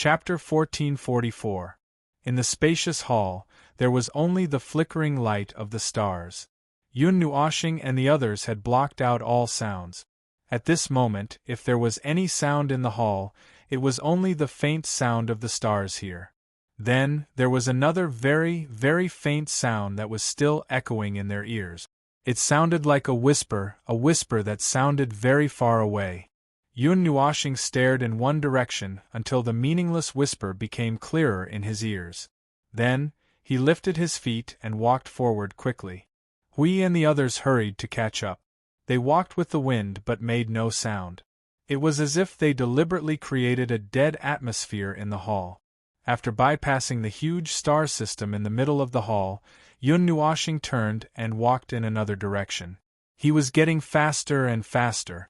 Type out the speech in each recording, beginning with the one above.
Chapter 1444. In the spacious hall, there was only the flickering light of the stars. Yun Nuoshing and the others had blocked out all sounds. At this moment, if there was any sound in the hall, it was only the faint sound of the stars here. Then, there was another very, very faint sound that was still echoing in their ears. It sounded like a whisper that sounded very far away. Yun Nuoshing stared in one direction until the meaningless whisper became clearer in his ears. Then, he lifted his feet and walked forward quickly. Hui and the others hurried to catch up. They walked with the wind but made no sound. It was as if they deliberately created a dead atmosphere in the hall. After bypassing the huge star system in the middle of the hall, Yun Nuoshing turned and walked in another direction. He was getting faster and faster.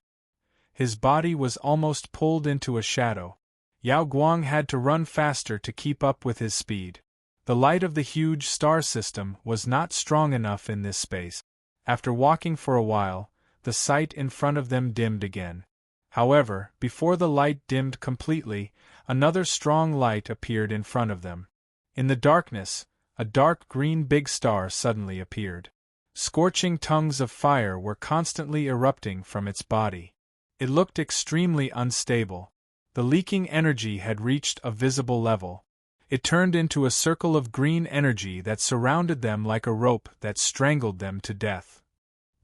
His body was almost pulled into a shadow. Yao Guang had to run faster to keep up with his speed. The light of the huge star system was not strong enough in this space. After walking for a while, the sight in front of them dimmed again. However, before the light dimmed completely, another strong light appeared in front of them. In the darkness, a dark green big star suddenly appeared. Scorching tongues of fire were constantly erupting from its body. It looked extremely unstable. The leaking energy had reached a visible level. It turned into a circle of green energy that surrounded them like a rope that strangled them to death.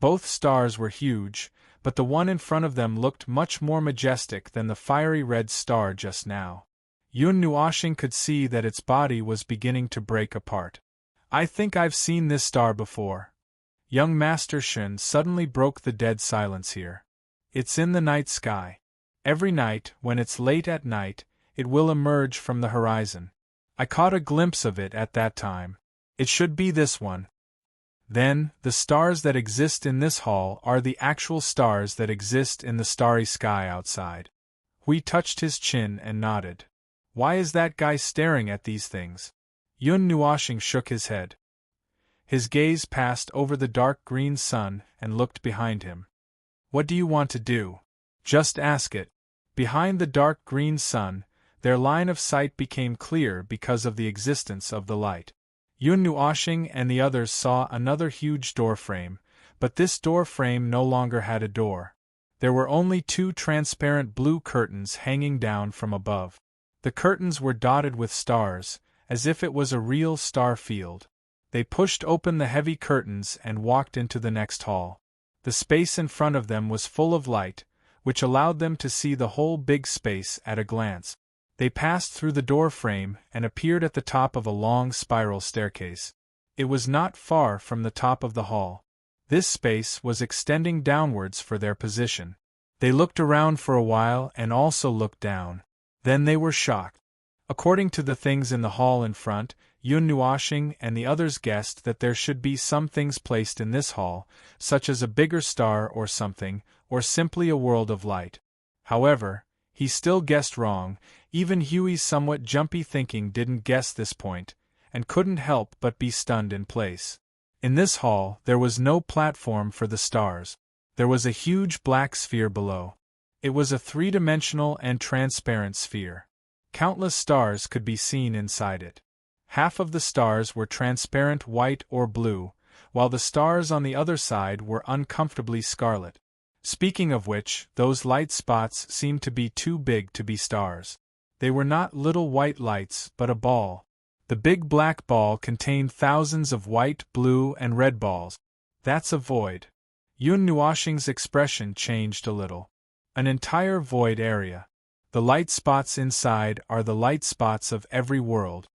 Both stars were huge, but the one in front of them looked much more majestic than the fiery red star just now. Yun Nuoshing could see that its body was beginning to break apart. "I think I've seen this star before." Young Master Shen suddenly broke the dead silence here. "It's in the night sky. Every night, when it's late at night, it will emerge from the horizon. I caught a glimpse of it at that time. It should be this one." "Then, the stars that exist in this hall are the actual stars that exist in the starry sky outside." Hui touched his chin and nodded. "Why is that guy staring at these things?" Yun Nuoshing shook his head. His gaze passed over the dark green sun and looked behind him. "What do you want to do? Just ask it." Behind the dark green sun, their line of sight became clear because of the existence of the light. Yun Nuoshing and the others saw another huge door frame, but this door frame no longer had a door. There were only two transparent blue curtains hanging down from above. The curtains were dotted with stars, as if it was a real star field. They pushed open the heavy curtains and walked into the next hall. The space in front of them was full of light, which allowed them to see the whole big space at a glance. They passed through the door frame and appeared at the top of a long spiral staircase. It was not far from the top of the hall. This space was extending downwards for their position. They looked around for a while and also looked down. Then they were shocked. According to the things in the hall in front, Yun Nuoshing and the others guessed that there should be some things placed in this hall, such as a bigger star or something, or simply a world of light. However, he still guessed wrong. Even Huey's somewhat jumpy thinking didn't guess this point, and couldn't help but be stunned in place. In this hall, there was no platform for the stars. There was a huge black sphere below. It was a three-dimensional and transparent sphere. Countless stars could be seen inside it. Half of the stars were transparent white or blue, while the stars on the other side were uncomfortably scarlet. Speaking of which, those light spots seemed to be too big to be stars. They were not little white lights, but a ball. The big black ball contained thousands of white, blue, and red balls. "That's a void." Yun Nuoshing's expression changed a little. "An entire void area. The light spots inside are the light spots of every world.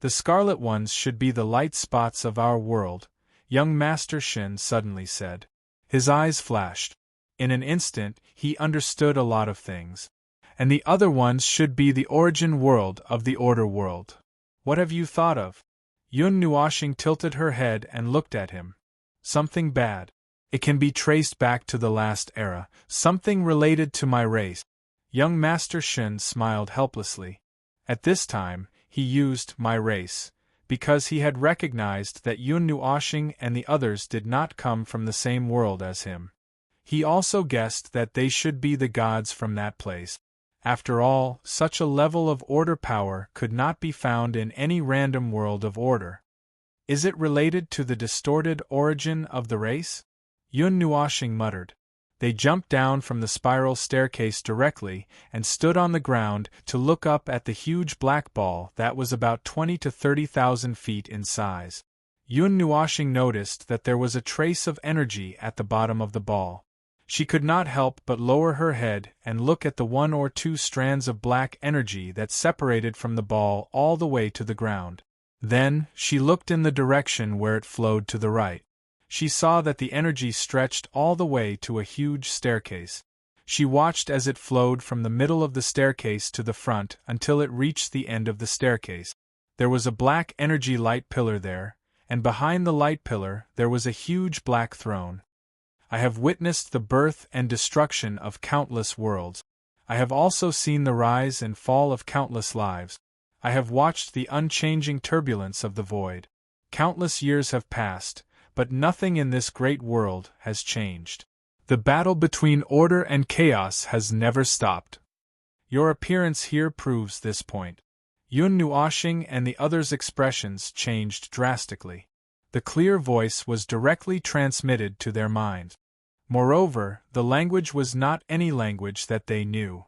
The scarlet ones should be the light spots of our world," young Master Shen suddenly said. His eyes flashed. In an instant, he understood a lot of things. "And the other ones should be the origin world of the order world. What have you thought of?" Yun Nuoshing tilted her head and looked at him. "Something bad. It can be traced back to the last era, something related to my race." Young Master Shen smiled helplessly. At this time, he used "my race," because he had recognized that Yun Nuoshing and the others did not come from the same world as him. He also guessed that they should be the gods from that place. After all, such a level of order power could not be found in any random world of order. Is it related to the distorted origin of the race? Yun Nuoshing muttered. They jumped down from the spiral staircase directly and stood on the ground to look up at the huge black ball that was about 20 to 30,000 feet in size. Yun Nuoshing noticed that there was a trace of energy at the bottom of the ball. She could not help but lower her head and look at the 1 or 2 strands of black energy that separated from the ball all the way to the ground. Then, she looked in the direction where it flowed to the right. She saw that the energy stretched all the way to a huge staircase. She watched as it flowed from the middle of the staircase to the front until it reached the end of the staircase. There was a black energy light pillar there, and behind the light pillar there was a huge black throne. I have witnessed the birth and destruction of countless worlds. I have also seen the rise and fall of countless lives. I have watched the unchanging turbulence of the void. Countless years have passed, but nothing in this great world has changed. The battle between order and chaos has never stopped. Your appearance here proves this point. Yun Nuoshing and the others' expressions changed drastically. The clear voice was directly transmitted to their minds. Moreover, the language was not any language that they knew.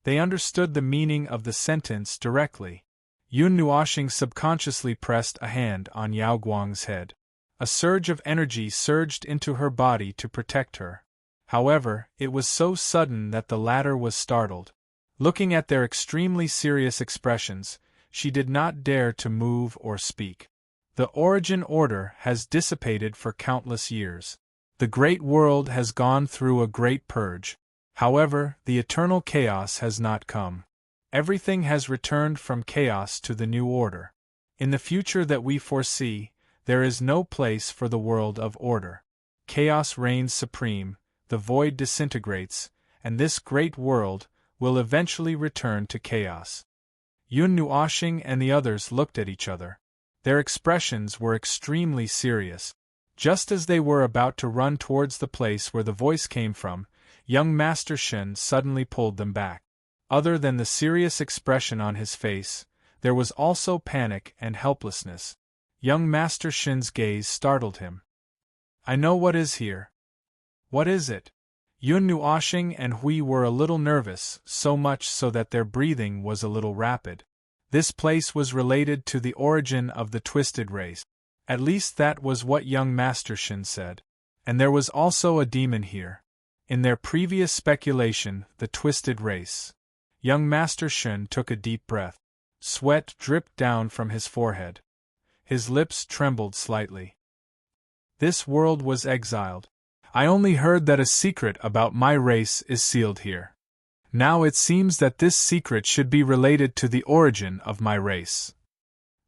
They understood the meaning of the sentence directly. Yun Nuoshing subconsciously pressed a hand on Yao Guang's head. A surge of energy surged into her body to protect her. However, it was so sudden that the latter was startled. Looking at their extremely serious expressions, she did not dare to move or speak. The origin order has dissipated for countless years. The great world has gone through a great purge. However, the eternal chaos has not come. Everything has returned from chaos to the new order. In the future that we foresee, there is no place for the world of order. Chaos reigns supreme, the void disintegrates, and this great world will eventually return to chaos. Yun Nuoshing and the others looked at each other. Their expressions were extremely serious. Just as they were about to run towards the place where the voice came from, young Master Shen suddenly pulled them back. Other than the serious expression on his face, there was also panic and helplessness. Young Master Shen's gaze startled him. I know what is here. What is it? Yun Nuoshing and Hui were a little nervous, so much so that their breathing was a little rapid. This place was related to the origin of the twisted race. At least that was what young Master Shen said. And there was also a demon here. In their previous speculation, the twisted race. Young Master Shen took a deep breath. Sweat dripped down from his forehead. His lips trembled slightly. This world was exiled. I only heard that a secret about my race is sealed here. Now it seems that this secret should be related to the origin of my race.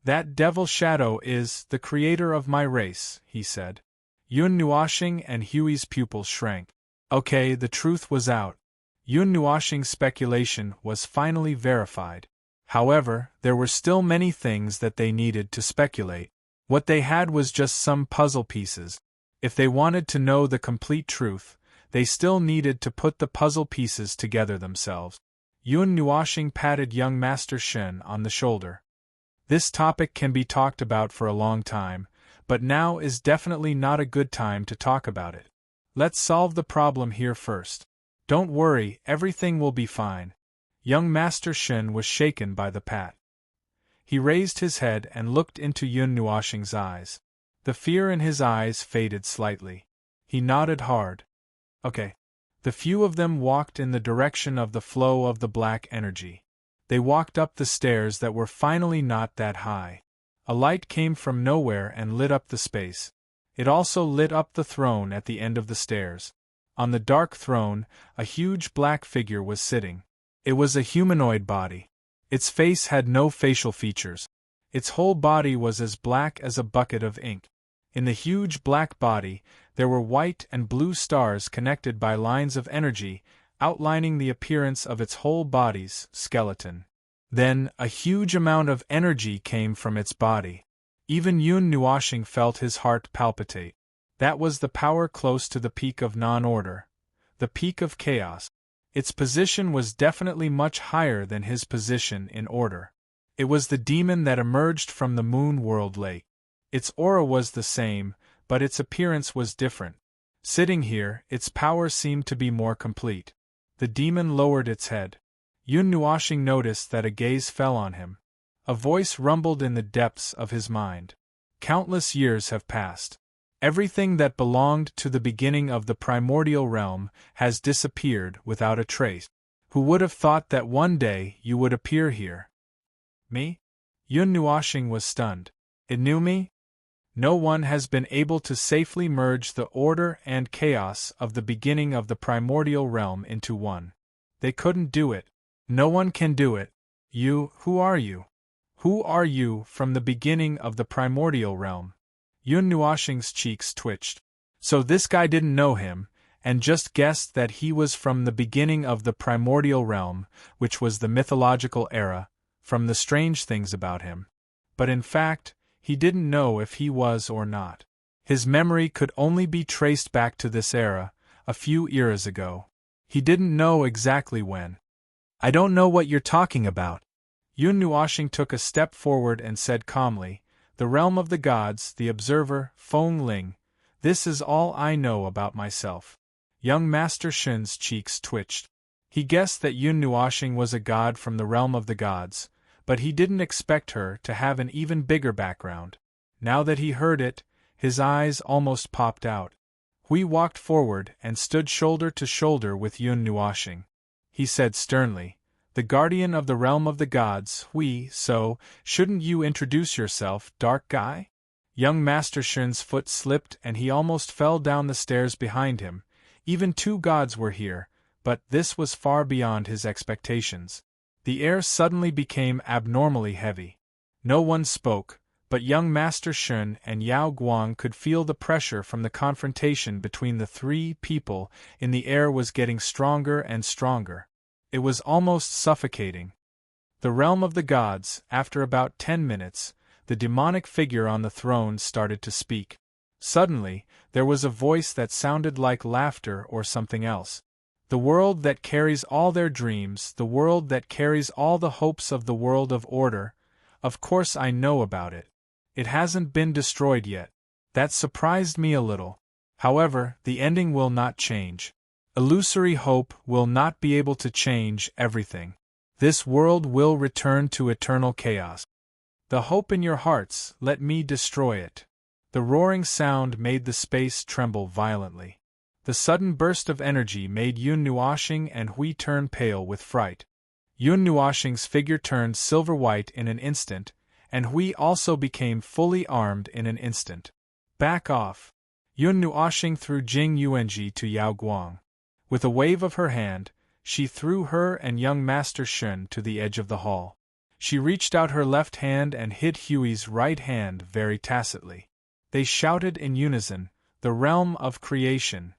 That devil Shadow is the creator of my race, he said. Yun Nuoshing and Hui's pupils shrank. Okay, the truth was out. Yun Nuoshing's speculation was finally verified. However, there were still many things that they needed to speculate. What they had was just some puzzle pieces. If they wanted to know the complete truth, they still needed to put the puzzle pieces together themselves. Yun Nuoshing patted young Master Shen on the shoulder. This topic can be talked about for a long time, but now is definitely not a good time to talk about it. Let's solve the problem here first. Don't worry, everything will be fine. Young Master Shen was shaken by the pat. He raised his head and looked into Yun Nuoshing's eyes. The fear in his eyes faded slightly. He nodded hard. Okay. The few of them walked in the direction of the flow of the black energy. They walked up the stairs that were finally not that high. A light came from nowhere and lit up the space. It also lit up the throne at the end of the stairs. On the dark throne, a huge black figure was sitting. It was a humanoid body. Its face had no facial features. Its whole body was as black as a bucket of ink. In the huge black body, there were white and blue stars connected by lines of energy, outlining the appearance of its whole body's skeleton. Then, a huge amount of energy came from its body. Even Yun Nuoshing felt his heart palpitate. That was the power close to the peak of non-order, the peak of chaos. Its position was definitely much higher than his position in order. It was the demon that emerged from the Moon World Lake. Its aura was the same, but its appearance was different. Sitting here, its power seemed to be more complete. The demon lowered its head. Yun Nuoshing noticed that a gaze fell on him. A voice rumbled in the depths of his mind. Countless years have passed. Everything that belonged to the beginning of the primordial realm has disappeared without a trace. Who would have thought that one day you would appear here? Me? Yun Nuoshing was stunned. It knew me? No one has been able to safely merge the order and chaos of the beginning of the primordial realm into one. They couldn't do it. No one can do it. Who are you? Who are you from the beginning of the primordial realm? Yun Nuoshing's cheeks twitched. So this guy didn't know him, and just guessed that he was from the beginning of the primordial realm, which was the mythological era, from the strange things about him. But in fact, he didn't know if he was or not. His memory could only be traced back to this era, a few eras ago. He didn't know exactly when. I don't know what you're talking about. Yun Nuoshing took a step forward and said calmly, the realm of the gods, the observer, Feng Ling. This is all I know about myself. Young Master Shen's cheeks twitched. He guessed that Yun Nuoshing was a god from the realm of the gods, but he didn't expect her to have an even bigger background. Now that he heard it, his eyes almost popped out. Hui walked forward and stood shoulder to shoulder with Yun Nuoshing. He said sternly, the guardian of the realm of the gods, Hui, so, shouldn't you introduce yourself, dark guy? Young Master Shen's foot slipped and he almost fell down the stairs behind him. Even two gods were here, but this was far beyond his expectations. The air suddenly became abnormally heavy. No one spoke, but young Master Shen and Yao Guang could feel the pressure from the confrontation between the three people in the air was getting stronger and stronger. It was almost suffocating. The realm of the gods, after about 10 minutes, the demonic figure on the throne started to speak. Suddenly, there was a voice that sounded like laughter or something else. The world that carries all their dreams, the world that carries all the hopes of the world of order, of course I know about it. It hasn't been destroyed yet. That surprised me a little. However, the ending will not change. Illusory hope will not be able to change everything. This world will return to eternal chaos. The hope in your hearts, let me destroy it. The roaring sound made the space tremble violently. The sudden burst of energy made Yun Nuoshing and Hui turn pale with fright. Yun Nuoshing's figure turned silver-white in an instant, and Hui also became fully armed in an instant. Back off! Yun Nuoshing threw Jing Yuanji to Yao Guang. With a wave of her hand, she threw her and young Master Shen to the edge of the hall. She reached out her left hand and hid Hui's right hand very tacitly. They shouted in unison, the realm of creation.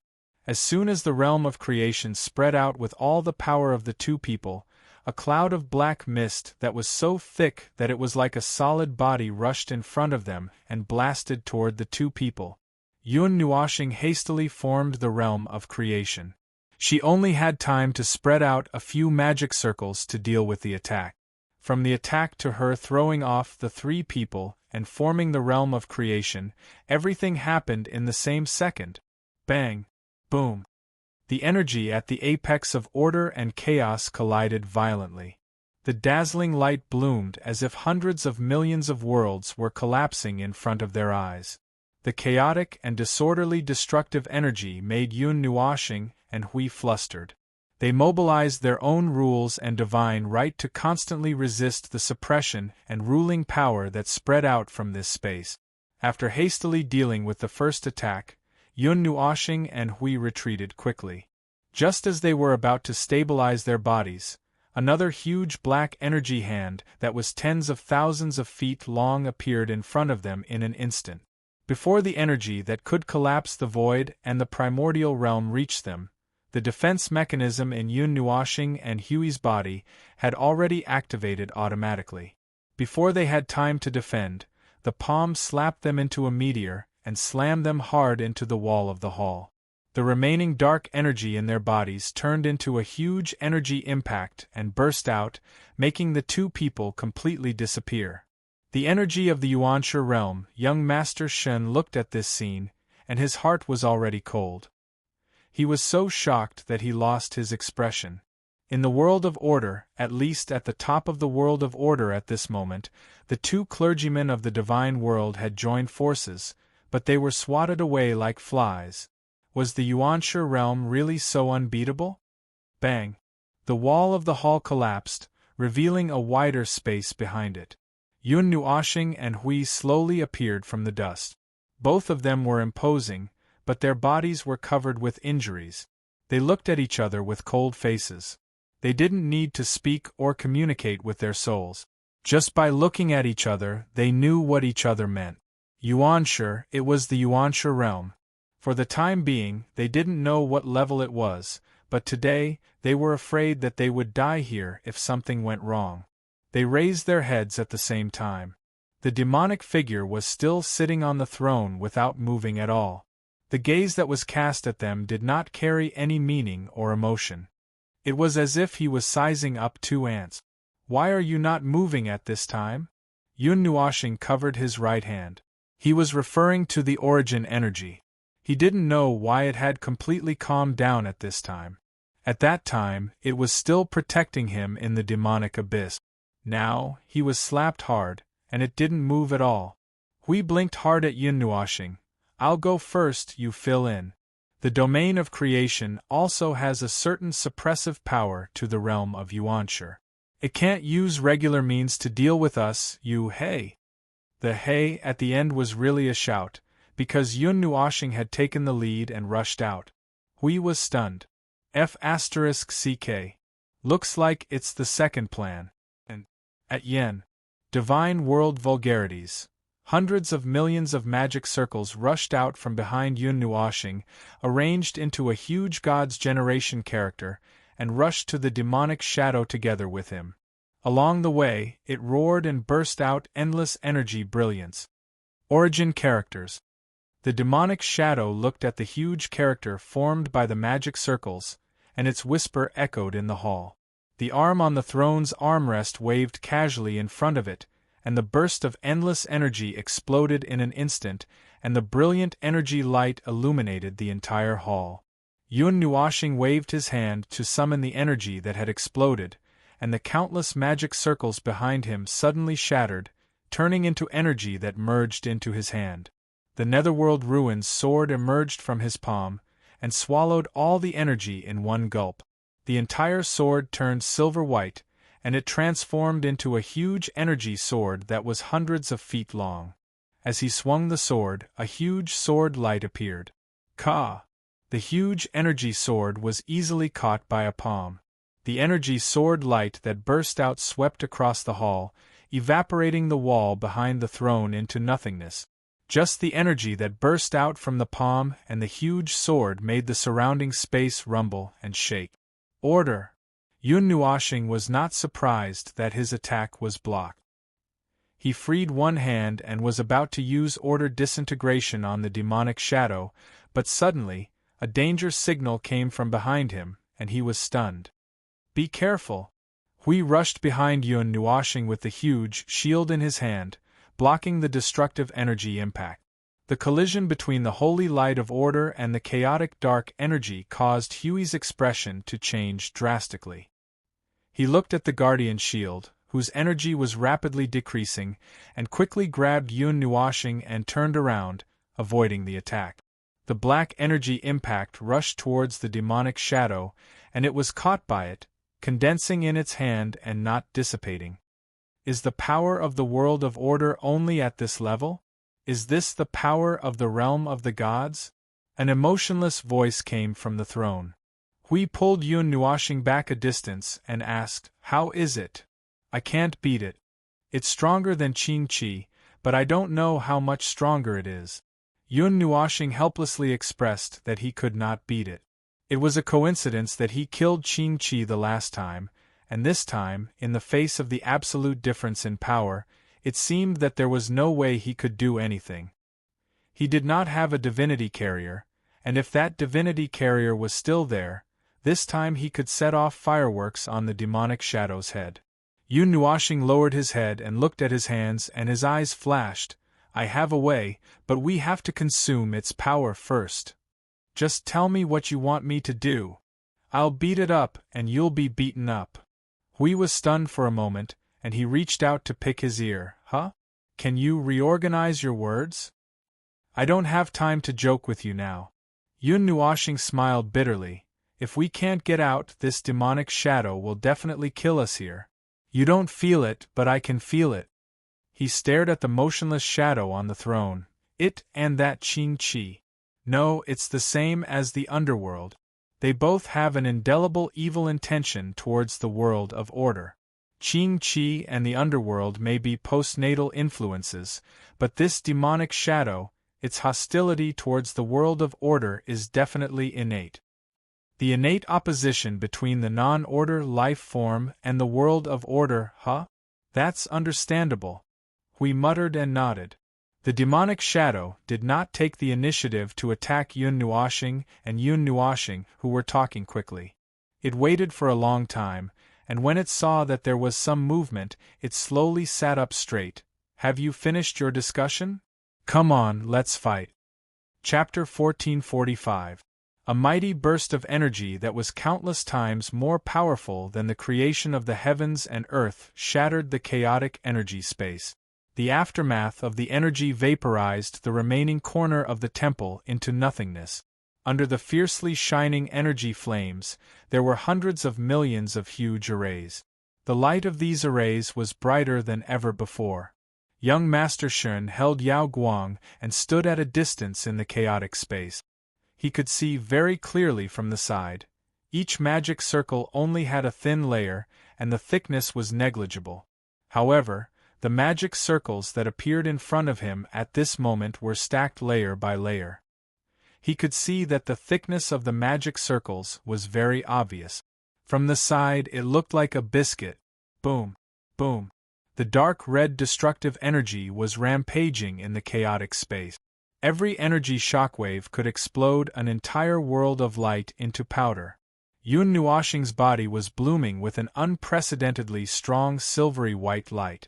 As soon as the realm of creation spread out with all the power of the two people, a cloud of black mist that was so thick that it was like a solid body rushed in front of them and blasted toward the two people. Yun Nuoshing hastily formed the realm of creation. She only had time to spread out a few magic circles to deal with the attack. From the attack to her throwing off the three people and forming the realm of creation, everything happened in the same second. Bang! Boom! The energy at the apex of order and chaos collided violently. The dazzling light bloomed as if hundreds of millions of worlds were collapsing in front of their eyes. The chaotic and disorderly destructive energy made Yun Nuoshing and Hui flustered. They mobilized their own rules and divine right to constantly resist the suppression and ruling power that spread out from this space. After hastily dealing with the first attack, Yun Nuoshing and Hui retreated quickly. Just as they were about to stabilize their bodies, another huge black energy hand that was tens of thousands of feet long appeared in front of them in an instant. Before the energy that could collapse the void and the primordial realm reached them, the defense mechanism in Yun Nuoshing and Hui's body had already activated automatically. Before they had time to defend, the palm slapped them into a meteor and slammed them hard into the wall of the hall. The remaining dark energy in their bodies turned into a huge energy impact and burst out, making the two people completely disappear. The energy of the Yuanshu realm. Young Master Shen looked at this scene, and his heart was already cold. He was so shocked that he lost his expression. In the world of order, at least at the top of the world of order at this moment, the two clergymen of the divine world had joined forces, but they were swatted away like flies. Was the Yuanshu realm really so unbeatable? Bang! The wall of the hall collapsed, revealing a wider space behind it. Yun Nuoshing and Hui slowly appeared from the dust. Both of them were imposing, but their bodies were covered with injuries. They looked at each other with cold faces. They didn't need to speak or communicate with their souls. Just by looking at each other, they knew what each other meant. Yuanshu, it was the Yuanshu realm. For the time being, they didn't know what level it was, but today, they were afraid that they would die here if something went wrong. They raised their heads at the same time. The demonic figure was still sitting on the throne without moving at all. The gaze that was cast at them did not carry any meaning or emotion. It was as if he was sizing up two ants. "Why are you not moving at this time?" Yun Nuoshing covered his right hand. He was referring to the origin energy. He didn't know why it had completely calmed down at this time. At that time, it was still protecting him in the demonic abyss. Now, he was slapped hard, and it didn't move at all. Hui blinked hard at Yun Nuoshing. "I'll go first, you fill in. The domain of creation also has a certain suppressive power to the realm of Yuanshu. It can't use regular means to deal with us, you hey." The hey at the end was really a shout, because Yun Nuoshing had taken the lead and rushed out. Hui was stunned. F***CK. Looks like it's the second plan. And at Yen. Divine world vulgarities. Hundreds of millions of magic circles rushed out from behind Yun Nuoshing, arranged into a huge God's generation character, and rushed to the demonic shadow together with him. Along the way, it roared and burst out endless energy brilliance. Origin characters. The demonic shadow looked at the huge character formed by the magic circles, and its whisper echoed in the hall. The arm on the throne's armrest waved casually in front of it, and the burst of endless energy exploded in an instant, and the brilliant energy light illuminated the entire hall. Yun Nuoshing waved his hand to summon the energy that had exploded, and the countless magic circles behind him suddenly shattered, turning into energy that merged into his hand. The Netherworld Ruins sword emerged from his palm, and swallowed all the energy in one gulp. The entire sword turned silver-white, and it transformed into a huge energy sword that was hundreds of feet long. As he swung the sword, a huge sword light appeared. Ka! The huge energy sword was easily caught by a palm. The energy sword light that burst out swept across the hall, evaporating the wall behind the throne into nothingness. Just the energy that burst out from the palm and the huge sword made the surrounding space rumble and shake. Order! Yun Nuoshing was not surprised that his attack was blocked. He freed one hand and was about to use order disintegration on the demonic shadow, but suddenly, a danger signal came from behind him, and he was stunned. "Be careful!" Hui rushed behind Yun Nuoshing with the huge shield in his hand, blocking the destructive energy impact. The collision between the holy light of order and the chaotic dark energy caused Hui's expression to change drastically. He looked at the guardian shield, whose energy was rapidly decreasing, and quickly grabbed Yun Nuoshing and turned around, avoiding the attack. The black energy impact rushed towards the demonic shadow, and it was caught by it, condensing in its hand and not dissipating. Is the power of the world of order only at this level? Is this the power of the realm of the gods? An emotionless voice came from the throne. Hui pulled Yun Nuoshing back a distance and asked, "How is it?" "I can't beat it. It's stronger than Qing Qi, but I don't know how much stronger it is." Yun Nuoshing helplessly expressed that he could not beat it. It was a coincidence that he killed Qing Qi the last time, and this time, in the face of the absolute difference in power, it seemed that there was no way he could do anything. He did not have a divinity carrier, and if that divinity carrier was still there, this time he could set off fireworks on the demonic shadow's head. Yun Nuoshing lowered his head and looked at his hands, and his eyes flashed. I have a way, but we have to consume its power first. Just tell me what you want me to do. I'll beat it up, and you'll be beaten up. Hui was stunned for a moment, and he reached out to pick his ear. Huh? Can you reorganize your words? I don't have time to joke with you now. Yun Nuoshing smiled bitterly. If we can't get out, this demonic shadow will definitely kill us here. You don't feel it, but I can feel it. He stared at the motionless shadow on the throne. It and that Qing Qi. No, it's the same as the underworld. They both have an indelible evil intention towards the world of order. Qing Qi and the underworld may be postnatal influences, but this demonic shadow, its hostility towards the world of order is definitely innate. The innate opposition between the non-order life form and the world of order, huh? That's understandable. Hui muttered and nodded. The demonic shadow did not take the initiative to attack Yun Nuoshing and Yun Nuoshing, who were talking quickly. It waited for a long time, and when it saw that there was some movement, it slowly sat up straight. Have you finished your discussion? Come on, let's fight. Chapter 1445. A mighty burst of energy that was countless times more powerful than the creation of the heavens and earth shattered the chaotic energy space. The aftermath of the energy vaporized the remaining corner of the temple into nothingness. Under the fiercely shining energy flames, there were hundreds of millions of huge arrays. The light of these arrays was brighter than ever before. Young Master Shun held Yao Guang and stood at a distance in the chaotic space. He could see very clearly from the side. Each magic circle only had a thin layer, and the thickness was negligible. However, the magic circles that appeared in front of him at this moment were stacked layer by layer. He could see that the thickness of the magic circles was very obvious. From the side it looked like a biscuit. Boom, boom. The dark red destructive energy was rampaging in the chaotic space. Every energy shockwave could explode an entire world of light into powder. Yun Nuoshing's body was blooming with an unprecedentedly strong silvery white light.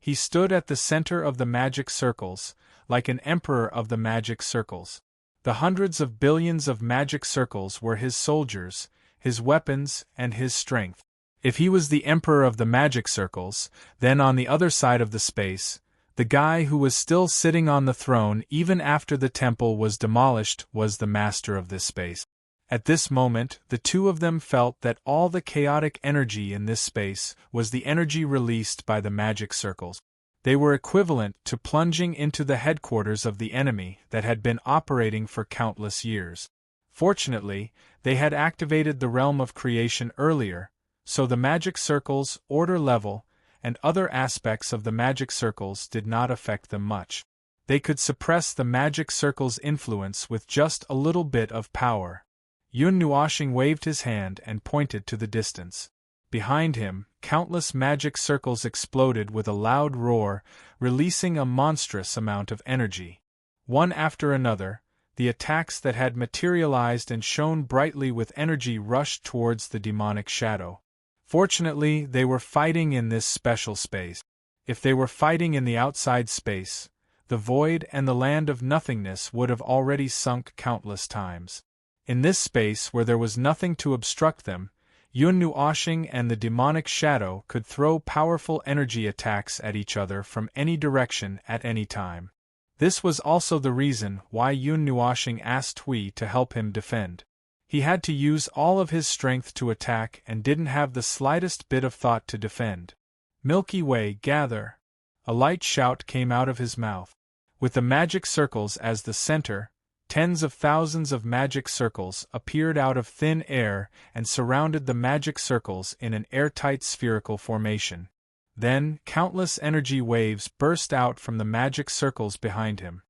He stood at the center of the magic circles, like an emperor of the magic circles. The hundreds of billions of magic circles were his soldiers, his weapons, and his strength. If he was the emperor of the magic circles, then on the other side of the space, the guy who was still sitting on the throne even after the temple was demolished was the master of this space. At this moment, the two of them felt that all the chaotic energy in this space was the energy released by the magic circles. They were equivalent to plunging into the headquarters of the enemy that had been operating for countless years. Fortunately, they had activated the realm of creation earlier, so the magic circles, order level, and other aspects of the magic circles did not affect them much. They could suppress the magic circle's influence with just a little bit of power. Yun Nuoshing waved his hand and pointed to the distance. Behind him, countless magic circles exploded with a loud roar, releasing a monstrous amount of energy. One after another, the attacks that had materialized and shone brightly with energy rushed towards the demonic shadow. Fortunately, they were fighting in this special space. If they were fighting in the outside space, the void and the land of nothingness would have already sunk countless times. In this space where there was nothing to obstruct them, Yun Nuoshing and the demonic shadow could throw powerful energy attacks at each other from any direction at any time. This was also the reason why Yun Nuoshing asked Hui to help him defend. He had to use all of his strength to attack and didn't have the slightest bit of thought to defend. Milky Way, gather! A light shout came out of his mouth. With the magic circles as the center, tens of thousands of magic circles appeared out of thin air and surrounded the magic circles in an airtight spherical formation. Then, countless energy waves burst out from the magic circles behind him.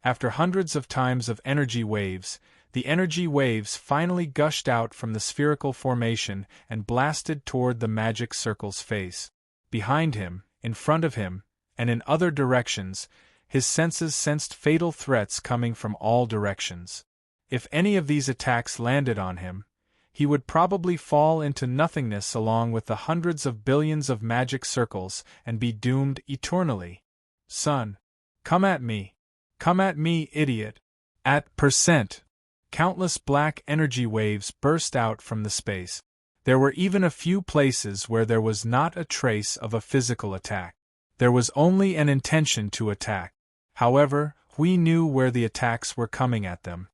After hundreds of times of energy waves, the energy waves finally gushed out from the spherical formation and blasted toward the magic circle's face. Behind him, in front of him, and in other directions, his senses sensed fatal threats coming from all directions. If any of these attacks landed on him, he would probably fall into nothingness along with the hundreds of billions of magic circles and be doomed eternally. Son, come at me. Come at me, idiot. At percent. Countless black energy waves burst out from the space. There were even a few places where there was not a trace of a physical attack. There was only an intention to attack. However, Hui knew where the attacks were coming at them.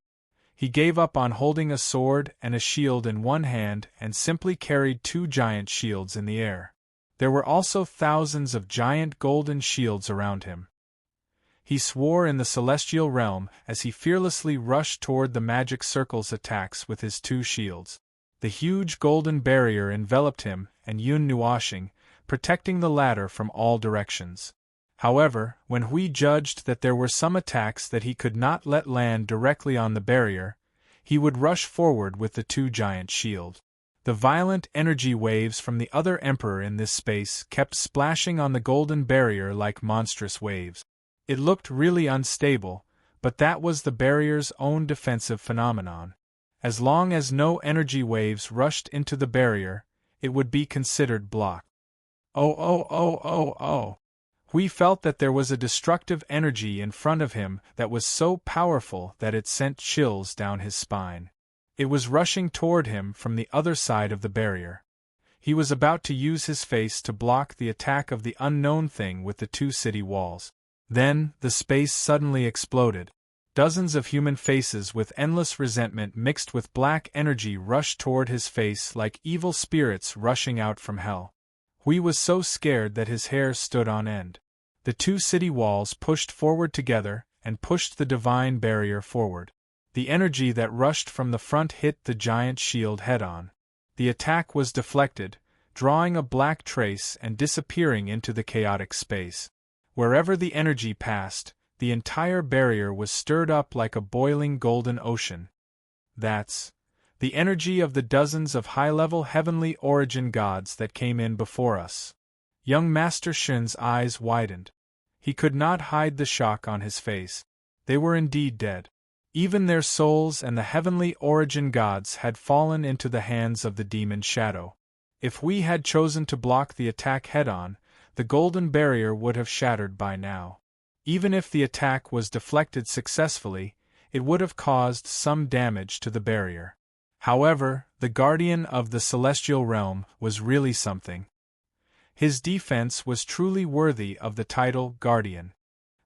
He gave up on holding a sword and a shield in one hand and simply carried 2 giant shields in the air. There were also thousands of giant golden shields around him. He swore in the celestial realm as he fearlessly rushed toward the magic circle's attacks with his 2 shields. The huge golden barrier enveloped him and Yun Nuoshing, protecting the latter from all directions. However, when Hui judged that there were some attacks that he could not let land directly on the barrier, he would rush forward with the 2 giant shields. The violent energy waves from the other emperor in this space kept splashing on the golden barrier like monstrous waves. It looked really unstable, but that was the barrier's own defensive phenomenon. As long as no energy waves rushed into the barrier, it would be considered blocked. Oh. Hui felt that there was a destructive energy in front of him that was so powerful that it sent chills down his spine. It was rushing toward him from the other side of the barrier. He was about to use his face to block the attack of the unknown thing with the 2 city walls. Then, the space suddenly exploded. Dozens of human faces with endless resentment mixed with black energy rushed toward his face like evil spirits rushing out from hell. Hui was so scared that his hair stood on end. The 2 city walls pushed forward together and pushed the divine barrier forward. The energy that rushed from the front hit the giant shield head-on. The attack was deflected, drawing a black trace and disappearing into the chaotic space. Wherever the energy passed, the entire barrier was stirred up like a boiling golden ocean. That's the energy of the dozens of high-level heavenly origin gods that came in before us. Young Master Shin's eyes widened. He could not hide the shock on his face. They were indeed dead. Even their souls and the heavenly origin gods had fallen into the hands of the demon Shadow. If we had chosen to block the attack head-on, the golden barrier would have shattered by now. Even if the attack was deflected successfully, it would have caused some damage to the barrier. However, the guardian of the celestial realm was really something. His defense was truly worthy of the title Guardian.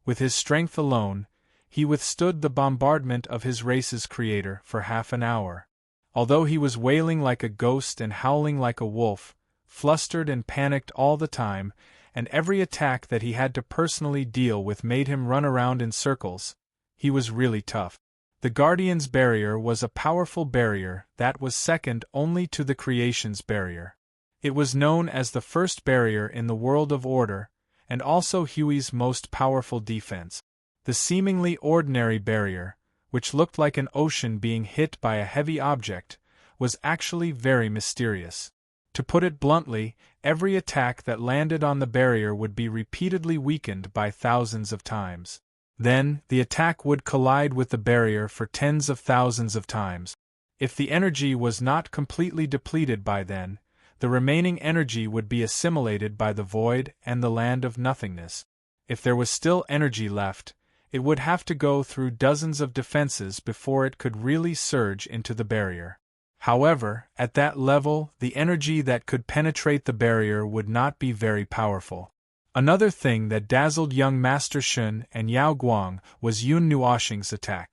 With his strength alone, he withstood the bombardment of his race's creator for half an hour. Although he was wailing like a ghost and howling like a wolf, flustered and panicked all the time, and every attack that he had to personally deal with made him run around in circles, he was really tough. The Guardian's barrier was a powerful barrier that was second only to the Creation's barrier. It was known as the first barrier in the world of order, and also Hui's most powerful defense. The seemingly ordinary barrier, which looked like an ocean being hit by a heavy object, was actually very mysterious. To put it bluntly, every attack that landed on the barrier would be repeatedly weakened by thousands of times. Then, the attack would collide with the barrier for tens of thousands of times. If the energy was not completely depleted by then, the remaining energy would be assimilated by the void and the land of nothingness. If there was still energy left, it would have to go through dozens of defenses before it could really surge into the barrier. However, at that level, the energy that could penetrate the barrier would not be very powerful. Another thing that dazzled young Master Shun and Yao Guang was Yun Nuoshing's attack.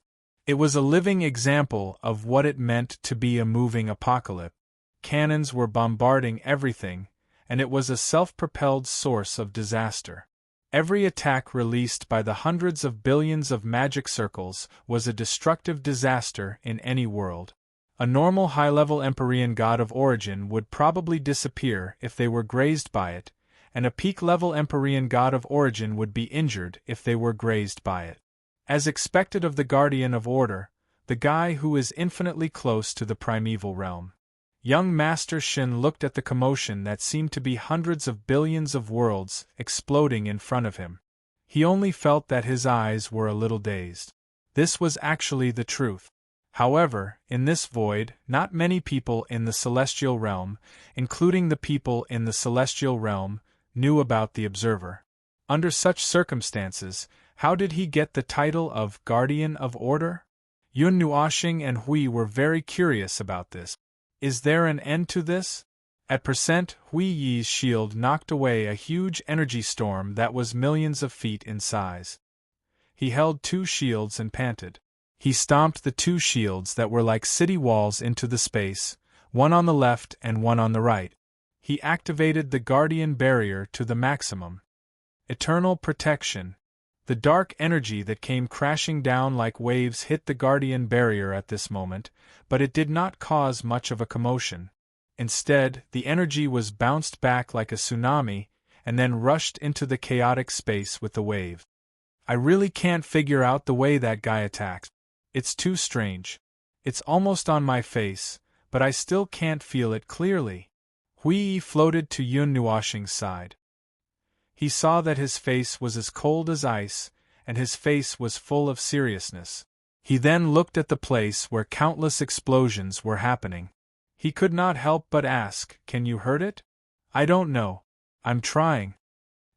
It was a living example of what it meant to be a moving apocalypse. Cannons were bombarding everything, and it was a self-propelled source of disaster. Every attack released by the hundreds of billions of magic circles was a destructive disaster in any world. A normal high-level Empyrean god of origin would probably disappear if they were grazed by it, and a peak-level Empyrean god of origin would be injured if they were grazed by it. As expected of the Guardian of Order, the guy who is infinitely close to the primeval realm. Young Master Shin looked at the commotion that seemed to be hundreds of billions of worlds exploding in front of him. He only felt that his eyes were a little dazed. This was actually the truth. However, in this void, not many people in the celestial realm, including the people in the celestial realm, knew about the observer. Under such circumstances, how did he get the title of Guardian of Order? Yun Nuoxing and Hui were very curious about this. Is there an end to this? At percent, Hui Yi's shield knocked away a huge energy storm that was millions of feet in size. He held 2 shields and panted. He stomped the 2 shields that were like city walls into the space, one on the left and one on the right. He activated the guardian barrier to the maximum. Eternal protection. The dark energy that came crashing down like waves hit the guardian barrier at this moment, but it did not cause much of a commotion. Instead, the energy was bounced back like a tsunami, and then rushed into the chaotic space with the wave. I really can't figure out the way that guy attacks. It's too strange. It's almost on my face, but I still can't feel it clearly. Hui Yi floated to Yun Nuoxing's side. He saw that his face was as cold as ice, and his face was full of seriousness. He then looked at the place where countless explosions were happening. He could not help but ask, "Can you hurt it?" "I don't know. I'm trying."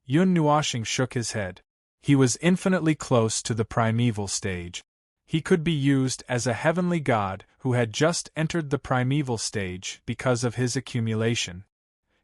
Yun Nuoxing shook his head. He was infinitely close to the primeval stage. He could be used as a heavenly god who had just entered the primeval stage because of his accumulation.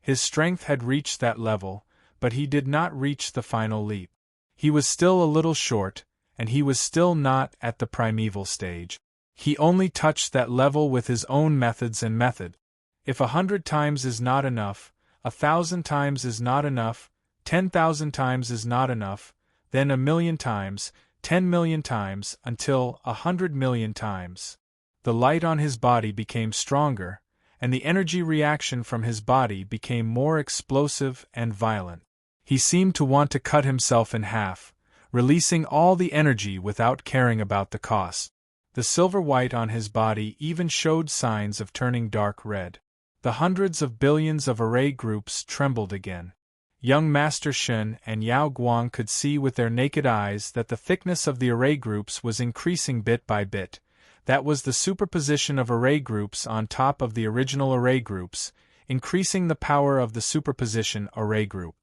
His strength had reached that level, but he did not reach the final leap. He was still a little short, and he was still not at the primeval stage. He only touched that level with his own methods and method. If 100 times is not enough, 1,000 times is not enough, 10,000 times is not enough, then 1,000,000 times, 10,000,000 times, until 100,000,000 times. The light on his body became stronger, and the energy reaction from his body became more explosive and violent. He seemed to want to cut himself in half, releasing all the energy without caring about the cost. The silver white on his body even showed signs of turning dark red. The hundreds of billions of array groups trembled again. Young Master Shen and Yao Guang could see with their naked eyes that the thickness of the array groups was increasing bit by bit. That was the superposition of array groups on top of the original array groups, increasing the power of the superposition array group.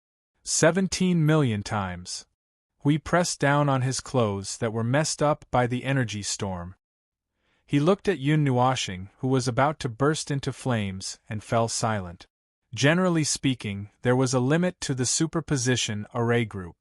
17 million times. Hui pressed down on his clothes that were messed up by the energy storm. He looked at Yun Nuoxing, who was about to burst into flames, and fell silent. Generally speaking, there was a limit to the superposition array group.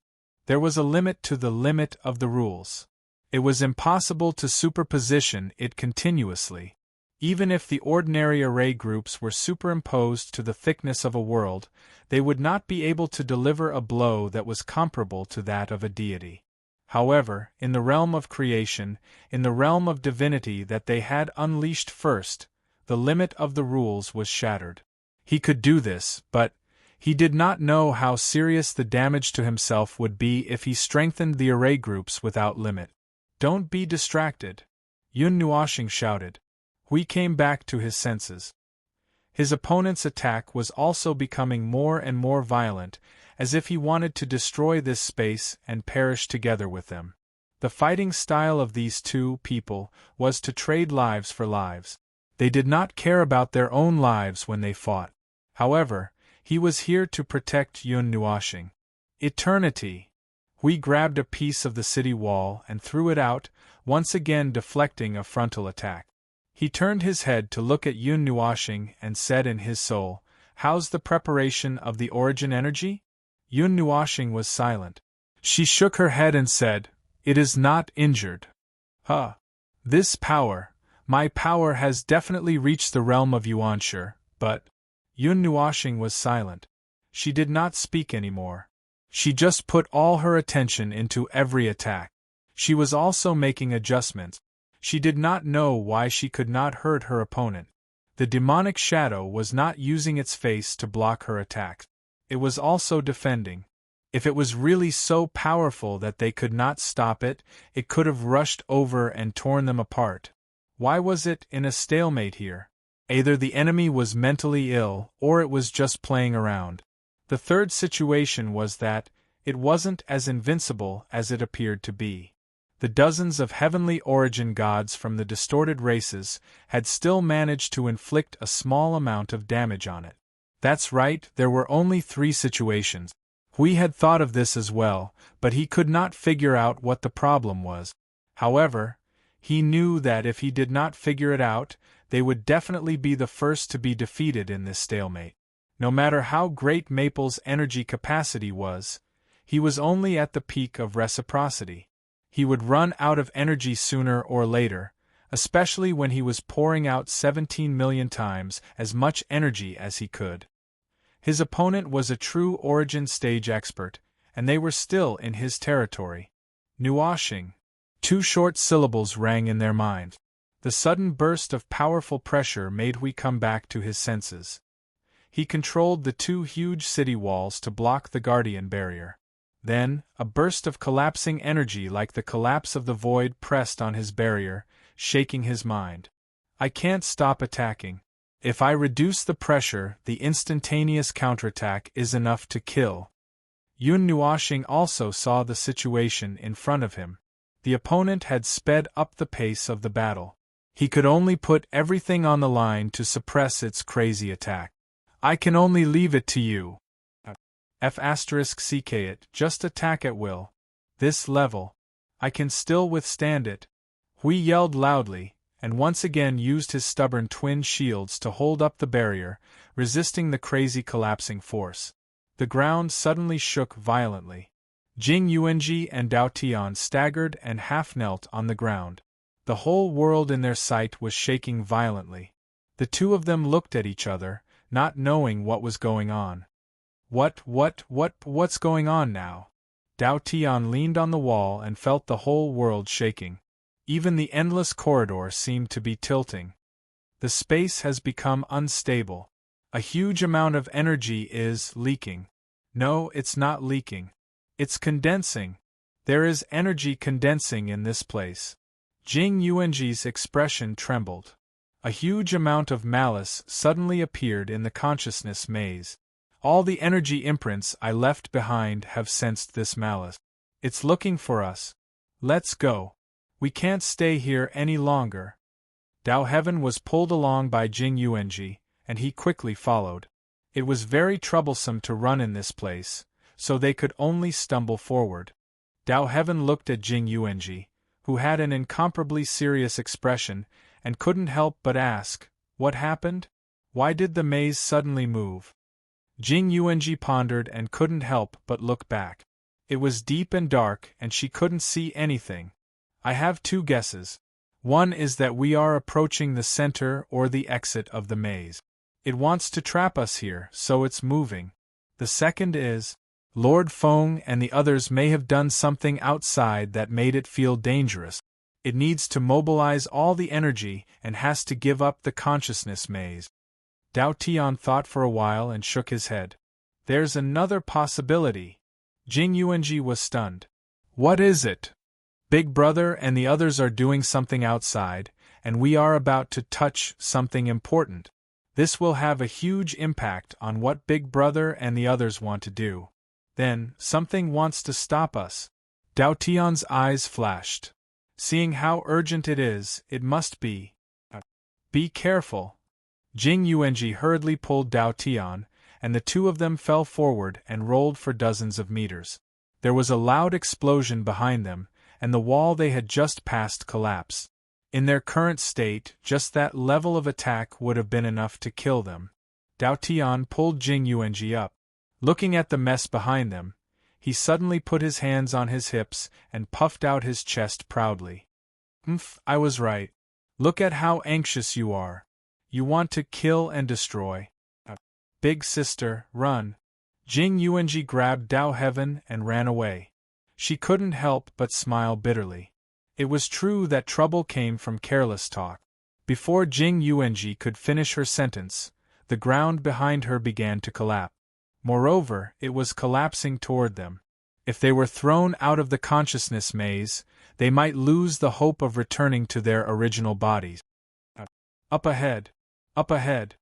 There was a limit to the limit of the rules. It was impossible to superposition it continuously. Even if the ordinary array groups were superimposed to the thickness of a world, they would not be able to deliver a blow that was comparable to that of a deity. However, in the realm of creation, in the realm of divinity that they had unleashed first, the limit of the rules was shattered. He could do this, but he did not know how serious the damage to himself would be if he strengthened the array groups without limit. "Don't be distracted," Yun Nuoxing shouted. Hui came back to his senses. His opponent's attack was also becoming more and more violent, as if he wanted to destroy this space and perish together with them. The fighting style of these two people was to trade lives for lives. They did not care about their own lives when they fought. However, he was here to protect Yun Nuoxing. Eternity! Hui grabbed a piece of the city wall and threw it out, once again deflecting a frontal attack. He turned his head to look at Yun Nuoxing and said in his soul, "How's the preparation of the origin energy?" Yun Nuoxing was silent. She shook her head and said, "It is not injured." "Huh. This power, my power has definitely reached the realm of Yuanshi, but..." Yun Nuoxing was silent. She did not speak anymore. She just put all her attention into every attack. She was also making adjustments. She did not know why she could not hurt her opponent. The demonic shadow was not using its face to block her attacks. It was also defending. If it was really so powerful that they could not stop it, it could have rushed over and torn them apart. Why was it in a stalemate here? Either the enemy was mentally ill, or it was just playing around. The third situation was that it wasn't as invincible as it appeared to be. The dozens of heavenly origin gods from the distorted races had still managed to inflict a small amount of damage on it. That's right, there were only 3 situations. We had thought of this as well, but he could not figure out what the problem was. However, he knew that if he did not figure it out, they would definitely be the first to be defeated in this stalemate. No matter how great Maple's energy capacity was, he was only at the peak of reciprocity. He would run out of energy sooner or later, especially when he was pouring out 17 million times as much energy as he could. His opponent was a true origin stage expert, and they were still in his territory. Nuashing. 2 short syllables rang in their mind. The sudden burst of powerful pressure made Hui come back to his senses. He controlled the 2 huge city walls to block the guardian barrier. Then, a burst of collapsing energy like the collapse of the void pressed on his barrier, shaking his mind. I can't stop attacking. If I reduce the pressure, the instantaneous counterattack is enough to kill. Yun Nuashing also saw the situation in front of him. The opponent had sped up the pace of the battle. He could only put everything on the line to suppress its crazy attack. I can only leave it to you. F***ck it, just attack at will. This level. I can still withstand it. Hui yelled loudly, and once again used his stubborn twin shields to hold up the barrier, resisting the crazy collapsing force. The ground suddenly shook violently. Jing Yuanji and Dao Tian staggered and half-knelt on the ground. The whole world in their sight was shaking violently. The 2 of them looked at each other, not knowing what was going on. What's going on now? Dao Tian leaned on the wall and felt the whole world shaking. Even the endless corridor seemed to be tilting. The space has become unstable. A huge amount of energy is leaking. No, it's not leaking. It's condensing. There is energy condensing in this place. Jing Yuanji's expression trembled. A huge amount of malice suddenly appeared in the consciousness maze. All the energy imprints I left behind have sensed this malice. It's looking for us. Let's go. We can't stay here any longer. Dao Heaven was pulled along by Jing Yuanji, and he quickly followed. It was very troublesome to run in this place, so they could only stumble forward. Dao Heaven looked at Jing Yuanji, who had an incomparably serious expression, and couldn't help but ask, "What happened? Why did the maze suddenly move?" Jing Yuanji pondered and couldn't help but look back. It was deep and dark, and she couldn't see anything. I have 2 guesses. One is that we are approaching the center or the exit of the maze. It wants to trap us here, so it's moving. The second is, Lord Feng and the others may have done something outside that made it feel dangerous. It needs to mobilize all the energy and has to give up the consciousness maze. Dao Tian thought for a while and shook his head. There's another possibility. Jing Yuanji was stunned. What is it? Big Brother and the others are doing something outside, and we are about to touch something important. This will have a huge impact on what Big Brother and the others want to do. Then, something wants to stop us. Dao Tian's eyes flashed. Seeing how urgent it is, it must be. Be careful. Jing Yuanji hurriedly pulled Dao Tian, and the 2 of them fell forward and rolled for dozens of meters. There was a loud explosion behind them, and the wall they had just passed collapsed. In their current state, just that level of attack would have been enough to kill them. Dao Tian pulled Jing Yuanji up. Looking at the mess behind them, he suddenly put his hands on his hips and puffed out his chest proudly. I was right. Look at how anxious you are. You want to kill and destroy. Big sister, run. Jing Yuanji grabbed Dao Heaven and ran away. She couldn't help but smile bitterly. It was true that trouble came from careless talk. Before Jing Yuanji could finish her sentence, the ground behind her began to collapse. Moreover, it was collapsing toward them. If they were thrown out of the consciousness maze, they might lose the hope of returning to their original bodies. Up ahead! Up ahead!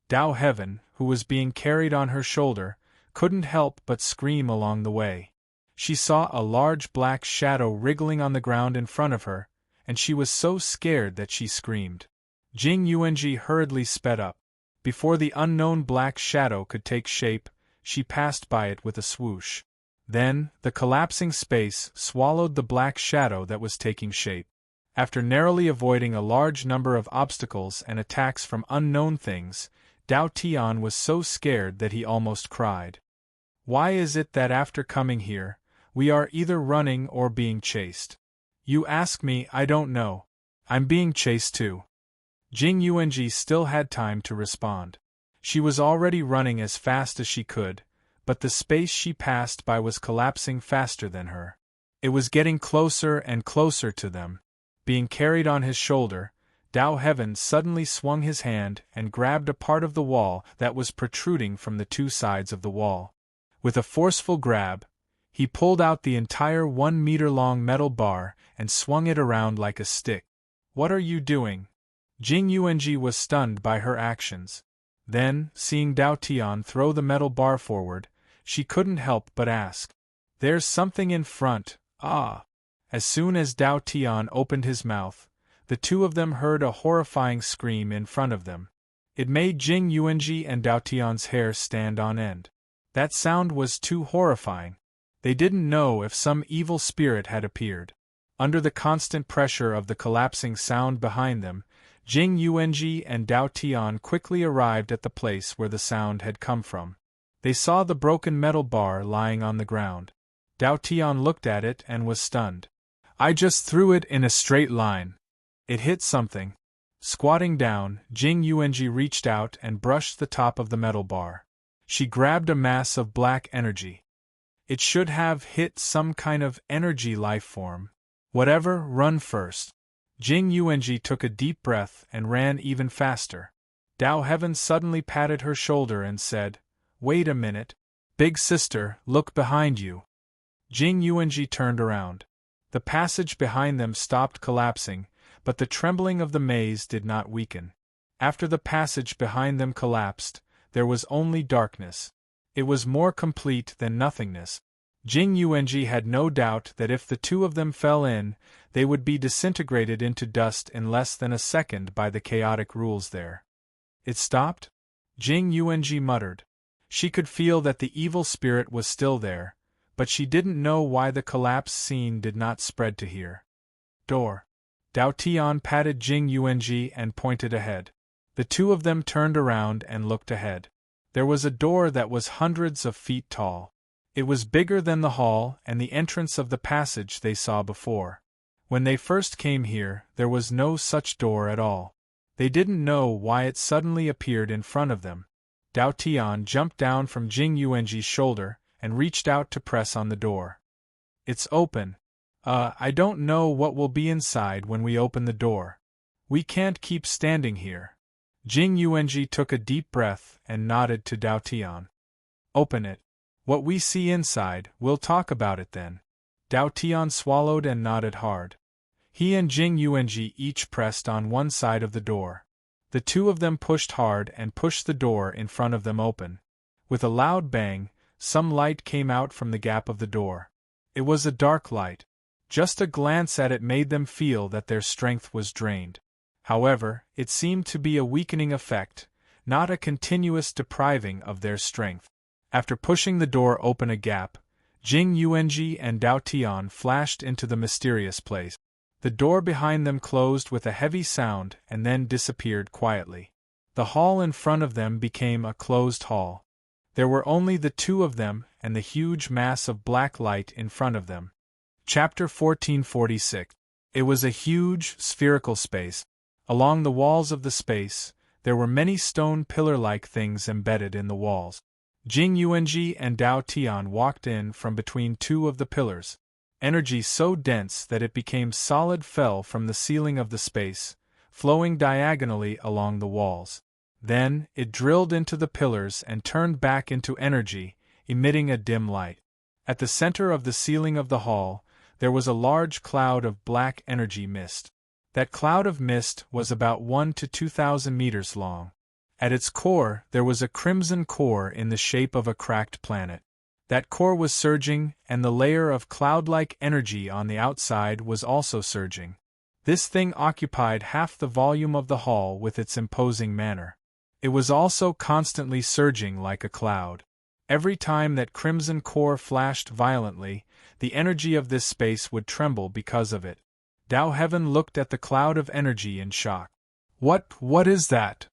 Dao Heaven, who was being carried on her shoulder, couldn't help but scream along the way. She saw a large black shadow wriggling on the ground in front of her, and she was so scared that she screamed. Jing Yuanji hurriedly sped up. Before the unknown black shadow could take shape, she passed by it with a swoosh. Then, the collapsing space swallowed the black shadow that was taking shape. After narrowly avoiding a large number of obstacles and attacks from unknown things, Dao Tian was so scared that he almost cried. Why is it that after coming here, we are either running or being chased? You ask me, I don't know. I'm being chased too. Jing Yuanji still had time to respond. She was already running as fast as she could, but the space she passed by was collapsing faster than her. It was getting closer and closer to them. Being carried on his shoulder, Dao Heaven suddenly swung his hand and grabbed a part of the wall that was protruding from the two sides of the wall. With a forceful grab, he pulled out the entire 1-meter-long metal bar and swung it around like a stick. What are you doing? Jing Yuanji was stunned by her actions. Then, seeing Dao Tian throw the metal bar forward, she couldn't help but ask. There's something in front, ah! As soon as Dao Tian opened his mouth, the two of them heard a horrifying scream in front of them. It made Jing Yuanji and Dao Tian's hair stand on end. That sound was too horrifying. They didn't know if some evil spirit had appeared. Under the constant pressure of the collapsing sound behind them, Jing Yuanji and Dao Tian quickly arrived at the place where the sound had come from. They saw the broken metal bar lying on the ground. Dao Tian looked at it and was stunned. I just threw it in a straight line. It hit something. Squatting down, Jing Yuanji reached out and brushed the top of the metal bar. She grabbed a mass of black energy. It should have hit some kind of energy life form. Whatever, run first. Jing Yuanji took a deep breath and ran even faster. Dao Heaven suddenly patted her shoulder and said, Wait a minute. Big sister, look behind you. Jing Yuanji turned around. The passage behind them stopped collapsing, but the trembling of the maze did not weaken. After the passage behind them collapsed, there was only darkness. It was more complete than nothingness. Jing Yuanji had no doubt that if the two of them fell in, they would be disintegrated into dust in less than a second by the chaotic rules there. It stopped? Jing Yuanji muttered. She could feel that the evil spirit was still there, but she didn't know why the collapse scene did not spread to here. Door. Dao Tian patted Jing Yuanji and pointed ahead. The two of them turned around and looked ahead. There was a door that was hundreds of feet tall. It was bigger than the hall and the entrance of the passage they saw before. When they first came here, there was no such door at all. They didn't know why it suddenly appeared in front of them. Dao Tian jumped down from Jing Yuanji's shoulder and reached out to press on the door. It's open. I don't know what will be inside when we open the door. We can't keep standing here. Jing Yuanji took a deep breath and nodded to Dao Tian. Open it. What we see inside, we'll talk about it then. Dao Tian swallowed and nodded hard. He and Jing Yuanji each pressed on one side of the door. The two of them pushed hard and pushed the door in front of them open. With a loud bang, some light came out from the gap of the door. It was a dark light. Just a glance at it made them feel that their strength was drained. However, it seemed to be a weakening effect, not a continuous depriving of their strength. After pushing the door open a gap, Jing Yuanji and Dao Tian flashed into the mysterious place. The door behind them closed with a heavy sound and then disappeared quietly. The hall in front of them became a closed hall. There were only the two of them and the huge mass of black light in front of them. Chapter 1446. It was a huge, spherical space. Along the walls of the space, there were many stone pillar-like things embedded in the walls. Jing Yuanji and Dao Tian walked in from between two of the pillars. Energy so dense that it became solid fell from the ceiling of the space, flowing diagonally along the walls. Then, it drilled into the pillars and turned back into energy, emitting a dim light. At the center of the ceiling of the hall, there was a large cloud of black energy mist. That cloud of mist was about 1 to 2,000 meters long. At its core, there was a crimson core in the shape of a cracked planet. That core was surging, and the layer of cloud-like energy on the outside was also surging. This thing occupied half the volume of the hall with its imposing manner. It was also constantly surging like a cloud. Every time that crimson core flashed violently, the energy of this space would tremble because of it. Dao Heaven looked at the cloud of energy in shock. What is that?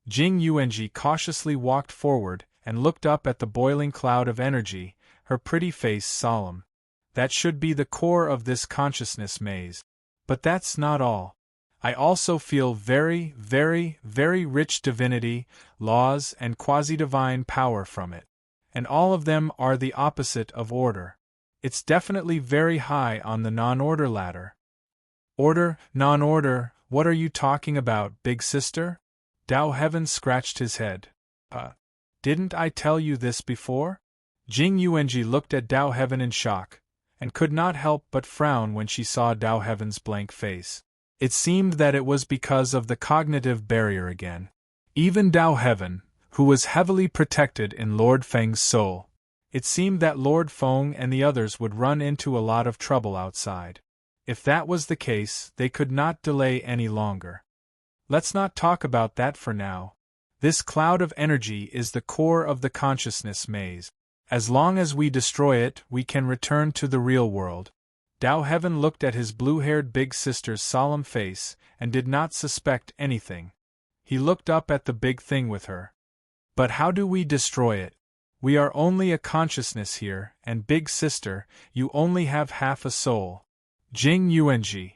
Jing Yuanji cautiously walked forward and looked up at the boiling cloud of energy, her pretty face solemn. That should be the core of this consciousness maze. But that's not all. I also feel very, very, very rich divinity, laws, and quasi-divine power from it. And all of them are the opposite of order. It's definitely very high on the non-order ladder. Order, non-order, what are you talking about, big sister? Dao Heaven scratched his head. Didn't I tell you this before? Jing Yuanji looked at Dao Heaven in shock, and could not help but frown when she saw Dao Heaven's blank face. It seemed that it was because of the cognitive barrier again. Even Dao Heaven, who was heavily protected in Lord Feng's soul, it seemed that Lord Feng and the others would run into a lot of trouble outside. If that was the case, they could not delay any longer. Let's not talk about that for now. This cloud of energy is the core of the consciousness maze. As long as we destroy it, we can return to the real world. Dao Heaven looked at his blue-haired big sister's solemn face and did not suspect anything. He looked up at the big thing with her. But how do we destroy it? We are only a consciousness here, and big sister, you only have half a soul. Jing Yuanji.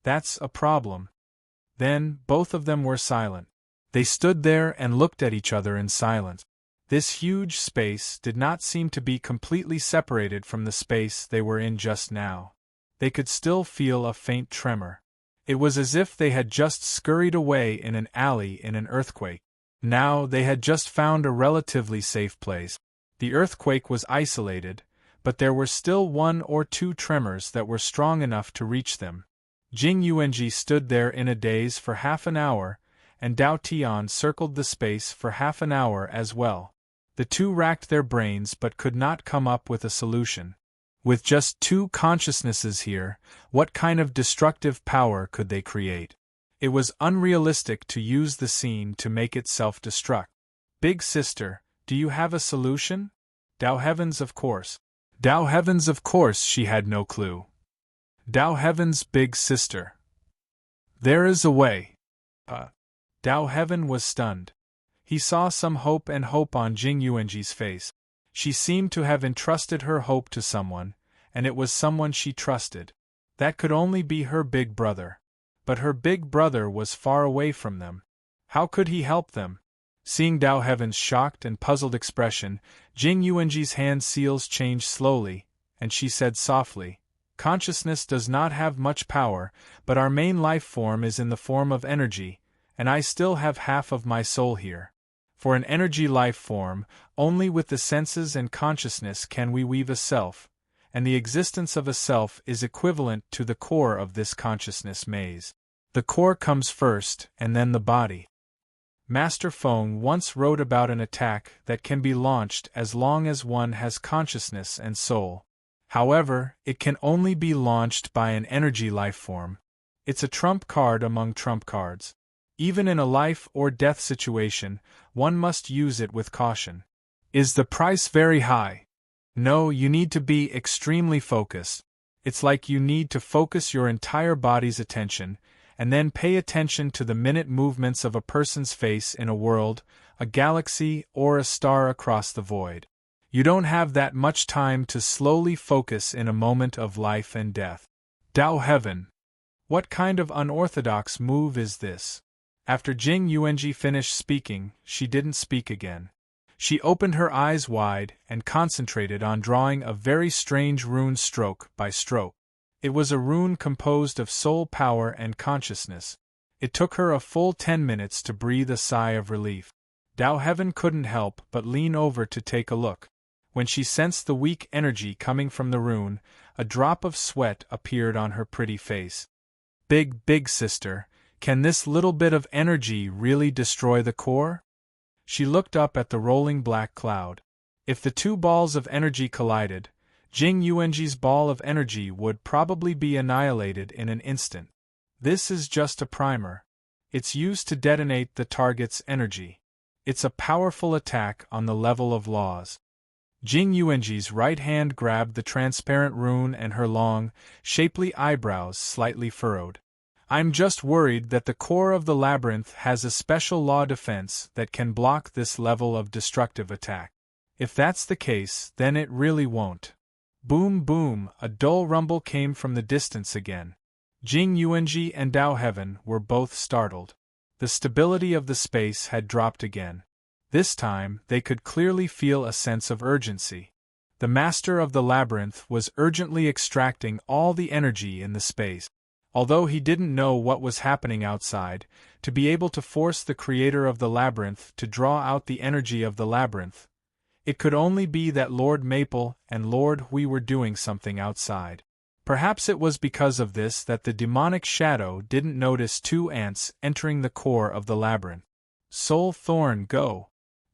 That's a problem. Then, both of them were silent. They stood there and looked at each other in silence. This huge space did not seem to be completely separated from the space they were in just now. They could still feel a faint tremor. It was as if they had just scurried away in an alley in an earthquake. Now they had just found a relatively safe place. The earthquake was isolated, but there were still 1 or 2 tremors that were strong enough to reach them. Jing Yuanji stood there in a daze for half an hour, and Dao Tian circled the space for half an hour as well. The two racked their brains but could not come up with a solution. With just 2 consciousnesses here, what kind of destructive power could they create? It was unrealistic to use the scene to make it self-destruct. Big sister, do you have a solution? Dao Heavens, of course. Dao Heavens, of course, she had no clue. Dao Heaven's big sister. There is a way. Dao Heaven was stunned. He saw some hope on Jing Yuanji's face. She seemed to have entrusted her hope to someone, and it was someone she trusted. That could only be her big brother. But her big brother was far away from them. How could he help them? Seeing Dao Heaven's shocked and puzzled expression, Jing Yuanji's hand seals changed slowly, and she said softly, "Consciousness does not have much power, but our main life form is in the form of energy, and I still have half of my soul here. For an energy life form, only with the senses and consciousness can we weave a self, and the existence of a self is equivalent to the core of this consciousness maze. The core comes first, and then the body." Master Feng once wrote about an attack that can be launched as long as one has consciousness and soul. However, it can only be launched by an energy life form. It's a trump card among trump cards. Even in a life or death situation, one must use it with caution. Is the price very high? No, you need to be extremely focused. It's like you need to focus your entire body's attention, and then pay attention to the minute movements of a person's face in a world, a galaxy, or a star across the void. You don't have that much time to slowly focus in a moment of life and death. Dao Heaven. What kind of unorthodox move is this? After Jing Yuanji finished speaking, she didn't speak again. She opened her eyes wide and concentrated on drawing a very strange rune stroke by stroke. It was a rune composed of soul power and consciousness. It took her a full 10 minutes to breathe a sigh of relief. Dao Heaven couldn't help but lean over to take a look. When she sensed the weak energy coming from the rune, a drop of sweat appeared on her pretty face. Big sister, can this little bit of energy really destroy the core? She looked up at the rolling black cloud. If the two balls of energy collided, Jing Yuanji's ball of energy would probably be annihilated in an instant. This is just a primer. It's used to detonate the target's energy. It's a powerful attack on the level of laws. Jing Yuanji's right hand grabbed the transparent rune and her long, shapely eyebrows slightly furrowed. I'm just worried that the core of the labyrinth has a special law defense that can block this level of destructive attack. If that's the case, then it really won't. Boom boom, a dull rumble came from the distance again. Jing Yuanji and Dao Heaven were both startled. The stability of the space had dropped again. This time, they could clearly feel a sense of urgency. The master of the labyrinth was urgently extracting all the energy in the space. Although he didn't know what was happening outside, to be able to force the creator of the labyrinth to draw out the energy of the labyrinth, it could only be that Lord Maple and Lord Hui were doing something outside. Perhaps it was because of this that the demonic shadow didn't notice two ants entering the core of the labyrinth. Soul Thorn, go!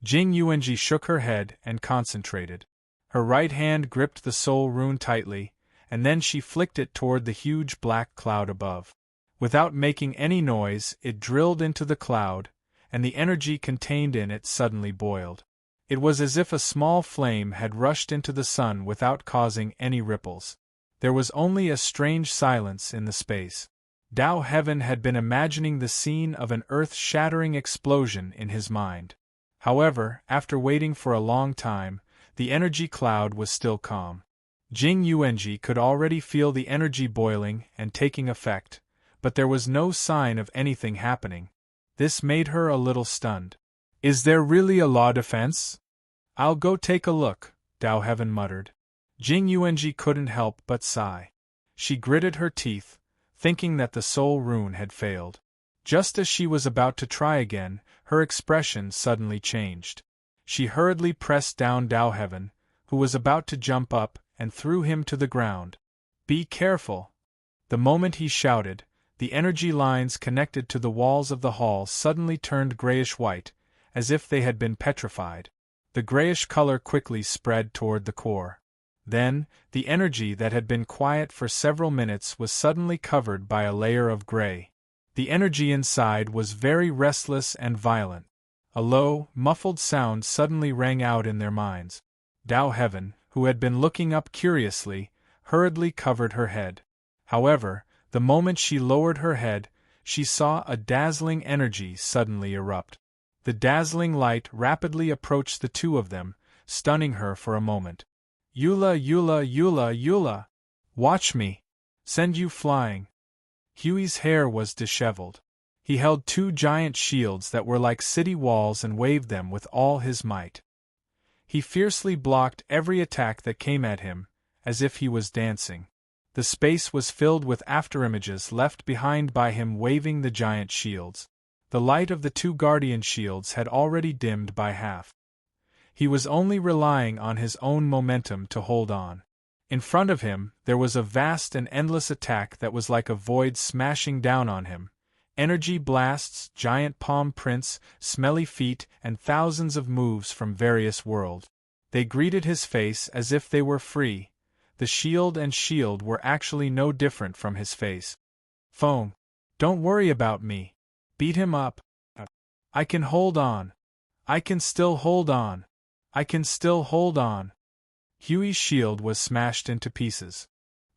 Jing Yuanji shook her head and concentrated. Her right hand gripped the soul rune tightly, and then she flicked it toward the huge black cloud above. Without making any noise, it drilled into the cloud, and the energy contained in it suddenly boiled. It was as if a small flame had rushed into the sun without causing any ripples. There was only a strange silence in the space. Dao Heaven had been imagining the scene of an earth-shattering explosion in his mind. However, after waiting for a long time, the energy cloud was still calm. Jing Yuanji could already feel the energy boiling and taking effect, but there was no sign of anything happening. This made her a little stunned. Is there really a law defense? I'll go take a look, Dao Heaven muttered. Jing Yuanji couldn't help but sigh. She gritted her teeth, thinking that the soul rune had failed. Just as she was about to try again, her expression suddenly changed. She hurriedly pressed down Dao Heaven, who was about to jump up, and threw him to the ground. Be careful! The moment he shouted, the energy lines connected to the walls of the hall suddenly turned grayish-white, as if they had been petrified. The grayish color quickly spread toward the core. Then, the energy that had been quiet for several minutes was suddenly covered by a layer of gray. The energy inside was very restless and violent. A low, muffled sound suddenly rang out in their minds. Dao Heaven, who had been looking up curiously, hurriedly covered her head. However, the moment she lowered her head, she saw a dazzling energy suddenly erupt. The dazzling light rapidly approached the two of them, stunning her for a moment. Eula, Eula, Eula, Eula! Watch me! Send you flying! Huey's hair was disheveled. He held two giant shields that were like city walls and waved them with all his might. He fiercely blocked every attack that came at him, as if he was dancing. The space was filled with afterimages left behind by him waving the giant shields. The light of the two guardian shields had already dimmed by half. He was only relying on his own momentum to hold on. In front of him, there was a vast and endless attack that was like a void smashing down on him. Energy blasts, giant palm prints, smelly feet, and thousands of moves from various worlds. They greeted his face as if they were free. The shield and shield were actually no different from his face. Foam. Don't worry about me. Beat him up. I can hold on. I can still hold on. I can still hold on. Huey's shield was smashed into pieces.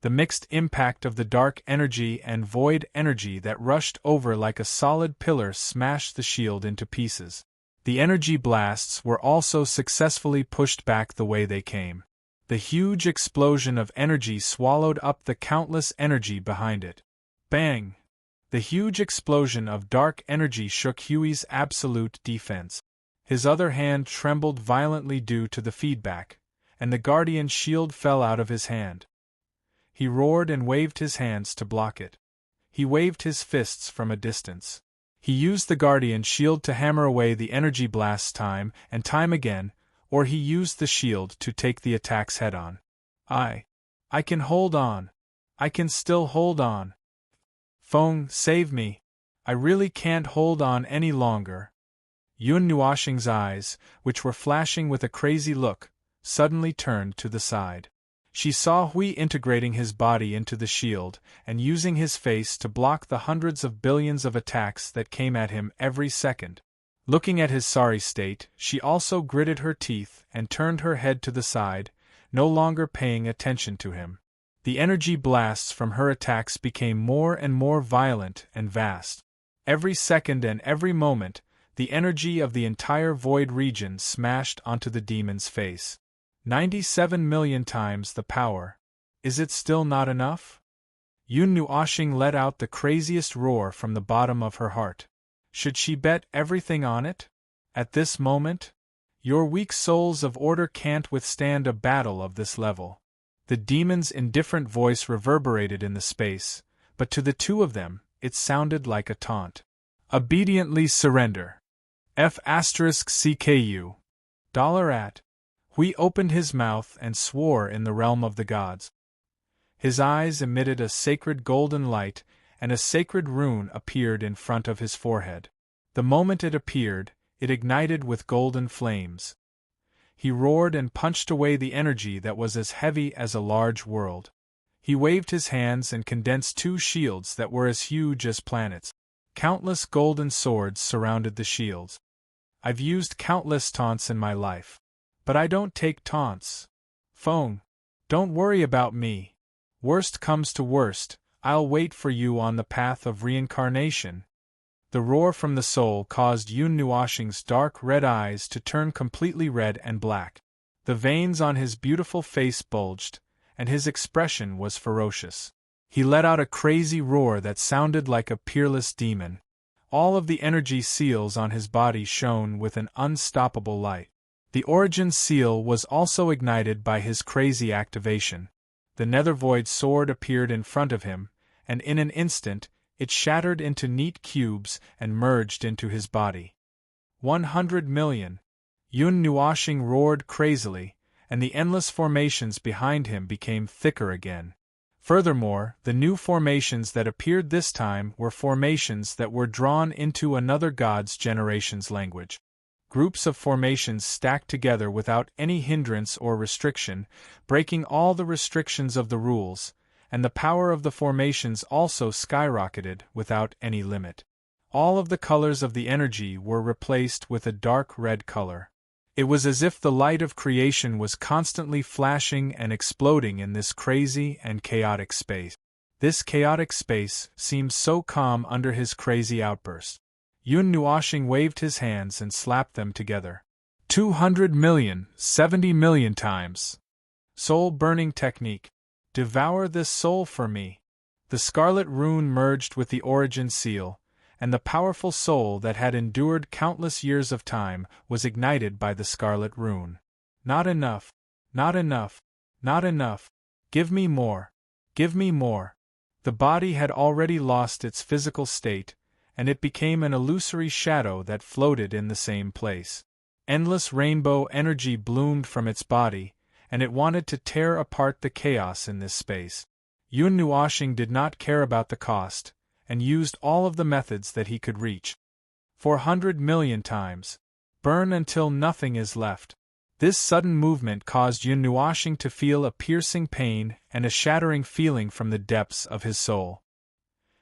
The mixed impact of the dark energy and void energy that rushed over like a solid pillar smashed the shield into pieces. The energy blasts were also successfully pushed back the way they came. The huge explosion of energy swallowed up the countless energy behind it. Bang! The huge explosion of dark energy shook Huey's absolute defense. His other hand trembled violently due to the feedback, and the guardian shield fell out of his hand. He roared and waved his hands to block it. He waved his fists from a distance. He used the guardian shield to hammer away the energy blasts time and time again, or he used the shield to take the attacks head-on. I can hold on. I can still hold on. Feng, save me. I really can't hold on any longer. Yun Nuoshing's eyes, which were flashing with a crazy look, suddenly turned to the side. She saw Hui integrating his body into the shield and using his face to block the hundreds of billions of attacks that came at him every second. Looking at his sorry state, she also gritted her teeth and turned her head to the side, no longer paying attention to him. The energy blasts from her attacks became more and more violent and vast. Every second and every moment, the energy of the entire void region smashed onto the demon's face. 97 million times the power. Is it still not enough? Yun Nuoxing let out the craziest roar from the bottom of her heart. Should she bet everything on it? At this moment? Your weak souls of order can't withstand a battle of this level. The demon's indifferent voice reverberated in the space, but to the two of them, it sounded like a taunt. Obediently surrender. F*CKU. $at. Hui opened his mouth and swore in the realm of the gods. His eyes emitted a sacred golden light, and a sacred rune appeared in front of his forehead. The moment it appeared, it ignited with golden flames. He roared and punched away the energy that was as heavy as a large world. He waved his hands and condensed two shields that were as huge as planets. Countless golden swords surrounded the shields. I've used countless taunts in my life. But I don't take taunts. Feng, don't worry about me. Worst comes to worst, I'll wait for you on the path of reincarnation. The roar from the soul caused Yun Nuoxing's dark red eyes to turn completely red and black. The veins on his beautiful face bulged, and his expression was ferocious. He let out a crazy roar that sounded like a peerless demon. All of the energy seals on his body shone with an unstoppable light. The origin seal was also ignited by his crazy activation. The Nethervoid sword appeared in front of him, and in an instant, it shattered into neat cubes and merged into his body. 100 million. Yun Nuoxing roared crazily, and the endless formations behind him became thicker again. Furthermore, the new formations that appeared this time were formations that were drawn into another god's generation's language. Groups of formations stacked together without any hindrance or restriction, breaking all the restrictions of the rules, and the power of the formations also skyrocketed without any limit. All of the colors of the energy were replaced with a dark red color. It was as if the light of creation was constantly flashing and exploding in this crazy and chaotic space. This chaotic space seemed so calm under his crazy outburst. Yun Nuoxing waved his hands and slapped them together. 200 million, 70 million times. Soul-burning technique. Devour this soul for me. The scarlet rune merged with the origin seal, and the powerful soul that had endured countless years of time was ignited by the scarlet rune. Not enough. Not enough. Not enough. Give me more. Give me more. The body had already lost its physical state, and it became an illusory shadow that floated in the same place. Endless rainbow energy bloomed from its body, and it wanted to tear apart the chaos in this space. Yun Nuoxing did not care about the cost, and used all of the methods that he could reach. 400 million times. Burn until nothing is left. This sudden movement caused Yun Nuoxing to feel a piercing pain and a shattering feeling from the depths of his soul.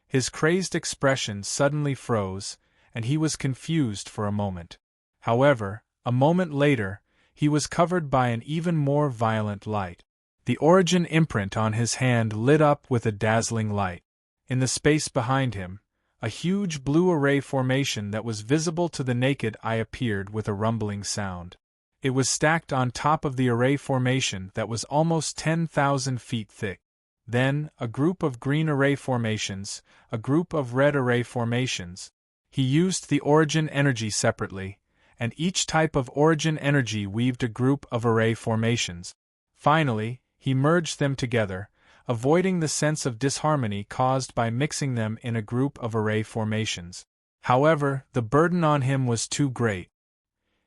His crazed expression suddenly froze, and he was confused for a moment. However, a moment later, he was covered by an even more violent light. The origin imprint on his hand lit up with a dazzling light. In the space behind him, a huge blue array formation that was visible to the naked eye appeared with a rumbling sound. It was stacked on top of the array formation that was almost 10,000 feet thick. Then, a group of green array formations, a group of red array formations. He used the origin energy separately, and each type of origin energy weaved a group of array formations. Finally, he merged them together, avoiding the sense of disharmony caused by mixing them in a group of array formations. However, the burden on him was too great.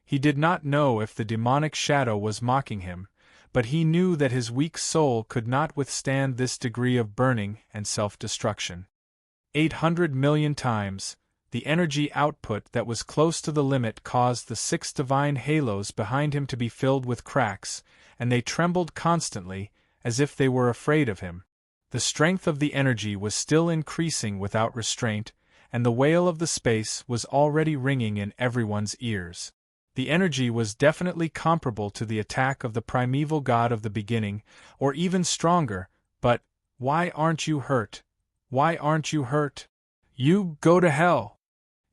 He did not know if the demonic shadow was mocking him, but he knew that his weak soul could not withstand this degree of burning and self-destruction. 800 million times, the energy output that was close to the limit caused the 6 divine halos behind him to be filled with cracks, and they trembled constantly, as if they were afraid of him. The strength of the energy was still increasing without restraint, and the wail of the space was already ringing in everyone's ears. The energy was definitely comparable to the attack of the primeval god of the beginning, or even stronger, but, "Why aren't you hurt? Why aren't you hurt? You go to hell!"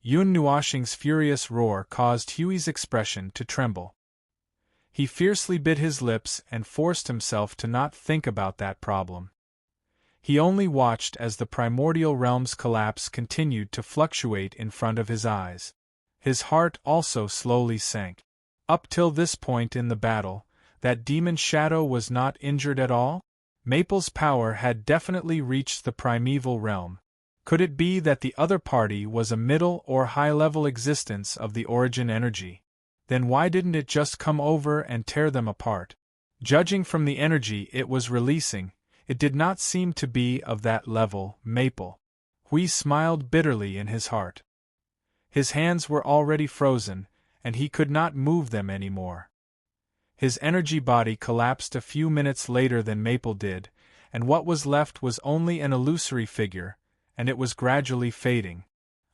Yun Nuoshing's furious roar caused Huey's expression to tremble. He fiercely bit his lips and forced himself to not think about that problem. He only watched as the primordial realm's collapse continued to fluctuate in front of his eyes. His heart also slowly sank. Up till this point in the battle, that demon shadow was not injured at all? Maple's power had definitely reached the primeval realm. Could it be that the other party was a middle or high-level existence of the origin energy? Then why didn't it just come over and tear them apart? Judging from the energy it was releasing, it did not seem to be of that level. Maple. Hui smiled bitterly in his heart. His hands were already frozen, and he could not move them anymore. His energy body collapsed a few minutes later than Maple did, and what was left was only an illusory figure, and it was gradually fading.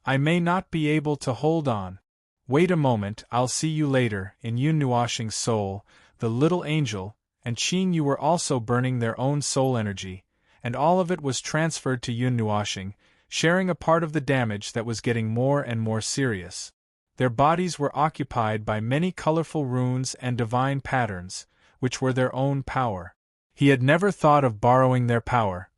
"I may not be able to hold on. Wait a moment, I'll see you later." In Yun Nuoshing's soul, the little angel, and Qing Yu were also burning their own soul energy, and all of it was transferred to Yun Nuoshing, sharing a part of the damage that was getting more and more serious. Their bodies were occupied by many colorful runes and divine patterns, which were their own power. He had never thought of borrowing their power.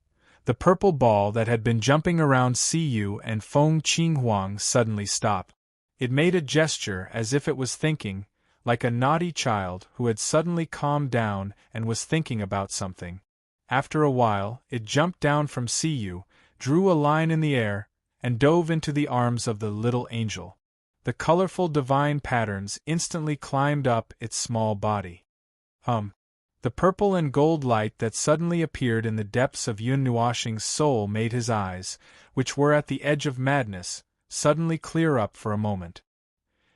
The purple ball that had been jumping around Siyu and Feng Qinghuang suddenly stopped. It made a gesture as if it was thinking, like a naughty child who had suddenly calmed down and was thinking about something. After a while, it jumped down from Siyu, drew a line in the air, and dove into the arms of the little angel. The colorful divine patterns instantly climbed up its small body. The purple and gold light that suddenly appeared in the depths of Yun Nuoshing's soul made his eyes, which were at the edge of madness, suddenly clear up for a moment.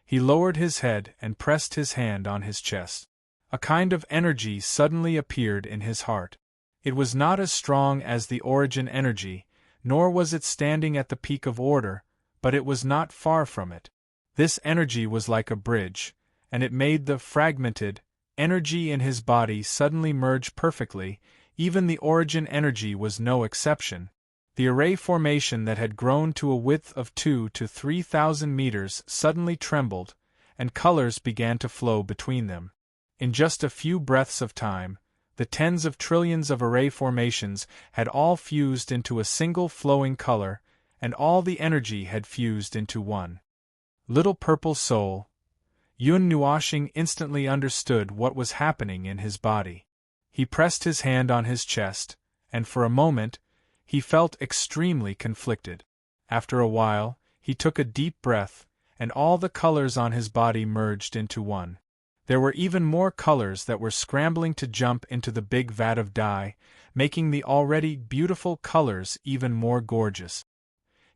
He lowered his head and pressed his hand on his chest. A kind of energy suddenly appeared in his heart. It was not as strong as the origin energy, nor was it standing at the peak of order, but it was not far from it. This energy was like a bridge, and it made the fragmented energy in his body suddenly merge perfectly. Even the origin energy was no exception. The array formation that had grown to a width of 2,000 to 3,000 meters suddenly trembled, and colors began to flow between them. In just a few breaths of time, the tens of trillions of array formations had all fused into a single flowing color, and all the energy had fused into one little purple soul. Yun Nuoshing instantly understood what was happening in his body. He pressed his hand on his chest, and for a moment, he felt extremely conflicted. After a while, he took a deep breath, and all the colors on his body merged into one. There were even more colors that were scrambling to jump into the big vat of dye, making the already beautiful colors even more gorgeous.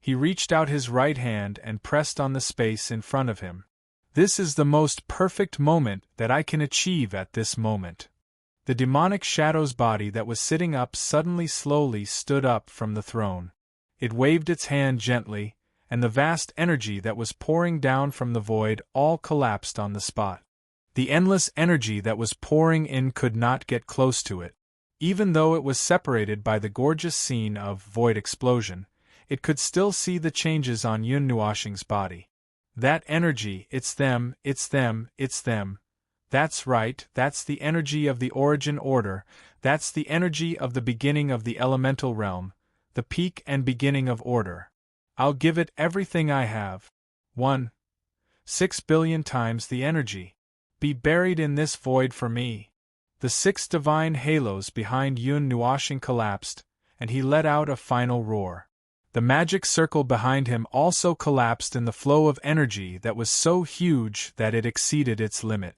He reached out his right hand and pressed on the space in front of him. "This is the most perfect moment that I can achieve at this moment." The demonic shadow's body that was sitting up suddenly slowly stood up from the throne. It waved its hand gently, and the vast energy that was pouring down from the void all collapsed on the spot. The endless energy that was pouring in could not get close to it. Even though it was separated by the gorgeous scene of void explosion, it could still see the changes on Yun Nuoshing's body. That energy, it's them, it's them, it's them. That's right, that's the energy of the origin order, that's the energy of the beginning of the elemental realm, the peak and beginning of order. I'll give it everything I have. 1.6 billion times the energy. Be buried in this void for me. The 6 divine halos behind Yun Nuoshing collapsed, and he let out a final roar. The magic circle behind him also collapsed in the flow of energy that was so huge that it exceeded its limit.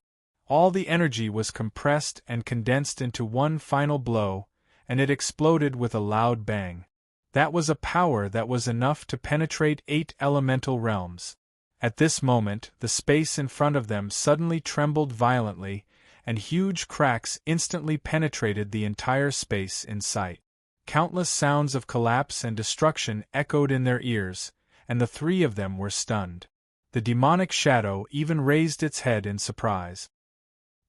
All the energy was compressed and condensed into one final blow, and it exploded with a loud bang. That was a power that was enough to penetrate 8 elemental realms. At this moment, the space in front of them suddenly trembled violently, and huge cracks instantly penetrated the entire space in sight. Countless sounds of collapse and destruction echoed in their ears, and the three of them were stunned. The demonic shadow even raised its head in surprise.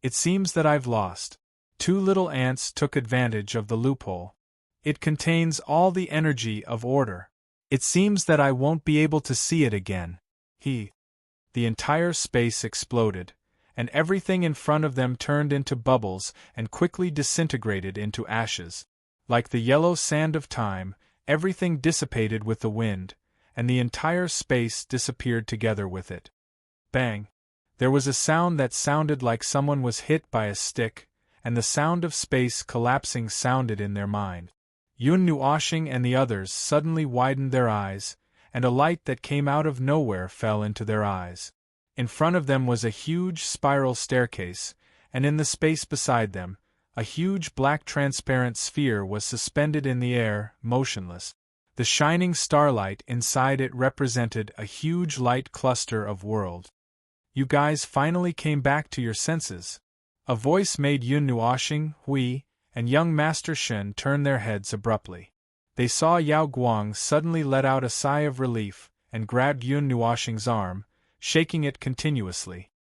It seems that I've lost. Two little ants took advantage of the loophole. It contains all the energy of order. It seems that I won't be able to see it again. The entire space exploded, and everything in front of them turned into bubbles and quickly disintegrated into ashes. Like the yellow sand of time, everything dissipated with the wind, and the entire space disappeared together with it. Bang! There was a sound that sounded like someone was hit by a stick, and the sound of space collapsing sounded in their mind. Yun Nuoshing and the others suddenly widened their eyes, and a light that came out of nowhere fell into their eyes. In front of them was a huge spiral staircase, and in the space beside them, a huge black transparent sphere was suspended in the air, motionless. The shining starlight inside it represented a huge light cluster of worlds. You guys finally came back to your senses. A voice made Yun Nuoshing, Hui, and young Master Shen turn their heads abruptly. They saw Yao Guang suddenly let out a sigh of relief and grabbed Yun Nuoshing's arm, shaking it continuously.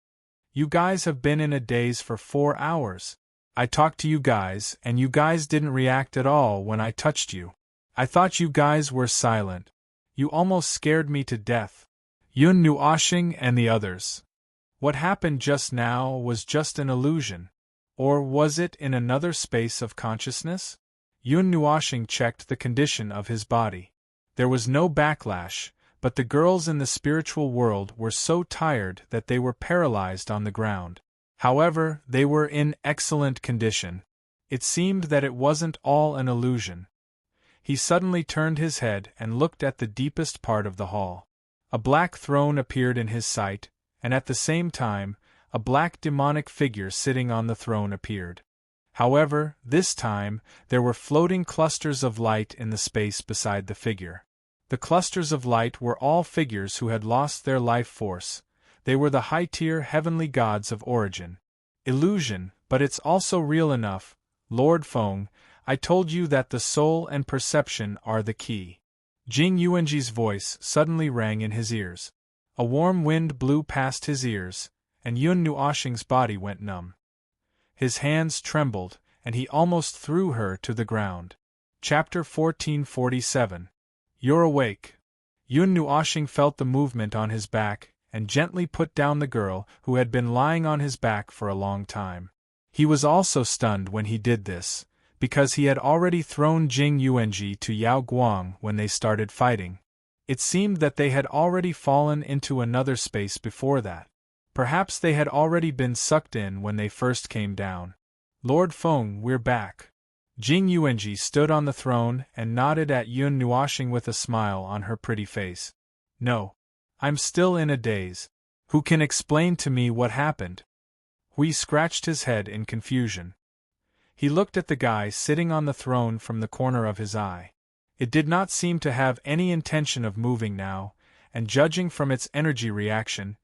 You guys have been in a daze for 4 hours. I talked to you guys, and you guys didn't react at all when I touched you. I thought you guys were silent. You almost scared me to death. Yun Nuoshing and the others. What happened just now was just an illusion. Or was it in another space of consciousness? Yun Nuoshing checked the condition of his body. There was no backlash, but the girls in the spiritual world were so tired that they were paralyzed on the ground. However, they were in excellent condition. It seemed that it wasn't all an illusion. He suddenly turned his head and looked at the deepest part of the hall. A black throne appeared in his sight, and at the same time, a black demonic figure sitting on the throne appeared. However, this time, there were floating clusters of light in the space beside the figure. The clusters of light were all figures who had lost their life force. They were the high-tier heavenly gods of origin. Illusion, but it's also real enough. Lord Feng, I told you that the soul and perception are the key. Jing Yuanji's voice suddenly rang in his ears. A warm wind blew past his ears, and Yun Nuoshing's body went numb. His hands trembled, and he almost threw her to the ground. Chapter 1447. You're awake. Yun Nuoshing felt the movement on his back, and gently put down the girl who had been lying on his back for a long time. He was also stunned when he did this, because he had already thrown Jing Yuanji to Yao Guang when they started fighting. It seemed that they had already fallen into another space before that. Perhaps they had already been sucked in when they first came down. Lord Feng, we're back. Jing Yuanji stood on the throne and nodded at Yun Nuoshing with a smile on her pretty face. No. I'm still in a daze. Who can explain to me what happened? Hui scratched his head in confusion. He looked at the guy sitting on the throne from the corner of his eye. It did not seem to have any intention of moving now, and judging from its energy reaction,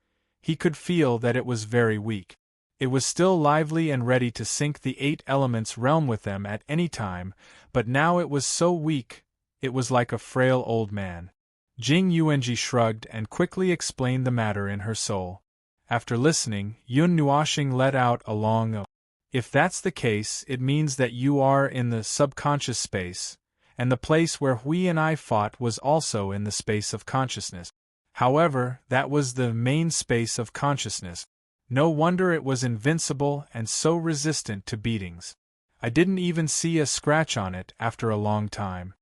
he could feel that it was very weak. It was still lively and ready to sink the 8 elements realm with them at any time, but now it was so weak, it was like a frail old man. Jing Yuanji shrugged and quickly explained the matter in her soul. After listening, Yun Nuoshing let out a long If that's the case, it means that you are in the subconscious space, and the place where Hui and I fought was also in the space of consciousness. However, that was the main space of consciousness. No wonder it was invincible and so resistant to beatings. I didn't even see a scratch on it after a long time.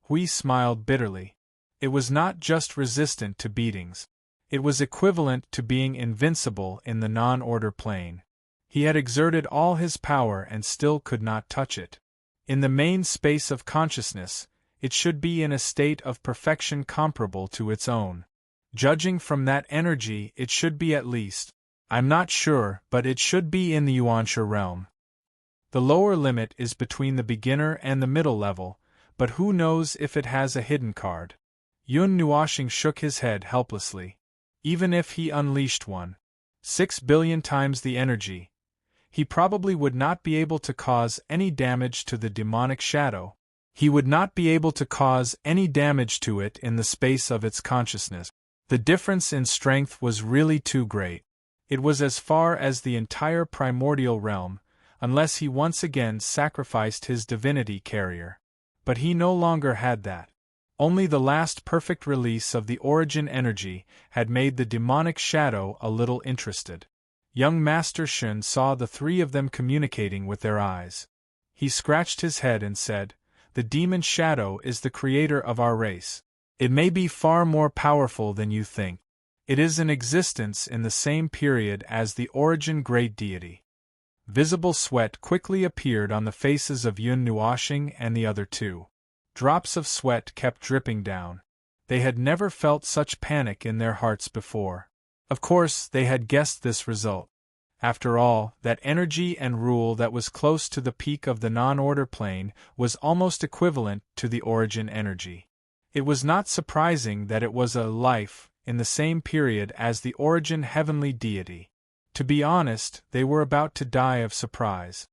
Hui smiled bitterly. It was not just resistant to beatings. It was equivalent to being invincible in the non-order plane. He had exerted all his power and still could not touch it. In the main space of consciousness, it should be in a state of perfection comparable to its own. Judging from that energy, it should be at least, I'm not sure, but it should be in the Yuansha realm. The lower limit is between the beginner and the middle level, but who knows if it has a hidden card. Yun Nuoshing shook his head helplessly. Even if he unleashed one, 6 billion times the energy, he probably would not be able to cause any damage to the demonic shadow. He would not be able to cause any damage to it in the space of its consciousness. The difference in strength was really too great. It was as far as the entire primordial realm, unless he once again sacrificed his divinity carrier. But he no longer had that. Only the last perfect release of the origin energy had made the demonic shadow a little interested. Young Master Shun saw the three of them communicating with their eyes. He scratched his head and said, "The demon shadow is the creator of our race. It may be far more powerful than you think. It is in existence in the same period as the origin great deity." Visible sweat quickly appeared on the faces of Yun Nuoshing and the other two. Drops of sweat kept dripping down. They had never felt such panic in their hearts before. Of course, they had guessed this result. After all, that energy and rule that was close to the peak of the non-order plane was almost equivalent to the origin energy. It was not surprising that it was a life in the same period as the origin heavenly deity. To be honest, they were about to die of surprise.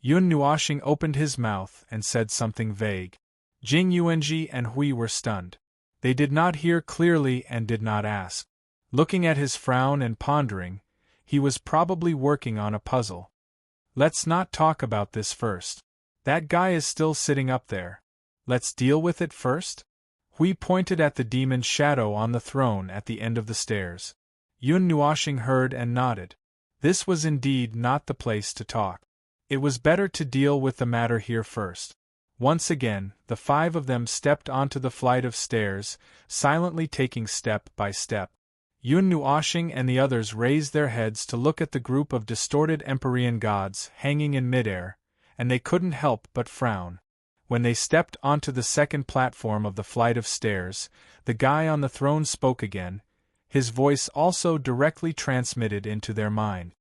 Yun Nuoshing opened his mouth and said something vague. Jing Yuanji and Hui were stunned. They did not hear clearly and did not ask. Looking at his frown and pondering, he was probably working on a puzzle. Let's not talk about this first. That guy is still sitting up there. Let's deal with it first? Hui pointed at the demon shadow on the throne at the end of the stairs. Yun Nuoshing heard and nodded. This was indeed not the place to talk. It was better to deal with the matter here first. Once again, the five of them stepped onto the flight of stairs, silently taking step by step. Yun Nuoshing and the others raised their heads to look at the group of distorted Empyrean gods hanging in midair, and they couldn't help but frown. When they stepped onto the second platform of the flight of stairs, the guy on the throne spoke again, his voice also directly transmitted into their mind.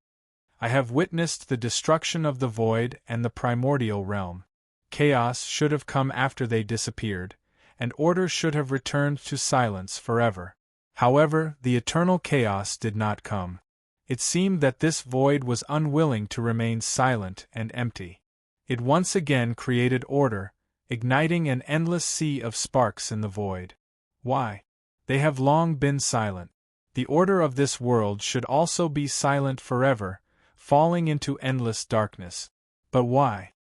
"I have witnessed the destruction of the void and the primordial realm. Chaos should have come after they disappeared, and order should have returned to silence forever. However, the eternal chaos did not come. It seemed that this void was unwilling to remain silent and empty. It once again created order, igniting an endless sea of sparks in the void. Why? They have long been silent. The order of this world should also be silent forever, falling into endless darkness. But why?"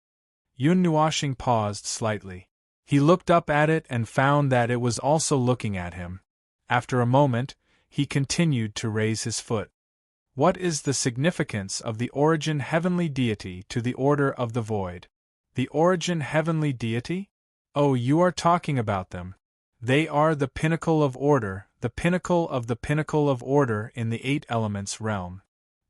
Yun Nuoshing paused slightly. He looked up at it and found that it was also looking at him. After a moment, he continued to raise his foot. "What is the significance of the origin heavenly deity to the order of the void?" "The origin heavenly deity? Oh, you are talking about them. They are the pinnacle of order, the pinnacle of order in the eight elements realm.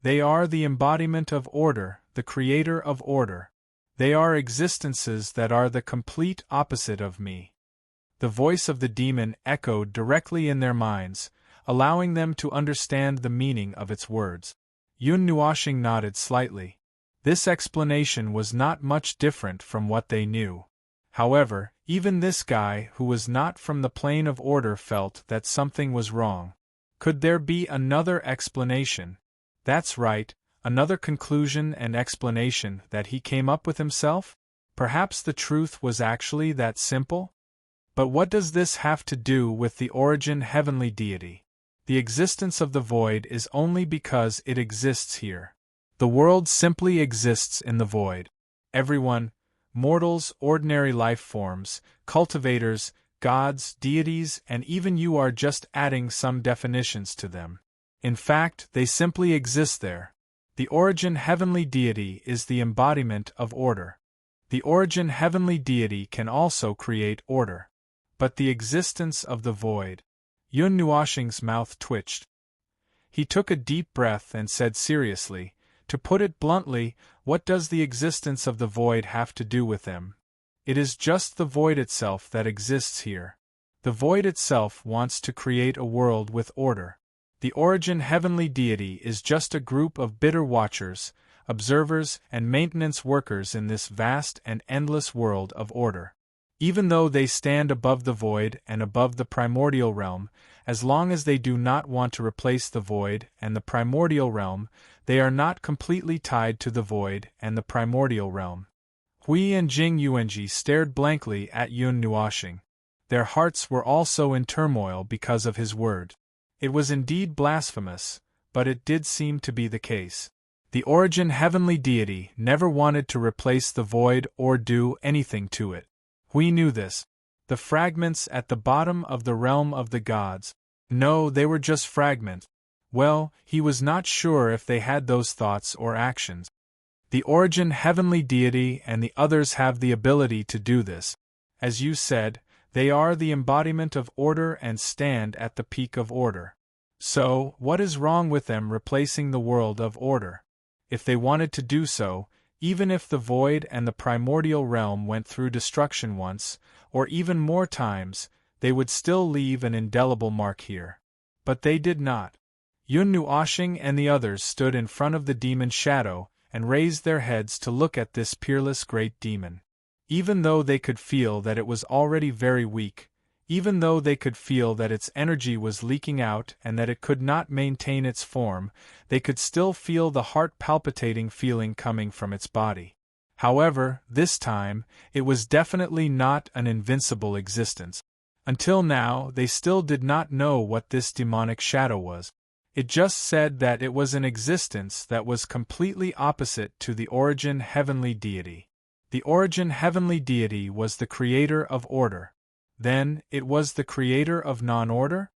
They are the embodiment of order, the creator of order. They are existences that are the complete opposite of me." The voice of the demon echoed directly in their minds, allowing them to understand the meaning of its words. Yun Nuoshing nodded slightly. This explanation was not much different from what they knew. However, even this guy who was not from the plane of order felt that something was wrong. Could there be another explanation? That's right, another conclusion and explanation that he came up with himself? Perhaps the truth was actually that simple? But what does this have to do with the origin heavenly deity? The existence of the void is only because it exists here. The world simply exists in the void. Everyone, mortals, ordinary life forms, cultivators, gods, deities, and even you are just adding some definitions to them. In fact, they simply exist there. The origin heavenly deity is the embodiment of order. The origin heavenly deity can also create order. But the existence of the void. Yun Nuoshing's mouth twitched. He took a deep breath and said seriously, "To put it bluntly, what does the existence of the void have to do with them? It is just the void itself that exists here. The void itself wants to create a world with order. The origin heavenly deity is just a group of bitter watchers, observers, and maintenance workers in this vast and endless world of order. Even though they stand above the void and above the primordial realm, As long as they do not want to replace the void and the primordial realm, they are not completely tied to the void and the primordial realm. Hui and Jing Yuanji stared blankly at Yun Nuoxing. Their hearts were also in turmoil because of his word. It was indeed blasphemous, but it did seem to be the case. The origin heavenly deity never wanted to replace the void or do anything to it. Hui knew this. The fragments at the bottom of the realm of the gods. No, they were just fragments. Well, he was not sure if they had those thoughts or actions. The origin heavenly deity and the others have the ability to do this. As you said, they are the embodiment of order and stand at the peak of order. So, what is wrong with them replacing the world of order? If they wanted to do so, even if the void and the primordial realm went through destruction once, or even more times, they would still leave an indelible mark here. But they did not. Yun Nuoxing and the others stood in front of the demon shadow and raised their heads to look at this peerless great demon. Even though they could feel that it was already very weak, even though they could feel that its energy was leaking out and that it could not maintain its form, they could still feel the heart-palpitating feeling coming from its body. However, this time, it was definitely not an invincible existence. Until now, they still did not know what this demonic shadow was. It just said that it was an existence that was completely opposite to the origin heavenly deity. The origin heavenly deity was the creator of order. Then, it was the creator of non-order?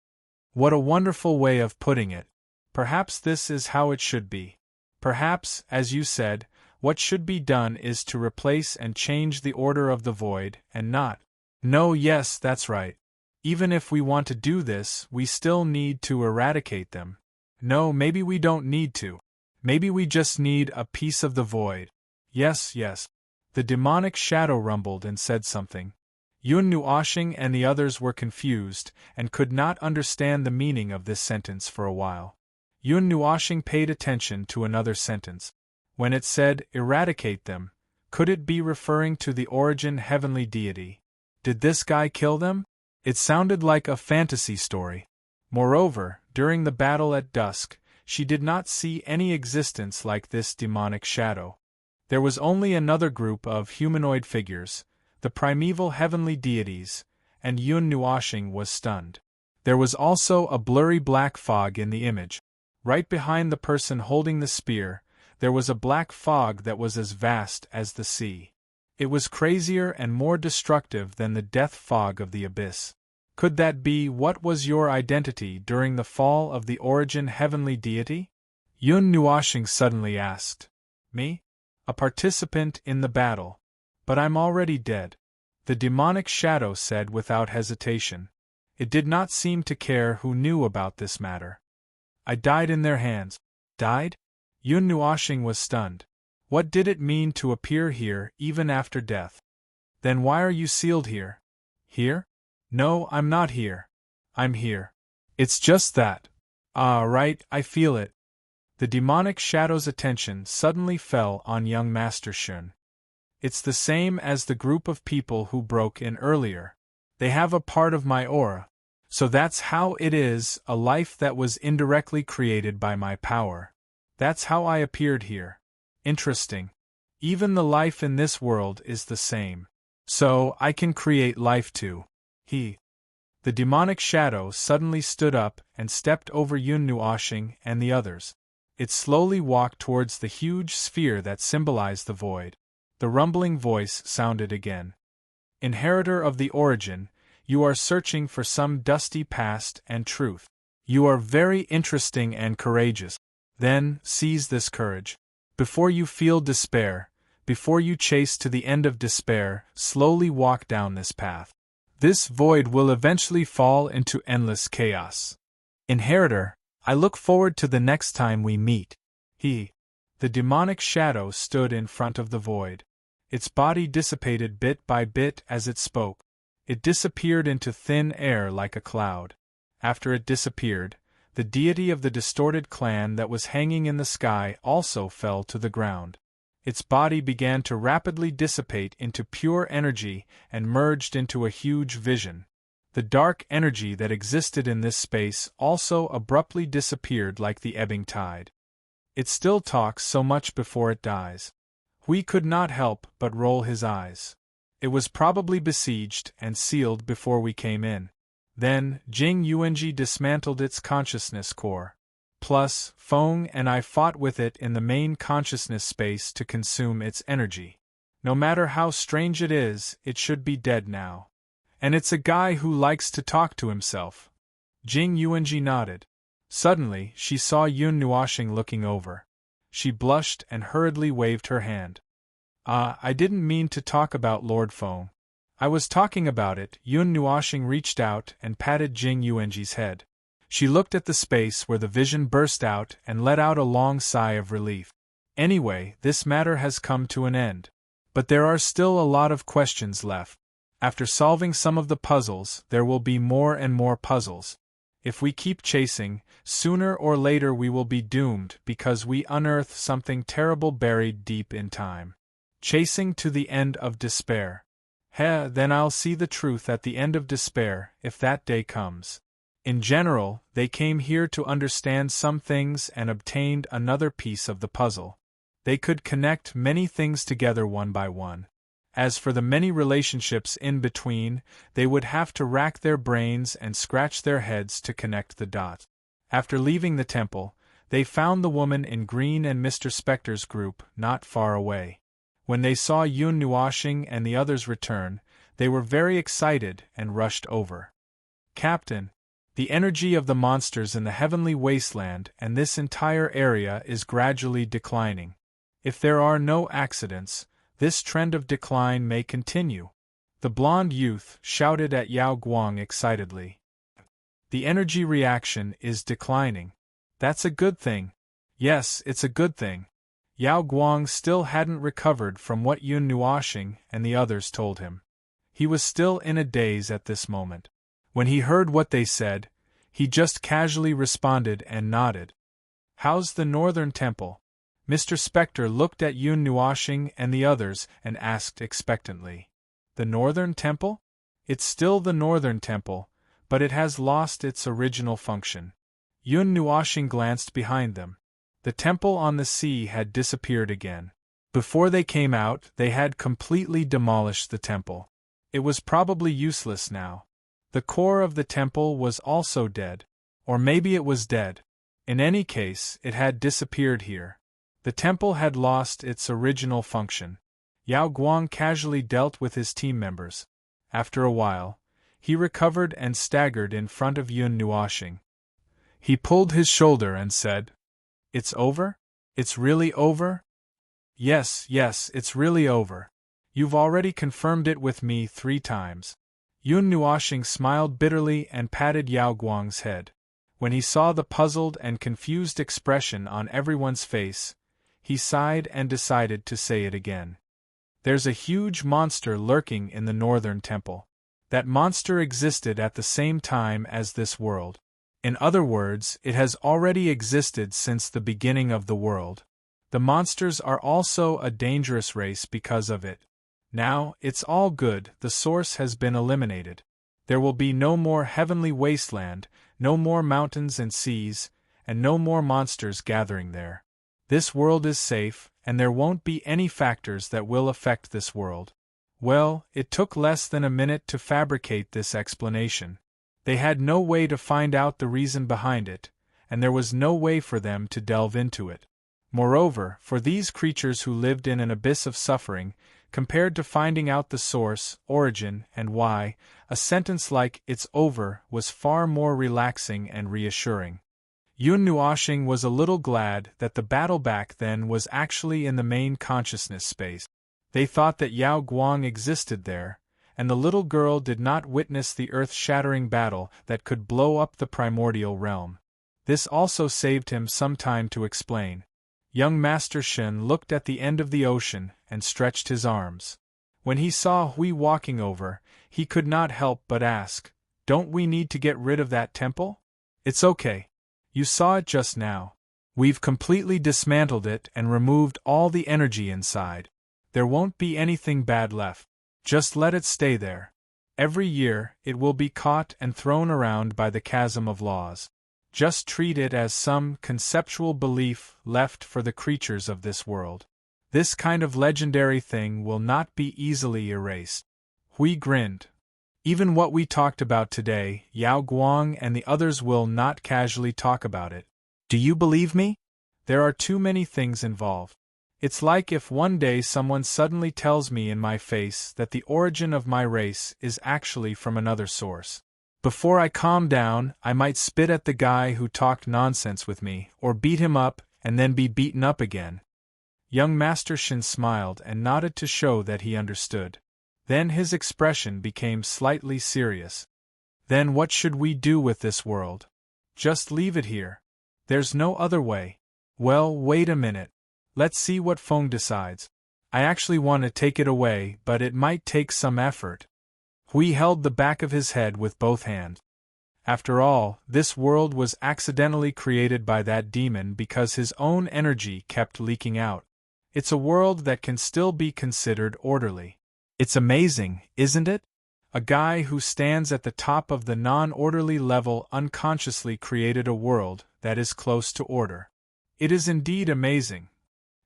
What a wonderful way of putting it. Perhaps this is how it should be. Perhaps, as you said, what should be done is to replace and change the order of the void, and not. No, yes, that's right. Even if we want to do this, we still need to eradicate them. No, maybe we don't need to. Maybe we just need a piece of the void. Yes, yes. The demonic shadow rumbled and said something. Yun Nuoxing and the others were confused and could not understand the meaning of this sentence for a while. Yun Nuoxing paid attention to another sentence. When it said, eradicate them, could it be referring to the origin heavenly deity? Did this guy kill them? It sounded like a fantasy story. Moreover, during the battle at dusk, she did not see any existence like this demonic shadow. There was only another group of humanoid figures, the primeval heavenly deities, and Yun Nuoxing was stunned. There was also a blurry black fog in the image. Right behind the person holding the spear, there was a black fog that was as vast as the sea. It was crazier and more destructive than the death fog of the abyss. Could that be what was your identity during the fall of the origin heavenly deity? Yun Nuoxing suddenly asked. Me? A participant in the battle. But I'm already dead. The demonic shadow said without hesitation. It did not seem to care who knew about this matter. I died in their hands. Died? Yun Nuoxing was stunned. What did it mean to appear here even after death? Then why are you sealed here? Here? No, I'm not here. I'm here. It's just that. Ah, right, I feel it. The demonic shadow's attention suddenly fell on young Master Shun. It's the same as the group of people who broke in earlier. They have a part of my aura. So that's how it is, a life that was indirectly created by my power. That's how I appeared here. Interesting. Even the life in this world is the same. So, I can create life too. The demonic shadow suddenly stood up and stepped over Yun Nuoxing and the others. It slowly walked towards the huge sphere that symbolized the void. The rumbling voice sounded again. Inheritor of the origin, you are searching for some dusty past and truth. You are very interesting and courageous. Then, seize this courage. Before you feel despair, before you chase to the end of despair, slowly walk down this path. This void will eventually fall into endless chaos. Inheritor, I look forward to the next time we meet. The demonic shadow stood in front of the void. Its body dissipated bit by bit as it spoke. It disappeared into thin air like a cloud. After it disappeared, the deity of the distorted clan that was hanging in the sky also fell to the ground. Its body began to rapidly dissipate into pure energy and merged into a huge vision. The dark energy that existed in this space also abruptly disappeared like the ebbing tide. It still talks so much before it dies. Hui could not help but roll his eyes. It was probably besieged and sealed before we came in. Then, Jing Yuanji dismantled its consciousness core. Plus, Feng and I fought with it in the main consciousness space to consume its energy. No matter how strange it is, it should be dead now. And it's a guy who likes to talk to himself. Jing Yuanji nodded. Suddenly, she saw Yun Nuoxing looking over. She blushed and hurriedly waved her hand. I didn't mean to talk about Lord Feng. I was talking about it. Yun Nuoxing reached out and patted Jing Yuanji's head. She looked at the space where the vision burst out and let out a long sigh of relief. Anyway, this matter has come to an end. But there are still a lot of questions left. After solving some of the puzzles, there will be more and more puzzles. If we keep chasing, sooner or later we will be doomed because we unearth something terrible buried deep in time. Chasing to the end of despair. Then I'll see the truth at the end of despair, if that day comes. In general, they came here to understand some things and obtained another piece of the puzzle. They could connect many things together one by one. As for the many relationships in between, they would have to rack their brains and scratch their heads to connect the dots. After leaving the temple, they found the woman in green and Mr. Spector's group not far away. When they saw Yun Nuoxing and the others return, they were very excited and rushed over. Captain, the energy of the monsters in the heavenly wasteland and this entire area is gradually declining. If there are no accidents, this trend of decline may continue. The blonde youth shouted at Yao Guang excitedly. The energy reaction is declining. That's a good thing. Yes, it's a good thing. Yao Guang still hadn't recovered from what Yun Nuoxing and the others told him. He was still in a daze at this moment. When he heard what they said, he just casually responded and nodded. How's the Northern Temple? Mr. Spector looked at Yun Nuoxing and the others and asked expectantly. The Northern Temple? It's still the Northern Temple, but it has lost its original function. Yun Nuoxing glanced behind them. The temple on the sea had disappeared again. Before they came out, they had completely demolished the temple. It was probably useless now. The core of the temple was also dead. Or maybe it was dead. In any case, it had disappeared here. The temple had lost its original function. Yao Guang casually dealt with his team members. After a while, he recovered and staggered in front of Yun Nuoxing. He pulled his shoulder and said, "It's over? It's really over?" Yes, it's really over. You've already confirmed it with me 3 times. Yun Nuoxing smiled bitterly and patted Yao Guang's head. When he saw the puzzled and confused expression on everyone's face, he sighed and decided to say it again. There's a huge monster lurking in the Northern Temple. That monster existed at the same time as this world. In other words, it has already existed since the beginning of the world. The monsters are also a dangerous race because of it. Now, it's all good, the source has been eliminated. There will be no more heavenly wasteland, no more mountains and seas, and no more monsters gathering there. This world is safe, and there won't be any factors that will affect this world. Well, it took less than a minute to fabricate this explanation. They had no way to find out the reason behind it, and there was no way for them to delve into it. Moreover, for these creatures who lived in an abyss of suffering, compared to finding out the source, origin, and why, a sentence like "it's over" was far more relaxing and reassuring. Yun Nuoxing was a little glad that the battle back then was actually in the main consciousness space. They thought that Yao Guang existed there, and the little girl did not witness the earth-shattering battle that could blow up the primordial realm. This also saved him some time to explain. Young Master Shen looked at the end of the ocean and stretched his arms. When he saw Hui walking over, he could not help but ask, "Don't we need to get rid of that temple?" "It's okay. You saw it just now. We've completely dismantled it and removed all the energy inside. There won't be anything bad left. Just let it stay there." Every year, it will be caught and thrown around by the chasm of laws. Just treat it as some conceptual belief left for the creatures of this world. This kind of legendary thing will not be easily erased. Hui grinned. Even what we talked about today, Yao Guang and the others will not casually talk about it. Do you believe me? There are too many things involved. It's like if one day someone suddenly tells me in my face that the origin of my race is actually from another source. Before I calm down, I might spit at the guy who talked nonsense with me, or beat him up, and then be beaten up again. Young Master Shin smiled and nodded to show that he understood. Then his expression became slightly serious. Then what should we do with this world? Just leave it here. There's no other way. Well, wait a minute. Let's see what Feng decides. I actually want to take it away, but it might take some effort. Hui held the back of his head with both hands. After all, this world was accidentally created by that demon because his own energy kept leaking out. It's a world that can still be considered orderly. It's amazing, isn't it? A guy who stands at the top of the non-orderly level unconsciously created a world that is close to order. It is indeed amazing.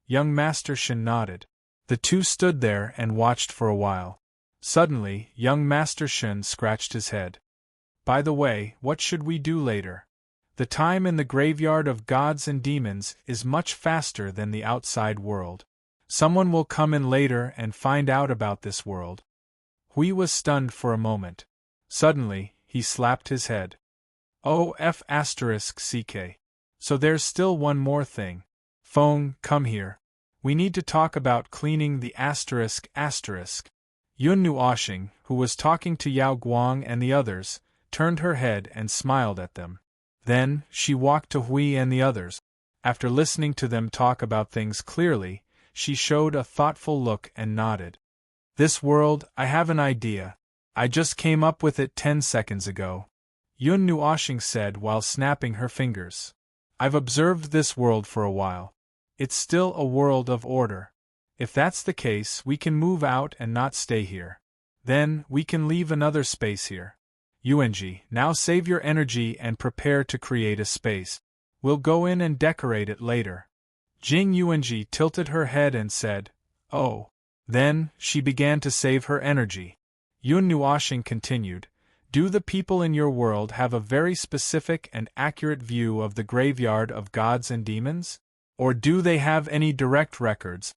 Young Master Shin nodded. The two stood there and watched for a while. Suddenly, young Master Shin scratched his head. By the way, what should we do later? The time in the graveyard of gods and demons is much faster than the outside world. Someone will come in later and find out about this world. Hui was stunned for a moment. Suddenly, he slapped his head. Oh, *CK. So there's still one more thing. Feng, come here. We need to talk about cleaning the ***. Yun Nuoshing, who was talking to Yao Guang and the others, turned her head and smiled at them. Then, she walked to Hui and the others. After listening to them talk about things clearly, she showed a thoughtful look and nodded. This world, I have an idea. I just came up with it 10 seconds ago. Yun Nuoshing said while snapping her fingers. I've observed this world for a while. It's still a world of order. If that's the case, we can move out and not stay here. Then, we can leave another space here. Yuanji, now save your energy and prepare to create a space. We'll go in and decorate it later. Jing Yuanji tilted her head and said, Oh. Then, she began to save her energy. Yun Nuoshing continued, Do the people in your world have a very specific and accurate view of the graveyard of gods and demons? Or do they have any direct records?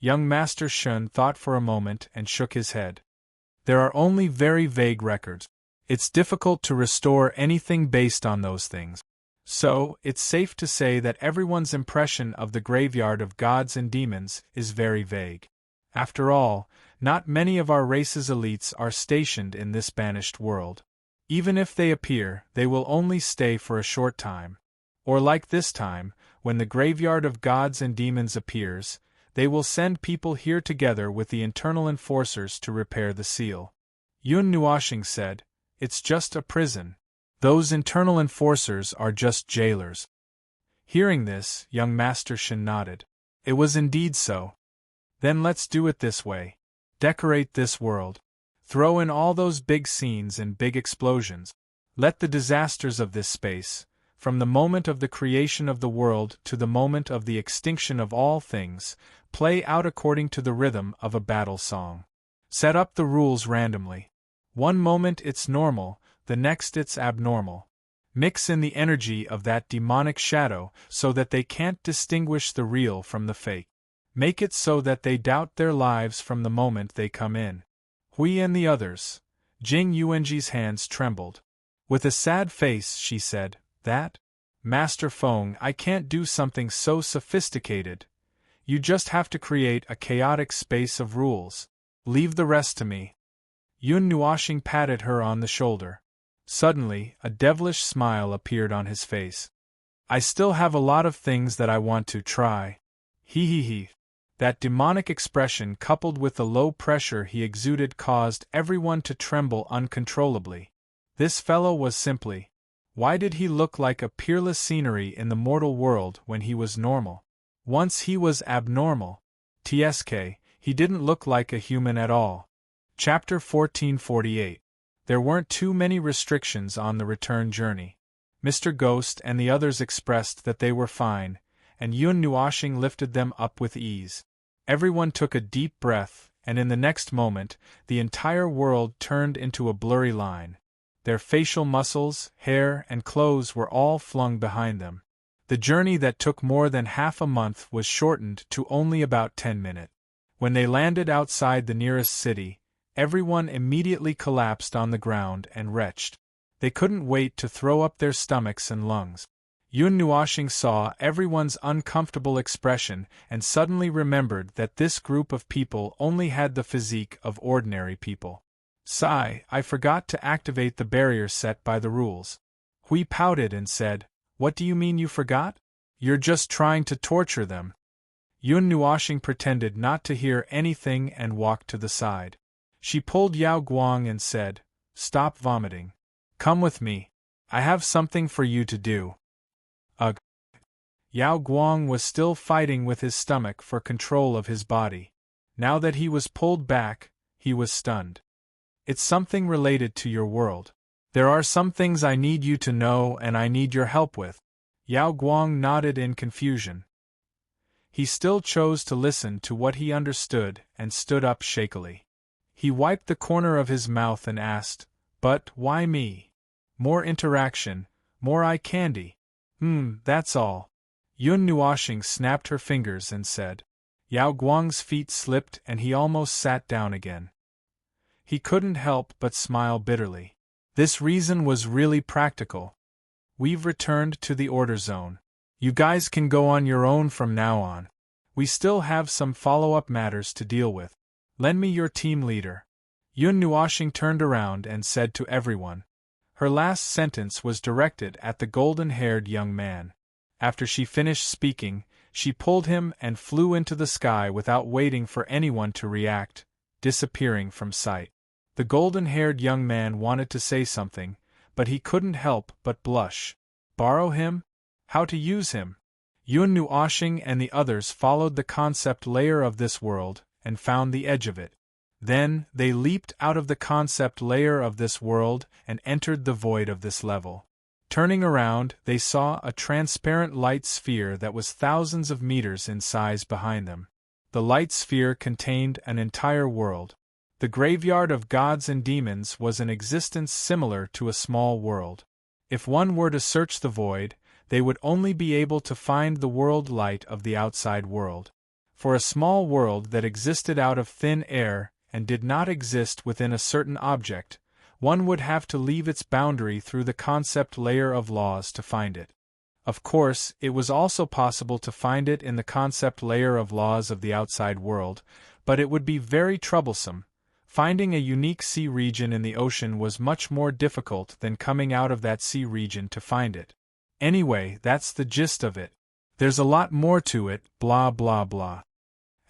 Young Master Shun thought for a moment and shook his head. There are only very vague records. It's difficult to restore anything based on those things. So, it's safe to say that everyone's impression of the graveyard of gods and demons is very vague. After all, not many of our race's elites are stationed in this banished world. Even if they appear, they will only stay for a short time. Or like this time, when the graveyard of gods and demons appears, they will send people here together with the internal enforcers to repair the seal. Yun Nuoshing said, It's just a prison. Those internal enforcers are just jailers. Hearing this, young Master Shin nodded. It was indeed so. Then let's do it this way. Decorate this world. Throw in all those big scenes and big explosions. Let the disasters of this space, from the moment of the creation of the world to the moment of the extinction of all things, play out according to the rhythm of a battle song. Set up the rules randomly. One moment it's normal, the next it's abnormal. Mix in the energy of that demonic shadow so that they can't distinguish the real from the fake. Make it so that they doubt their lives from the moment they come in. Hui and the others. Jing Yuanji's hands trembled. With a sad face she said, That? Master Feng, I can't do something so sophisticated. You just have to create a chaotic space of rules. Leave the rest to me. Yun Nuoshing patted her on the shoulder. Suddenly, a devilish smile appeared on his face. I still have a lot of things that I want to try. He. That demonic expression coupled with the low pressure he exuded caused everyone to tremble uncontrollably. This fellow was simply. Why did he look like a peerless scenery in the mortal world when he was normal? Once he was abnormal. He didn't look like a human at all. Chapter 1448 There weren't too many restrictions on the return journey. Mr. Ghost and the others expressed that they were fine, and Yun Nuashing lifted them up with ease. Everyone took a deep breath, and in the next moment, the entire world turned into a blurry line. Their facial muscles, hair, and clothes were all flung behind them. The journey that took more than half a month was shortened to only about 10 minutes. When they landed outside the nearest city, everyone immediately collapsed on the ground and retched. They couldn't wait to throw up their stomachs and lungs. Yun Nuashing saw everyone's uncomfortable expression and suddenly remembered that this group of people only had the physique of ordinary people. Sigh, I forgot to activate the barrier set by the rules. Hui pouted and said, What do you mean you forgot? You're just trying to torture them. Yun Nuashing pretended not to hear anything and walked to the side. She pulled Yao Guang and said, Stop vomiting. Come with me. I have something for you to do. Ugh. Yao Guang was still fighting with his stomach for control of his body. Now that he was pulled back, he was stunned. It's something related to your world. There are some things I need you to know and I need your help with. Yao Guang nodded in confusion. He still chose to listen to what he understood and stood up shakily. He wiped the corner of his mouth and asked, But why me? More interaction, more eye candy. That's all. Yun Nuashing snapped her fingers and said. Yao Guang's feet slipped and he almost sat down again. He couldn't help but smile bitterly. This reason was really practical. We've returned to the order zone. You guys can go on your own from now on. We still have some follow-up matters to deal with. Lend me your team leader. Yun Nuashing turned around and said to everyone. Her last sentence was directed at the golden-haired young man. After she finished speaking, she pulled him and flew into the sky without waiting for anyone to react, disappearing from sight. The golden-haired young man wanted to say something, but he couldn't help but blush. Borrow him? How to use him? Yun Nuashing and the others followed the concept layer of this world and found the edge of it. Then, they leaped out of the concept layer of this world and entered the void of this level. Turning around, they saw a transparent light sphere that was thousands of meters in size behind them. The light sphere contained an entire world. The graveyard of gods and demons was an existence similar to a small world. If one were to search the void, they would only be able to find the world light of the outside world. For a small world that existed out of thin air and did not exist within a certain object, one would have to leave its boundary through the concept layer of laws to find it. Of course, it was also possible to find it in the concept layer of laws of the outside world, but it would be very troublesome. Finding a unique sea region in the ocean was much more difficult than coming out of that sea region to find it. Anyway, that's the gist of it. There's a lot more to it, blah blah blah.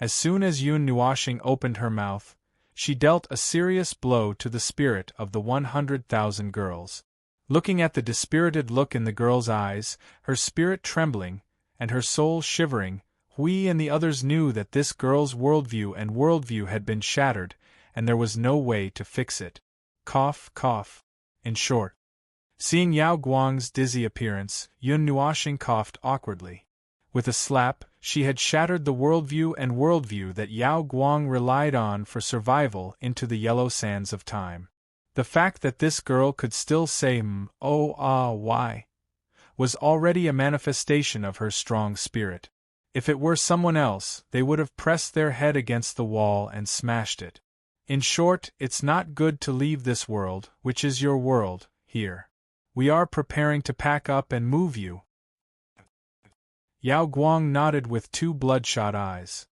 As soon as Yun Nuashing opened her mouth, she dealt a serious blow to the spirit of the 100,000 girls. Looking at the dispirited look in the girl's eyes, her spirit trembling, and her soul shivering, Hui and the others knew that this girl's worldview had been shattered, and there was no way to fix it. Cough, cough. In short. Seeing Yao Guang's dizzy appearance, Yun Nuashing coughed awkwardly. With a slap, she had shattered the worldview that Yao Guang relied on for survival into the yellow sands of time. The fact that this girl could still say why was already a manifestation of her strong spirit. If it were someone else, they would have pressed their head against the wall and smashed it. In short, it's not good to leave this world, which is your world, here. We are preparing to pack up and move you. Yao Guang nodded with two bloodshot eyes.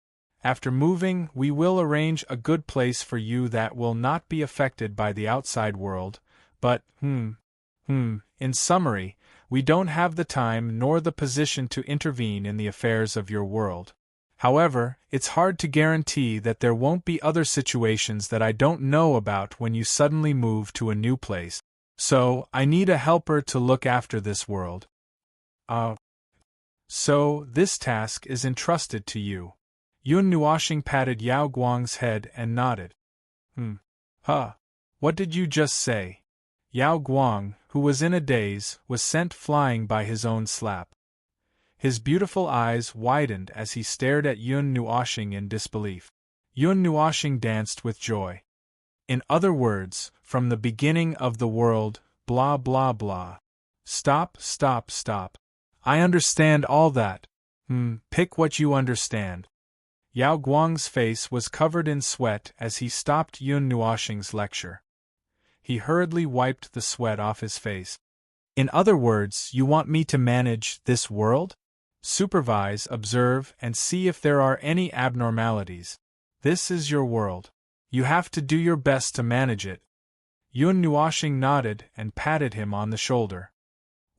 After moving, we will arrange a good place for you that will not be affected by the outside world, but, in summary, we don't have the time nor the position to intervene in the affairs of your world. However, it's hard to guarantee that there won't be other situations that I don't know about when you suddenly move to a new place. So, I need a helper to look after this world. So, this task is entrusted to you. Yun Nuashing patted Yao Guang's head and nodded. What did you just say? Yao Guang, who was in a daze, was sent flying by his own slap. His beautiful eyes widened as he stared at Yun Nuoxing in disbelief. Yun Nuoxing danced with joy. In other words, from the beginning of the world, blah blah blah. Stop, stop, stop. I understand all that. Pick what you understand. Yao Guang's face was covered in sweat as he stopped Yun Nuoxing's lecture. He hurriedly wiped the sweat off his face. In other words, you want me to manage this world? Supervise, observe, and see if there are any abnormalities. This is your world. You have to do your best to manage it. Yun Nuoxing nodded and patted him on the shoulder.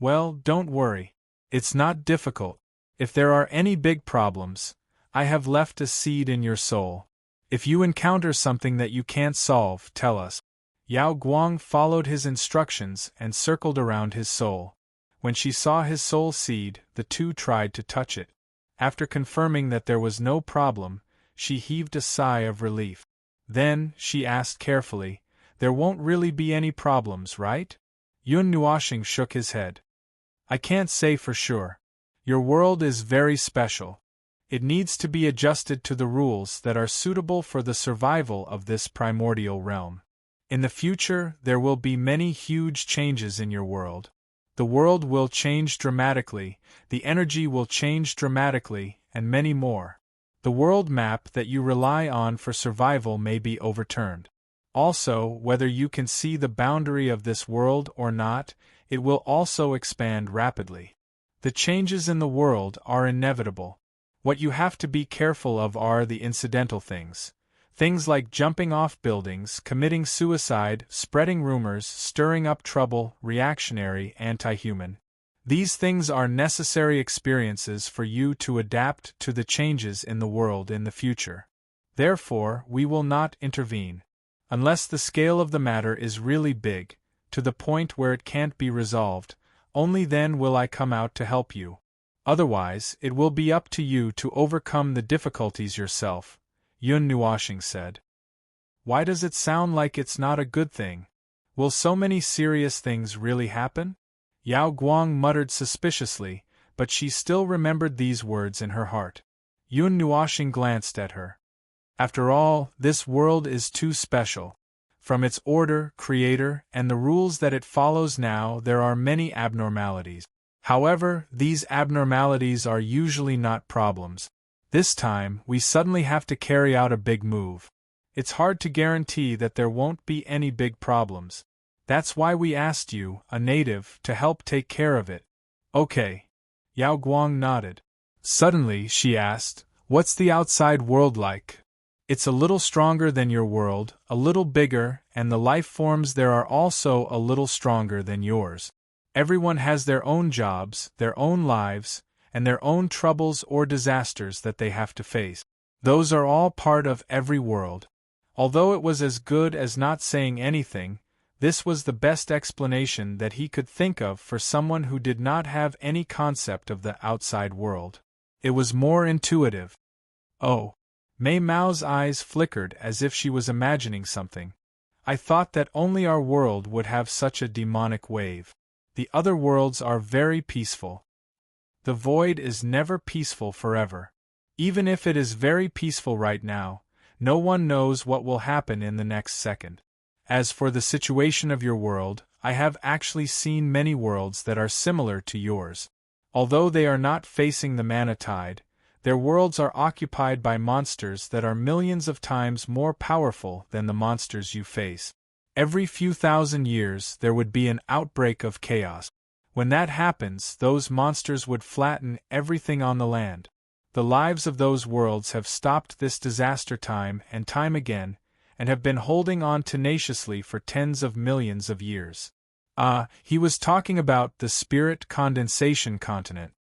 Well, don't worry. It's not difficult. If there are any big problems, I have left a seed in your soul. If you encounter something that you can't solve, tell us. Yao Guang followed his instructions and circled around his soul. When she saw his soul seed, the two tried to touch it. After confirming that there was no problem, she heaved a sigh of relief. Then, she asked carefully, there won't really be any problems, right? Yun Nuoxing shook his head. I can't say for sure. Your world is very special. It needs to be adjusted to the rules that are suitable for the survival of this primordial realm. In the future, there will be many huge changes in your world. The world will change dramatically, the energy will change dramatically, and many more. The world map that you rely on for survival may be overturned. Also, whether you can see the boundary of this world or not, it will also expand rapidly. The changes in the world are inevitable. What you have to be careful of are the incidental things. Things like jumping off buildings, committing suicide, spreading rumors, stirring up trouble, reactionary, anti-human. These things are necessary experiences for you to adapt to the changes in the world in the future. Therefore, we will not intervene. Unless the scale of the matter is really big, to the point where it can't be resolved, only then will I come out to help you. Otherwise, it will be up to you to overcome the difficulties yourself, Yun Nuoxing said. Why does it sound like it's not a good thing? Will so many serious things really happen? Yao Guang muttered suspiciously, but she still remembered these words in her heart. Yun Nuoxing glanced at her. After all, this world is too special. From its order, creator, and the rules that it follows now, there are many abnormalities. However, these abnormalities are usually not problems. This time, we suddenly have to carry out a big move. It's hard to guarantee that there won't be any big problems. That's why we asked you, a native, to help take care of it. Okay. Yao Guang nodded. Suddenly, she asked, what's the outside world like? It's a little stronger than your world, a little bigger, and the life forms there are also a little stronger than yours. Everyone has their own jobs, their own lives, and their own troubles or disasters that they have to face. Those are all part of every world. Although it was as good as not saying anything, this was the best explanation that he could think of for someone who did not have any concept of the outside world. It was more intuitive. Oh. Mei Mao's eyes flickered as if she was imagining something. I thought that only our world would have such a demonic wave. The other worlds are very peaceful. The void is never peaceful forever. Even if it is very peaceful right now, no one knows what will happen in the next second. As for the situation of your world, I have actually seen many worlds that are similar to yours. Although they are not facing the mana tide, their worlds are occupied by monsters that are millions of times more powerful than the monsters you face. Every few thousand years there would be an outbreak of chaos. When that happens, those monsters would flatten everything on the land. The lives of those worlds have stopped this disaster time and time again, and have been holding on tenaciously for tens of millions of years. He was talking about the Spirit Condensation Continent.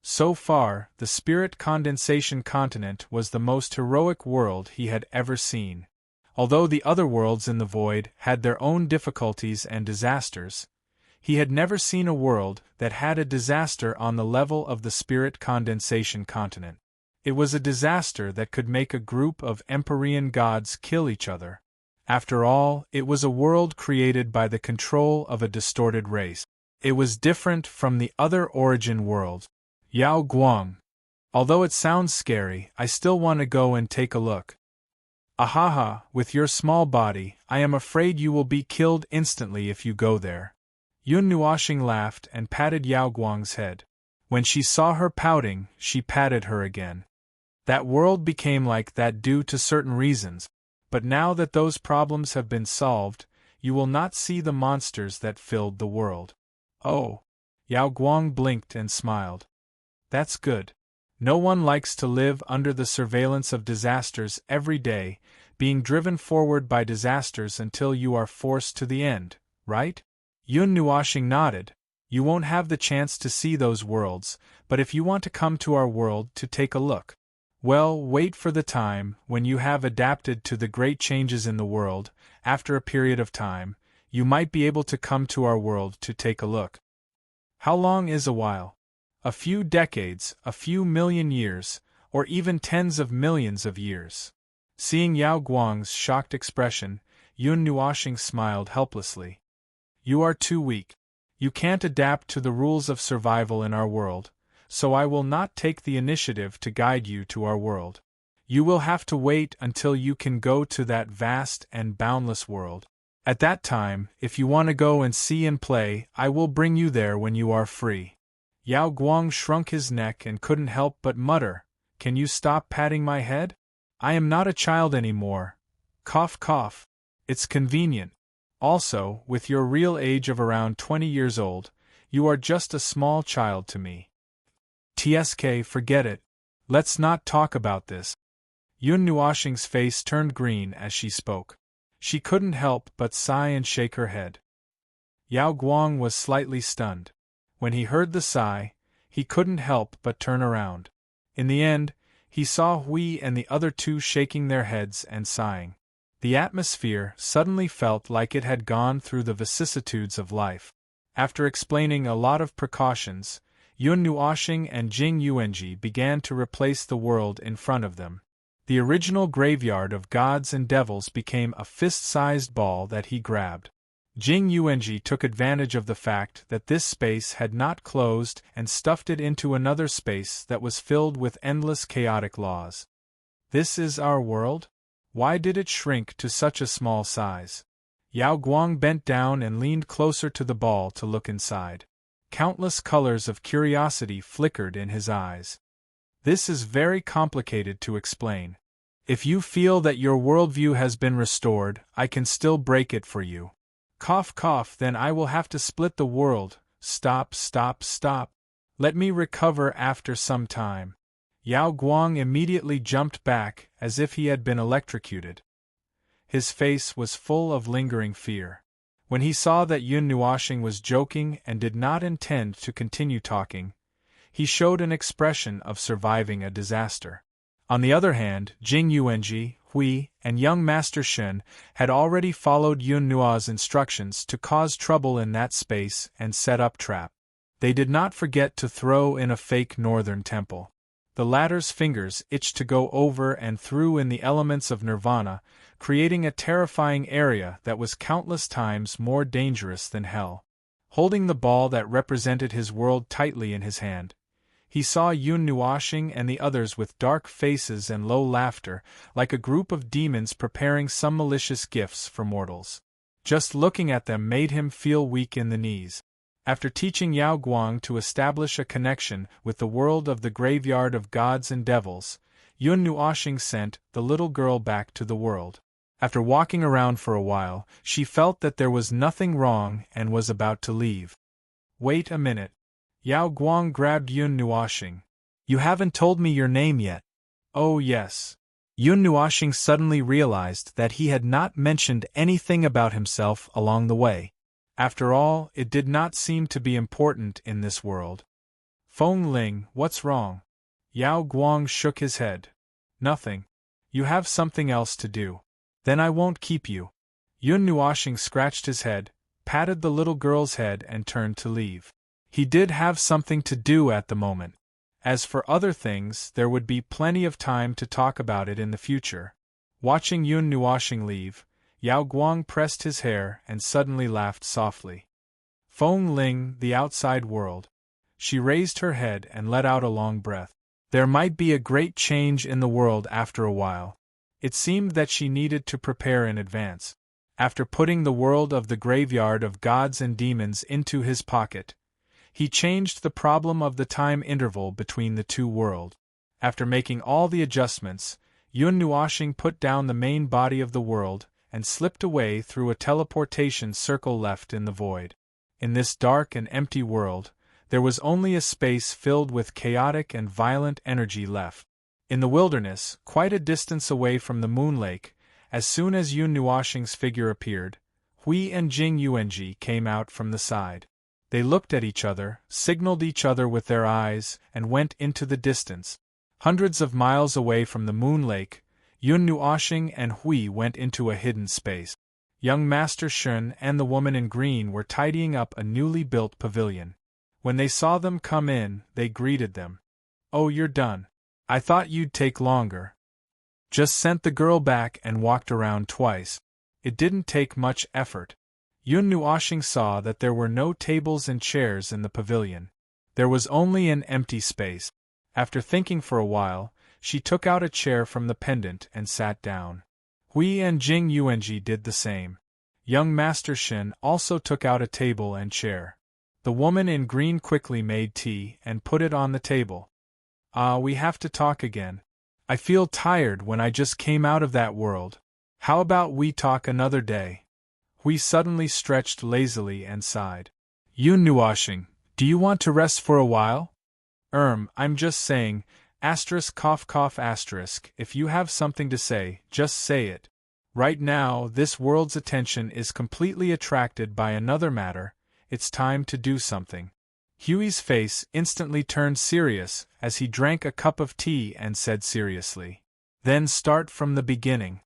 So far, the Spirit Condensation Continent was the most heroic world he had ever seen. Although the other worlds in the void had their own difficulties and disasters, he had never seen a world that had a disaster on the level of the Spirit Condensation Continent. It was a disaster that could make a group of Empyrean gods kill each other. After all, it was a world created by the control of a distorted race. It was different from the other origin worlds. Yao Guang. Although it sounds scary, I still want to go and take a look. Ahaha, with your small body, I am afraid you will be killed instantly if you go there. Yun Nuoxing laughed and patted Yao Guang's head. When she saw her pouting, she patted her again. That world became like that due to certain reasons, but now that those problems have been solved, you will not see the monsters that filled the world. Oh. Yao Guang blinked and smiled. That's good. No one likes to live under the surveillance of disasters every day, being driven forward by disasters until you are forced to the end, right? Yun Nuoxing nodded. You won't have the chance to see those worlds, but if you want to come to our world to take a look, well, wait for the time when you have adapted to the great changes in the world. After a period of time, you might be able to come to our world to take a look. How long is a while? A few decades, a few million years, or even tens of millions of years. Seeing Yao Guang's shocked expression, Yun Nuoxing smiled helplessly. You are too weak. You can't adapt to the rules of survival in our world, so I will not take the initiative to guide you to our world. You will have to wait until you can go to that vast and boundless world. At that time, if you want to go and see and play, I will bring you there when you are free. Yao Guang shrunk his neck and couldn't help but mutter, Can you stop patting my head? I am not a child anymore. Cough cough. It's convenient. Also, with your real age of around 20 years old, you are just a small child to me. TSK, forget it. Let's not talk about this. Yun Nuoxing's face turned green as she spoke. She couldn't help but sigh and shake her head. Yao Guang was slightly stunned. When he heard the sigh, he couldn't help but turn around. In the end, he saw Hui and the other two shaking their heads and sighing. The atmosphere suddenly felt like it had gone through the vicissitudes of life. After explaining a lot of precautions, Yun Nuoxing and Jing Yuanji began to replace the world in front of them. The original graveyard of gods and devils became a fist-sized ball that he grabbed. Jing Yuanji took advantage of the fact that this space had not closed and stuffed it into another space that was filled with endless chaotic laws. This is our world? Why did it shrink to such a small size? Yao Guang bent down and leaned closer to the ball to look inside. Countless colors of curiosity flickered in his eyes. This is very complicated to explain. If you feel that your worldview has been restored, I can still break it for you. Cough cough, then I will have to split the world. Stop, stop, stop. Let me recover after some time. Yao Guang immediately jumped back as if he had been electrocuted. His face was full of lingering fear. When he saw that Yun Nuoxing was joking and did not intend to continue talking, he showed an expression of surviving a disaster. On the other hand, Jing Yuanji, Hui, and young Master Shen had already followed Yun Nuo's instructions to cause trouble in that space and set up trap. They did not forget to throw in a fake northern temple. The latter's fingers itched to go over and through in the elements of nirvana, creating a terrifying area that was countless times more dangerous than hell. Holding the ball that represented his world tightly in his hand, he saw Yun Nuoxing and the others with dark faces and low laughter, like a group of demons preparing some malicious gifts for mortals. Just looking at them made him feel weak in the knees. After teaching Yao Guang to establish a connection with the world of the graveyard of gods and devils, Yun Nuoxing sent the little girl back to the world. After walking around for a while, she felt that there was nothing wrong and was about to leave. Wait a minute. Yao Guang grabbed Yun Nuoxing. You haven't told me your name yet. Oh yes. Yun Nuoxing suddenly realized that he had not mentioned anything about himself along the way. After all, it did not seem to be important in this world. Feng Ling, what's wrong? Yao Guang shook his head. Nothing. You have something else to do. Then I won't keep you. Yun Nuoxing scratched his head, patted the little girl's head and turned to leave. He did have something to do at the moment. As for other things, there would be plenty of time to talk about it in the future. Watching Yun Nuoxing leave, Yao Guang pressed his hair and suddenly laughed softly. Feng Ling, the outside world. She raised her head and let out a long breath. There might be a great change in the world after a while. It seemed that she needed to prepare in advance. After putting the world of the graveyard of gods and demons into his pocket, he changed the problem of the time interval between the two worlds. After making all the adjustments, Yun Nuoxing put down the main body of the world and slipped away through a teleportation circle left in the void. In this dark and empty world, there was only a space filled with chaotic and violent energy left. In the wilderness, quite a distance away from the moon lake, as soon as Yun Nuoxing's figure appeared, Hui and Jing Yuanji came out from the side. They looked at each other, signaled each other with their eyes, and went into the distance. Hundreds of miles away from the moon lake, Yun Nuoxing and Hui went into a hidden space. Young Master Shun and the woman in green were tidying up a newly built pavilion. When they saw them come in, they greeted them. "Oh, you're done. I thought you'd take longer." Just sent the girl back and walked around twice. It didn't take much effort. Yun Nuoxing saw that there were no tables and chairs in the pavilion. There was only an empty space. After thinking for a while, she took out a chair from the pendant and sat down. Hui and Jing Yuanji did the same. Young Master Shin also took out a table and chair. The woman in green quickly made tea and put it on the table. We have to talk again. I feel tired when I just came out of that world. How about we talk another day?" Hui suddenly stretched lazily and sighed. "Yun Nuoxing, do you want to rest for a while?" I'm just saying, cough cough asterisk, if you have something to say, just say it. Right now, this world's attention is completely attracted by another matter. It's time to do something." Huey's face instantly turned serious as he drank a cup of tea and said seriously, "Then start from the beginning."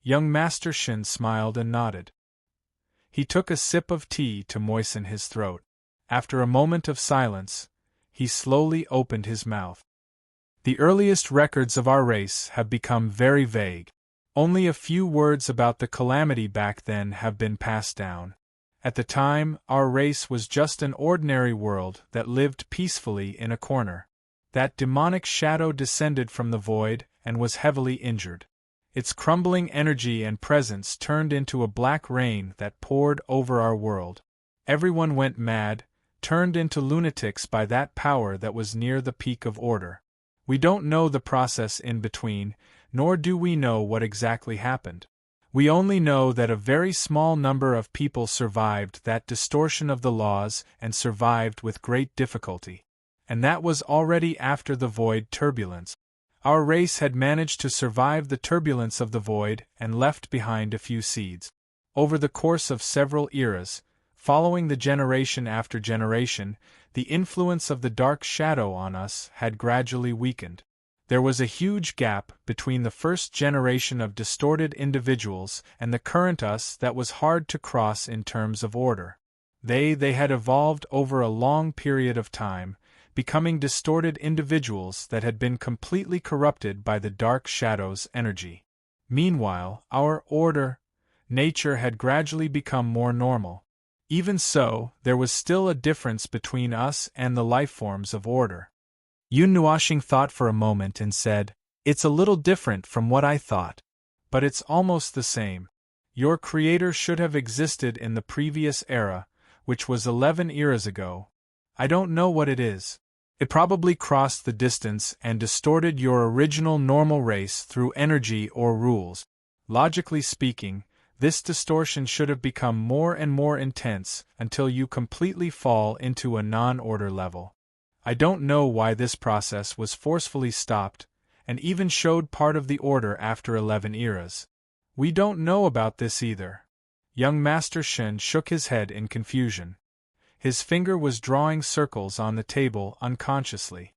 Young Master Shin smiled and nodded. He took a sip of tea to moisten his throat. After a moment of silence, he slowly opened his mouth. "The earliest records of our race have become very vague. Only a few words about the calamity back then have been passed down. At the time, our race was just an ordinary world that lived peacefully in a corner. That demonic shadow descended from the void and was heavily injured. Its crumbling energy and presence turned into a black rain that poured over our world. Everyone went mad, turned into lunatics by that power that was near the peak of order. We don't know the process in between, nor do we know what exactly happened. We only know that a very small number of people survived that distortion of the laws and survived with great difficulty. And that was already after the void turbulence. Our race had managed to survive the turbulence of the void and left behind a few seeds. Over the course of several eras, following the generation after generation, the influence of the dark shadow on us had gradually weakened. There was a huge gap between the first generation of distorted individuals and the current us that was hard to cross in terms of order. They had evolved over a long period of time, becoming distorted individuals that had been completely corrupted by the dark shadow's energy. Meanwhile, our order, nature had gradually become more normal. Even so, there was still a difference between us and the lifeforms of order. Yun Nuoxing thought for a moment and said, "It's a little different from what I thought. But it's almost the same. Your creator should have existed in the previous era, which was 11 eras ago. I don't know what it is. It probably crossed the distance and distorted your original normal race through energy or rules. Logically speaking, this distortion should have become more and more intense until you completely fall into a non-order level. I don't know why this process was forcefully stopped, and even showed part of the order after 11 eras. We don't know about this either." Young Master Shen shook his head in confusion. His finger was drawing circles on the table unconsciously.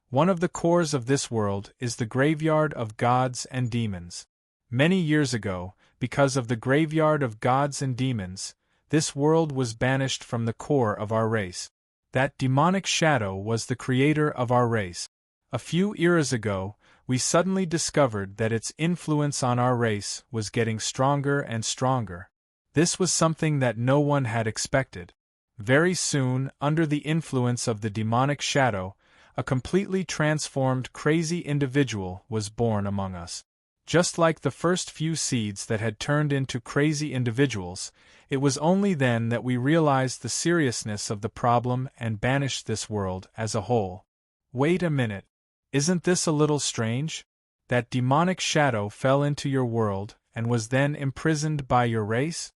One of the cores of this world is the graveyard of gods and demons. Many years ago, because of the graveyard of gods and demons, this world was banished from the core of our race. That demonic shadow was the creator of our race. A few eras ago, we suddenly discovered that its influence on our race was getting stronger and stronger. This was something that no one had expected. Very soon, under the influence of the demonic shadow, a completely transformed crazy individual was born among us. Just like the first few seeds that had turned into crazy individuals, it was only then that we realized the seriousness of the problem and banished this world as a whole. Wait a minute. Isn't this a little strange? That demonic shadow fell into your world and was then imprisoned by your race?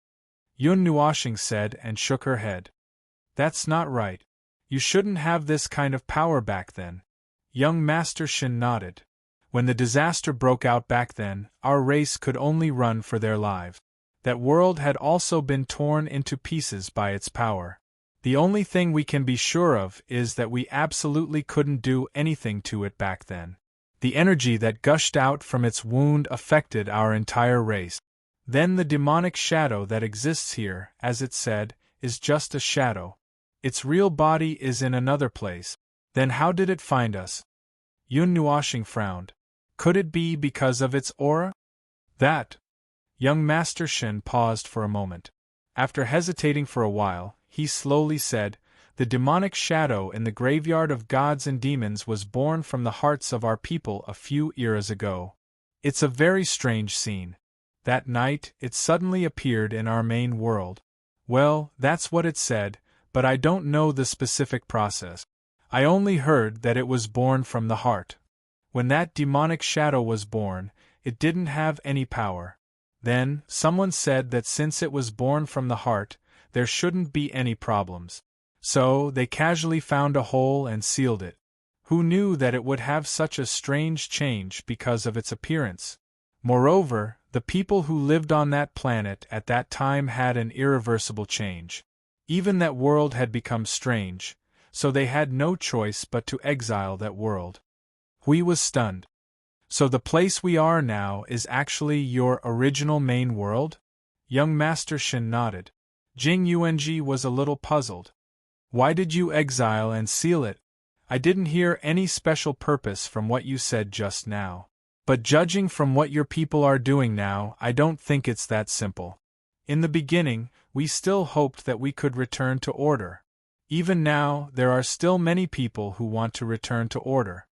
Yun Nuoshing said and shook her head. That's not right. You shouldn't have this kind of power back then. Young Master Shin nodded. When the disaster broke out back then, our race could only run for their lives. That world had also been torn into pieces by its power. The only thing we can be sure of is that we absolutely couldn't do anything to it back then. The energy that gushed out from its wound affected our entire race. Then the demonic shadow that exists here, as it said, is just a shadow. Its real body is in another place. Then how did it find us? Yun Nuoshing frowned. Could it be because of its aura? That. Young Master Shin paused for a moment. After hesitating for a while, he slowly said, "The demonic shadow in the graveyard of gods and demons was born from the hearts of our people a few eras ago. It's a very strange scene. That night, it suddenly appeared in our main world. Well, that's what it said, but I don't know the specific process. I only heard that it was born from the heart. When that demonic shadow was born, it didn't have any power. Then, someone said that since it was born from the heart, there shouldn't be any problems. So, they casually found a hole and sealed it. Who knew that it would have such a strange change because of its appearance? Moreover, the people who lived on that planet at that time had an irreversible change. Even that world had become strange, so they had no choice but to exile that world." Hui was stunned. "So the place we are now is actually your original main world?" Young Master Shin nodded. Jing Yuanji was a little puzzled. "Why did you exile and seal it? I didn't hear any special purpose from what you said just now. But judging from what your people are doing now, I don't think it's that simple. In the beginning, we still hoped that we could return to order. Even now, there are still many people who want to return to order.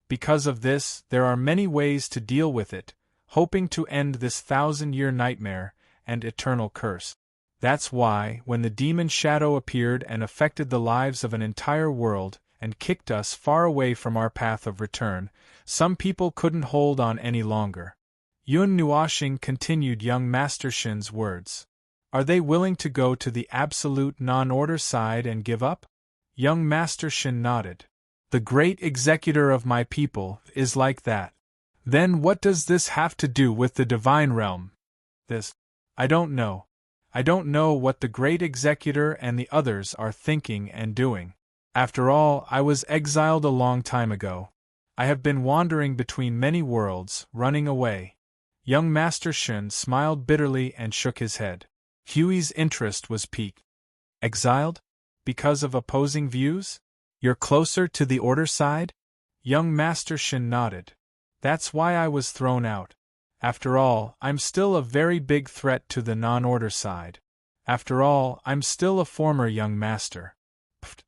Because of this, there are many ways to deal with it, hoping to end this 1,000-year nightmare and eternal curse. That's why, when the demon shadow appeared and affected the lives of an entire world and kicked us far away from our path of return, some people couldn't hold on any longer." Yun Nuoshing continued young Master Shin's words. "Are they willing to go to the absolute non-order side and give up?" Young Master Shin nodded. "The great executor of my people is like that." "Then what does this have to do with the divine realm?" "This? I don't know. I don't know what the great executor and the others are thinking and doing. After all, I was exiled a long time ago. I have been wandering between many worlds, running away." Young Master Shin smiled bitterly and shook his head. Huey's interest was piqued. "Exiled? Because of opposing views? You're closer to the order side?" Young Master Shin nodded. "That's why I was thrown out. After all, I'm still a very big threat to the non-order side. After all, I'm still a former young master." Pfft.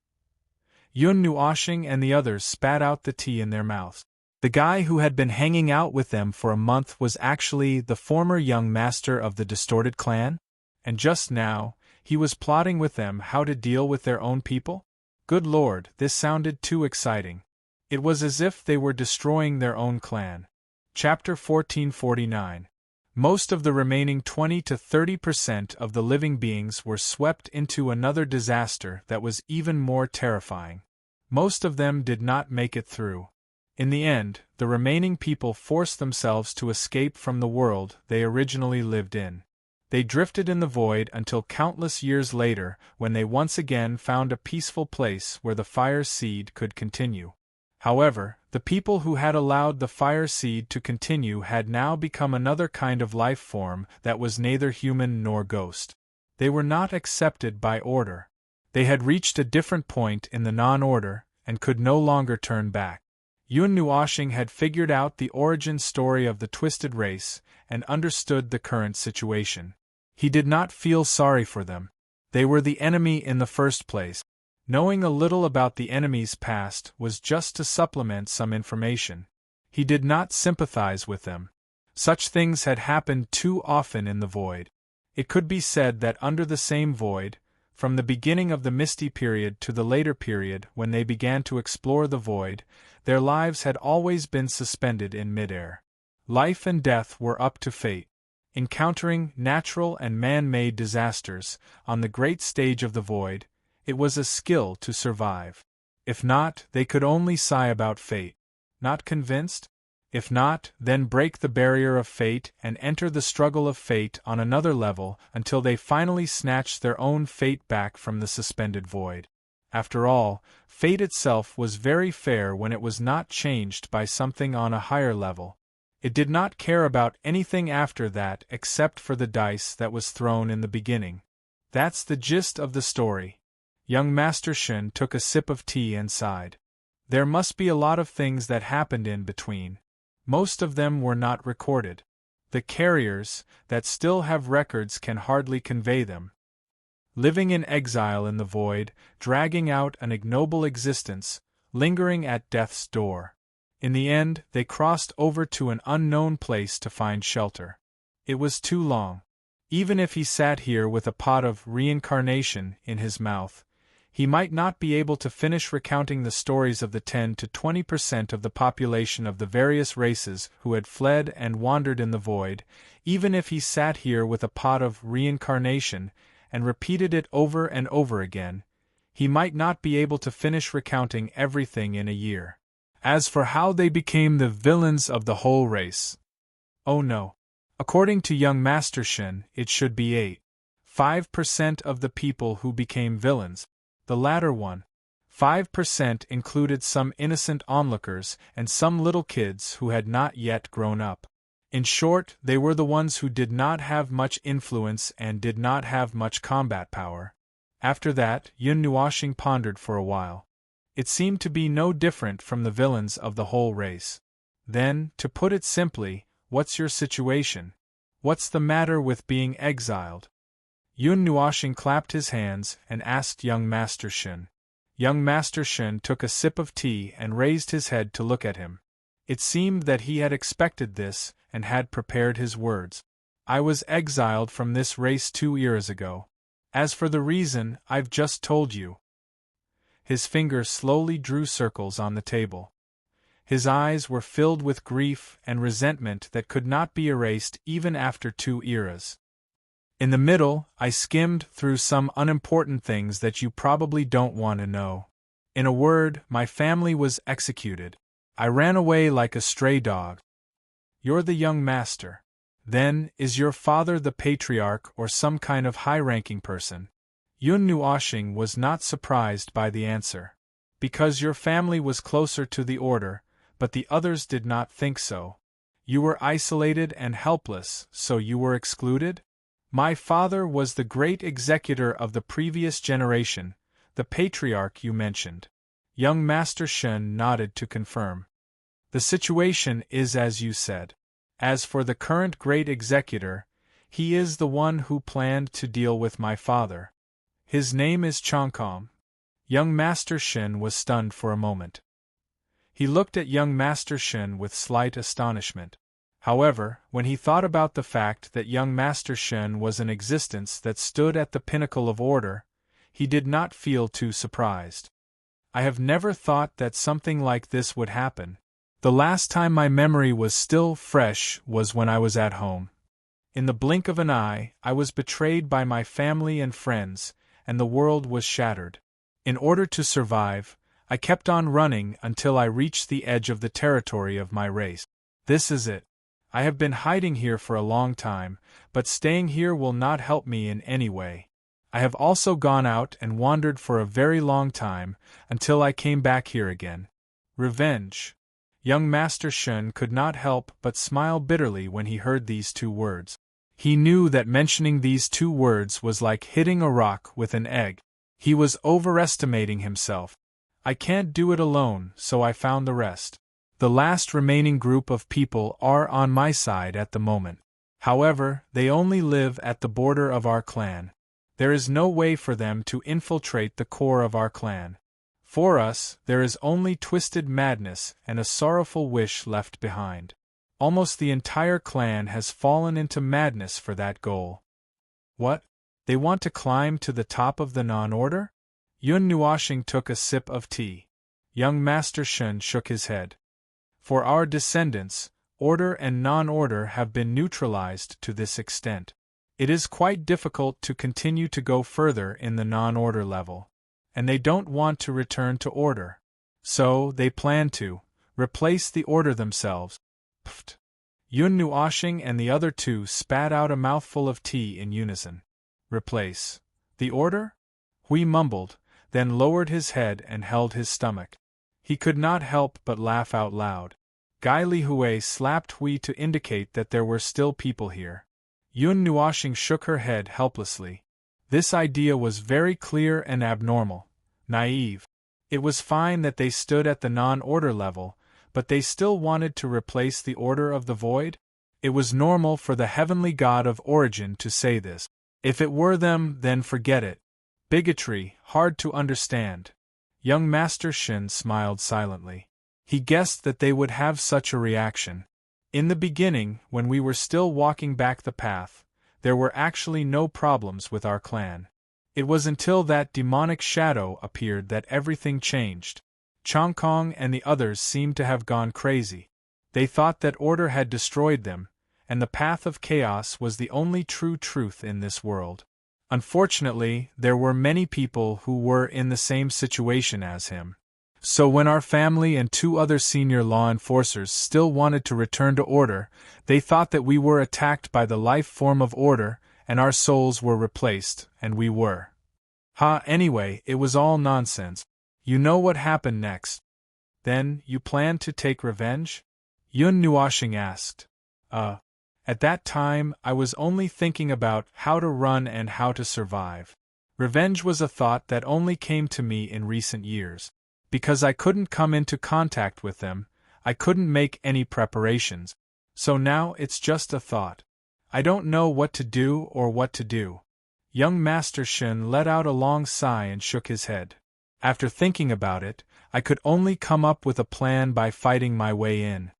Yun Nuoshing and the others spat out the tea in their mouths. The guy who had been hanging out with them for a month was actually the former young master of the distorted clan? And just now, he was plotting with them how to deal with their own people? Good Lord, this sounded too exciting. It was as if they were destroying their own clan. Chapter 1449. Most of the remaining 20 to 30% of the living beings were swept into another disaster that was even more terrifying. Most of them did not make it through. In the end, the remaining people forced themselves to escape from the world they originally lived in. They drifted in the void until countless years later, when they once again found a peaceful place where the fire seed could continue. However, the people who had allowed the fire seed to continue had now become another kind of life form that was neither human nor ghost. They were not accepted by order. They had reached a different point in the non-order and could no longer turn back. Yun Nuoshing had figured out the origin story of the twisted race and understood the current situation. He did not feel sorry for them. They were the enemy in the first place. Knowing a little about the enemy's past was just to supplement some information. He did not sympathize with them. Such things had happened too often in the void. It could be said that under the same void, from the beginning of the misty period to the later period when they began to explore the void, their lives had always been suspended in midair. Life and death were up to fate. Encountering natural and man-made disasters on the great stage of the void, it was a skill to survive. If not, they could only sigh about fate. Not convinced? If not, then break the barrier of fate and enter the struggle of fate on another level until they finally snatched their own fate back from the suspended void. After all, fate itself was very fair when it was not changed by something on a higher level. It did not care about anything after that except for the dice that was thrown in the beginning. That's the gist of the story. Young Master Shen took a sip of tea and sighed. There must be a lot of things that happened in between. Most of them were not recorded. The carriers that still have records can hardly convey them. Living in exile in the void, dragging out an ignoble existence, lingering at death's door. In the end, they crossed over to an unknown place to find shelter. It was too long. Even if he sat here with a pot of reincarnation in his mouth, he might not be able to finish recounting the stories of the 10 to 20% of the population of the various races who had fled and wandered in the void. Even if he sat here with a pot of reincarnation and repeated it over and over again, he might not be able to finish recounting everything in a year. As for how they became the villains of the whole race, oh no. According to young Master Shen, it should be 5% of the people who became villains. The latter one, 5%, included some innocent onlookers and some little kids who had not yet grown up. In short, they were the ones who did not have much influence and did not have much combat power. After that, Yun Nuoshing pondered for a while. It seemed to be no different from the villains of the whole race. Then, to put it simply, what's your situation? What's the matter with being exiled? Yun Nuoshing clapped his hands and asked young Master Shen. Young Master Shen took a sip of tea and raised his head to look at him. It seemed that he had expected this and had prepared his words. I was exiled from this race 2 years ago. As for the reason, I've just told you. His finger slowly drew circles on the table. His eyes were filled with grief and resentment that could not be erased even after 2 eras. In the middle, I skimmed through some unimportant things that you probably don't want to know. In a word, my family was executed. I ran away like a stray dog. You're the young master. Then, is your father the patriarch or some kind of high-ranking person? Yun Nuoshing was not surprised by the answer. Because your family was closer to the order, but the others did not think so. You were isolated and helpless, so you were excluded? My father was the great executor of the previous generation, the patriarch you mentioned. Young Master Shen nodded to confirm. The situation is as you said. As for the current great executor, he is the one who planned to deal with my father. His name is Changkong. Young Master Shen was stunned for a moment. He looked at young Master Shen with slight astonishment. However, when he thought about the fact that young Master Shen was an existence that stood at the pinnacle of order, he did not feel too surprised. I have never thought that something like this would happen. The last time my memory was still fresh was when I was at home. In the blink of an eye, I was betrayed by my family and friends, and the world was shattered. In order to survive, I kept on running until I reached the edge of the territory of my race. This is it. I have been hiding here for a long time, but staying here will not help me in any way. I have also gone out and wandered for a very long time, until I came back here again. Revenge. Young Master Shen could not help but smile bitterly when he heard these 2 words. He knew that mentioning these 2 words was like hitting a rock with an egg. He was overestimating himself. I can't do it alone, so I found the rest. The last remaining group of people are on my side at the moment. However, they only live at the border of our clan. There is no way for them to infiltrate the core of our clan. For us, there is only twisted madness and a sorrowful wish left behind. Almost the entire clan has fallen into madness for that goal. What? They want to climb to the top of the non-order? Yun Nuoshing took a sip of tea. Young Master Shun shook his head. For our descendants, order and non-order have been neutralized to this extent. It is quite difficult to continue to go further in the non-order level. And they don't want to return to order. So, they plan to replace the order themselves. Pfft. Yun Nuoshing and the other two spat out a mouthful of tea in unison. Replace the order? Hui mumbled, then lowered his head and held his stomach. He could not help but laugh out loud. Gai Lihui slapped Hui to indicate that there were still people here. Yun Nuoshing shook her head helplessly. This idea was very clear and abnormal, naive. It was fine that they stood at the non-order level, but they still wanted to replace the order of the void? It was normal for the heavenly god of origin to say this. If it were them, then forget it. Bigotry, hard to understand. Young Master Shin smiled silently. He guessed that they would have such a reaction. In the beginning, when we were still walking back the path, there were actually no problems with our clan. It was until that demonic shadow appeared that everything changed. Chong Kong and the others seemed to have gone crazy. They thought that order had destroyed them, and the path of chaos was the only true truth in this world. Unfortunately, there were many people who were in the same situation as him. So when our family and two other senior law enforcers still wanted to return to order, they thought that we were attacked by the life form of order, and our souls were replaced, and we were. Anyway, it was all nonsense. You know what happened next. Then, you planned to take revenge? Yun Nuoshing asked. At that time, I was only thinking about how to run and how to survive. Revenge was a thought that only came to me in recent years. Because I couldn't come into contact with them, I couldn't make any preparations. So now it's just a thought. I don't know what to do or what to do. Young Master Shin let out a long sigh and shook his head. After thinking about it, I could only come up with a plan by fighting my way in.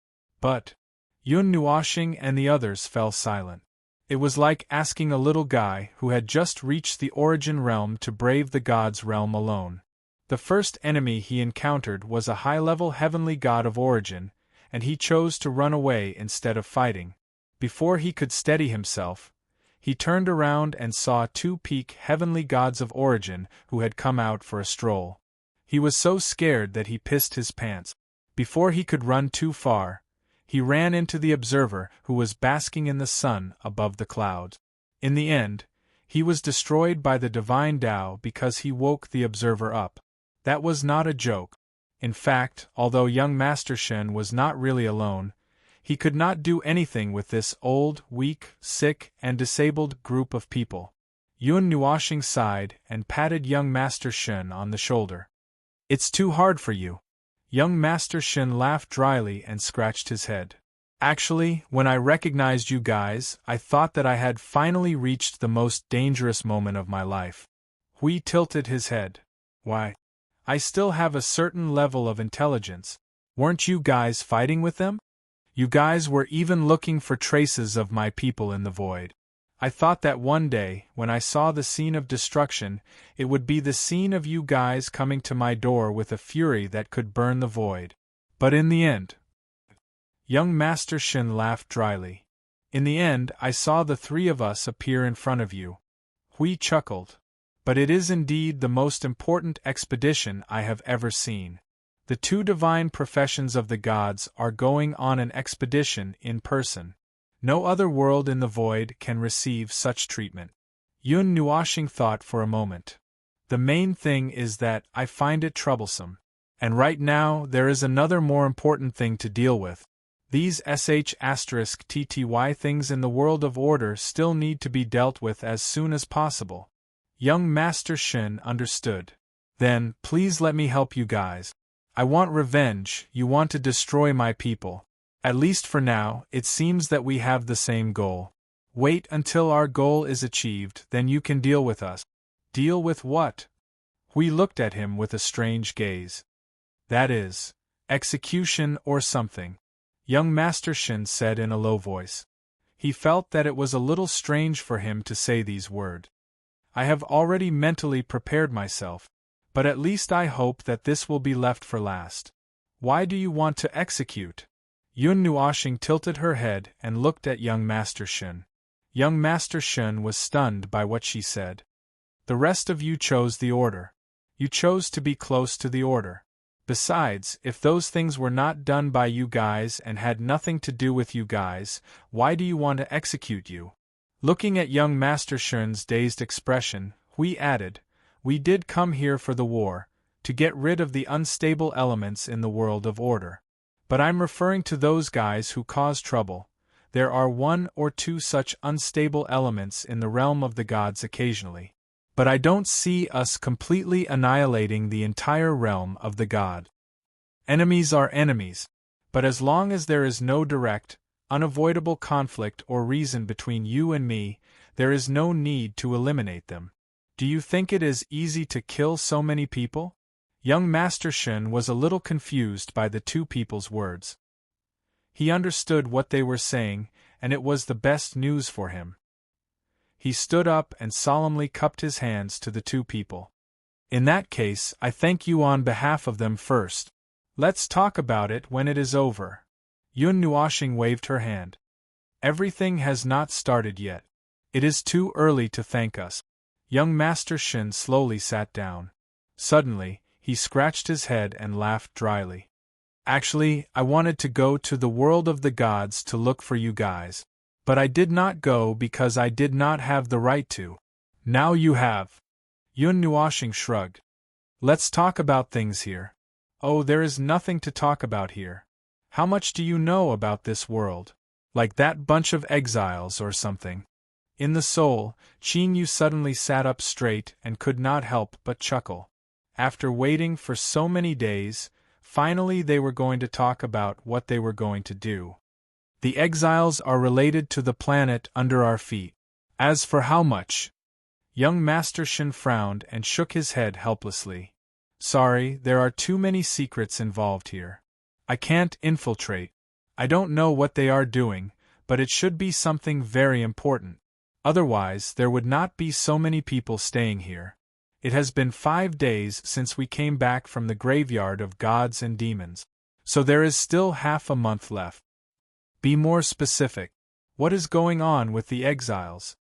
But Yun Nuoshing and the others fell silent. It was like asking a little guy who had just reached the origin realm to brave the god's realm alone. The first enemy he encountered was a high-level heavenly god of origin, and he chose to run away instead of fighting. Before he could steady himself, he turned around and saw two peak heavenly gods of origin who had come out for a stroll. He was so scared that he pissed his pants. Before he could run too far, he ran into the observer who was basking in the sun above the clouds. In the end, he was destroyed by the divine Tao because he woke the observer up. That was not a joke. In fact, although young Master Shen was not really alone, he could not do anything with this old, weak, sick, and disabled group of people. Yun Nuoshing sighed and patted young Master Shen on the shoulder. It's too hard for you. Young Master Shen laughed dryly and scratched his head. Actually, when I recognized you guys, I thought that I had finally reached the most dangerous moment of my life. Hui tilted his head. Why? I still have a certain level of intelligence. Weren't you guys fighting with them? You guys were even looking for traces of my people in the void. I thought that one day, when I saw the scene of destruction, it would be the scene of you guys coming to my door with a fury that could burn the void. But in the end... Young Master Shin laughed dryly. In the end, I saw the three of us appear in front of you. Hui chuckled. But it is indeed the most important expedition I have ever seen. The two divine professions of the gods are going on an expedition in person. No other world in the void can receive such treatment. Yun Nuoshing thought for a moment. The main thing is that I find it troublesome. And right now there is another more important thing to deal with. These **TTY things in the world of order still need to be dealt with as soon as possible. Young Master Shin understood. Then, please let me help you guys. I want revenge. You want to destroy my people. At least for now, it seems that we have the same goal. Wait until our goal is achieved, then you can deal with us. Deal with what? We looked at him with a strange gaze. That is, execution or something, young Master Shin said in a low voice. He felt that it was a little strange for him to say these words. I have already mentally prepared myself, but at least I hope that this will be left for last. Why do you want to execute? Yun Nuoshing tilted her head and looked at young Master Shin. Young Master Shin was stunned by what she said. The rest of you chose the order. You chose to be close to the order. Besides, if those things were not done by you guys and had nothing to do with you guys, why do you want to execute you? Looking at young Master Shin's dazed expression, Hui added, we did come here for the war, to get rid of the unstable elements in the world of order. But I'm referring to those guys who cause trouble. There are 1 or 2 such unstable elements in the realm of the gods occasionally. But I don't see us completely annihilating the entire realm of the god. Enemies are enemies, but as long as there is no direct, unavoidable conflict or reason between you and me, there is no need to eliminate them. Do you think it is easy to kill so many people? Young Master Shin was a little confused by the two people's words. He understood what they were saying, and it was the best news for him. He stood up and solemnly cupped his hands to the two people. In that case, I thank you on behalf of them first. Let's talk about it when it is over. Yun Nuoshing waved her hand. Everything has not started yet. It is too early to thank us. Young Master Shin slowly sat down. Suddenly, he scratched his head and laughed dryly. Actually, I wanted to go to the world of the gods to look for you guys. But I did not go because I did not have the right to. Now you have. Yun Nuoshing shrugged. Let's talk about things here. Oh, there is nothing to talk about here. How much do you know about this world? Like that bunch of exiles or something. In the soul, Qin Yu suddenly sat up straight and could not help but chuckle. After waiting for so many days, finally they were going to talk about what they were going to do. The exiles are related to the planet under our feet. As for how much? Young Master Shin frowned and shook his head helplessly. Sorry, there are too many secrets involved here. I can't infiltrate. I don't know what they are doing, but it should be something very important. Otherwise, there would not be so many people staying here. It has been 5 days since we came back from the graveyard of gods and demons. So there is still half a month left. Be more specific. What is going on with the exiles?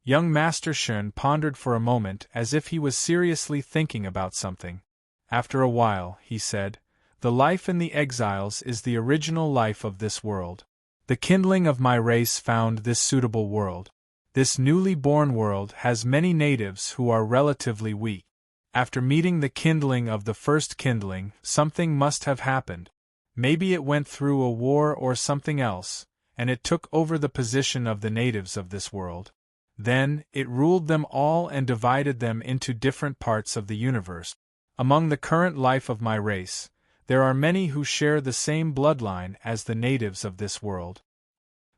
Young Master Shin pondered for a moment as if he was seriously thinking about something. After a while, he said, the life in the exiles is the original life of this world. The kindling of my race found this suitable world. This newly born world has many natives who are relatively weak. After meeting the kindling of the first kindling, something must have happened. Maybe it went through a war or something else, and it took over the position of the natives of this world. Then, it ruled them all and divided them into different parts of the universe. Among the current life of my race, there are many who share the same bloodline as the natives of this world.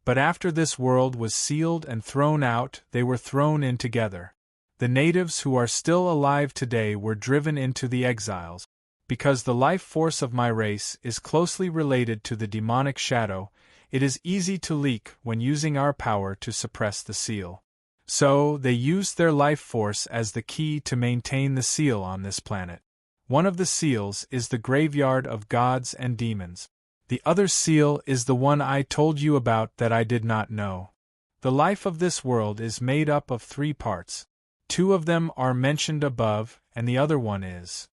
But after this world was sealed and thrown out, they were thrown in together. The natives who are still alive today were driven into the exiles. Because the life force of my race is closely related to the demonic shadow, it is easy to leak when using our power to suppress the seal. So, they used their life force as the key to maintain the seal on this planet. One of the seals is the graveyard of gods and demons. The other seal is the one I told you about that I did not know. The life of this world is made up of 3 parts. 2 of them are mentioned above, and the other one is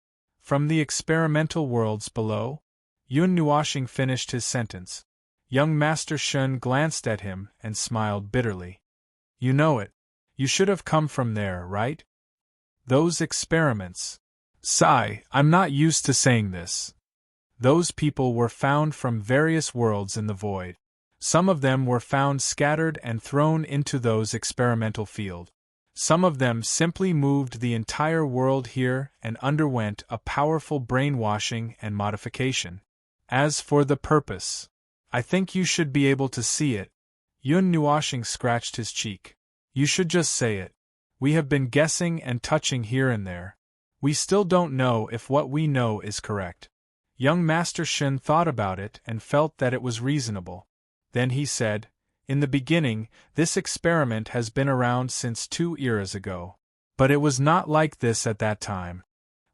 from the experimental worlds below. Yun Nuoshing finished his sentence. Young Master Shin glanced at him and smiled bitterly. You know it. You should have come from there, right? Those experiments. Sigh, I'm not used to saying this. Those people were found from various worlds in the void. Some of them were found scattered and thrown into those experimental fields. Some of them simply moved the entire world here and underwent a powerful brainwashing and modification. As for the purpose, I think you should be able to see it. Yun Nuoshing scratched his cheek. You should just say it. We have been guessing and touching here and there. We still don't know if what we know is correct. Young Master Shen thought about it and felt that it was reasonable. Then he said, in the beginning, this experiment has been around since 2 eras ago. But it was not like this at that time.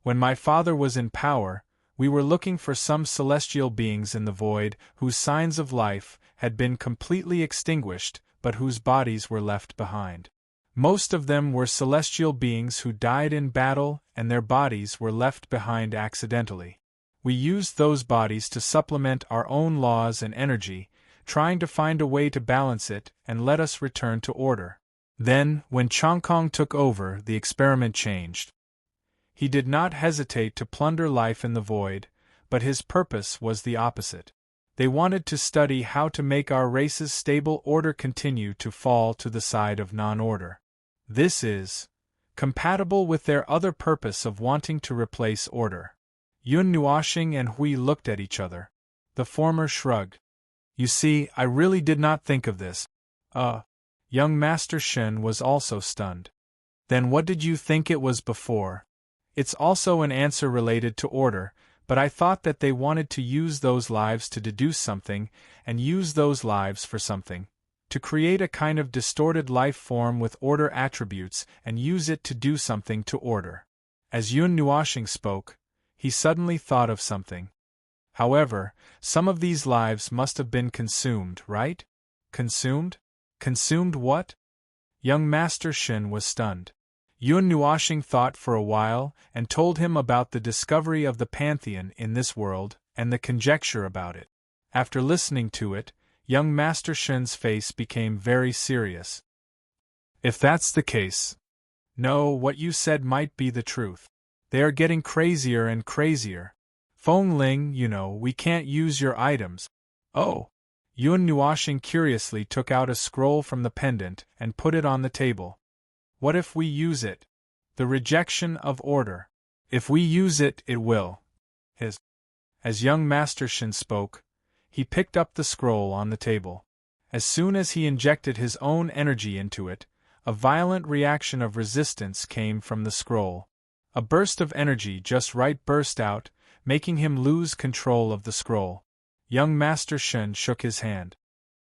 When my father was in power, we were looking for some celestial beings in the void whose signs of life had been completely extinguished but whose bodies were left behind. Most of them were celestial beings who died in battle and their bodies were left behind accidentally. We used those bodies to supplement our own laws and energy, trying to find a way to balance it and let us return to order. Then, when Chongkong took over, the experiment changed. He did not hesitate to plunder life in the void, but his purpose was the opposite. They wanted to study how to make our race's stable order continue to fall to the side of non-order. This is compatible with their other purpose of wanting to replace order. Yun Nuoshing and Hui looked at each other. The former shrugged. You see, I really did not think of this. Young Master Shen was also stunned. Then what did you think it was before? It's also an answer related to order, but I thought that they wanted to use those lives to deduce something, and use those lives for something. To create a kind of distorted life form with order attributes and use it to do something to order. As Yun Nuoshing spoke, he suddenly thought of something. However, some of these lives must have been consumed, right? Consumed? Consumed what? Young Master Shen was stunned. Yun Nuoshing thought for a while and told him about the discovery of the pantheon in this world and the conjecture about it. After listening to it, young Master Shen's face became very serious. If that's the case, no, what you said might be the truth. They are getting crazier and crazier. Feng Ling, you know, we can't use your items. Oh! Yun Nuoshing curiously took out a scroll from the pendant and put it on the table. What if we use it? The rejection of order. If we use it, it will. As young Master Shen spoke, he picked up the scroll on the table. As soon as he injected his own energy into it, a violent reaction of resistance came from the scroll. A burst of energy just right burst out, making him lose control of the scroll. Young Master Shen shook his hand.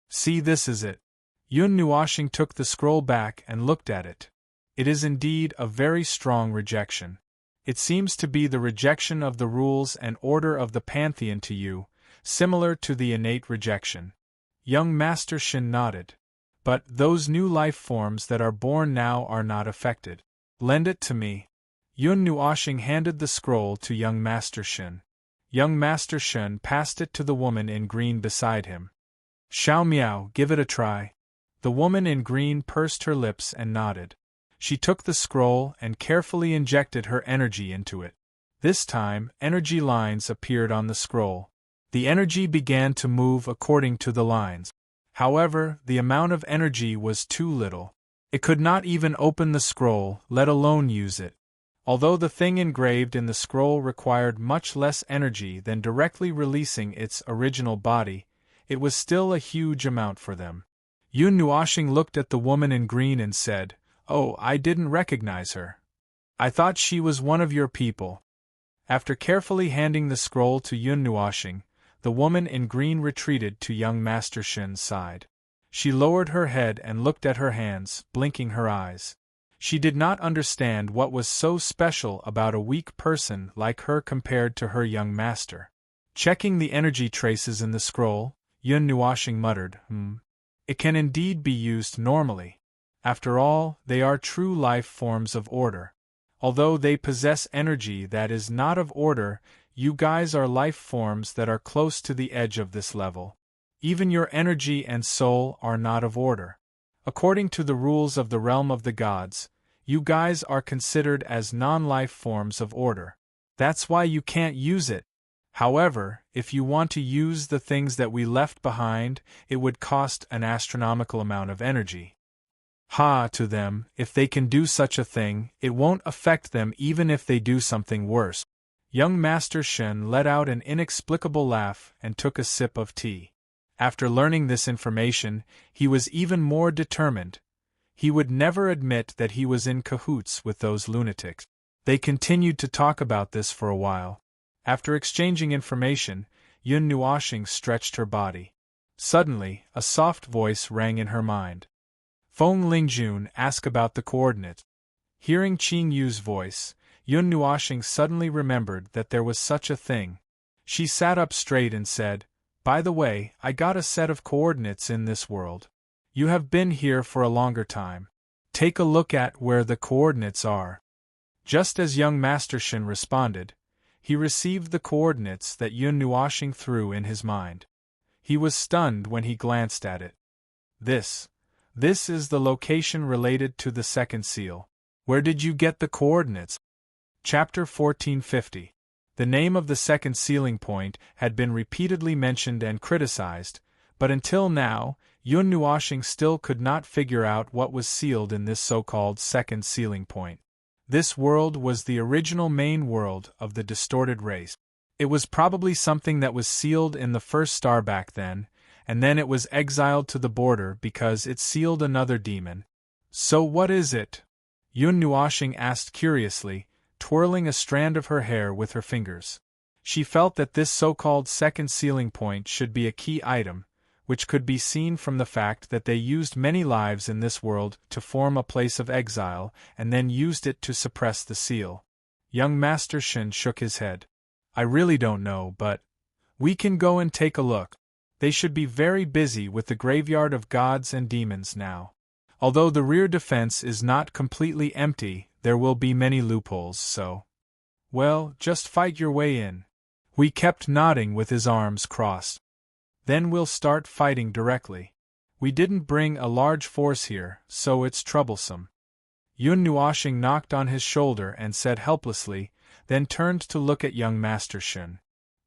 See, this is it. Yun Nuoshing took the scroll back and looked at it. It is indeed a very strong rejection. It seems to be the rejection of the rules and order of the pantheon to you, similar to the innate rejection. Young Master Shen nodded. But those new life forms that are born now are not affected. Lend it to me. Yun Nuoshing handed the scroll to young Master Shen. Young Master Shen passed it to the woman in green beside him. Xiao Miao, give it a try. The woman in green pursed her lips and nodded. She took the scroll and carefully injected her energy into it. This time, energy lines appeared on the scroll. The energy began to move according to the lines. However, the amount of energy was too little. It could not even open the scroll, let alone use it. Although the thing engraved in the scroll required much less energy than directly releasing its original body, it was still a huge amount for them. Yun Nuoshing looked at the woman in green and said, Oh, I didn't recognize her. I thought she was one of your people. After carefully handing the scroll to Yun Nuoshing, the woman in green retreated to young Master Shen's side. She lowered her head and looked at her hands, blinking her eyes. She did not understand what was so special about a weak person like her compared to her young master. Checking the energy traces in the scroll, Yun Nuoshing muttered, It can indeed be used normally. After all, they are true life forms of order. Although they possess energy that is not of order, you guys are life forms that are close to the edge of this level. Even your energy and soul are not of order. According to the rules of the realm of the gods, you guys are considered as non-life forms of order. That's why you can't use it. However, if you want to use the things that we left behind, it would cost an astronomical amount of energy. Ha, to them, if they can do such a thing, it won't affect them even if they do something worse. Young Master Shen let out an inexplicable laugh and took a sip of tea. After learning this information, he was even more determined. He would never admit that he was in cahoots with those lunatics. They continued to talk about this for a while. After exchanging information, Yun Nuoxing stretched her body. Suddenly, a soft voice rang in her mind. Feng Lingjun, ask about the coordinates. Hearing Qing Yu's voice, Yun Nuoxing suddenly remembered that there was such a thing. She sat up straight and said, by the way, I got a set of coordinates in this world. You have been here for a longer time. Take a look at where the coordinates are. Just as young Master Shen responded, he received the coordinates that Yun Nuoxing threw in his mind. He was stunned when he glanced at it. This is the location related to the second seal. Where did you get the coordinates? Chapter 1450. The name of the second sealing point had been repeatedly mentioned and criticized, but until now, Yun Nuoxing still could not figure out what was sealed in this so-called second sealing point. This world was the original main world of the distorted race. It was probably something that was sealed in the first star back then, and then it was exiled to the border because it sealed another demon. So what is it? Yun Nuoxing asked curiously, twirling a strand of her hair with her fingers. She felt that this so-called second sealing point should be a key item, which could be seen from the fact that they used many lives in this world to form a place of exile and then used it to suppress the seal. Young Master Shen shook his head. I really don't know, but we can go and take a look. They should be very busy with the graveyard of gods and demons now. Although the rear defense is not completely empty, there will be many loopholes, so... Well, just fight your way in. He kept nodding with his arms crossed. Then we'll start fighting directly. We didn't bring a large force here, so it's troublesome. Yun Nuoxing knocked on his shoulder and said helplessly, then turned to look at young Master Shen.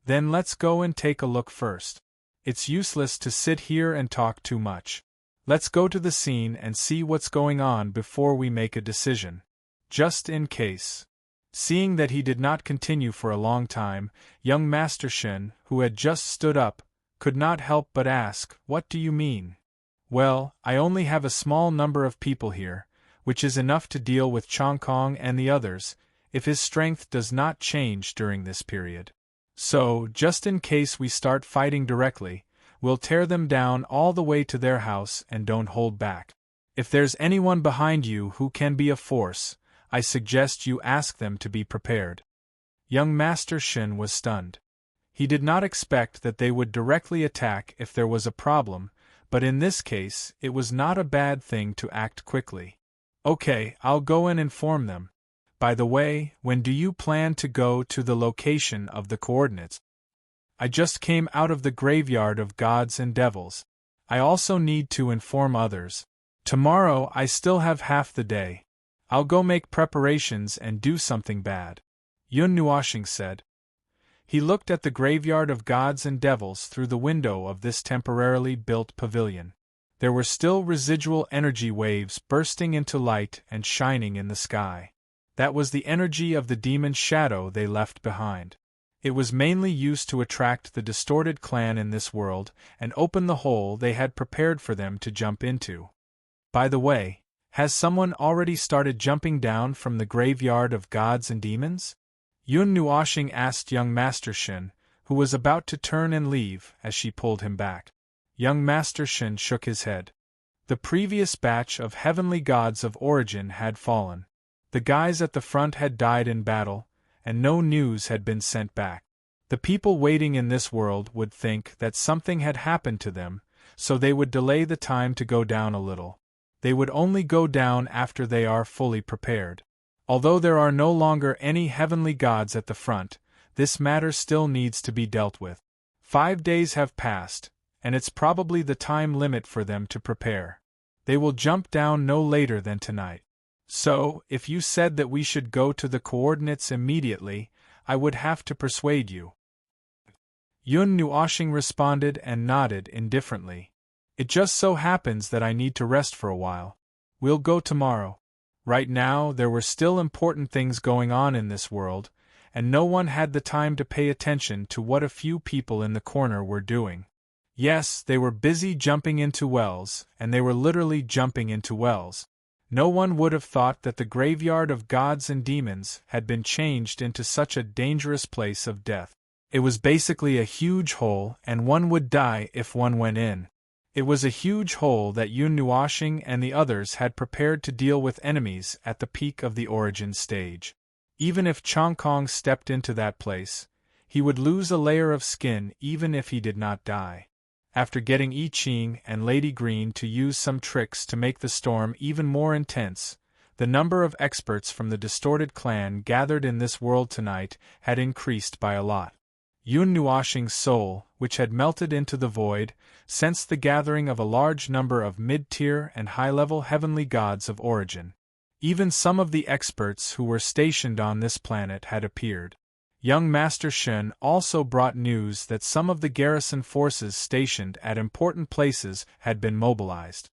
Then let's go and take a look first. It's useless to sit here and talk too much. Let's go to the scene and see what's going on before we make a decision. Just in case. Seeing that he did not continue for a long time, young Master Shen, who had just stood up, could not help but ask, what do you mean? Well, I only have a small number of people here, which is enough to deal with Chong Kong and the others, if his strength does not change during this period. So, just in case we start fighting directly, we'll tear them down all the way to their house and don't hold back. If there's anyone behind you who can be a force, I suggest you ask them to be prepared. Young Master Shen was stunned. He did not expect that they would directly attack if there was a problem, but in this case, it was not a bad thing to act quickly. Okay, I'll go and inform them. By the way, when do you plan to go to the location of the coordinates? I just came out of the graveyard of gods and devils. I also need to inform others. Tomorrow I still have half the day. I'll go make preparations and do something bad. Yun Nuoxing said. He looked at the graveyard of gods and devils through the window of this temporarily built pavilion. There were still residual energy waves bursting into light and shining in the sky. That was the energy of the demon's shadow they left behind. It was mainly used to attract the distorted clan in this world and open the hole they had prepared for them to jump into. By the way, has someone already started jumping down from the graveyard of gods and demons? Yun Nuoxing asked young Master Shen, who was about to turn and leave, as she pulled him back. Young Master Shen shook his head. The previous batch of heavenly gods of origin had fallen. The guys at the front had died in battle, and no news had been sent back. The people waiting in this world would think that something had happened to them, so they would delay the time to go down a little. They would only go down after they are fully prepared. Although there are no longer any heavenly gods at the front, this matter still needs to be dealt with. 5 days have passed, and it's probably the time limit for them to prepare. They will jump down no later than tonight. So, if you said that we should go to the coordinates immediately, I would have to persuade you. Yun Nuoxing responded and nodded indifferently. It just so happens that I need to rest for a while. We'll go tomorrow. Right now, there were still important things going on in this world, and no one had the time to pay attention to what a few people in the corner were doing. Yes, they were busy jumping into wells, and they were literally jumping into wells. No one would have thought that the graveyard of gods and demons had been changed into such a dangerous place of death. It was basically a huge hole, and one would die if one went in. It was a huge hole that Yun Nuoshing and the others had prepared to deal with enemies at the peak of the origin stage. Even if Chong Kong stepped into that place, he would lose a layer of skin even if he did not die. After getting I Ching and Lady Green to use some tricks to make the storm even more intense, the number of experts from the distorted clan gathered in this world tonight had increased by a lot. Yun Nuoshing's soul, which had melted into the void, sensed the gathering of a large number of mid-tier and high-level heavenly gods of origin. Even some of the experts who were stationed on this planet had appeared. Young Master Shen also brought news that some of the garrison forces stationed at important places had been mobilized.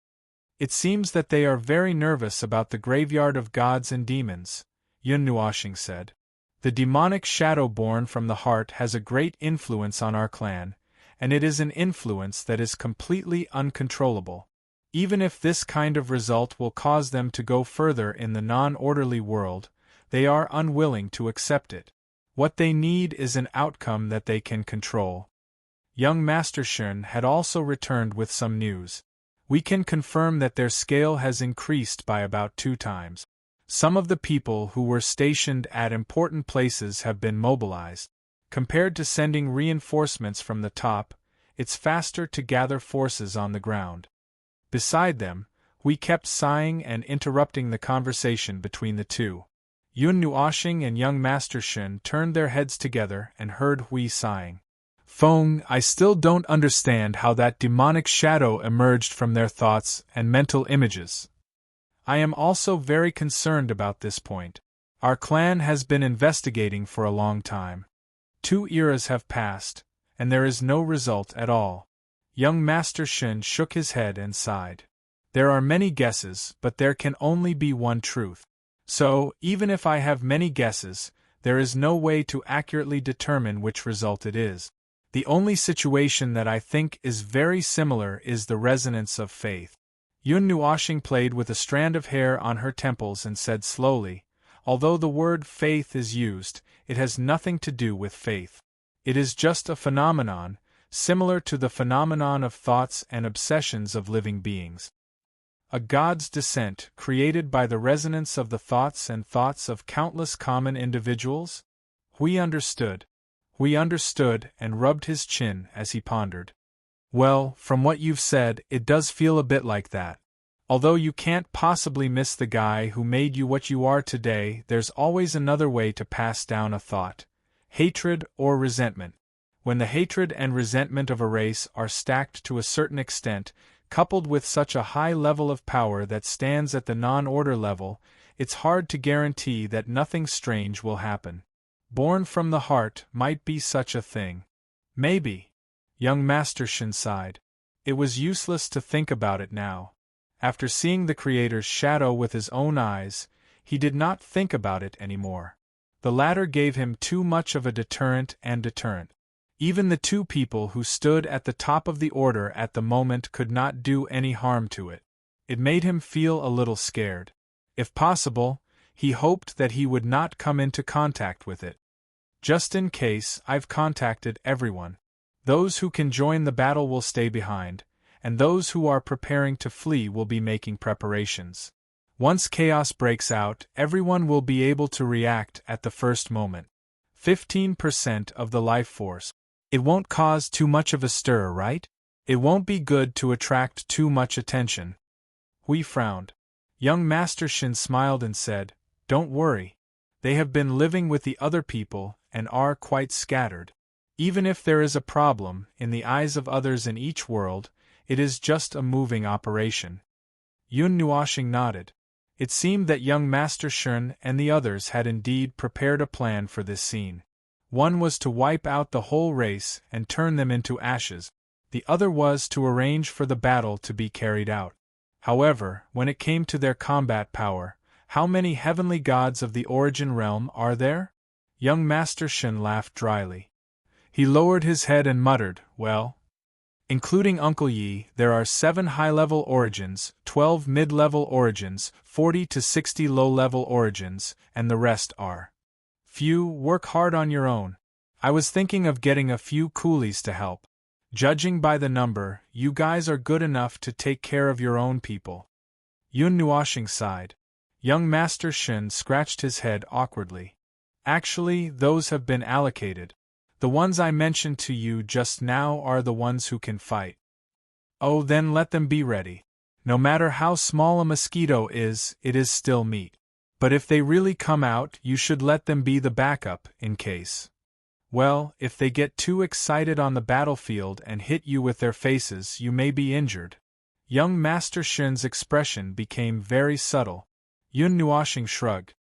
It seems that they are very nervous about the graveyard of gods and demons, Yun Nuoshing said. The demonic shadow born from the heart has a great influence on our clan, and it is an influence that is completely uncontrollable. Even if this kind of result will cause them to go further in the non-orderly world, they are unwilling to accept it. What they need is an outcome that they can control. Young Master Shen had also returned with some news. We can confirm that their scale has increased by about 2 times. Some of the people who were stationed at important places have been mobilized. Compared to sending reinforcements from the top, it's faster to gather forces on the ground. Beside them, we kept sighing and interrupting the conversation between the two. Yun Nuoshing and young Master Shen turned their heads together and heard Hui sighing. Feng, I still don't understand how that demonic shadow emerged from their thoughts and mental images. I am also very concerned about this point. Our clan has been investigating for a long time. 2 eras have passed, and there is no result at all. Young Master Shen shook his head and sighed. There are many guesses, but there can only be one truth. So, even if I have many guesses, there is no way to accurately determine which result it is. The only situation that I think is very similar is the resonance of faith. Yun Nuoshing played with a strand of hair on her temples and said slowly, although the word faith is used, it has nothing to do with faith. It is just a phenomenon, similar to the phenomenon of thoughts and obsessions of living beings. A god's descent created by the resonance of the thoughts and thoughts of countless common individuals? We understood. We understood and rubbed his chin as he pondered. Well, from what you've said, it does feel a bit like that. Although you can't possibly miss the guy who made you what you are today, there's always another way to pass down a thought. Hatred or resentment. When the hatred and resentment of a race are stacked to a certain extent, coupled with such a high level of power that stands at the non-order level, it's hard to guarantee that nothing strange will happen. Born from the heart might be such a thing. Maybe. Young Master Shen sighed. It was useless to think about it now. After seeing the Creator's shadow with his own eyes, he did not think about it anymore. The latter gave him too much of a deterrent. Even the 2 people who stood at the top of the order at the moment could not do any harm to it. It made him feel a little scared. If possible, he hoped that he would not come into contact with it. Just in case, I've contacted everyone. Those who can join the battle will stay behind, and those who are preparing to flee will be making preparations. Once chaos breaks out, everyone will be able to react at the first moment. 15% of the life force. It won't cause too much of a stir, right? It won't be good to attract too much attention. Hui frowned. Young Master Shen smiled and said, Don't worry. They have been living with the other people and are quite scattered. Even if there is a problem, in the eyes of others in each world, it is just a moving operation. Yun Nuoshing nodded. It seemed that young Master Shen and the others had indeed prepared a plan for this scene. One was to wipe out the whole race and turn them into ashes. The other was to arrange for the battle to be carried out. However, when it came to their combat power, how many heavenly gods of the origin realm are there? Young Master Shen laughed dryly. He lowered his head and muttered, well, including Uncle Yi, there are 7 high-level origins, 12 mid-level origins, 40 to 60 low-level origins, and the rest are few. Work hard on your own. I was thinking of getting a few coolies to help. Judging by the number, you guys are good enough to take care of your own people. Yun Nuoshing sighed. Young Master Shen scratched his head awkwardly. Actually, those have been allocated. The ones I mentioned to you just now are the ones who can fight. Oh, then let them be ready. No matter how small a mosquito is, it is still meat. But if they really come out, you should let them be the backup, in case. Well, if they get too excited on the battlefield and hit you with their faces, you may be injured. Young Master Shen's expression became very subtle. Yun Nuoshing shrugged.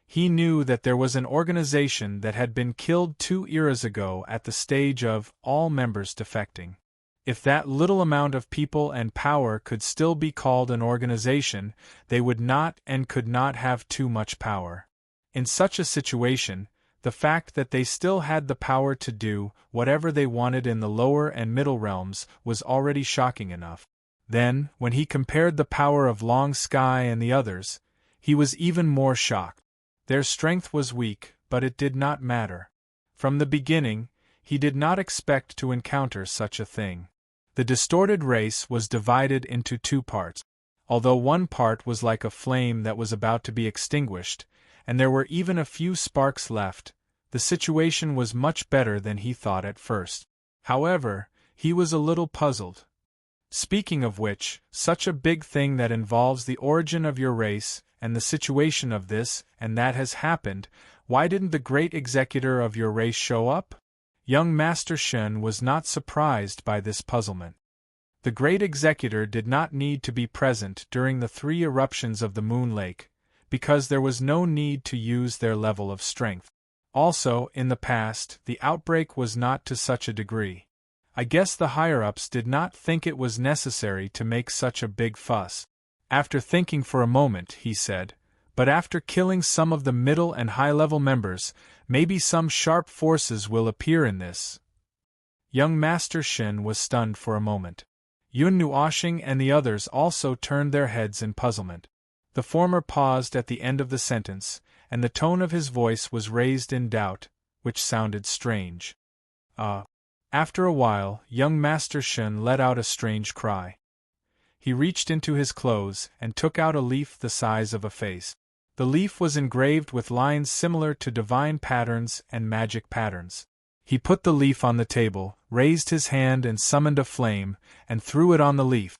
He knew that there was an organization that had been killed 2 eras ago at the stage of all members defecting. If that little amount of people and power could still be called an organization, they would not and could not have too much power. In such a situation, the fact that they still had the power to do whatever they wanted in the lower and middle realms was already shocking enough. Then, when he compared the power of Long Sky and the others, he was even more shocked. Their strength was weak, but it did not matter. From the beginning, he did not expect to encounter such a thing. The distorted race was divided into 2 parts. Although one part was like a flame that was about to be extinguished, and there were even a few sparks left, the situation was much better than he thought at first. However, he was a little puzzled. Speaking of which, such a big thing that involves the origin of your race, and the situation of this and that has happened, why didn't the great executor of your race show up? Young Master Shen was not surprised by this puzzlement. The great executor did not need to be present during the 3 eruptions of the Moon Lake, because there was no need to use their level of strength. Also, in the past, the outbreak was not to such a degree. I guess the higher-ups did not think it was necessary to make such a big fuss. After thinking for a moment, he said, but after killing some of the middle and high-level members, maybe some sharp forces will appear in this. Young Master Shen was stunned for a moment. Yun Nuoshing and the others also turned their heads in puzzlement. The former paused at the end of the sentence, and the tone of his voice was raised in doubt, which sounded strange. After a while, young Master Shen let out a strange cry. He reached into his clothes and took out a leaf the size of a face. The leaf was engraved with lines similar to divine patterns and magic patterns. He put the leaf on the table, raised his hand and summoned a flame, and threw it on the leaf.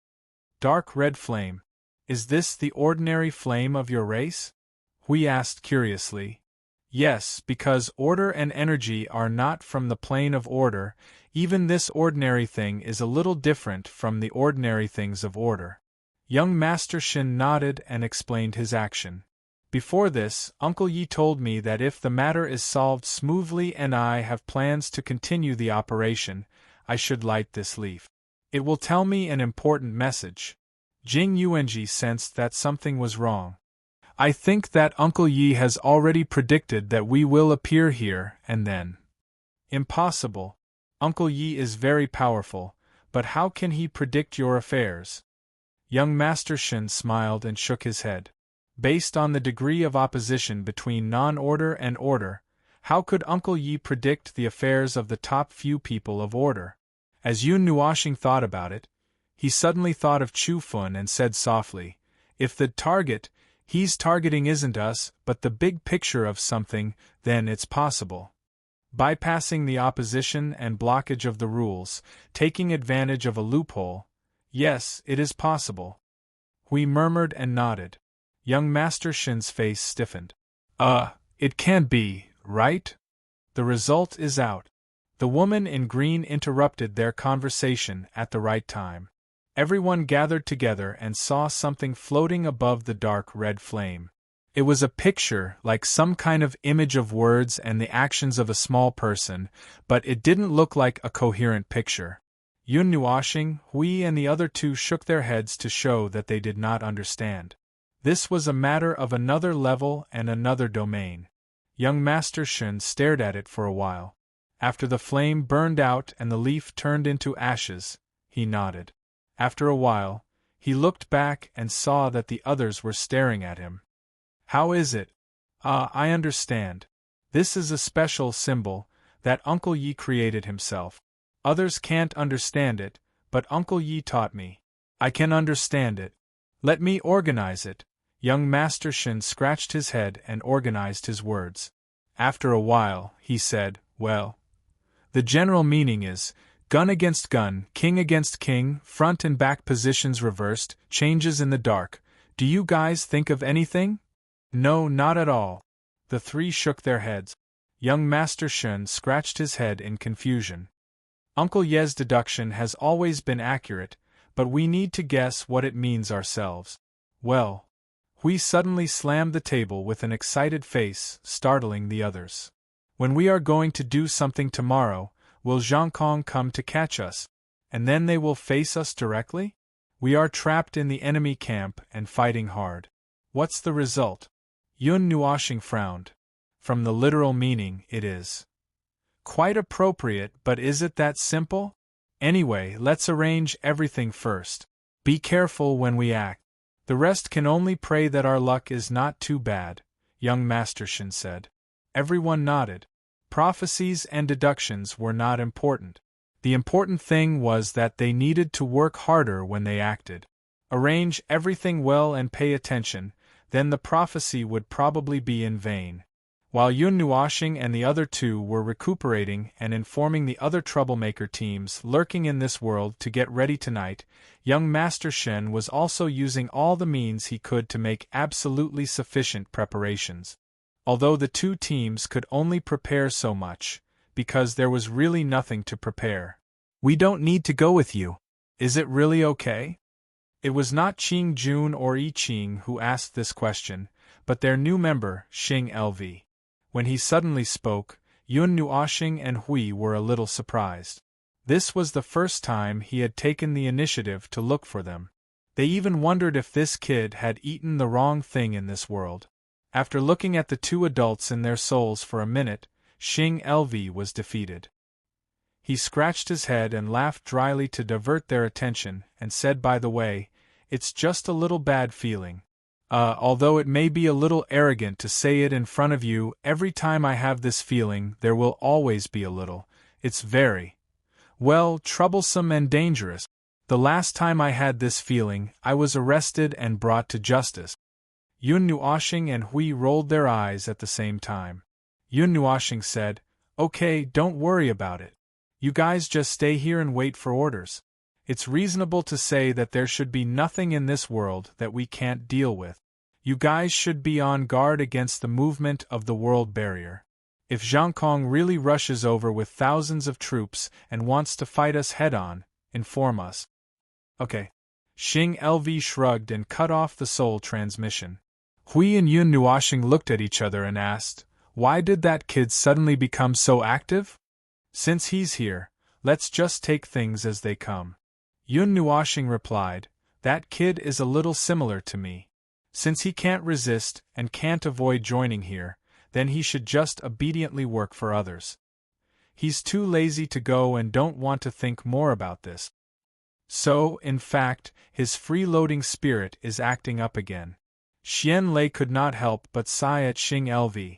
Dark red flame. Is this the ordinary flame of your race? Hui asked curiously. Yes, because order and energy are not from the plane of order, even this ordinary thing is a little different from the ordinary things of order. Young Master Shen nodded and explained his action. Before this, Uncle Yi told me that if the matter is solved smoothly and I have plans to continue the operation, I should light this leaf. It will tell me an important message. Jing Yuanji sensed that something was wrong. I think that Uncle Yi has already predicted that we will appear here and then. Impossible. Uncle Yi is very powerful, but how can he predict your affairs? Young Master Shen smiled and shook his head. Based on the degree of opposition between non-order and order, how could Uncle Yi predict the affairs of the top few people of order? As Yun Nuoshing thought about it, he suddenly thought of Chu Fun and said softly, if the target he's targeting isn't us, but the big picture of something, then it's possible. Bypassing the opposition and blockage of the rules, taking advantage of a loophole, yes, it is possible. Hui murmured and nodded. Young Master Shen's face stiffened. It can't be, right? The result is out. The woman in green interrupted their conversation at the right time. Everyone gathered together and saw something floating above the dark red flame. It was a picture, like some kind of image of words and the actions of a small person, but it didn't look like a coherent picture. Yun Nuoshing, Hui and the other two shook their heads to show that they did not understand. This was a matter of another level and another domain. Young Master Shun stared at it for a while. After the flame burned out and the leaf turned into ashes, he nodded. After a while, he looked back and saw that the others were staring at him. How is it? Ah, I understand. This is a special symbol that Uncle Yi created himself. Others can't understand it, but Uncle Yi taught me. I can understand it. Let me organize it. Young Master Shin scratched his head and organized his words. After a while, he said, well, the general meaning is, gun against gun, king against king, front and back positions reversed, changes in the dark. Do you guys think of anything? No, not at all. The three shook their heads. Young Master Shun scratched his head in confusion. Uncle Ye's deduction has always been accurate, but we need to guess what it means ourselves. Well, Hui suddenly slammed the table with an excited face, startling the others. When we are going to do something tomorrow, will Zhang Kong come to catch us? And then they will face us directly? We are trapped in the enemy camp and fighting hard. What's the result? Yun Nuoshing frowned. From the literal meaning, it is quite appropriate, but is it that simple? Anyway, let's arrange everything first. Be careful when we act. The rest can only pray that our luck is not too bad, young Master Shin said. Everyone nodded. Prophecies and deductions were not important. The important thing was that they needed to work harder when they acted. Arrange everything well and pay attention, then the prophecy would probably be in vain. While Yun Nuoshing and the other two were recuperating and informing the other troublemaker teams lurking in this world to get ready tonight, young Master Shen was also using all the means he could to make absolutely sufficient preparations. Although the two teams could only prepare so much, because there was really nothing to prepare. We don't need to go with you. Is it really okay? It was not Qing Jun or Yi Qing who asked this question, but their new member, Xing LV. When he suddenly spoke, Yun Nuoshing and Hui were a little surprised. This was the first time he had taken the initiative to look for them. They even wondered if this kid had eaten the wrong thing in this world. After looking at the two adults in their souls for a minute, Xing LV was defeated. He scratched his head and laughed dryly to divert their attention, and said, by the way, it's just a little bad feeling. Although it may be a little arrogant to say it in front of you, every time I have this feeling, there will always be a little. It's very, well, troublesome and dangerous. The last time I had this feeling, I was arrested and brought to justice. Yun Nuoshing and Hui rolled their eyes at the same time. Yun Nuoshing said, okay, don't worry about it. You guys just stay here and wait for orders. It's reasonable to say that there should be nothing in this world that we can't deal with. You guys should be on guard against the movement of the world barrier. If Zhang Kong really rushes over with thousands of troops and wants to fight us head-on, inform us. Okay. Xing LV shrugged and cut off the soul transmission. Hui and Yun Nuoshing looked at each other and asked, why did that kid suddenly become so active? Since he's here, let's just take things as they come. Yun Nuoshing replied, that kid is a little similar to me. Since he can't resist and can't avoid joining here, then he should just obediently work for others. He's too lazy to go and don't want to think more about this. So, in fact, his freeloading spirit is acting up again. Xian Lei could not help but sigh at Xing LV.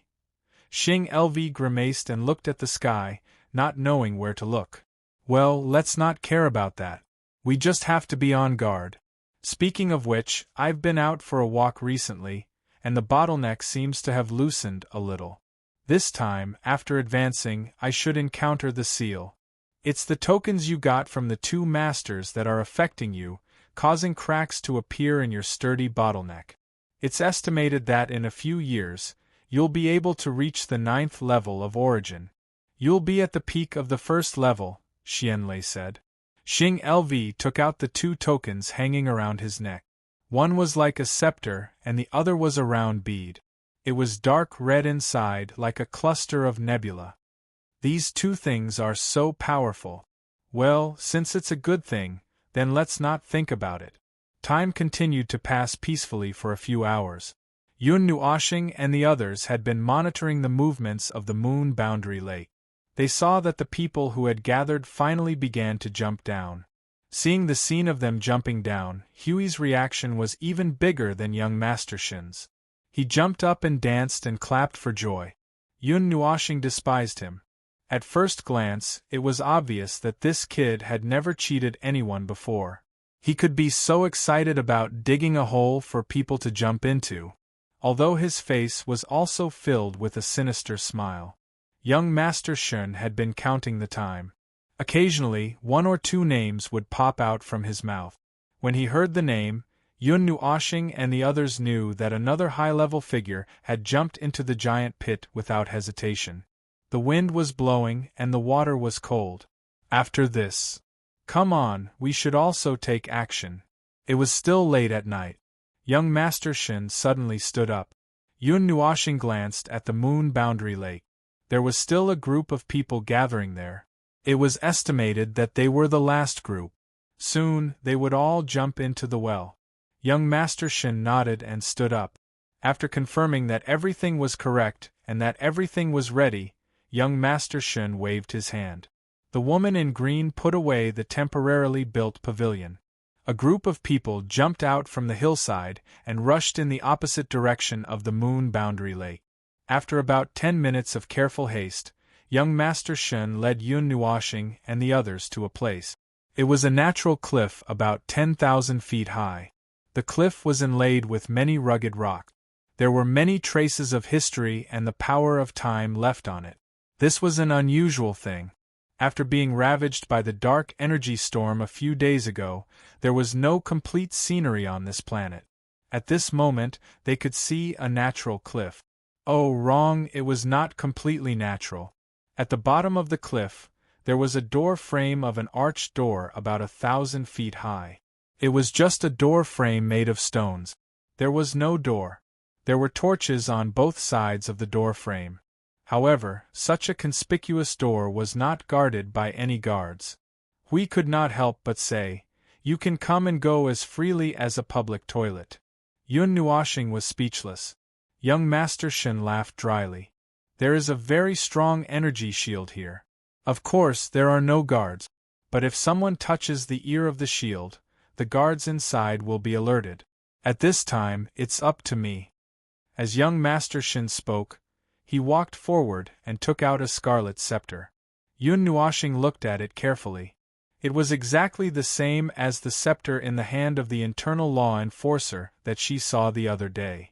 Xing LV grimaced and looked at the sky, not knowing where to look. Well, let's not care about that. We just have to be on guard. Speaking of which, I've been out for a walk recently, and the bottleneck seems to have loosened a little. This time, after advancing, I should encounter the seal. It's the tokens you got from the two masters that are affecting you, causing cracks to appear in your sturdy bottleneck. It's estimated that in a few years, you'll be able to reach the 9th level of origin. You'll be at the peak of the 1st level, Xianlei said. Xing LV took out the two tokens hanging around his neck. One was like a scepter and the other was a round bead. It was dark red inside like a cluster of nebula. These two things are so powerful. Well, since it's a good thing, then let's not think about it. Time continued to pass peacefully for a few hours. Yun Nuoshing and the others had been monitoring the movements of the moon boundary lake. They saw that the people who had gathered finally began to jump down. Seeing the scene of them jumping down, Huey's reaction was even bigger than young Master Shin's. He jumped up and danced and clapped for joy. Yun Nuoshing despised him. At first glance, it was obvious that this kid had never cheated anyone before. He could be so excited about digging a hole for people to jump into. Although his face was also filled with a sinister smile. Young Master Shin had been counting the time. Occasionally, one or two names would pop out from his mouth. When he heard the name, Yun Nuoshing and the others knew that another high-level figure had jumped into the giant pit without hesitation. The wind was blowing and the water was cold. After this, come on, we should also take action. It was still late at night. Young Master Shin suddenly stood up. Yun Nuoshing glanced at the moon boundary lake. There was still a group of people gathering there. It was estimated that they were the last group. Soon, they would all jump into the well. Young Master Shin nodded and stood up. After confirming that everything was correct and that everything was ready, young Master Shin waved his hand. The woman in green put away the temporarily built pavilion. A group of people jumped out from the hillside and rushed in the opposite direction of the moon boundary lake. After about 10 minutes of careful haste, young Master Shin led Yun Nuoshing and the others to a place. It was a natural cliff about 10,000 feet high. The cliff was inlaid with many rugged rocks. There were many traces of history and the power of time left on it. This was an unusual thing. After being ravaged by the dark energy storm a few days ago, there was no complete scenery on this planet. At this moment, they could see a natural cliff. Oh, wrong, it was not completely natural. At the bottom of the cliff, there was a door frame of an arched door about 1,000 feet high. It was just a door frame made of stones. There was no door. There were torches on both sides of the door frame. However, such a conspicuous door was not guarded by any guards. We could not help but say, "You can come and go as freely as a public toilet." Yun Nuoshing was speechless. Young Master Shin laughed dryly. "There is a very strong energy shield here. Of course, there are no guards, but if someone touches the ear of the shield, the guards inside will be alerted. At this time, it's up to me." As young Master Shin spoke, he walked forward and took out a scarlet scepter. Yun Nuoshing looked at it carefully. It was exactly the same as the scepter in the hand of the internal law enforcer that she saw the other day.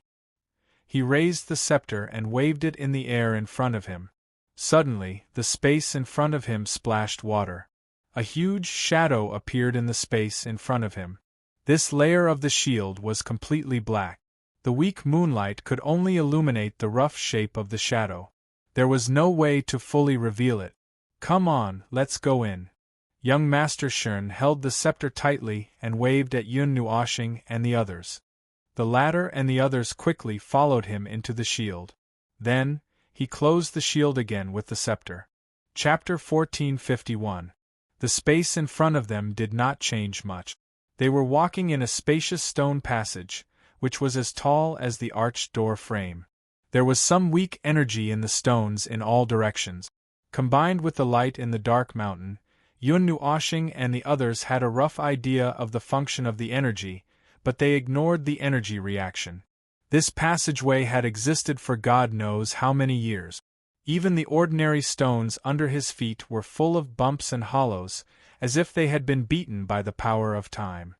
He raised the scepter and waved it in the air in front of him. Suddenly, the space in front of him splashed water. A huge shadow appeared in the space in front of him. This layer of the shield was completely black. The weak moonlight could only illuminate the rough shape of the shadow. There was no way to fully reveal it. "Come on, let's go in." Young Master Shin held the scepter tightly and waved at Yun Nuoshing and the others. The latter and the others quickly followed him into the shield. Then, he closed the shield again with the scepter. Chapter 1451. The space in front of them did not change much. They were walking in a spacious stone passage, which was as tall as the arched door frame. There was some weak energy in the stones in all directions. Combined with the light in the dark mountain, Yun Nuoshing and the others had a rough idea of the function of the energy, but they ignored the energy reaction. This passageway had existed for God knows how many years. Even the ordinary stones under his feet were full of bumps and hollows, as if they had been beaten by the power of time.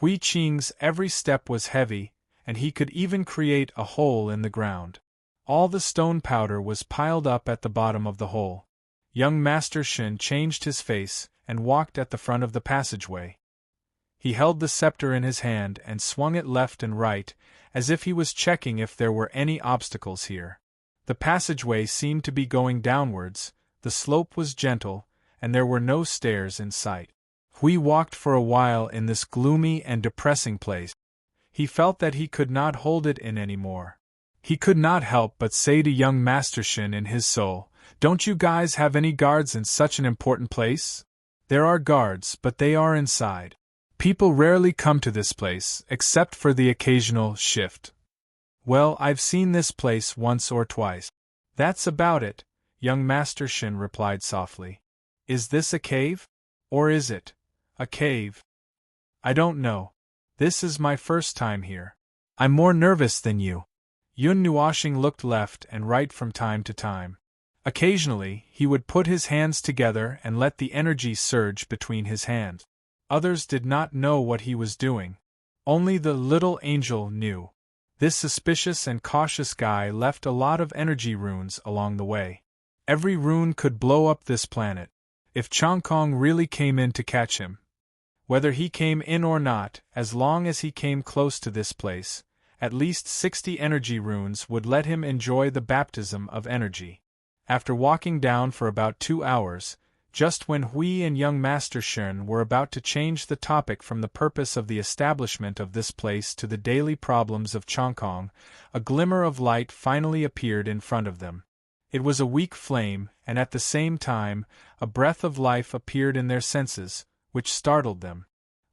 Hui Qing's every step was heavy, and he could even create a hole in the ground. All the stone powder was piled up at the bottom of the hole. Young Master Shin changed his face and walked at the front of the passageway. He held the scepter in his hand and swung it left and right, as if he was checking if there were any obstacles here. The passageway seemed to be going downwards, the slope was gentle, and there were no stairs in sight. Hui walked for a while in this gloomy and depressing place. He felt that he could not hold it in any more. He could not help but say to young Master Shin in his soul, "Don't you guys have any guards in such an important place?" There are guards, but they are inside. People rarely come to this place, except for the occasional shift. Well, I've seen this place once or twice. That's about it, young Master Shin replied softly. Is this a cave? Or is it a cave? I don't know. This is my first time here. I'm more nervous than you. Yun Nuoshing looked left and right from time to time. Occasionally, he would put his hands together and let the energy surge between his hands. Others did not know what he was doing. Only the little angel knew. This suspicious and cautious guy left a lot of energy runes along the way. Every rune could blow up this planet. If Changkong really came in to catch him. Whether he came in or not, as long as he came close to this place, at least 60 energy runes would let him enjoy the baptism of energy. After walking down for about 2 hours, just when Hui and young Master Shen were about to change the topic from the purpose of the establishment of this place to the daily problems of Changkong, a glimmer of light finally appeared in front of them. It was a weak flame, and at the same time, a breath of life appeared in their senses, which startled them.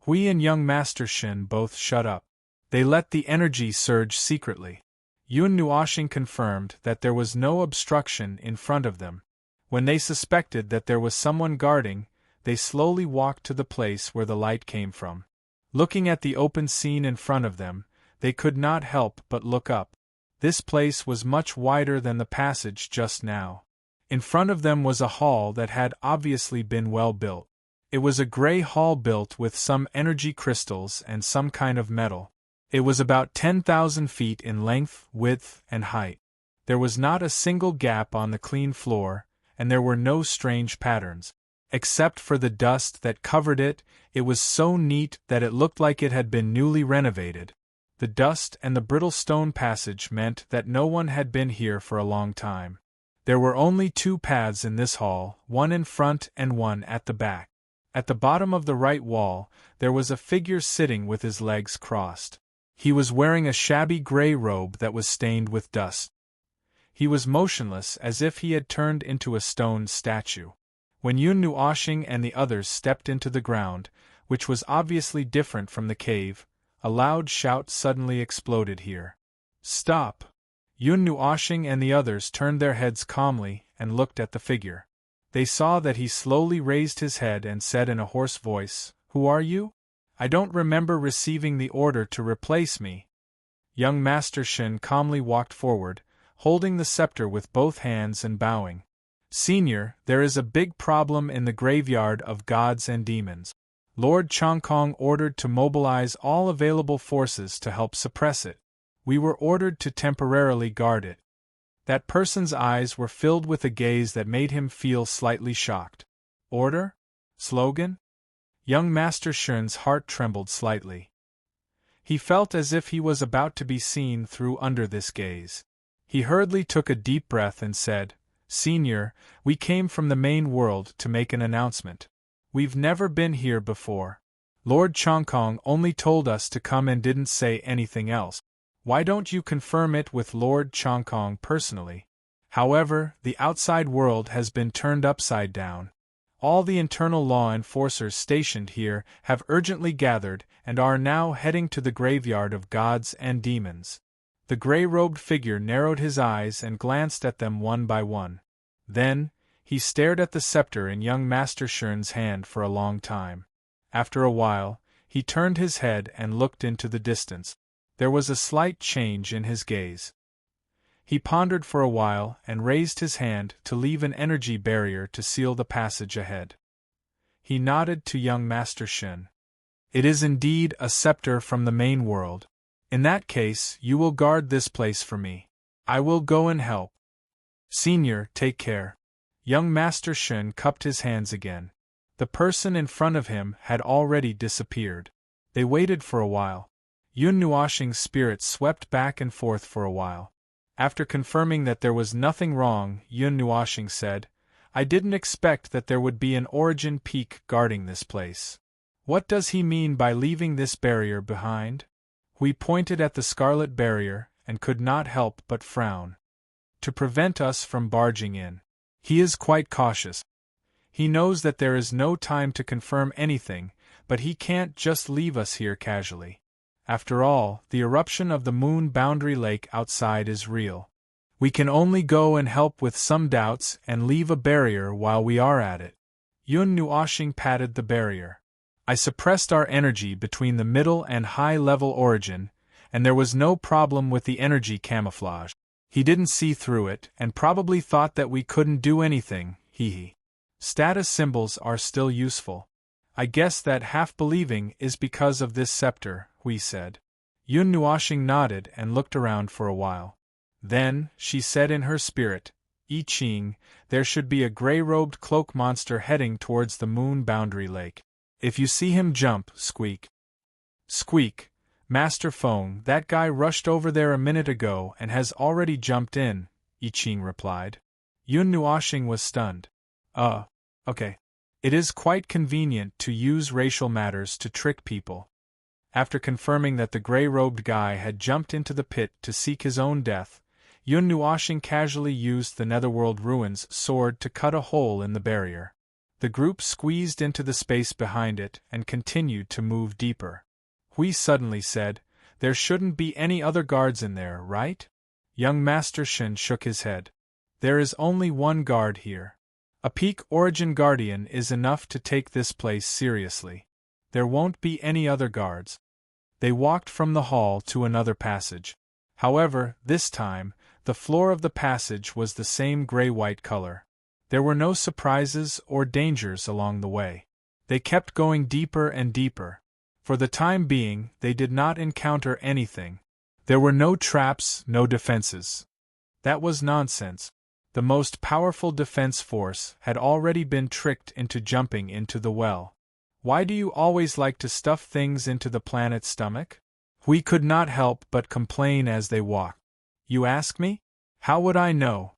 Hui and young Master Shen both shut up. They let the energy surge secretly. Yun Nuoshing confirmed that there was no obstruction in front of them. When they suspected that there was someone guarding, they slowly walked to the place where the light came from. Looking at the open scene in front of them, they could not help but look up. This place was much wider than the passage just now. In front of them was a hall that had obviously been well built. It was a gray hall built with some energy crystals and some kind of metal. It was about 10,000 feet in length, width, and height. There was not a single gap on the clean floor, and there were no strange patterns. Except for the dust that covered it, it was so neat that it looked like it had been newly renovated. The dust and the brittle stone passage meant that no one had been here for a long time. There were only 2 paths in this hall, one in front and one at the back. At the bottom of the right wall, there was a figure sitting with his legs crossed. He was wearing a shabby gray robe that was stained with dust. He was motionless as if he had turned into a stone statue. When Yun Nuoshing and the others stepped into the ground, which was obviously different from the cave, a loud shout suddenly exploded here. Stop! Yun Nuoshing and the others turned their heads calmly and looked at the figure. They saw that he slowly raised his head and said in a hoarse voice, "Who are you? I don't remember receiving the order to replace me." Young Master Shin calmly walked forward, holding the scepter with both hands and bowing. "Senior, there is a big problem in the graveyard of gods and demons. Lord Changkong ordered to mobilize all available forces to help suppress it. We were ordered to temporarily guard it." That person's eyes were filled with a gaze that made him feel slightly shocked. Order? Slogan? Young Master Shen's heart trembled slightly. He felt as if he was about to be seen through under this gaze. He hurriedly took a deep breath and said, "Senior, we came from the main world to make an announcement. We've never been here before. Lord Changkong only told us to come and didn't say anything else. Why don't you confirm it with Lord Changkong personally? However, the outside world has been turned upside down. All the internal law enforcers stationed here have urgently gathered and are now heading to the graveyard of gods and demons." The gray-robed figure narrowed his eyes and glanced at them one by one. Then, he stared at the scepter in young Master Shen's hand for a long time. After a while, he turned his head and looked into the distance. There was a slight change in his gaze. He pondered for a while and raised his hand to leave an energy barrier to seal the passage ahead. He nodded to young Master Shen. "It is indeed a scepter from the main world. In that case, you will guard this place for me. I will go and help. Senior, take care." Young Master Shen cupped his hands again. The person in front of him had already disappeared. They waited for a while. Yun Nuoshing's spirit swept back and forth for a while. After confirming that there was nothing wrong, Yun Nuoshing said, "I didn't expect that there would be an origin peak guarding this place. What does he mean by leaving this barrier behind?" We pointed at the scarlet barrier, and could not help but frown. "To prevent us from barging in. He is quite cautious. He knows that there is no time to confirm anything, but he can't just leave us here casually. After all, the eruption of the moon boundary lake outside is real. We can only go and help with some doubts and leave a barrier while we are at it. Yun Nuoshing patted the barrier. I suppressed our energy between the middle and high-level origin, and there was no problem with the energy camouflage. He didn't see through it and probably thought that we couldn't do anything, hee. Status symbols are still useful. I guess that half-believing is because of this scepter, Hui said. Yun Nuoshing nodded and looked around for a while. Then, she said in her spirit, I Ching, there should be a gray-robed cloak monster heading towards the moon boundary lake. If you see him jump, squeak. Squeak, Master Feng, that guy rushed over there a minute ago and has already jumped in, I Ching replied. Yun Nuoshing was stunned. Okay. It is quite convenient to use racial matters to trick people. After confirming that the gray-robed guy had jumped into the pit to seek his own death, Yun Nuoshing casually used the Netherworld Ruins sword to cut a hole in the barrier. The group squeezed into the space behind it and continued to move deeper. Hui suddenly said, "There shouldn't be any other guards in there, right?" Young Master Shen shook his head. "There is only one guard here. A peak origin guardian is enough to take this place seriously. There won't be any other guards." They walked from the hall to another passage. However, this time, the floor of the passage was the same gray-white color. There were no surprises or dangers along the way. They kept going deeper and deeper. For the time being, they did not encounter anything. There were no traps, no defenses. That was nonsense. The most powerful defense force had already been tricked into jumping into the well. Why do you always like to stuff things into the planet's stomach? We could not help but complain as they walked. You ask me? How would I know?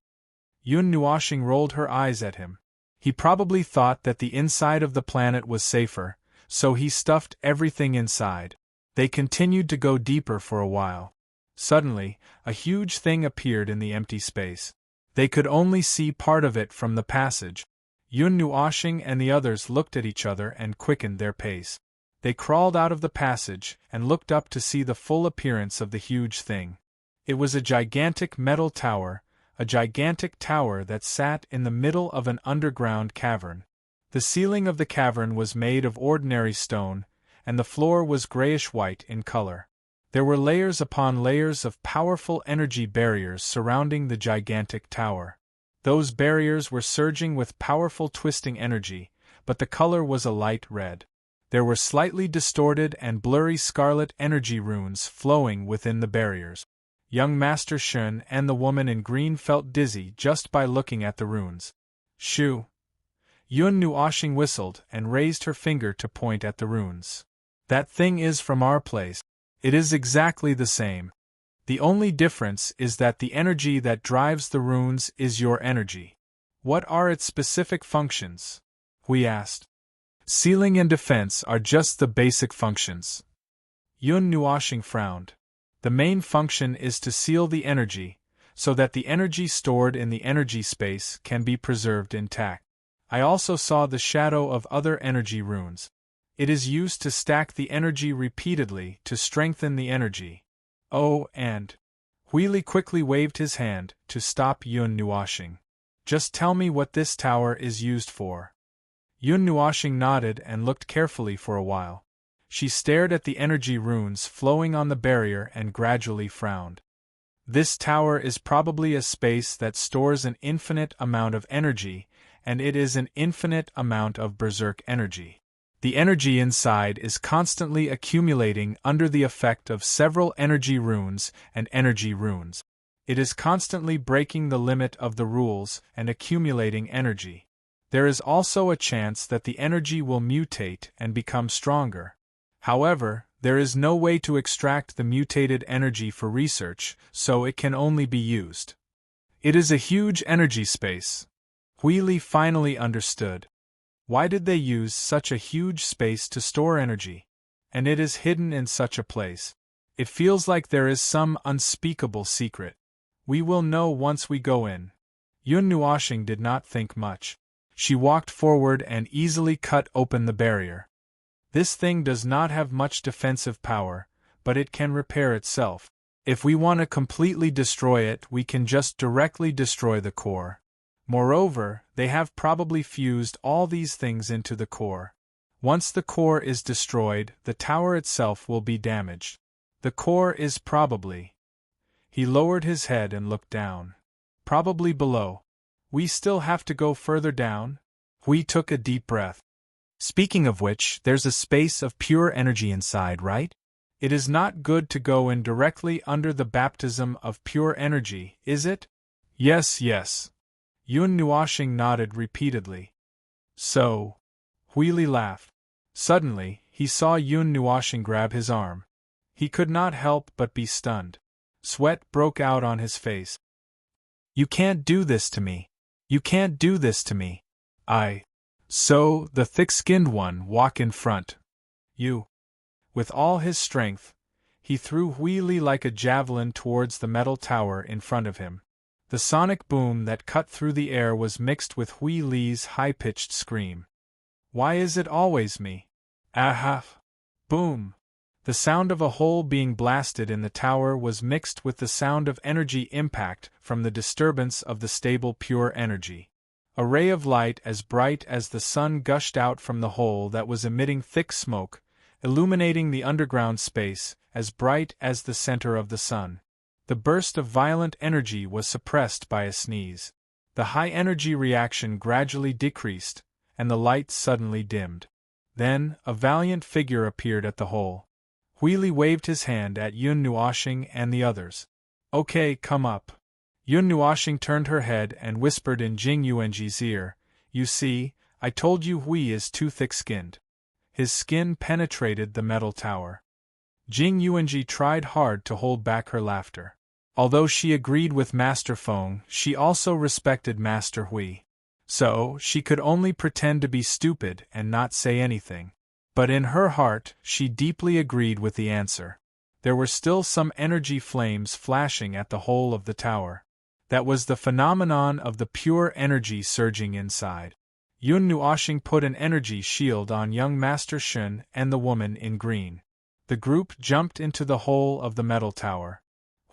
Yun Nuoshing rolled her eyes at him. He probably thought that the inside of the planet was safer, so he stuffed everything inside. They continued to go deeper for a while. Suddenly, a huge thing appeared in the empty space. They could only see part of it from the passage. Yun Nuoshing and the others looked at each other and quickened their pace. They crawled out of the passage and looked up to see the full appearance of the huge thing. It was a gigantic metal tower, a gigantic tower that sat in the middle of an underground cavern. The ceiling of the cavern was made of ordinary stone, and the floor was grayish-white in color. There were layers upon layers of powerful energy barriers surrounding the gigantic tower. Those barriers were surging with powerful twisting energy, but the color was a light red. There were slightly distorted and blurry scarlet energy runes flowing within the barriers. Young Master Shen and the woman in green felt dizzy just by looking at the runes. Shoo! Yun Nuoshing whistled and raised her finger to point at the runes. That thing is from our place. It is exactly the same. The only difference is that the energy that drives the runes is your energy. What are its specific functions? We asked. Sealing and defense are just the basic functions. Yun Nuoshing frowned. The main function is to seal the energy, so that the energy stored in the energy space can be preserved intact. I also saw the shadow of other energy runes. It is used to stack the energy repeatedly to strengthen the energy. Oh, and... Huili quickly waved his hand to stop Yun Nuoshing. Just tell me what this tower is used for. Yun Nuoshing nodded and looked carefully for a while. She stared at the energy runes flowing on the barrier and gradually frowned. This tower is probably a space that stores an infinite amount of energy, and it is an infinite amount of berserk energy. The energy inside is constantly accumulating under the effect of several energy runes and energy runes. It is constantly breaking the limit of the rules and accumulating energy. There is also a chance that the energy will mutate and become stronger. However, there is no way to extract the mutated energy for research, so it can only be used. It is a huge energy space. Huili finally understood. Why did they use such a huge space to store energy? And it is hidden in such a place. It feels like there is some unspeakable secret. We will know once we go in. Yun Nuoshing did not think much. She walked forward and easily cut open the barrier. This thing does not have much defensive power, but it can repair itself. If we want to completely destroy it, we can just directly destroy the core. Moreover, they have probably fused all these things into the core. Once the core is destroyed, the tower itself will be damaged. The core is probably. He lowered his head and looked down. Probably below. We still have to go further down? Hui took a deep breath. Speaking of which, there's a space of pure energy inside, right? It is not good to go in directly under the baptism of pure energy, is it? Yes, yes. Yun Nuoxing nodded repeatedly. So. Huili laughed. Suddenly, he saw Yun Nuoxing grab his arm. He could not help but be stunned. Sweat broke out on his face. You can't do this to me. You can't do this to me. So, the thick-skinned one, walk in front. You. With all his strength, he threw Huili like a javelin towards the metal tower in front of him. The sonic boom that cut through the air was mixed with Huili's high-pitched scream. Why is it always me? Aha! Boom! The sound of a hole being blasted in the tower was mixed with the sound of energy impact from the disturbance of the stable pure energy. A ray of light as bright as the sun gushed out from the hole that was emitting thick smoke, illuminating the underground space, as bright as the center of the sun. The burst of violent energy was suppressed by a sneeze. The high-energy reaction gradually decreased, and the light suddenly dimmed. Then, a valiant figure appeared at the hole. Huili waved his hand at Yun Nuoxing and the others. Okay, come up. Yun Nuoxing turned her head and whispered in Jing Yuanji's ear, You see, I told you Hui is too thick-skinned. His skin penetrated the metal tower. Jing Yuanji tried hard to hold back her laughter. Although she agreed with Master Feng, she also respected Master Hui. So, she could only pretend to be stupid and not say anything. But in her heart, she deeply agreed with the answer. There were still some energy flames flashing at the whole of the tower. That was the phenomenon of the pure energy surging inside. Yun Nuoxing put an energy shield on young Master Shun and the woman in green. The group jumped into the hole of the metal tower.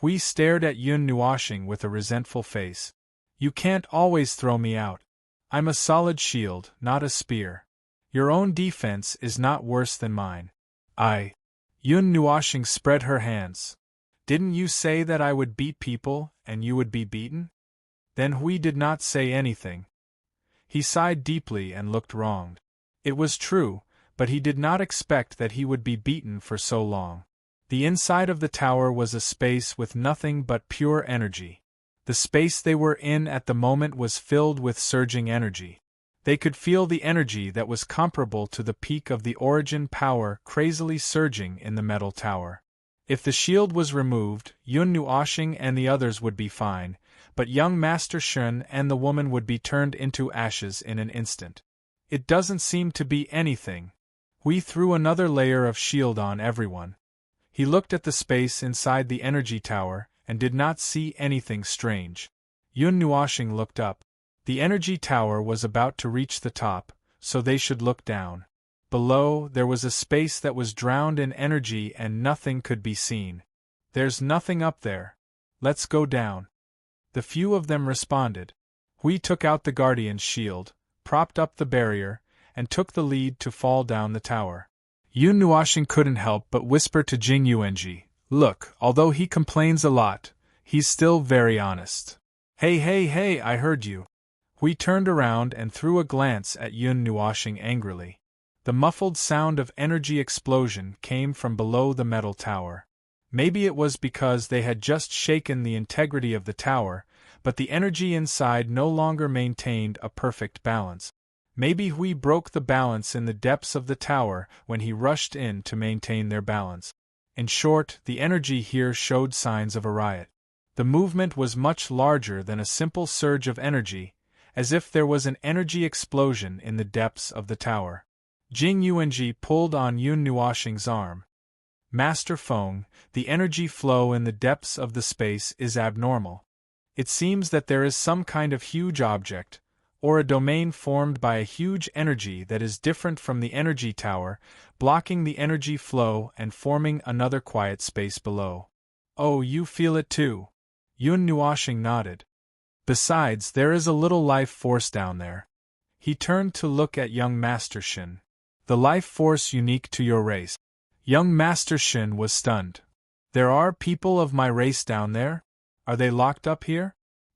Hui stared at Yun Nuoxing with a resentful face. You can't always throw me out. I'm a solid shield, not a spear. Your own defense is not worse than mine. Yun Nuoxing spread her hands. Didn't you say that I would beat people, and you would be beaten? Then Hui did not say anything. He sighed deeply and looked wronged. It was true, but he did not expect that he would be beaten for so long. The inside of the tower was a space with nothing but pure energy. The space they were in at the moment was filled with surging energy. They could feel the energy that was comparable to the peak of the origin power crazily surging in the metal tower. If the shield was removed, Yun Nuoxing and the others would be fine, but young Master Shun and the woman would be turned into ashes in an instant. It doesn't seem to be anything. Hui threw another layer of shield on everyone. He looked at the space inside the energy tower and did not see anything strange. Yun Nuoxing looked up. The energy tower was about to reach the top, so they should look down. Below, there was a space that was drowned in energy and nothing could be seen. There's nothing up there. Let's go down. The few of them responded. Hui took out the Guardian's shield, propped up the barrier, and took the lead to fall down the tower. Yun Nuoxing couldn't help but whisper to Jing Yuanji, Look, although he complains a lot, he's still very honest. Hey, I heard you. Hui turned around and threw a glance at Yun Nuoxing angrily. The muffled sound of energy explosion came from below the metal tower. Maybe it was because they had just shaken the integrity of the tower, but the energy inside no longer maintained a perfect balance. Maybe Hui broke the balance in the depths of the tower when he rushed in to maintain their balance. In short, the energy here showed signs of a riot. The movement was much larger than a simple surge of energy, as if there was an energy explosion in the depths of the tower. Jing Yuanji pulled on Yun Nuoxing's arm. Master Feng, the energy flow in the depths of the space is abnormal. It seems that there is some kind of huge object, or a domain formed by a huge energy that is different from the energy tower, blocking the energy flow and forming another quiet space below. Oh, you feel it too? Yun Nuoshing nodded. Besides, there is a little life force down there. He turned to look at young Master Shin. The life force unique to your race. Young Master Shin was stunned. There are people of my race down there? Are they locked up here?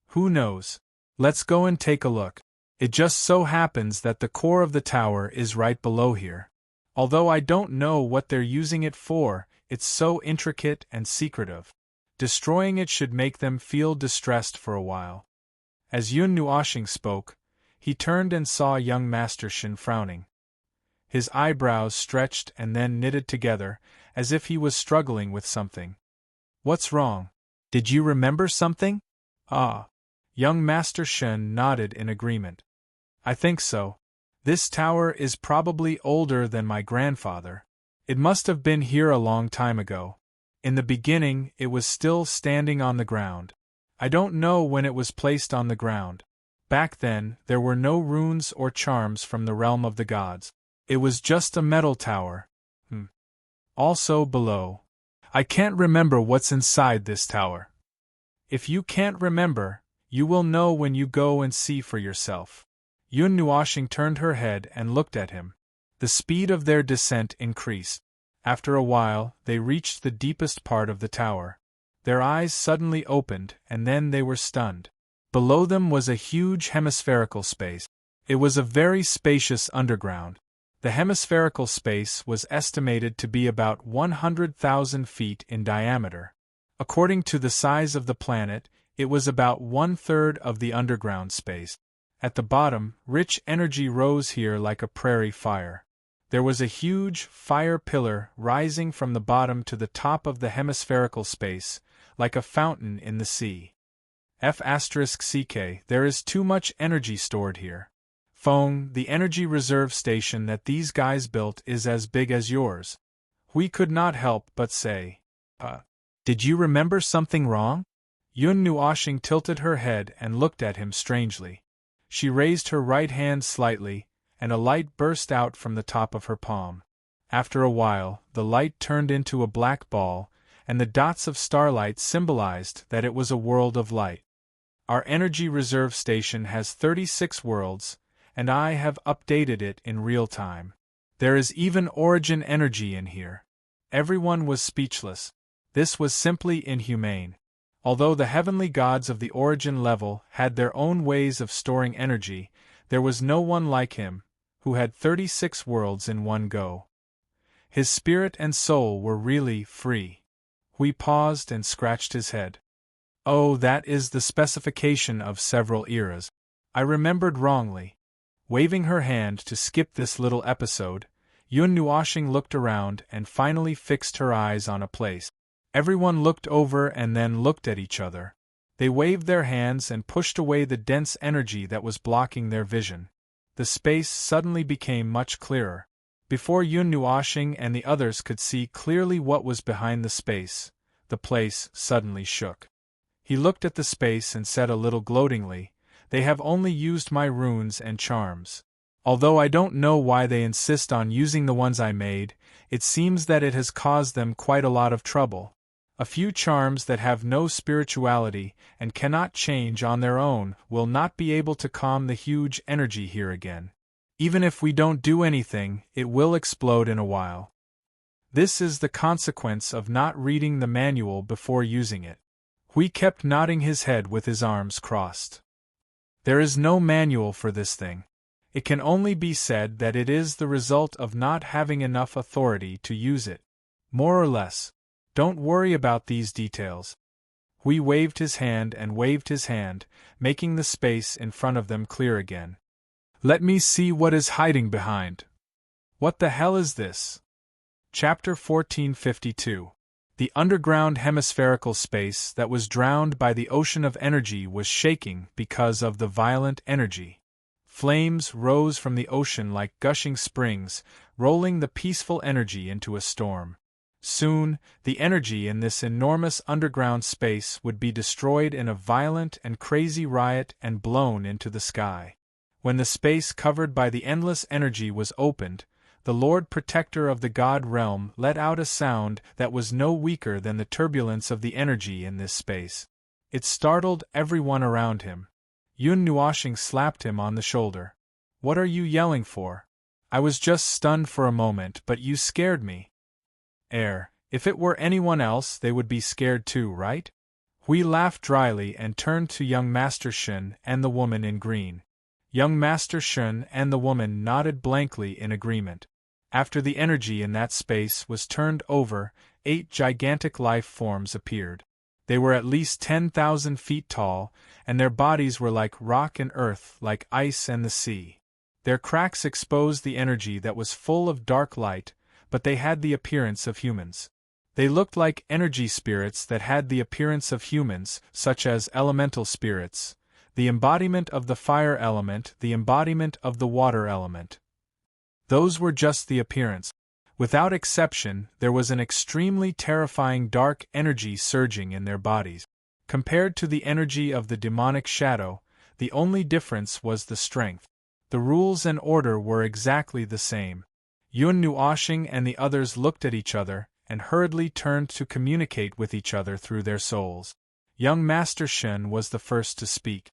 Who knows? Let's go and take a look. It just so happens that the core of the tower is right below here. Although I don't know what they're using it for, it's so intricate and secretive. Destroying it should make them feel distressed for a while. As Yun Nuoshing spoke, he turned and saw young Master Shin frowning. His eyebrows stretched and then knitted together, as if he was struggling with something. What's wrong? Did you remember something? Ah. Young Master Shin nodded in agreement. I think so. This tower is probably older than my grandfather. It must have been here a long time ago. In the beginning, it was still standing on the ground. I don't know when it was placed on the ground. Back then, there were no runes or charms from the realm of the gods. It was just a metal tower. Also below. I can't remember what's inside this tower. If you can't remember, you will know when you go and see for yourself. Yun Nuoshing turned her head and looked at him. The speed of their descent increased. After a while, they reached the deepest part of the tower. Their eyes suddenly opened, and then they were stunned. Below them was a huge hemispherical space. It was a very spacious underground. The hemispherical space was estimated to be about 100,000 feet in diameter. According to the size of the planet, it was about 1/3 of the underground space. At the bottom, rich energy rose here like a prairie fire. There was a huge fire pillar rising from the bottom to the top of the hemispherical space, like a fountain in the sea. F*CK, there is too much energy stored here. Fong, the energy reserve station that these guys built is as big as yours. We could not help but say, did you remember something wrong? Yun Nuoshing tilted her head and looked at him strangely. She raised her right hand slightly, and a light burst out from the top of her palm. After a while, the light turned into a black ball, and the dots of starlight symbolized that it was a world of light. Our energy reserve station has 36 worlds, and I have updated it in real time. There is even origin energy in here. Everyone was speechless. This was simply inhumane. Although the heavenly gods of the origin level had their own ways of storing energy, there was no one like him, who had 36 worlds in one go. His spirit and soul were really free. Hui paused and scratched his head. Oh, that is the specification of several eras. I remembered wrongly. Waving her hand to skip this little episode, Yun Nuoshing looked around and finally fixed her eyes on a place. Everyone looked over and then looked at each other. They waved their hands and pushed away the dense energy that was blocking their vision. The space suddenly became much clearer. Before Yun Nuoshing and the others could see clearly what was behind the space, the place suddenly shook. He looked at the space and said a little gloatingly, "They have only used my runes and charms. Although I don't know why they insist on using the ones I made, it seems that it has caused them quite a lot of trouble. A few charms that have no spirituality and cannot change on their own will not be able to calm the huge energy here again. Even if we don't do anything, it will explode in a while. This is the consequence of not reading the manual before using it." Hui kept nodding his head with his arms crossed. There is no manual for this thing. It can only be said that it is the result of not having enough authority to use it. More or less. Don't worry about these details. Hui waved his hand and waved his hand, making the space in front of them clear again. Let me see what is hiding behind. What the hell is this? Chapter 1452. The underground hemispherical space that was drowned by the ocean of energy was shaking because of the violent energy. Flames rose from the ocean like gushing springs, rolling the peaceful energy into a storm. Soon, the energy in this enormous underground space would be destroyed in a violent and crazy riot and blown into the sky. When the space covered by the endless energy was opened, the Lord Protector of the God realm let out a sound that was no weaker than the turbulence of the energy in this space. It startled everyone around him. Yun Nuoshing slapped him on the shoulder. "What are you yelling for? I was just stunned for a moment, but you scared me." If it were anyone else they would be scared too, right? Hui laughed dryly and turned to young Master Shen and the woman in green. Young Master Shen and the woman nodded blankly in agreement. After the energy in that space was turned over, 8 gigantic life forms appeared. They were at least 10,000 feet tall, and their bodies were like rock and earth, like ice and the sea. Their cracks exposed the energy that was full of dark light, but they had the appearance of humans. They looked like energy spirits that had the appearance of humans, such as elemental spirits, the embodiment of the fire element, the embodiment of the water element. Those were just the appearance. Without exception, there was an extremely terrifying dark energy surging in their bodies. Compared to the energy of the demonic shadow, the only difference was the strength. The rules and order were exactly the same. Yun Nuoshing and the others looked at each other, and hurriedly turned to communicate with each other through their souls. Young Master Shen was the first to speak.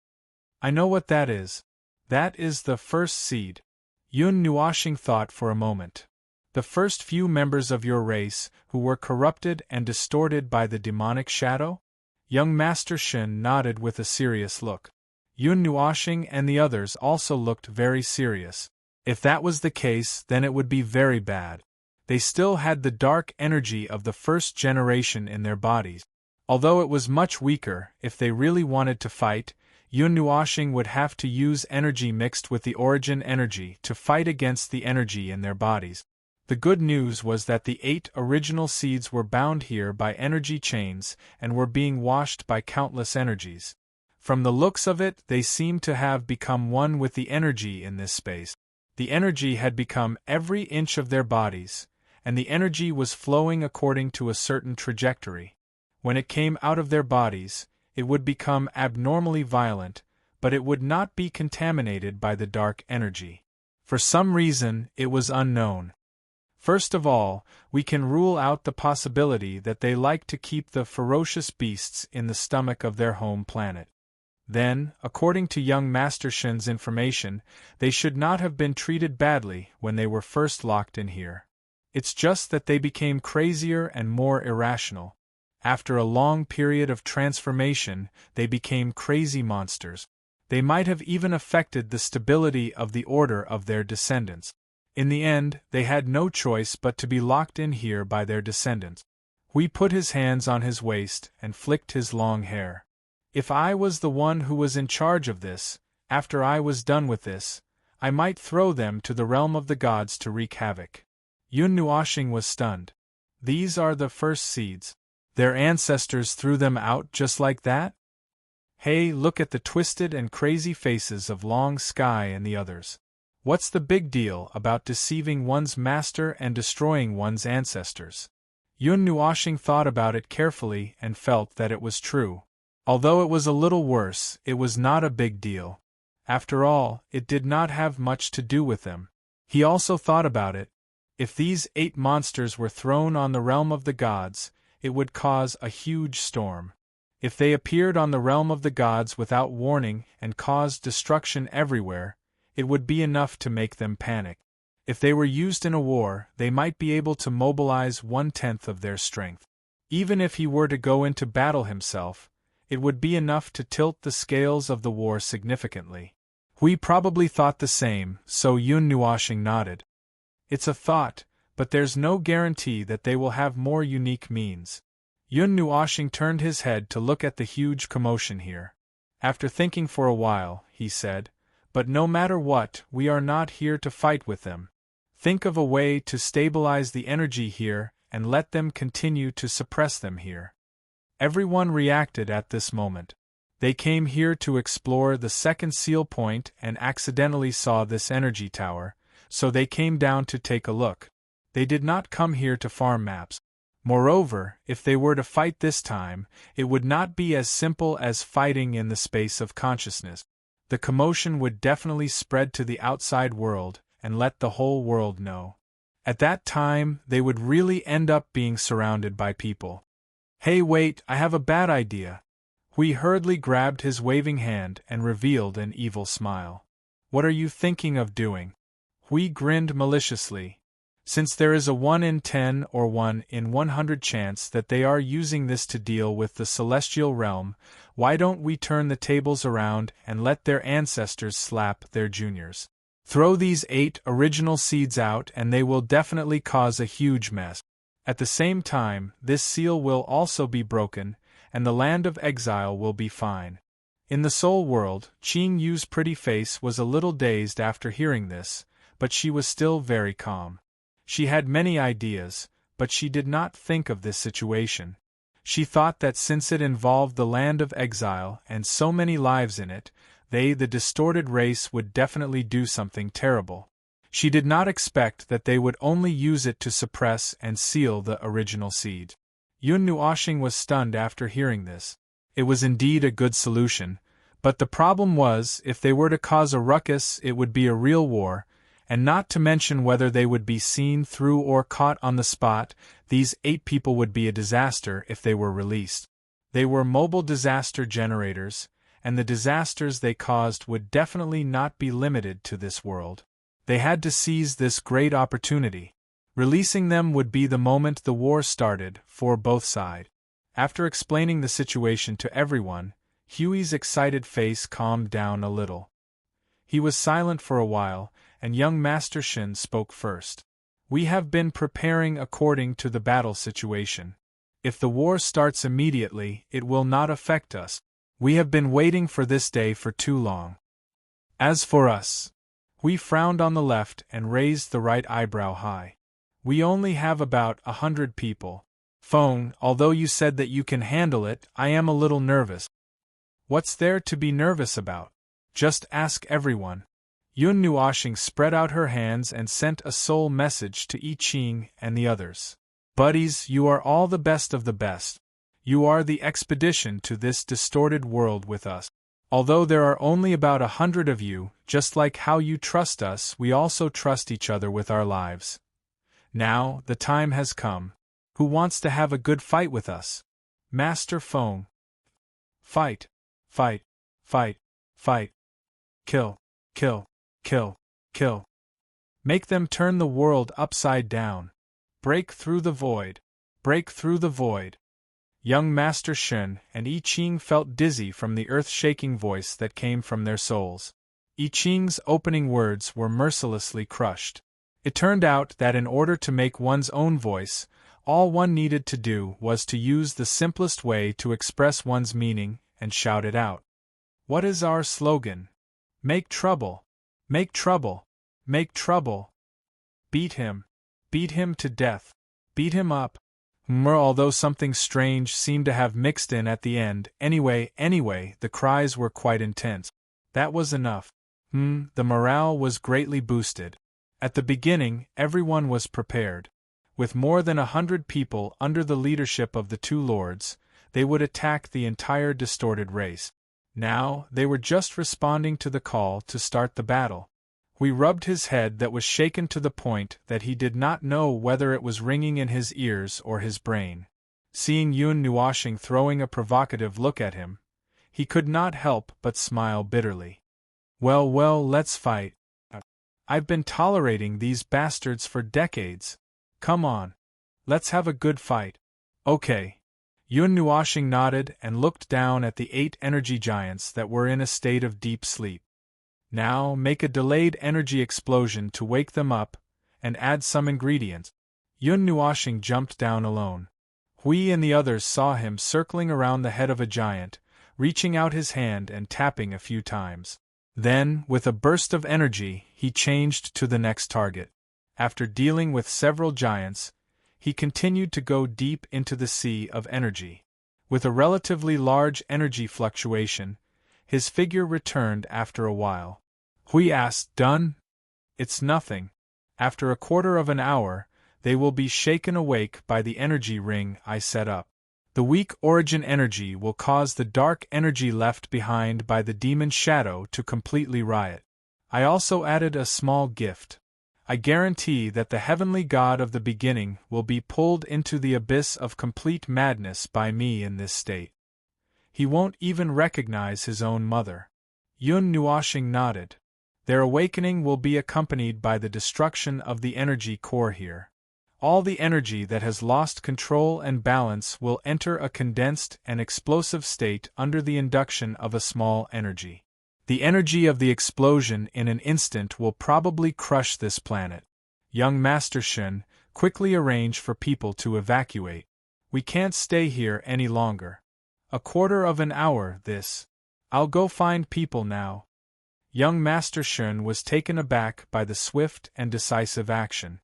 "I know what that is. That is the first seed." Yun Nuoshing thought for a moment. "The first few members of your race, who were corrupted and distorted by the demonic shadow?" Young Master Shen nodded with a serious look. Yun Nuoshing and the others also looked very serious. If that was the case, then it would be very bad. They still had the dark energy of the first generation in their bodies. Although it was much weaker, if they really wanted to fight, Yun Nuoshing would have to use energy mixed with the origin energy to fight against the energy in their bodies. The good news was that the 8 original seeds were bound here by energy chains and were being washed by countless energies. From the looks of it, they seemed to have become one with the energy in this space. The energy had become every inch of their bodies, and the energy was flowing according to a certain trajectory. When it came out of their bodies, it would become abnormally violent, but it would not be contaminated by the dark energy. For some reason, it was unknown. First of all, we can rule out the possibility that they like to keep the ferocious beasts in the stomach of their home planet. Then, according to young Master Shen's information, they should not have been treated badly when they were first locked in here. It's just that they became crazier and more irrational. After a long period of transformation, they became crazy monsters. They might have even affected the stability of the order of their descendants. In the end, they had no choice but to be locked in here by their descendants. Hui put his hands on his waist and flicked his long hair. "If I was the one who was in charge of this, after I was done with this, I might throw them to the realm of the gods to wreak havoc." Yun Nuoshing was stunned. "These are the first seeds. Their ancestors threw them out just like that?" "Hey, look at the twisted and crazy faces of Long Sky and the others. What's the big deal about deceiving one's master and destroying one's ancestors?" Yun Nuoshing thought about it carefully and felt that it was true. Although it was a little worse, it was not a big deal. After all, it did not have much to do with them. He also thought about it. If these 8 monsters were thrown on the realm of the gods, it would cause a huge storm. If they appeared on the realm of the gods without warning and caused destruction everywhere, it would be enough to make them panic. If they were used in a war, they might be able to mobilize 1/10 of their strength. Even if he were to go into battle himself, it would be enough to tilt the scales of the war significantly. Hui probably thought the same, so Yun Nuoshing nodded. "It's a thought, but there's no guarantee that they will have more unique means." Yun Nuoshing turned his head to look at the huge commotion here. After thinking for a while, he said, "But no matter what, we are not here to fight with them. Think of a way to stabilize the energy here and let them continue to suppress them here." Everyone reacted at this moment. They came here to explore the second seal point and accidentally saw this energy tower, so they came down to take a look. They did not come here to farm maps. Moreover, if they were to fight this time, it would not be as simple as fighting in the space of consciousness. the commotion would definitely spread to the outside world and let the whole world know. At that time, they would really end up being surrounded by people. Hey, wait, I have a bad idea. Hui hurriedly grabbed his waving hand and revealed an evil smile. What are you thinking of doing? Hui grinned maliciously. Since there is a 1 in 10 or 1 in 100 chance that they are using this to deal with the celestial realm, why don't we turn the tables around and let their ancestors slap their juniors? Throw these 8 original seeds out and they will definitely cause a huge mess. At the same time, this seal will also be broken, and the land of exile will be fine. In the soul world, Qing Yu's pretty face was a little dazed after hearing this, but she was still very calm. She had many ideas, but she did not think of this situation. She thought that since it involved the land of exile and so many lives in it, they, the distorted race, would definitely do something terrible. She did not expect that they would only use it to suppress and seal the original seed. Yun Nuoxing was stunned after hearing this. It was indeed a good solution, but the problem was, if they were to cause a ruckus, it would be a real war, and not to mention whether they would be seen through or caught on the spot. These 8 people would be a disaster if they were released. They were mobile disaster generators, and the disasters they caused would definitely not be limited to this world. They had to seize this great opportunity. Releasing them would be the moment the war started, for both sides. After explaining the situation to everyone, Huey's excited face calmed down a little. He was silent for a while, and young Master Shin spoke first. We have been preparing according to the battle situation. If the war starts immediately, it will not affect us. We have been waiting for this day for too long. As for us, we frowned on the left and raised the right eyebrow high. We only have about 100 people. Phone, although you said that you can handle it, I am a little nervous. What's there to be nervous about? Just ask everyone. Yun Nuoxing spread out her hands and sent a soul message to I Ching and the others. Buddies, you are all the best of the best. You are the expedition to this distorted world with us. Although there are only about 100 of you, just like how you trust us, we also trust each other with our lives. Now, the time has come. Who wants to have a good fight with us? Master Feng. Fight. Fight. Fight. Fight. Kill. Kill. Kill. Kill. Make them turn the world upside down. Break through the void. Break through the void. Young Master Shen and I Ching felt dizzy from the earth-shaking voice that came from their souls. I Ching's opening words were mercilessly crushed. It turned out that in order to make one's own voice, all one needed to do was to use the simplest way to express one's meaning and shout it out. What is our slogan? Make trouble. Make trouble. Make trouble. Beat him. Beat him to death. Beat him up. Although something strange seemed to have mixed in at the end, anyway, the cries were quite intense. That was enough. The morale was greatly boosted. At the beginning, everyone was prepared. With more than 100 people under the leadership of the 2 lords, they would attack the entire distorted race. Now, they were just responding to the call to start the battle. We rubbed his head that was shaken to the point that he did not know whether it was ringing in his ears or his brain. Seeing Yun Nuoxing throwing a provocative look at him, he could not help but smile bitterly. Well, let's fight. I've been tolerating these bastards for decades. Come on. Let's have a good fight. Okay. Yun Nuoxing nodded and looked down at the 8 energy giants that were in a state of deep sleep. Now, make a delayed energy explosion to wake them up, and add some ingredients. Yun Nuoxing jumped down alone. Hui and the others saw him circling around the head of a giant, reaching out his hand and tapping a few times. Then, with a burst of energy, he changed to the next target. After dealing with several giants, he continued to go deep into the sea of energy. With a relatively large energy fluctuation, his figure returned after a while. Hui asked, Done? It's nothing. After a quarter of an hour, they will be shaken awake by the energy ring I set up. The weak origin energy will cause the dark energy left behind by the demon shadow to completely riot. I also added a small gift. I guarantee that the heavenly God of the beginning will be pulled into the abyss of complete madness by me in this state. He won't even recognize his own mother. Yun Nuoshing nodded. Their awakening will be accompanied by the destruction of the energy core here. All the energy that has lost control and balance will enter a condensed and explosive state under the induction of a small energy. The energy of the explosion in an instant will probably crush this planet. Young Master Shen, quickly arrange for people to evacuate. We can't stay here any longer. A quarter of an hour, this. I'll go find people now. Young Master Shen was taken aback by the swift and decisive action.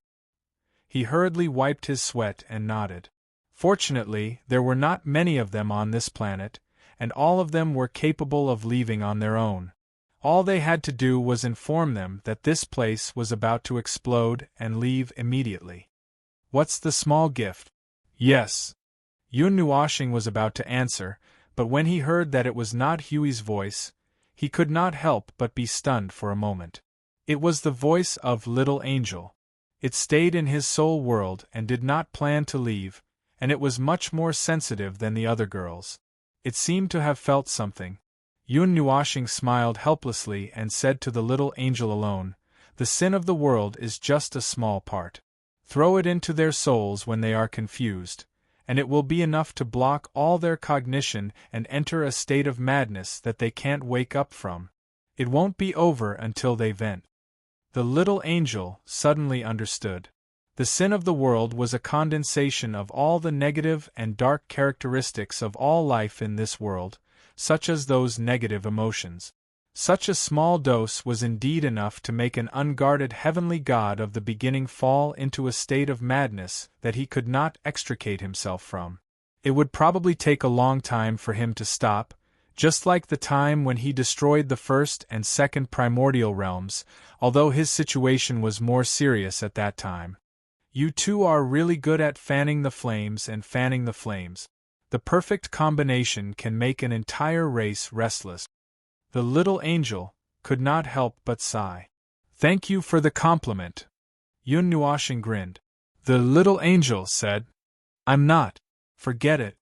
He hurriedly wiped his sweat and nodded. Fortunately, there were not many of them on this planet, and all of them were capable of leaving on their own. All they had to do was inform them that this place was about to explode and leave immediately. What's the small gift? Yes. Yun Nuoshing was about to answer, but when he heard that it was not Huey's voice, he could not help but be stunned for a moment. It was the voice of Little Angel. It stayed in his soul world and did not plan to leave, and it was much more sensitive than the other girls. It seemed to have felt something. Yun Nuoshing smiled helplessly and said to the little angel alone, "The sin of the world is just a small part. Throw it into their souls when they are confused, and it will be enough to block all their cognition and enter a state of madness that they can't wake up from. It won't be over until they vent." The little angel suddenly understood. The sin of the world was a condensation of all the negative and dark characteristics of all life in this world, such as those negative emotions. Such a small dose was indeed enough to make an unguarded heavenly God of the beginning fall into a state of madness that he could not extricate himself from. It would probably take a long time for him to stop, just like the time when he destroyed the first and second primordial realms, although his situation was more serious at that time. You two are really good at fanning the flames and fanning the flames. The perfect combination can make an entire race restless. The little angel could not help but sigh. Thank you for the compliment. Yun Nuoshing grinned. The little angel said, I'm not. Forget it.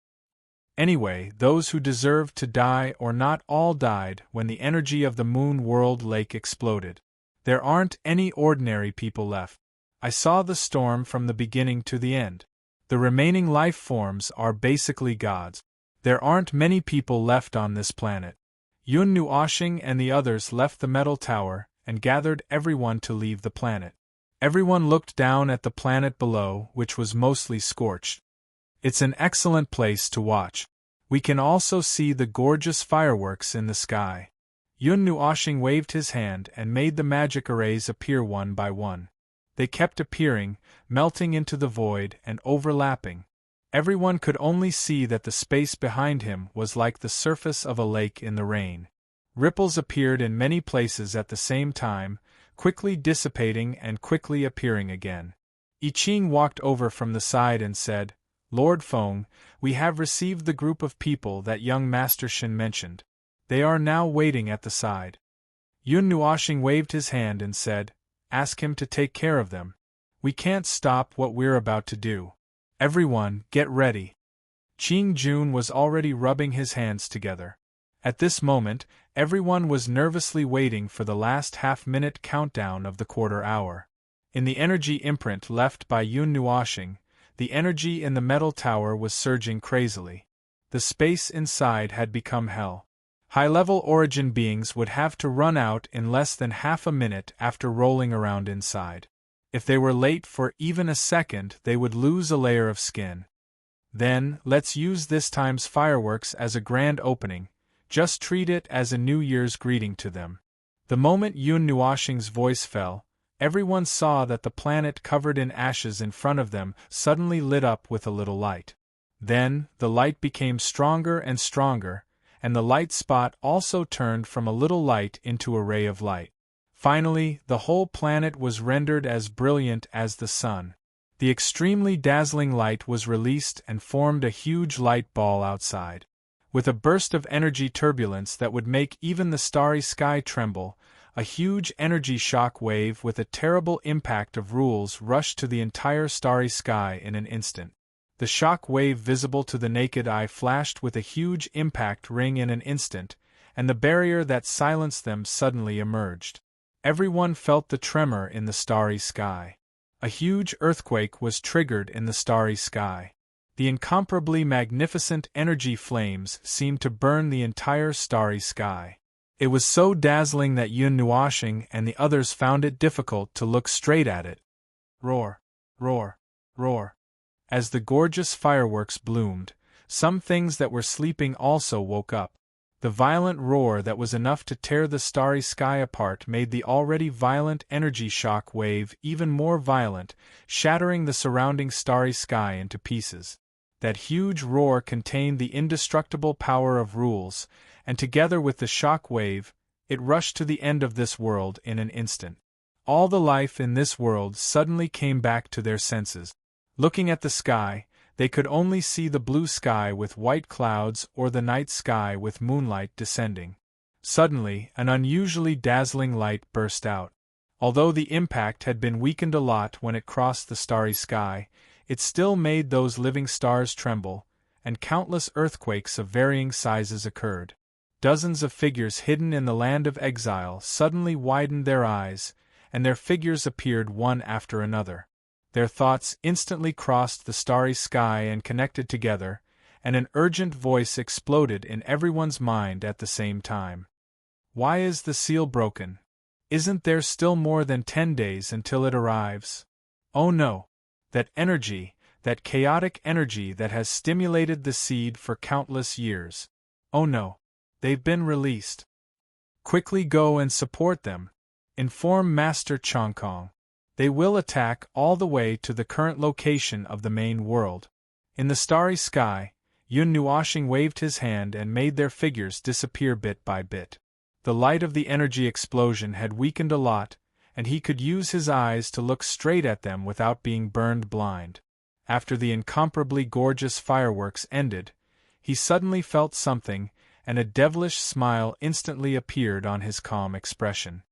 Anyway, those who deserved to die or not all died when the energy of the Moon World Lake exploded. There aren't any ordinary people left. I saw the storm from the beginning to the end. The remaining life forms are basically gods. There aren't many people left on this planet. Yun Nuoshing and the others left the metal tower and gathered everyone to leave the planet. Everyone looked down at the planet below, which was mostly scorched. It's an excellent place to watch. We can also see the gorgeous fireworks in the sky. Yun Nuoshing waved his hand and made the magic arrays appear one by one. They kept appearing, melting into the void and overlapping. Everyone could only see that the space behind him was like the surface of a lake in the rain. Ripples appeared in many places at the same time, quickly dissipating and quickly appearing again. I Ching walked over from the side and said, Lord Feng, we have received the group of people that young Master Shen mentioned. They are now waiting at the side. Yun Nuoshing waved his hand and said, Ask him to take care of them. We can't stop what we're about to do. Everyone, get ready. Qing Jun was already rubbing his hands together. At this moment, everyone was nervously waiting for the last half-minute countdown of the quarter hour. In the energy imprint left by Yun Nuoshing, the energy in the metal tower was surging crazily. The space inside had become hell. High-level origin beings would have to run out in less than half a minute after rolling around inside. If they were late for even a second, they would lose a layer of skin. Then, let's use this time's fireworks as a grand opening. Just treat it as a New Year's greeting to them. The moment Yun Nuoshing's voice fell, everyone saw that the planet covered in ashes in front of them suddenly lit up with a little light. Then, the light became stronger and stronger, and the light spot also turned from a little light into a ray of light. Finally, the whole planet was rendered as brilliant as the sun. The extremely dazzling light was released and formed a huge light ball outside. With a burst of energy turbulence that would make even the starry sky tremble, a huge energy shock wave with a terrible impact of rules rushed to the entire starry sky in an instant. The shock wave visible to the naked eye flashed with a huge impact ring in an instant, and the barrier that silenced them suddenly emerged. Everyone felt the tremor in the starry sky. A huge earthquake was triggered in the starry sky. The incomparably magnificent energy flames seemed to burn the entire starry sky. It was so dazzling that Yun Nuoshing and the others found it difficult to look straight at it. Roar, roar, roar. As the gorgeous fireworks bloomed, some things that were sleeping also woke up. The violent roar that was enough to tear the starry sky apart made the already violent energy shock wave even more violent, shattering the surrounding starry sky into pieces. That huge roar contained the indestructible power of rules, and together with the shock wave, it rushed to the end of this world in an instant. All the life in this world suddenly came back to their senses. Looking at the sky, they could only see the blue sky with white clouds or the night sky with moonlight descending. Suddenly, an unusually dazzling light burst out. Although the impact had been weakened a lot when it crossed the starry sky, it still made those living stars tremble, and countless earthquakes of varying sizes occurred. Dozens of figures hidden in the land of exile suddenly widened their eyes, and their figures appeared one after another. Their thoughts instantly crossed the starry sky and connected together, and an urgent voice exploded in everyone's mind at the same time. Why is the seal broken? Isn't there still more than 10 days until it arrives? Oh no! That energy, that chaotic energy that has stimulated the seed for countless years. Oh no! They've been released. Quickly go and support them. Inform Master Chongkong. They will attack all the way to the current location of the main world. In the starry sky, Yun Nuoshing waved his hand and made their figures disappear bit by bit. The light of the energy explosion had weakened a lot, and he could use his eyes to look straight at them without being burned blind. After the incomparably gorgeous fireworks ended, he suddenly felt something, and a devilish smile instantly appeared on his calm expression.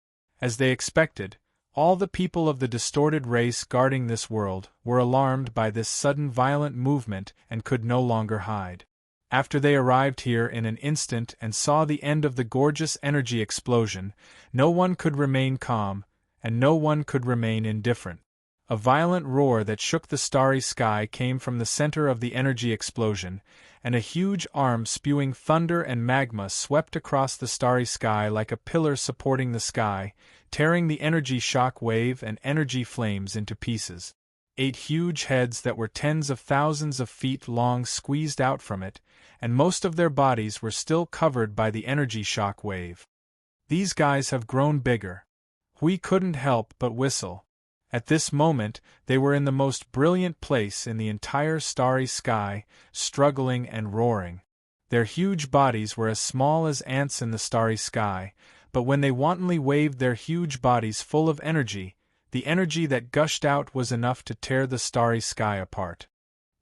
As they expected, all the people of the distorted race guarding this world were alarmed by this sudden violent movement and could no longer hide. After they arrived here in an instant and saw the end of the gorgeous energy explosion, no one could remain calm, and no one could remain indifferent. A violent roar that shook the starry sky came from the center of the energy explosion, and a huge arm spewing thunder and magma swept across the starry sky like a pillar supporting the sky, tearing the energy shock wave and energy flames into pieces. 8 huge heads that were tens of thousands of feet long squeezed out from it, and most of their bodies were still covered by the energy shock wave. These guys have grown bigger. We couldn't help but whistle. At this moment, they were in the most brilliant place in the entire starry sky, struggling and roaring. Their huge bodies were as small as ants in the starry sky, but when they wantonly waved their huge bodies full of energy, the energy that gushed out was enough to tear the starry sky apart.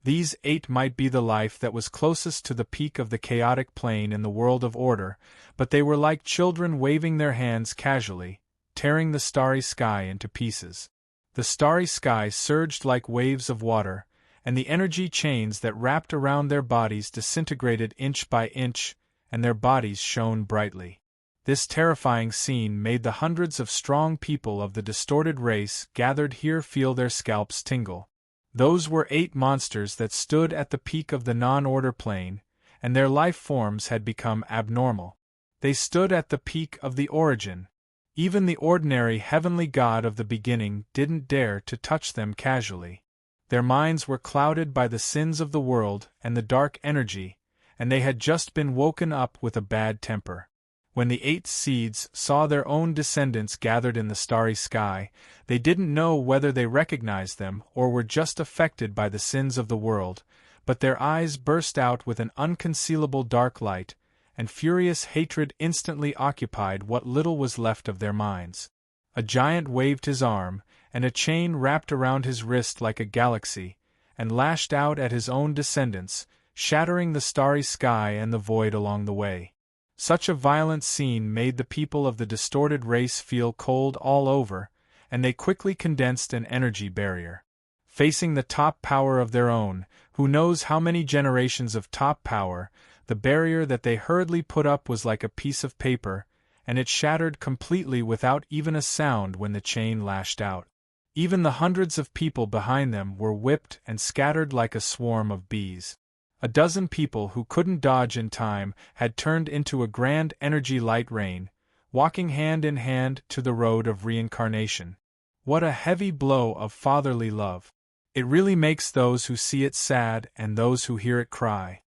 These 8 might be the life that was closest to the peak of the chaotic plane in the world of order, but they were like children waving their hands casually, tearing the starry sky into pieces. The starry sky surged like waves of water, and the energy chains that wrapped around their bodies disintegrated inch by inch, and their bodies shone brightly. This terrifying scene made the hundreds of strong people of the distorted race gathered here feel their scalps tingle. Those were 8 monsters that stood at the peak of the non-order plane, and their life forms had become abnormal. They stood at the peak of the origin. Even the ordinary heavenly god of the beginning didn't dare to touch them casually. Their minds were clouded by the sins of the world and the dark energy, and they had just been woken up with a bad temper. When the 8 seeds saw their own descendants gathered in the starry sky, they didn't know whether they recognized them or were just affected by the sins of the world, but their eyes burst out with an unconcealable dark light, and furious hatred instantly occupied what little was left of their minds. A giant waved his arm, and a chain wrapped around his wrist like a galaxy, and lashed out at his own descendants, shattering the starry sky and the void along the way. Such a violent scene made the people of the distorted race feel cold all over, and they quickly condensed an energy barrier. Facing the top power of their own, who knows how many generations of top power, the barrier that they hurriedly put up was like a piece of paper, and it shattered completely without even a sound when the chain lashed out. Even the hundreds of people behind them were whipped and scattered like a swarm of bees. A dozen people who couldn't dodge in time had turned into a grand energy light rain, walking hand in hand to the road of reincarnation. What a heavy blow of fatherly love! It really makes those who see it sad and those who hear it cry.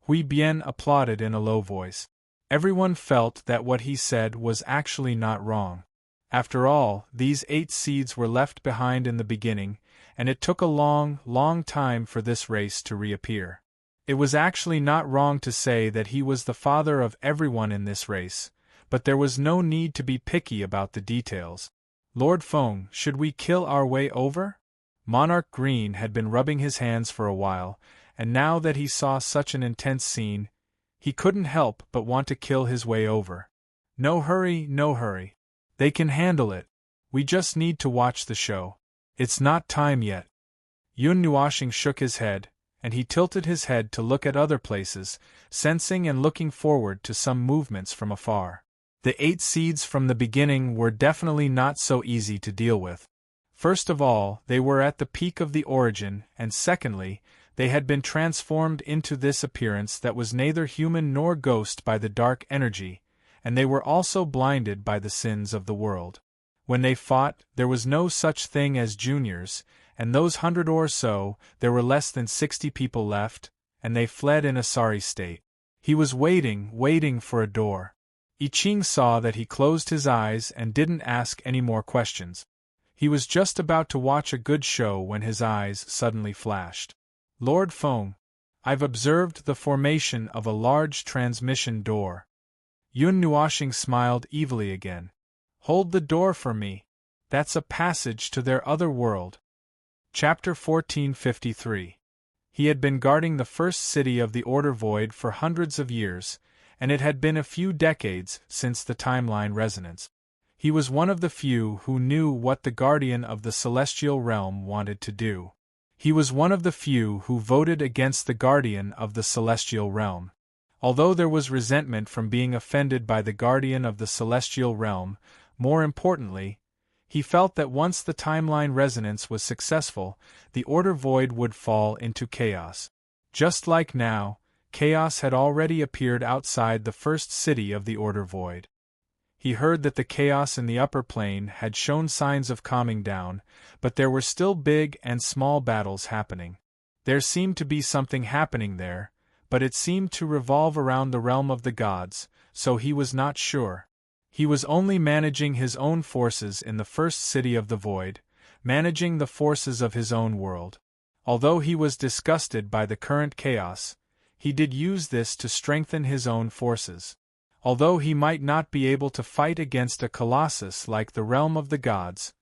Hui Bian applauded in a low voice. Everyone felt that what he said was actually not wrong. After all, these 8 seeds were left behind in the beginning, and it took a long, long time for this race to reappear. It was actually not wrong to say that he was the father of everyone in this race, but there was no need to be picky about the details. Lord Feng, should we kill our way over? Monarch Green had been rubbing his hands for a while, and now that he saw such an intense scene, he couldn't help but want to kill his way over. No hurry, no hurry. They can handle it. We just need to watch the show. It's not time yet. Yun Nuoshing shook his head, and he tilted his head to look at other places, sensing and looking forward to some movements from afar. The 8 seeds from the beginning were definitely not so easy to deal with. First of all, they were at the peak of the origin, and secondly, they had been transformed into this appearance that was neither human nor ghost by the dark energy, and they were also blinded by the sins of the world. When they fought, there was no such thing as juniors, and those 100 or so, there were less than 60 people left, and they fled in a sorry state. He was waiting for a door. I Ching saw that he closed his eyes and didn't ask any more questions. He was just about to watch a good show when his eyes suddenly flashed. Lord Feng, I've observed the formation of a large transmission door. Yun Nuoshing smiled evilly again. Hold the door for me. That's a passage to their other world. Chapter 1453. He had been guarding the first city of the Order Void for hundreds of years, and it had been a few decades since the timeline resonance. He was one of the few who knew what the Guardian of the Celestial Realm wanted to do. He was one of the few who voted against the Guardian of the Celestial Realm. Although there was resentment from being offended by the Guardian of the Celestial Realm, more importantly, he felt that once the timeline resonance was successful, the Order Void would fall into chaos. Just like now, chaos had already appeared outside the first city of the Order Void. He heard that the chaos in the upper plane had shown signs of calming down, but there were still big and small battles happening. There seemed to be something happening there, but it seemed to revolve around the realm of the gods, so he was not sure. He was only managing his own forces in the first city of the void, managing the forces of his own world. Although he was disgusted by the current chaos, he did use this to strengthen his own forces. Although he might not be able to fight against a colossus like the realm of the gods,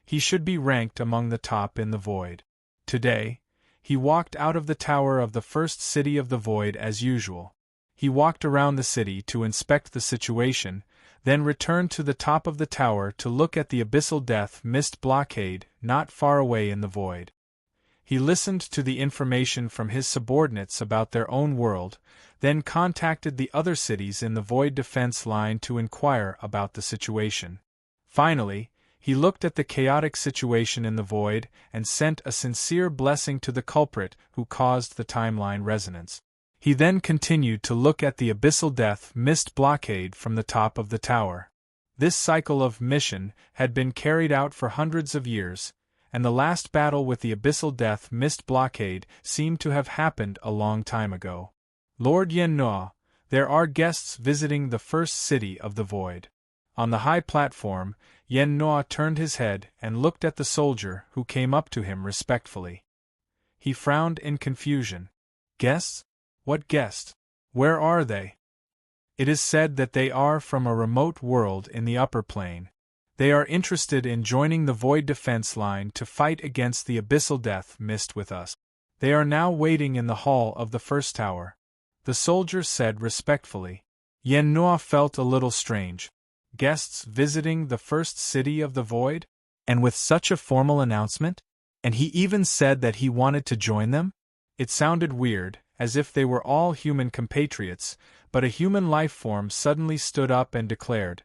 he should be ranked among the top in the void. Today, he walked out of the tower of the first city of the void as usual. He walked around the city to inspect the situation, then returned to the top of the tower to look at the abyssal death mist blockade not far away in the void. He listened to the information from his subordinates about their own world, then contacted the other cities in the void defense line to inquire about the situation. Finally, he looked at the chaotic situation in the void and sent a sincere blessing to the culprit who caused the timeline resonance. He then continued to look at the abyssal death mist blockade from the top of the tower. This cycle of mission had been carried out for hundreds of years, and the last battle with the abyssal death mist blockade seemed to have happened a long time ago. Lord Yen Nuo, there are guests visiting the first city of the void. On the high platform, Yen Nuo turned his head and looked at the soldier who came up to him respectfully. He frowned in confusion. Guests? What guests? Where are they? It is said that they are from a remote world in the upper plane. They are interested in joining the Void defense line to fight against the abyssal death mist with us. They are now waiting in the hall of the first tower. The soldier said respectfully. Yen Nua felt a little strange. Guests visiting the first city of the Void? And with such a formal announcement? And he even said that he wanted to join them? It sounded weird, as if they were all human compatriots, but a human life form suddenly stood up and declared,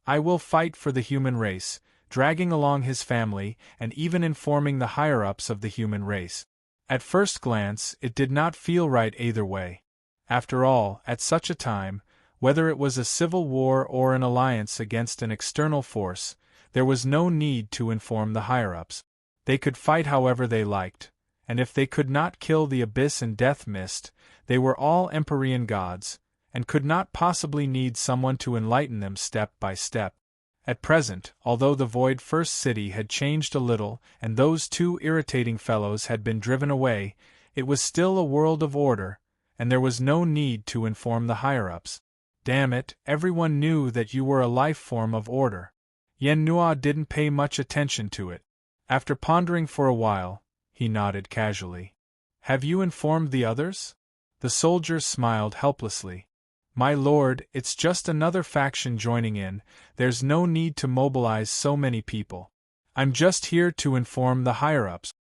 "I will fight for the human race," dragging along his family and even informing the higher-ups of the human race. At first glance, it did not feel right either way. After all, at such a time, whether it was a civil war or an alliance against an external force, there was no need to inform the higher-ups. They could fight however they liked, and if they could not kill the abyss and death mist, they were all Empyrean gods, and could not possibly need someone to enlighten them step by step. At present, although the Void First City had changed a little and those two irritating fellows had been driven away, it was still a world of order, and there was no need to inform the higher-ups. Damn it, everyone knew that you were a life form of order. Yen Nua didn't pay much attention to it. After pondering for a while, he nodded casually. "Have you informed the others?" The soldier smiled helplessly. "My lord, it's just another faction joining in, there's no need to mobilize so many people. I'm just here to inform the higher-ups."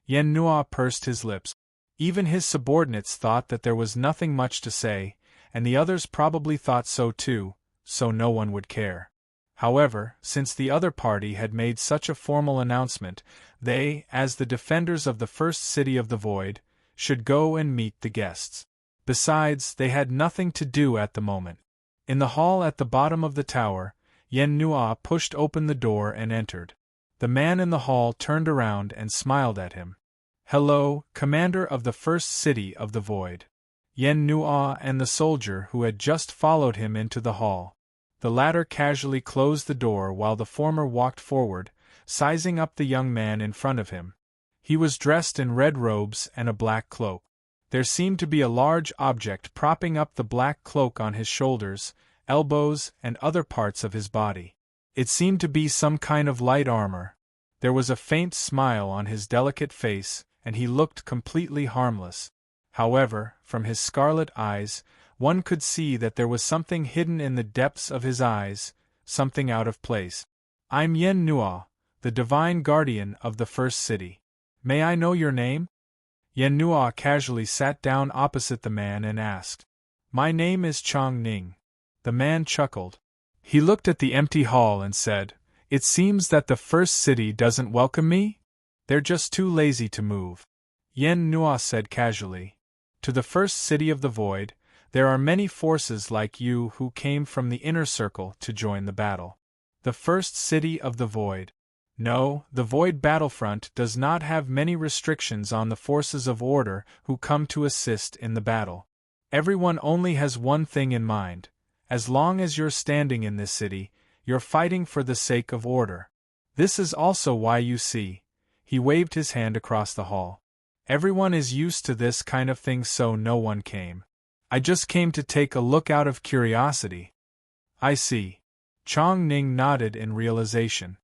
Yen Nua pursed his lips. Even his subordinates thought that there was nothing much to say, and the others probably thought so too, so no one would care. However, since the other party had made such a formal announcement, they, as the defenders of the first city of the Void, should go and meet the guests. Besides, they had nothing to do at the moment. In the hall at the bottom of the tower, Yen Nua pushed open the door and entered. The man in the hall turned around and smiled at him. "Hello, commander of the first city of the Void." Yen Nua and the soldier who had just followed him into the hall. The latter casually closed the door while the former walked forward, sizing up the young man in front of him. He was dressed in red robes and a black cloak. There seemed to be a large object propping up the black cloak on his shoulders, elbows, and other parts of his body. It seemed to be some kind of light armor. There was a faint smile on his delicate face, and he looked completely harmless. However, from his scarlet eyes, one could see that there was something hidden in the depths of his eyes, something out of place. "I'm Yen Nua, the divine guardian of the first city. May I know your name?" Yen Nua casually sat down opposite the man and asked. "My name is Chong Ning." The man chuckled. He looked at the empty hall and said, "It seems that the first city doesn't welcome me? They're just too lazy to move." Yen Nua said casually, "To the first city of the Void, there are many forces like you who came from the inner circle to join the battle. The first city of the Void. No, the Void battlefront does not have many restrictions on the forces of order who come to assist in the battle. Everyone only has one thing in mind. As long as you're standing in this city, you're fighting for the sake of order. This is also why you see." He waved his hand across the hall. "Everyone is used to this kind of thing, so no one came. I just came to take a look out of curiosity." "I see." Chong Ning nodded in realization.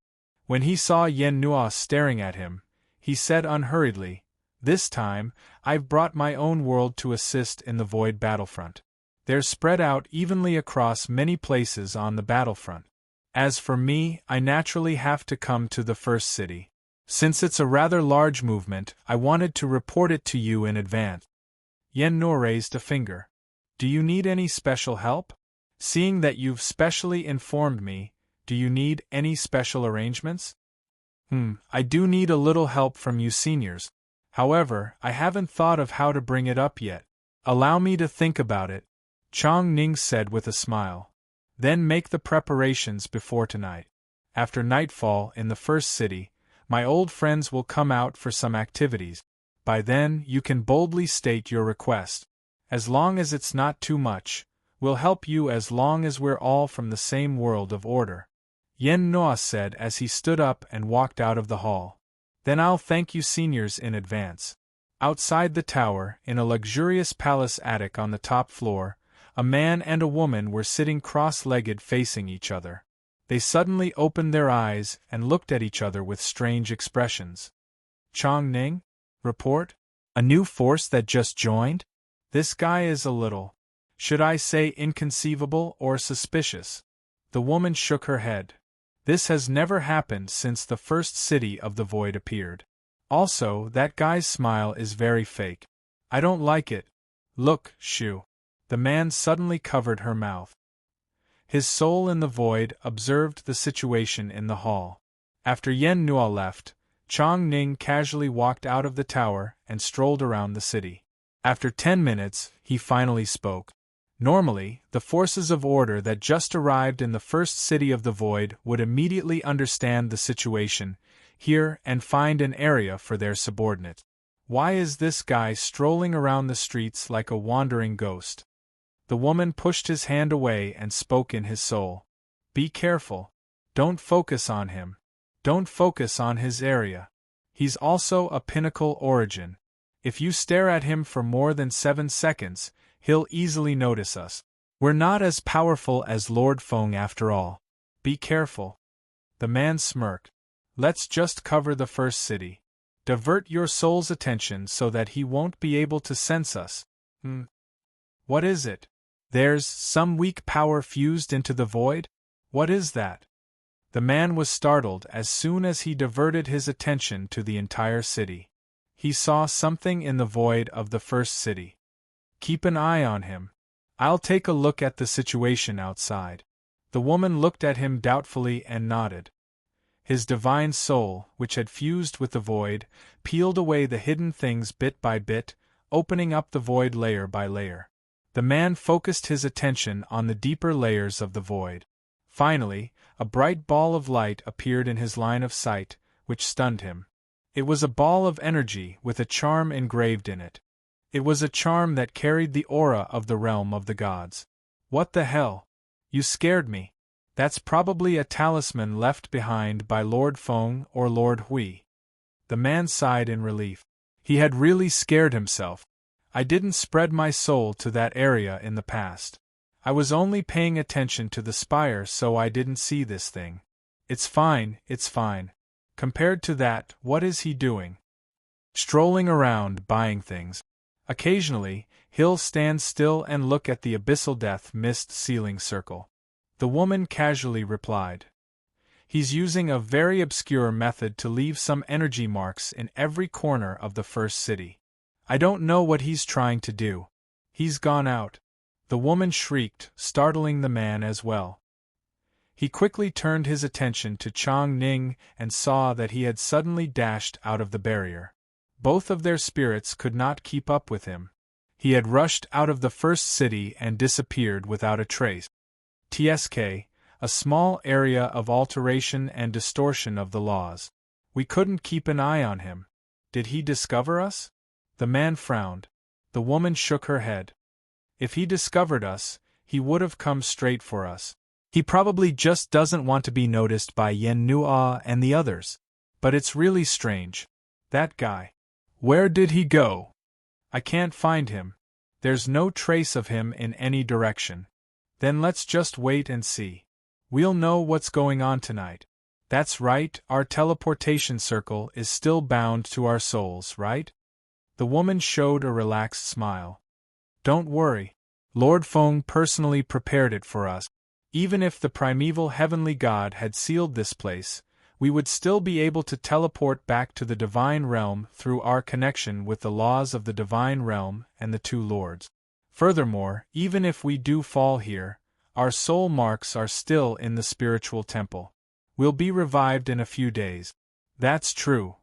When he saw Yen Nua staring at him, he said unhurriedly, "This time, I've brought my own world to assist in the Void battlefront. They're spread out evenly across many places on the battlefront. As for me, I naturally have to come to the first city. Since it's a rather large movement, I wanted to report it to you in advance." Yen Nua raised a finger. "Do you need any special help? Seeing that you've specially informed me, do you need any special arrangements?" I do need a little help from you seniors. However, I haven't thought of how to bring it up yet. Allow me to think about it," Chong Ning said with a smile. "Then make the preparations before tonight. After nightfall in the first city, my old friends will come out for some activities. By then, you can boldly state your request. As long as it's not too much, we'll help you as long as we're all from the same world of order," Yen Nua said as he stood up and walked out of the hall. "Then I'll thank you seniors in advance." Outside the tower, in a luxurious palace attic on the top floor, a man and a woman were sitting cross-legged facing each other. They suddenly opened their eyes and looked at each other with strange expressions. Chong Ning? Report? A new force that just joined? This guy is a little, should I say, inconceivable or suspicious. The woman shook her head. This has never happened since the first city of the void appeared. Also, that guy's smile is very fake. I don't like it. Look, Shu. The man suddenly covered her mouth. His soul in the void observed the situation in the hall. After Yen Nua left, Chong Ning casually walked out of the tower and strolled around the city. After 10 minutes, he finally spoke. Normally, the forces of order that just arrived in the first city of the void would immediately understand the situation here and find an area for their subordinates. Why is this guy strolling around the streets like a wandering ghost? The woman pushed his hand away and spoke in his soul. Be careful. Don't focus on him. Don't focus on his area. He's also a pinnacle origin. If you stare at him for more than 7 seconds, he'll easily notice us. We're not as powerful as Lord Feng after all. Be careful. The man smirked. Let's just cover the first city. Divert your soul's attention so that he won't be able to sense us. What is it? There's some weak power fused into the void? What is that? The man was startled as soon as he diverted his attention to the entire city. He saw something in the void of the first city. Keep an eye on him. I'll take a look at the situation outside. The woman looked at him doubtfully and nodded. His divine soul, which had fused with the void, peeled away the hidden things bit by bit, opening up the void layer by layer. The man focused his attention on the deeper layers of the void. Finally, a bright ball of light appeared in his line of sight, which stunned him. It was a ball of energy with a charm engraved in it. It was a charm that carried the aura of the realm of the gods. What the hell? You scared me. That's probably a talisman left behind by Lord Feng or Lord Hui. The man sighed in relief. He had really scared himself. I didn't spread my soul to that area in the past. I was only paying attention to the spire, so I didn't see this thing. It's fine, it's fine. Compared to that, what is he doing? Strolling around, buying things. Occasionally, he'll stand still and look at the abyssal death mist ceiling circle. The woman casually replied. He's using a very obscure method to leave some energy marks in every corner of the first city. I don't know what he's trying to do. He's gone out. The woman shrieked, startling the man as well. He quickly turned his attention to Chong Ning and saw that he had suddenly dashed out of the barrier. Both of their spirits could not keep up with him. He had rushed out of the first city and disappeared without a trace. TSK, a small area of alteration and distortion of the laws. We couldn't keep an eye on him. Did he discover us? The man frowned. The woman shook her head. If he discovered us, he would have come straight for us. He probably just doesn't want to be noticed by Yen Nua and the others. But it's really strange. That guy. Where did he go? I can't find him. There's no trace of him in any direction. Then let's just wait and see. We'll know what's going on tonight. That's right, our teleportation circle is still bound to our souls, right? The woman showed a relaxed smile. Don't worry. Lord Feng personally prepared it for us. Even if the primeval heavenly god had sealed this place, we would still be able to teleport back to the divine realm through our connection with the laws of the divine realm and the two lords. Furthermore, even if we do fall here, our soul marks are still in the spiritual temple. We'll be revived in a few days. That's true.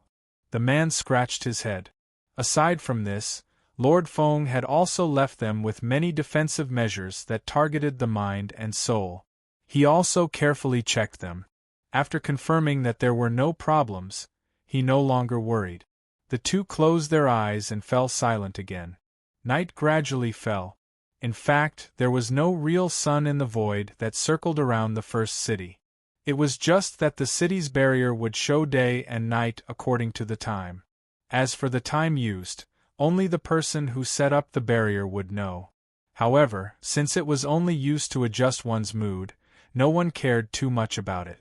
The man scratched his head. Aside from this, Lord Feng had also left them with many defensive measures that targeted the mind and soul. He also carefully checked them. After confirming that there were no problems, he no longer worried. The two closed their eyes and fell silent again. Night gradually fell. In fact, there was no real sun in the void that circled around the first city. It was just that the city's barrier would show day and night according to the time. As for the time used, only the person who set up the barrier would know. However, since it was only used to adjust one's mood, no one cared too much about it.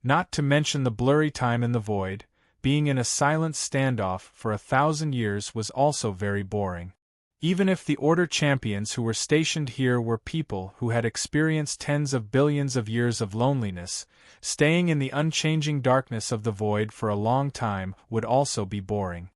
Not to mention the blurry time in the void, being in a silent standoff for 1,000 years was also very boring. Even if the Order champions who were stationed here were people who had experienced tens of billions of years of loneliness, staying in the unchanging darkness of the void for a long time would also be boring.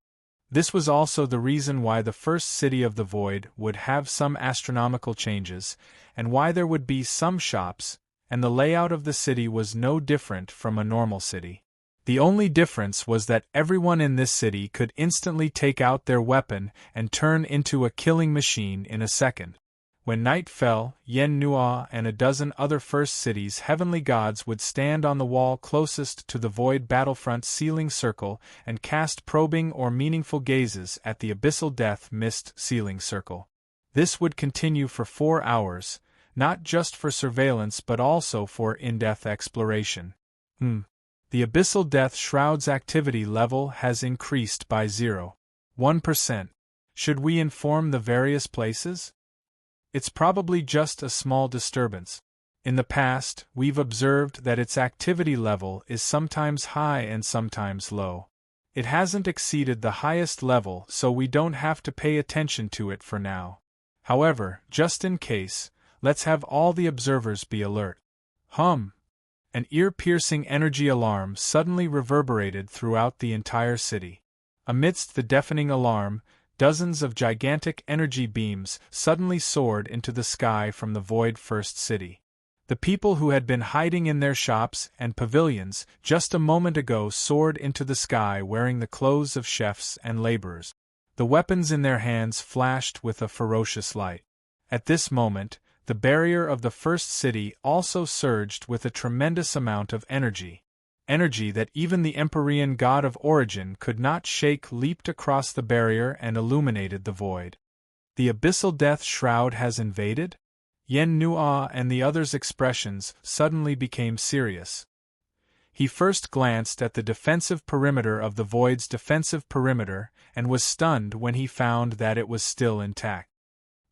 This was also the reason why the first city of the void would have some astronomical changes, and why there would be some shops, and the layout of the city was no different from a normal city. The only difference was that everyone in this city could instantly take out their weapon and turn into a killing machine in a second. When night fell, Yen Nua and a dozen other first cities' heavenly gods would stand on the wall closest to the void battlefront ceiling circle and cast probing or meaningful gazes at the abyssal death mist ceiling circle. This would continue for 4 hours, not just for surveillance but also for in-depth exploration. The abyssal death shroud's activity level has increased by 0.1%. Should we inform the various places? It's probably just a small disturbance. In the past, we've observed that its activity level is sometimes high and sometimes low. It hasn't exceeded the highest level, so we don't have to pay attention to it for now. However, just in case, let's have all the observers be alert. An ear-piercing energy alarm suddenly reverberated throughout the entire city. Amidst the deafening alarm, dozens of gigantic energy beams suddenly soared into the sky from the void first city. The people who had been hiding in their shops and pavilions just a moment ago soared into the sky wearing the clothes of chefs and laborers. The weapons in their hands flashed with a ferocious light. At this moment, the barrier of the first city also surged with a tremendous amount of energy. Energy that even the Empyrean god of origin could not shake leaped across the barrier and illuminated the void. The abyssal death shroud has invaded? Yen Nua and the others' expressions suddenly became serious. He first glanced at the defensive perimeter of the void's defensive perimeter and was stunned when he found that it was still intact.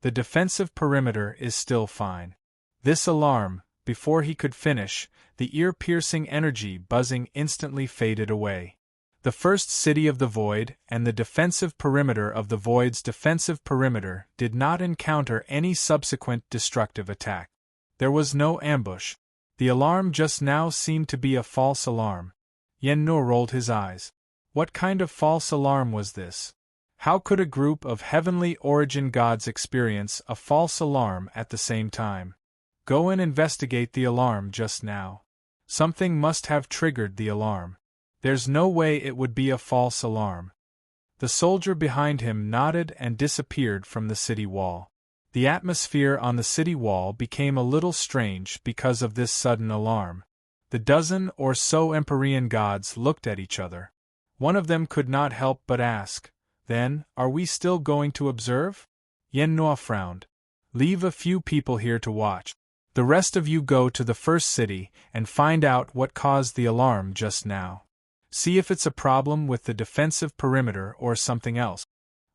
The defensive perimeter is still fine. This alarm, before he could finish, the ear-piercing energy buzzing instantly faded away. The first city of the void and the defensive perimeter of the void's defensive perimeter did not encounter any subsequent destructive attack. There was no ambush. The alarm just now seemed to be a false alarm. Yen Nua rolled his eyes. What kind of false alarm was this? How could a group of heavenly origin gods experience a false alarm at the same time? Go and investigate the alarm just now. Something must have triggered the alarm. There's no way it would be a false alarm. The soldier behind him nodded and disappeared from the city wall. The atmosphere on the city wall became a little strange because of this sudden alarm. The dozen or so Empyrean gods looked at each other. One of them could not help but ask, "Then, are we still going to observe?" Yen Nua frowned. "Leave a few people here to watch. The rest of you go to the first city and find out what caused the alarm just now. See if it's a problem with the defensive perimeter or something else."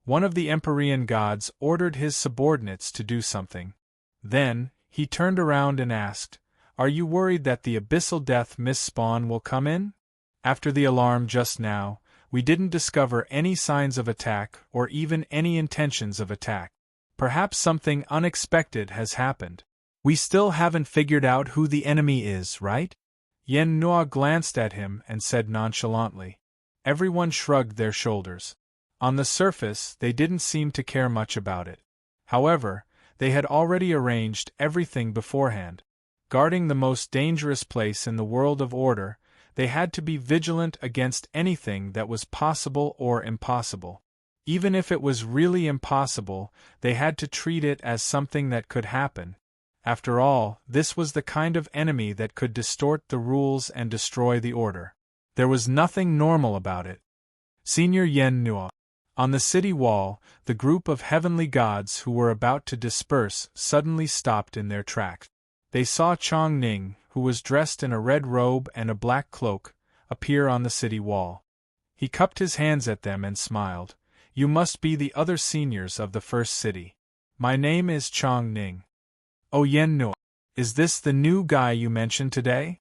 One of the Empyrean gods ordered his subordinates to do something. Then, he turned around and asked, "Are you worried that the abyssal death mist spawn will come in? After the alarm just now, we didn't discover any signs of attack or even any intentions of attack. Perhaps something unexpected has happened. We still haven't figured out who the enemy is, right?" Yen Nua glanced at him and said nonchalantly. Everyone shrugged their shoulders. On the surface, they didn't seem to care much about it. However, they had already arranged everything beforehand. Guarding the most dangerous place in the world of order, they had to be vigilant against anything that was possible or impossible. Even if it was really impossible, they had to treat it as something that could happen. After all, this was the kind of enemy that could distort the rules and destroy the order. There was nothing normal about it. Senior Yen Nua. On the city wall, the group of heavenly gods who were about to disperse suddenly stopped in their tracks. They saw Chong Ning, who was dressed in a red robe and a black cloak, appear on the city wall. He cupped his hands at them and smiled. "You must be the other seniors of the first city. My name is Chong Ning." "Oh, Yen Nua." Is this the new guy you mentioned today?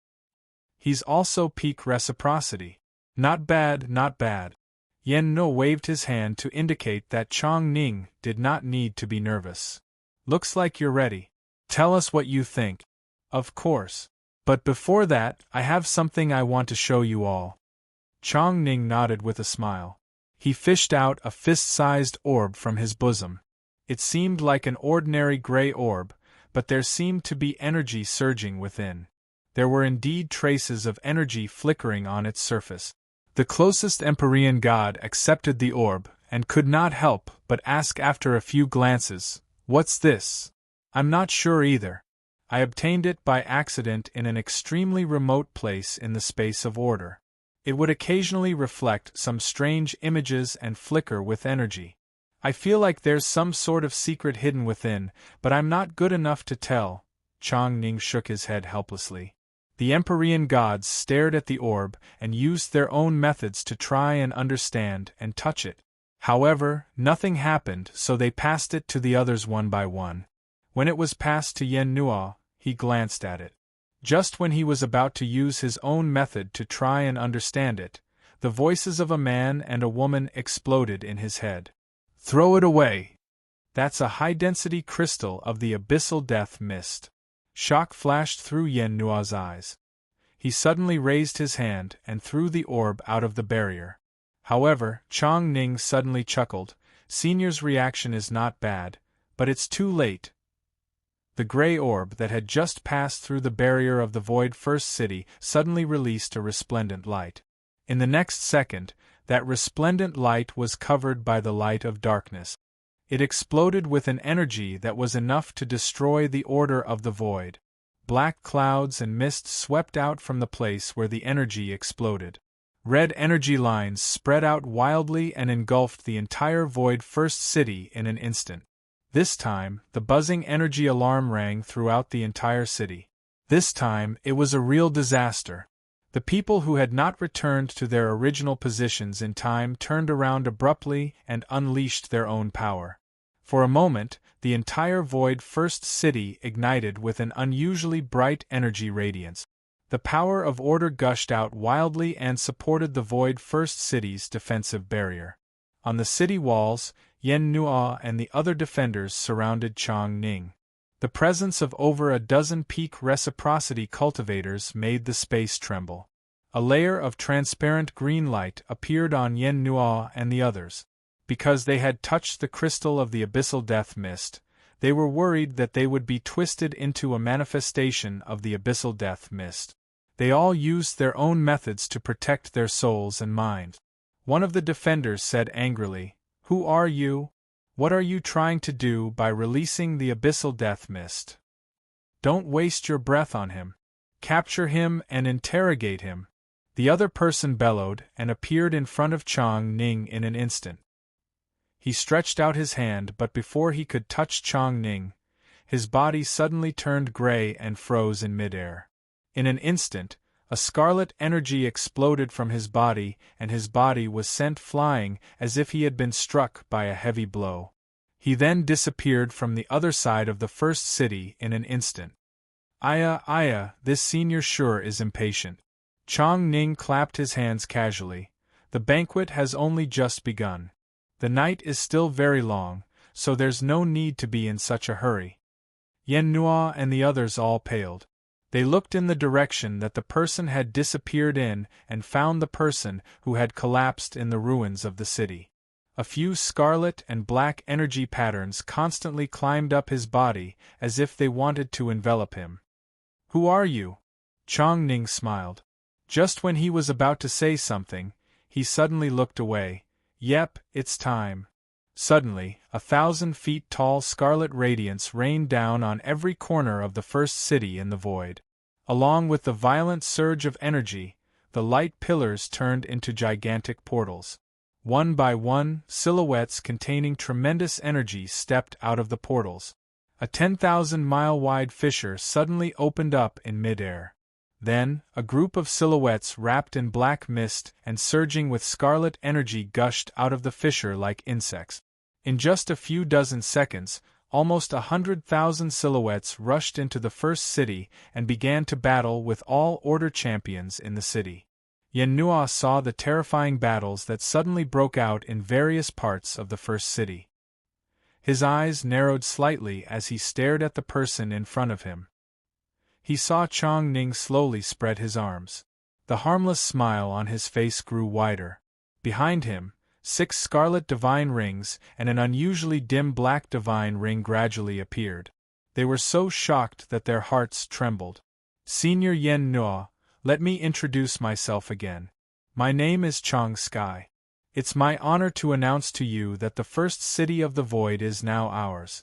He's also peak reciprocity. Not bad, not bad. Yen No waved his hand to indicate that Chong Ning did not need to be nervous. Looks like you're ready. Tell us what you think. Of course. But before that, I have something I want to show you all. Chong Ning nodded with a smile. He fished out a fist-sized orb from his bosom. It seemed like an ordinary gray orb, but there seemed to be energy surging within. There were indeed traces of energy flickering on its surface. The closest Empyrean god accepted the orb, and could not help but ask after a few glances, "What's this?" "I'm not sure either. I obtained it by accident in an extremely remote place in the space of order. It would occasionally reflect some strange images and flicker with energy. I feel like there's some sort of secret hidden within, but I'm not good enough to tell." Chong Ning shook his head helplessly. The Empyrean gods stared at the orb and used their own methods to try and understand and touch it. However, nothing happened, so they passed it to the others one by one. When it was passed to Yen Nuo, he glanced at it. Just when he was about to use his own method to try and understand it, the voices of a man and a woman exploded in his head. "Throw it away! That's a high-density crystal of the abyssal death mist." Shock flashed through Yen Nuo's eyes. He suddenly raised his hand and threw the orb out of the barrier. However, Chong Ning suddenly chuckled. "Senior's reaction is not bad, but it's too late." The gray orb that had just passed through the barrier of the Void First City suddenly released a resplendent light. In the next second, that resplendent light was covered by the light of darkness. It exploded with an energy that was enough to destroy the order of the void. Black clouds and mist swept out from the place where the energy exploded. Red energy lines spread out wildly and engulfed the entire Void First City in an instant. This time, the buzzing energy alarm rang throughout the entire city. This time, it was a real disaster. The people who had not returned to their original positions in time turned around abruptly and unleashed their own power. For a moment, the entire Void First City ignited with an unusually bright energy radiance. The power of order gushed out wildly and supported the Void First City's defensive barrier. On the city walls, Yen Nuo and the other defenders surrounded Chong Ning. The presence of over a dozen peak reciprocity cultivators made the space tremble. A layer of transparent green light appeared on Yen Nuo and the others. Because they had touched the crystal of the abyssal death mist, they were worried that they would be twisted into a manifestation of the abyssal death mist. They all used their own methods to protect their souls and minds. One of the defenders said angrily, "Who are you? What are you trying to do by releasing the abyssal death mist? Don't waste your breath on him. Capture him and interrogate him." The other person bellowed and appeared in front of Chong Ning in an instant. He stretched out his hand, but before he could touch Chong Ning, his body suddenly turned gray and froze in midair. In an instant, a scarlet energy exploded from his body, and his body was sent flying as if he had been struck by a heavy blow. He then disappeared from the other side of the first city in an instant. Aya, this senior sure is impatient." Chong Ning clapped his hands casually. "The banquet has only just begun. The night is still very long, so there's no need to be in such a hurry." Yen Nuo and the others all paled. They looked in the direction that the person had disappeared in and found the person who had collapsed in the ruins of the city. A few scarlet and black energy patterns constantly climbed up his body as if they wanted to envelop him. "Who are you?" Chong Ning smiled. Just when he was about to say something, he suddenly looked away. "Yep, it's time." Suddenly, 1,000 feet tall scarlet radiance rained down on every corner of the first city in the void. Along with the violent surge of energy, the light pillars turned into gigantic portals. One by one, silhouettes containing tremendous energy stepped out of the portals. A 10,000-mile-wide fissure suddenly opened up in midair. Then, a group of silhouettes wrapped in black mist and surging with scarlet energy gushed out of the fissure like insects. In just a few dozen seconds, almost 100,000 silhouettes rushed into the first city and began to battle with all order champions in the city. Yen Nuo saw the terrifying battles that suddenly broke out in various parts of the first city. His eyes narrowed slightly as he stared at the person in front of him. He saw Chong Ning slowly spread his arms. The harmless smile on his face grew wider. Behind him, 6 scarlet divine rings and an unusually dim black divine ring gradually appeared. They were so shocked that their hearts trembled. Senior Yen Nuo, let me introduce myself again. My name is Chong Sky. It's my honor to announce to you that the first city of the void is now ours.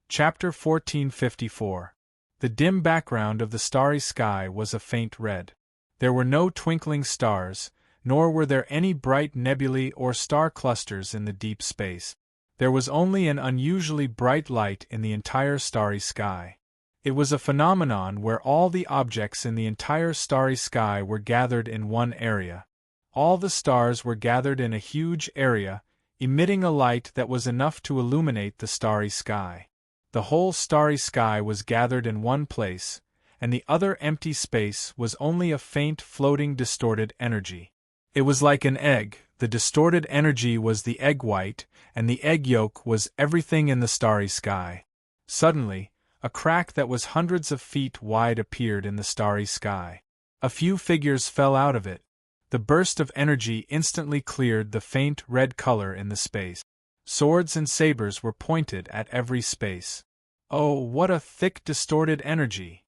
Chapter 1454. The dim background of the starry sky was a faint red. There were no twinkling stars, nor were there any bright nebulae or star clusters in the deep space. There was only an unusually bright light in the entire starry sky. It was a phenomenon where all the objects in the entire starry sky were gathered in one area. All the stars were gathered in a huge area, emitting a light that was enough to illuminate the starry sky. The whole starry sky was gathered in one place, and the other empty space was only a faint floating distorted energy. It was like an egg. The distorted energy was the egg white, and the egg yolk was everything in the starry sky. Suddenly, a crack that was hundreds of feet wide appeared in the starry sky. A few figures fell out of it. The burst of energy instantly cleared the faint red color in the space. Swords and sabers were pointed at every space. Oh, what a thick distorted energy!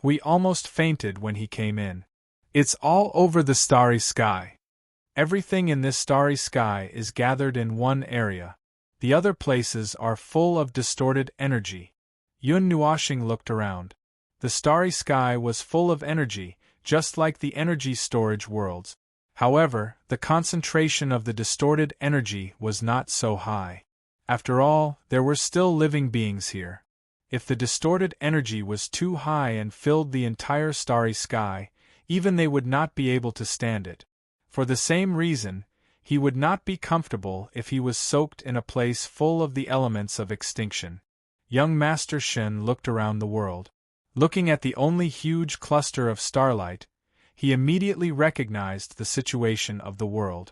We almost fainted when he came in. It's all over the starry sky. Everything in this starry sky is gathered in one area. The other places are full of distorted energy. Yun Nuoshing looked around. The starry sky was full of energy, just like the energy storage worlds. However, the concentration of the distorted energy was not so high. After all, there were still living beings here. If the distorted energy was too high and filled the entire starry sky, even they would not be able to stand it. For the same reason, he would not be comfortable if he was soaked in a place full of the elements of extinction. Young Master Shen looked around the world. Looking at the only huge cluster of starlight, he immediately recognized the situation of the world.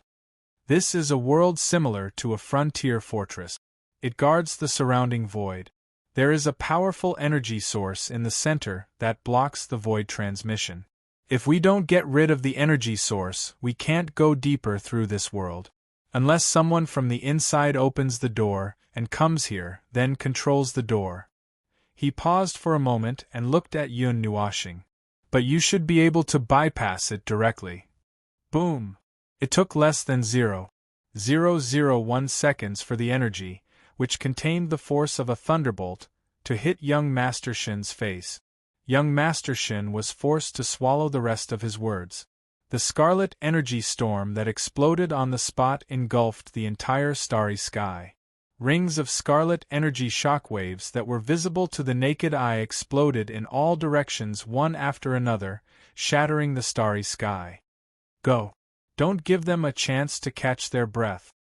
This is a world similar to a frontier fortress. It guards the surrounding void. There is a powerful energy source in the center that blocks the void transmission. If we don't get rid of the energy source, we can't go deeper through this world. Unless someone from the inside opens the door and comes here, then controls the door. He paused for a moment and looked at Yun Nuoshing. But you should be able to bypass it directly. Boom! It took less than 0.001 seconds for the energy, which contained the force of a thunderbolt, to hit young Master Shen's face. Young Master Shen was forced to swallow the rest of his words. The scarlet energy storm that exploded on the spot engulfed the entire starry sky. Rings of scarlet energy shockwaves that were visible to the naked eye exploded in all directions one after another, shattering the starry sky. Go! Don't give them a chance to catch their breath.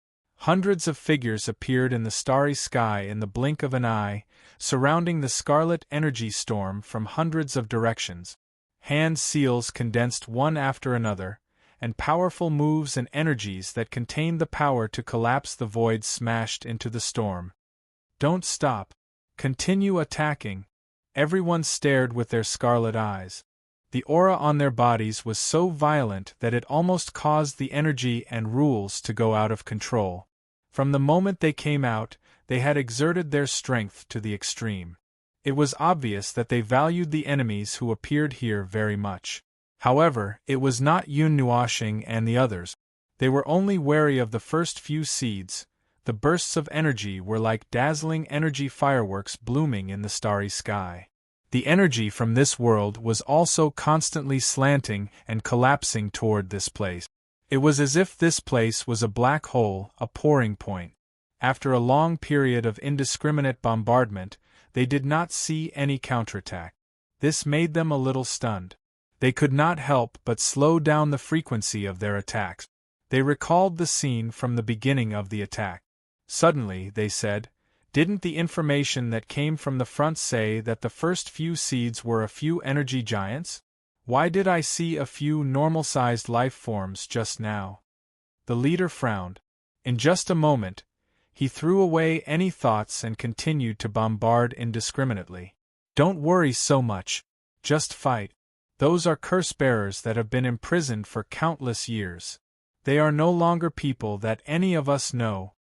Hundreds of figures appeared in the starry sky in the blink of an eye, surrounding the scarlet energy storm from hundreds of directions. Hand seals condensed one after another, and powerful moves and energies that contained the power to collapse the void smashed into the storm. Don't stop. Continue attacking. Everyone stared with their scarlet eyes. The aura on their bodies was so violent that it almost caused the energy and rules to go out of control. From the moment they came out, they had exerted their strength to the extreme. It was obvious that they valued the enemies who appeared here very much. However, it was not Yun Nuoshing and the others. They were only wary of the first few seeds. The bursts of energy were like dazzling energy fireworks blooming in the starry sky. The energy from this world was also constantly slanting and collapsing toward this place. It was as if this place was a black hole, a pouring point. After a long period of indiscriminate bombardment, they did not see any counterattack. This made them a little stunned. They could not help but slow down the frequency of their attacks. They recalled the scene from the beginning of the attack. Suddenly, they said, Didn't the information that came from the front say that the first few seeds were a few energy giants? Why did I see a few normal-sized life forms just now? The leader frowned. In just a moment, he threw away any thoughts and continued to bombard indiscriminately. Don't worry so much. Just fight. Those are curse-bearers that have been imprisoned for countless years. They are no longer people that any of us know.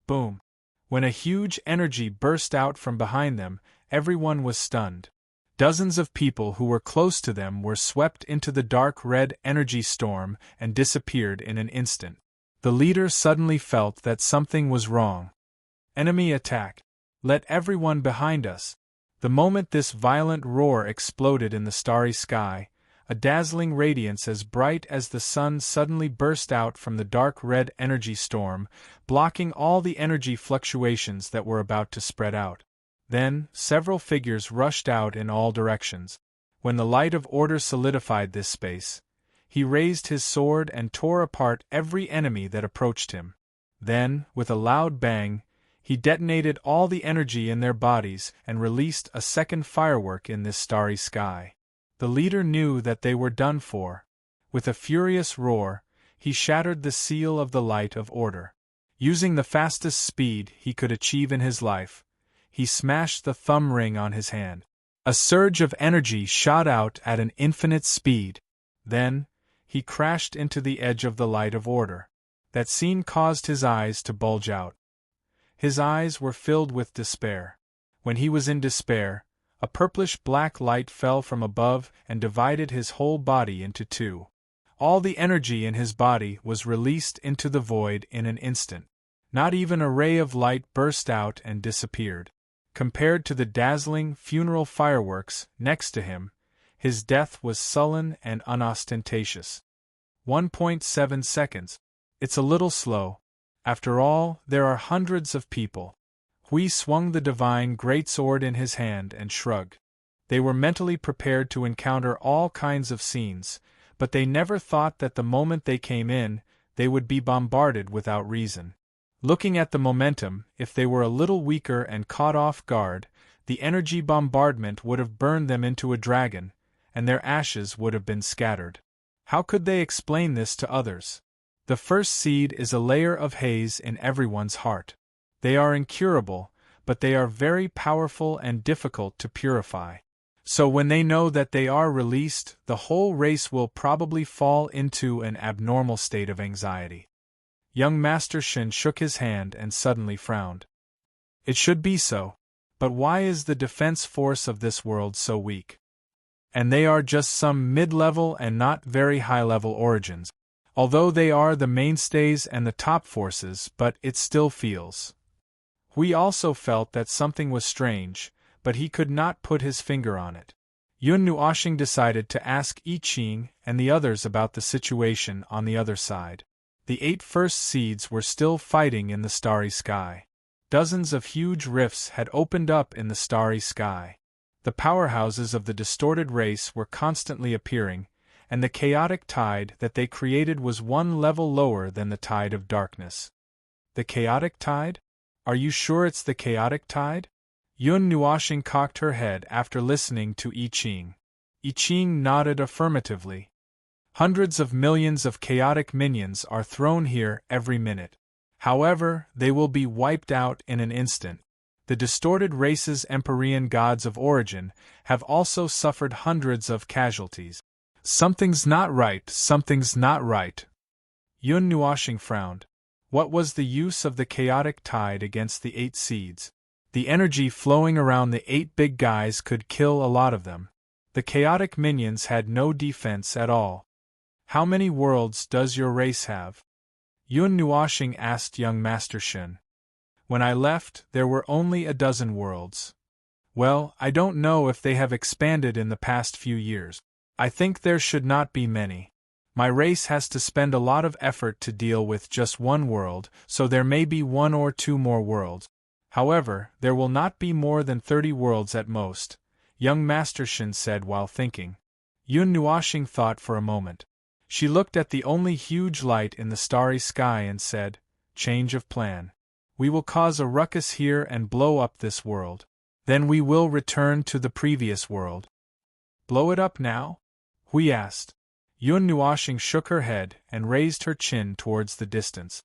Boom. When a huge energy burst out from behind them, everyone was stunned. Dozens of people who were close to them were swept into the dark red energy storm and disappeared in an instant. The leader suddenly felt that something was wrong. Enemy attack. Let everyone behind us. The moment this violent roar exploded in the starry sky, a dazzling radiance as bright as the sun suddenly burst out from the dark red energy storm, blocking all the energy fluctuations that were about to spread out. Then, several figures rushed out in all directions. When the light of order solidified this space, he raised his sword and tore apart every enemy that approached him. Then, with a loud bang, he detonated all the energy in their bodies and released a second firework in this starry sky. The leader knew that they were done for. With a furious roar, he shattered the seal of the light of order. Using the fastest speed he could achieve in his life, he smashed the thumb ring on his hand. A surge of energy shot out at an infinite speed. Then, he crashed into the edge of the light of order. That scene caused his eyes to bulge out. His eyes were filled with despair. When he was in despair, a purplish-black light fell from above and divided his whole body into two. All the energy in his body was released into the void in an instant. Not even a ray of light burst out and disappeared. Compared to the dazzling funeral fireworks next to him, his death was sullen and unostentatious. 1.7 seconds. It's a little slow. After all, there are hundreds of people. Hui swung the divine greatsword in his hand and shrugged. They were mentally prepared to encounter all kinds of scenes, but they never thought that the moment they came in, they would be bombarded without reason. Looking at the momentum, if they were a little weaker and caught off guard, the energy bombardment would have burned them into a dragon, and their ashes would have been scattered. How could they explain this to others? The first seed is a layer of haze in everyone's heart. They are incurable, but they are very powerful and difficult to purify. So when they know that they are released, the whole race will probably fall into an abnormal state of anxiety. Young Master Shin shook his hand and suddenly frowned. It should be so. But why is the defense force of this world so weak? And they are just some mid-level and not very high-level origins. Although they are the mainstays and the top forces, but it still feels. Hui also felt that something was strange, but he could not put his finger on it. Yun Nuoxing decided to ask I Ching and the others about the situation on the other side. The 8 first seeds were still fighting in the starry sky. Dozens of huge rifts had opened up in the starry sky. The powerhouses of the distorted race were constantly appearing, and the chaotic tide that they created was one level lower than the tide of darkness. The chaotic tide? Are you sure it's the chaotic tide? Yun Nuoxing cocked her head after listening to I Ching. I Ching nodded affirmatively. Hundreds of millions of chaotic minions are thrown here every minute. However, they will be wiped out in an instant. The distorted race's Empyrean gods of origin have also suffered hundreds of casualties. Something's not right, something's not right. Yun Nuoxing frowned. What was the use of the chaotic tide against the 8 seeds? The energy flowing around the 8 big guys could kill a lot of them. The chaotic minions had no defense at all. How many worlds does your race have? Yun Nuoxing asked young Master Shin. When I left, there were only a dozen worlds. Well, I don't know if they have expanded in the past few years. I think there should not be many. My race has to spend a lot of effort to deal with just one world, so there may be 1 or 2 more worlds. However, there will not be more than 30 worlds at most, young Master Shin said while thinking. Yun Nuoxing thought for a moment. She looked at the only huge light in the starry sky and said, "Change of plan." We will cause a ruckus here and blow up this world. Then we will return to the previous world. Blow it up now? Hui asked. Yun Nuoshing shook her head and raised her chin towards the distance.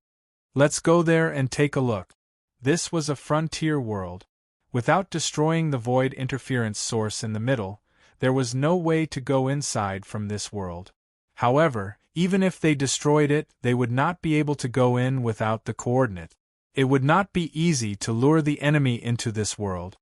Let's go there and take a look. This was a frontier world. Without destroying the void interference source in the middle, there was no way to go inside from this world. However, even if they destroyed it, they would not be able to go in without the coordinate. It would not be easy to lure the enemy into this world.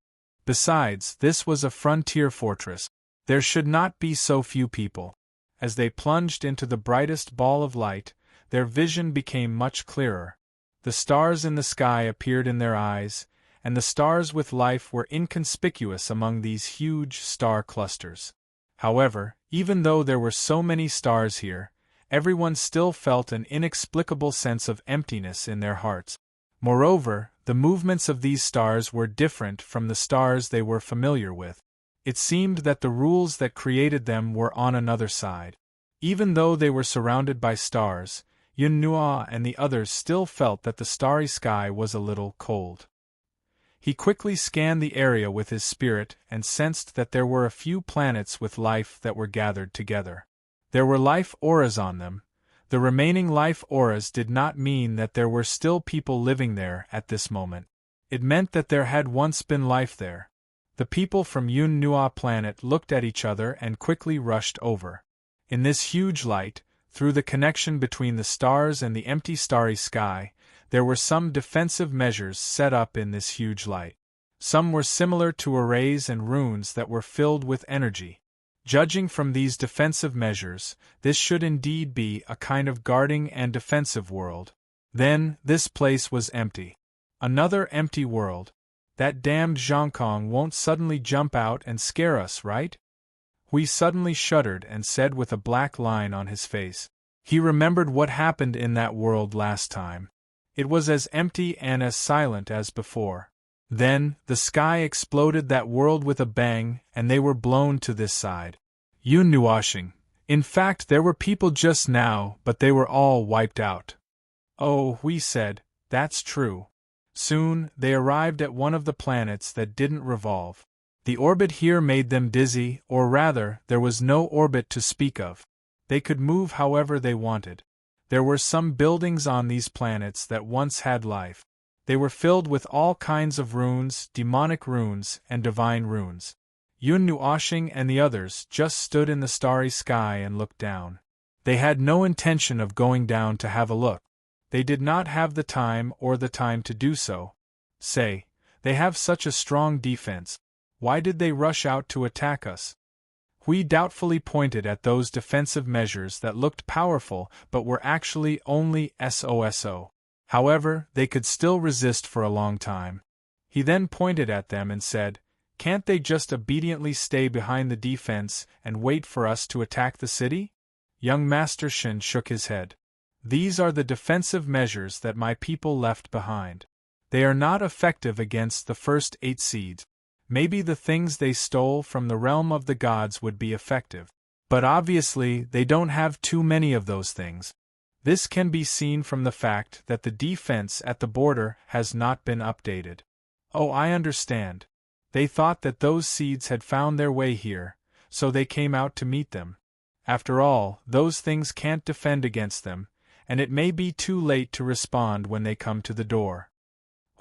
Besides, this was a frontier fortress. There should not be so few people. As they plunged into the brightest ball of light, their vision became much clearer. The stars in the sky appeared in their eyes, and the stars with life were inconspicuous among these huge star clusters. However, even though there were so many stars here, everyone still felt an inexplicable sense of emptiness in their hearts. Moreover, the movements of these stars were different from the stars they were familiar with. It seemed that the rules that created them were on another side. Even though they were surrounded by stars, Yun Nua and the others still felt that the starry sky was a little cold. He quickly scanned the area with his spirit and sensed that there were a few planets with life that were gathered together. There were life auras on them. The remaining life auras did not mean that there were still people living there at this moment. It meant that there had once been life there. The people from Yun Nua planet looked at each other and quickly rushed over. In this huge light, through the connection between the stars and the empty starry sky, there were some defensive measures set up in this huge light. Some were similar to arrays and runes that were filled with energy. Judging from these defensive measures, this should indeed be a kind of guarding and defensive world. Then, this place was empty. Another empty world. That damned Zhongkong won't suddenly jump out and scare us, right? Hui suddenly shuddered and said with a black line on his face. He remembered what happened in that world last time. It was as empty and as silent as before. Then, the sky exploded that world with a bang, and they were blown to this side. Yun Nuoshing. In fact, there were people just now, but they were all wiped out. Oh, we said, that's true. Soon, they arrived at one of the planets that didn't revolve. The orbit here made them dizzy, or rather, there was no orbit to speak of. They could move however they wanted. There were some buildings on these planets that once had life. They were filled with all kinds of runes, demonic runes, and divine runes. Yun Nuoshing and the others just stood in the starry sky and looked down. They had no intention of going down to have a look. They did not have the time to do so. Say, they have such a strong defense. Why did they rush out to attack us? Hui doubtfully pointed at those defensive measures that looked powerful but were actually only SOSO. However, they could still resist for a long time. He then pointed at them and said, "Can't they just obediently stay behind the defense and wait for us to attack the city?" Young Master Shin shook his head. "These are the defensive measures that my people left behind. They are not effective against the first 8 seeds. Maybe the things they stole from the realm of the gods would be effective. But obviously, they don't have too many of those things. This can be seen from the fact that the defense at the border has not been updated." "Oh, I understand. They thought that those seeds had found their way here, so they came out to meet them. After all, those things can't defend against them, and it may be too late to respond when they come to the door,"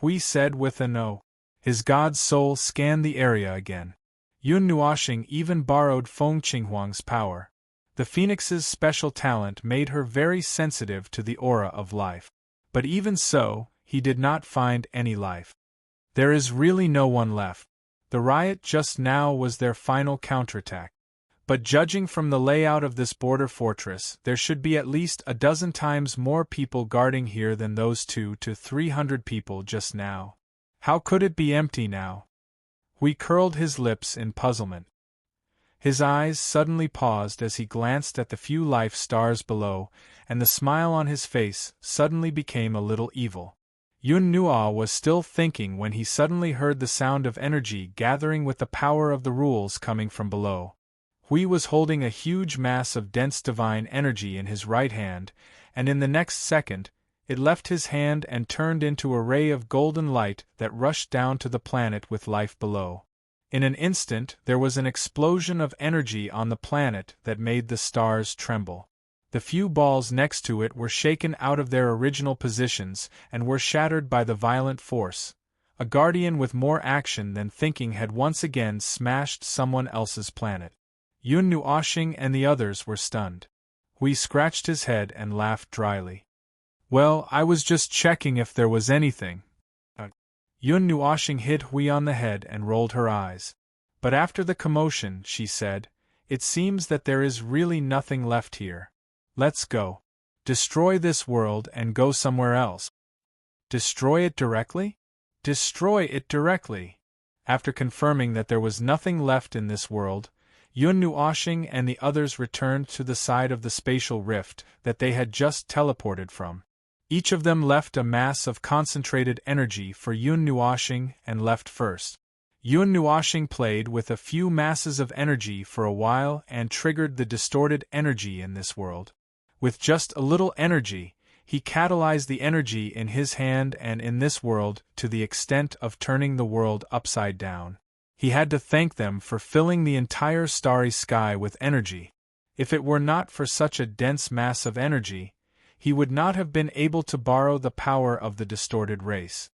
Hui said with a no. His god's soul scanned the area again. Yun Nuoshing even borrowed Feng Qinghuang's power. The phoenix's special talent made her very sensitive to the aura of life. But even so, he did not find any life. There is really no one left. The riot just now was their final counterattack. But judging from the layout of this border fortress, there should be at least a dozen times more people guarding here than those 200 to 300 people just now. How could it be empty now? Hui curled his lips in puzzlement. His eyes suddenly paused as he glanced at the few life stars below, and the smile on his face suddenly became a little evil. Yun Nua was still thinking when he suddenly heard the sound of energy gathering with the power of the rules coming from below. Hui was holding a huge mass of dense divine energy in his right hand, and in the next second, It left his hand and turned into a ray of golden light that rushed down to the planet with life below. In an instant there was an explosion of energy on the planet that made the stars tremble. The few balls next to it were shaken out of their original positions and were shattered by the violent force. A guardian with more action than thinking had once again smashed someone else's planet. Yun Nuoshing and the others were stunned. Hui scratched his head and laughed dryly. Well, I was just checking if there was anything. Yun Nuoshing hit Hui on the head and rolled her eyes. But after the commotion, she said, it seems that there is really nothing left here. Let's go. Destroy this world and go somewhere else. Destroy it directly? Destroy it directly. After confirming that there was nothing left in this world, Yun Nuoshing and the others returned to the side of the spatial rift that they had just teleported from. Each of them left a mass of concentrated energy for Yun Nuoshing and left first. Yun Nuoshing played with a few masses of energy for a while and triggered the distorted energy in this world. With just a little energy, he catalyzed the energy in his hand and in this world to the extent of turning the world upside down. He had to thank them for filling the entire starry sky with energy. If it were not for such a dense mass of energy, he would not have been able to borrow the power of the distorted race.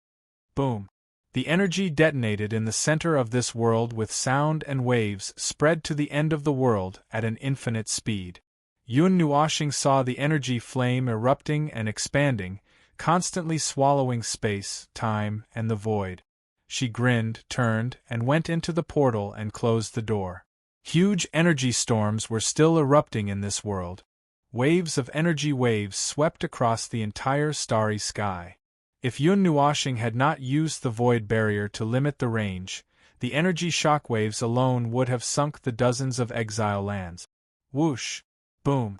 Boom! The energy detonated in the center of this world with sound and waves spread to the end of the world at an infinite speed. Yun Nuoshing saw the energy flame erupting and expanding, constantly swallowing space, time, and the void. She grinned, turned, and went into the portal and closed the door. Huge energy storms were still erupting in this world. Waves of energy waves swept across the entire starry sky. If Yun Nuoshing had not used the void barrier to limit the range, the energy shockwaves alone would have sunk the dozens of exile lands. Whoosh! Boom!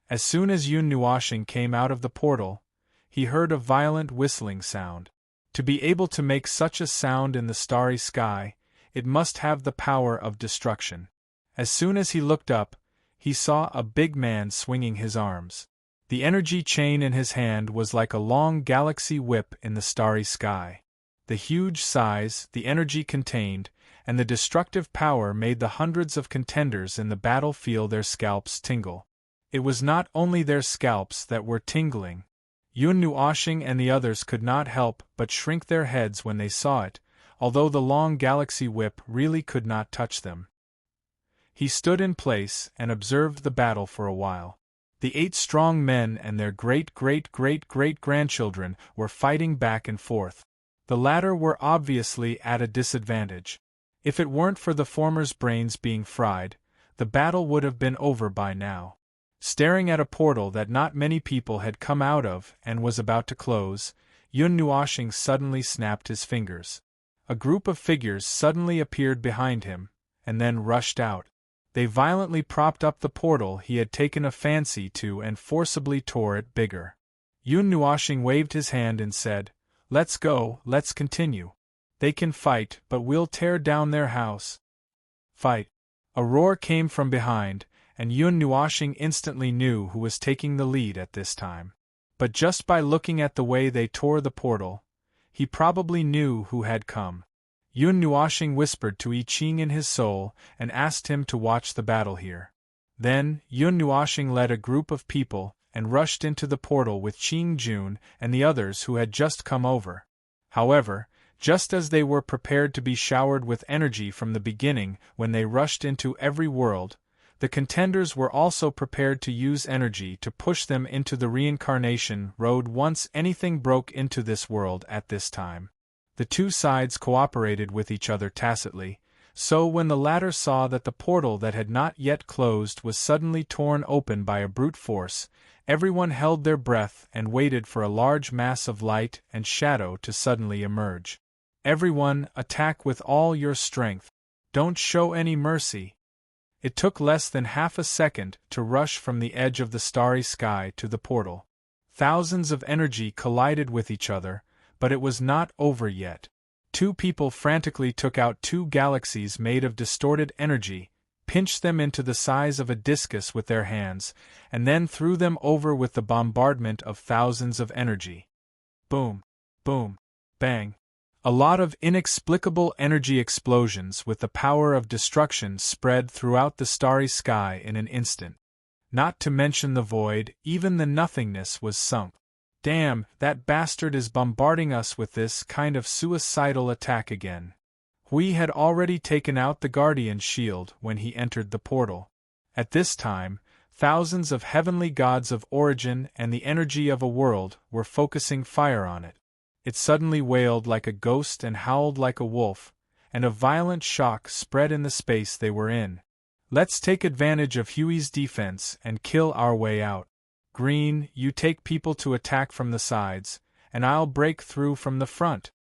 As soon as Yun Nuoshing came out of the portal, he heard a violent whistling sound. To be able to make such a sound in the starry sky, it must have the power of destruction. As soon as he looked up, he saw a big man swinging his arms. The energy chain in his hand was like a long galaxy whip in the starry sky. The huge size, the energy contained, and the destructive power made the hundreds of contenders in the battle feel their scalps tingle. It was not only their scalps that were tingling. Yun Nuoshing and the others could not help but shrink their heads when they saw it, although the long galaxy whip really could not touch them. He stood in place and observed the battle for a while. The 8 strong men and their great-great-great-great-grandchildren were fighting back and forth. The latter were obviously at a disadvantage. If it weren't for the former's brains being fried, the battle would have been over by now. Staring at a portal that not many people had come out of and was about to close, Yun Nuoshing suddenly snapped his fingers. A group of figures suddenly appeared behind him, and then rushed out. They violently propped up the portal he had taken a fancy to and forcibly tore it bigger. Yun Nuoshing waved his hand and said, "Let's go, let's continue. They can fight, but we'll tear down their house." Fight! A roar came from behind, and Yun Nuoshing instantly knew who was taking the lead at this time. But just by looking at the way they tore the portal, he probably knew who had come. Yun Nuoshing whispered to I Ching in his soul and asked him to watch the battle here. Then, Yun Nuoshing led a group of people and rushed into the portal with Qing Jun and the others who had just come over. However, just as they were prepared to be showered with energy from the beginning when they rushed into every world, the contenders were also prepared to use energy to push them into the reincarnation road once anything broke into this world at this time. The two sides cooperated with each other tacitly, so when the latter saw that the portal that had not yet closed was suddenly torn open by a brute force, everyone held their breath and waited for a large mass of light and shadow to suddenly emerge. Everyone, attack with all your strength. Don't show any mercy. It took less than half a second to rush from the edge of the starry sky to the portal. Thousands of energy collided with each other, but it was not over yet. Two people frantically took out 2 galaxies made of distorted energy, pinched them into the size of a discus with their hands, and then threw them over with the bombardment of thousands of energy. Boom, boom, bang. A lot of inexplicable energy explosions with the power of destruction spread throughout the starry sky in an instant. Not to mention the void, even the nothingness was sunk. Damn, that bastard is bombarding us with this kind of suicidal attack again. We had already taken out the Guardian's shield when he entered the portal. At this time, thousands of heavenly gods of origin and the energy of a world were focusing fire on it. It suddenly wailed like a ghost and howled like a wolf, and a violent shock spread in the space they were in. Let's take advantage of Huey's defense and kill our way out. Green, you take people to attack from the sides, and I'll break through from the front.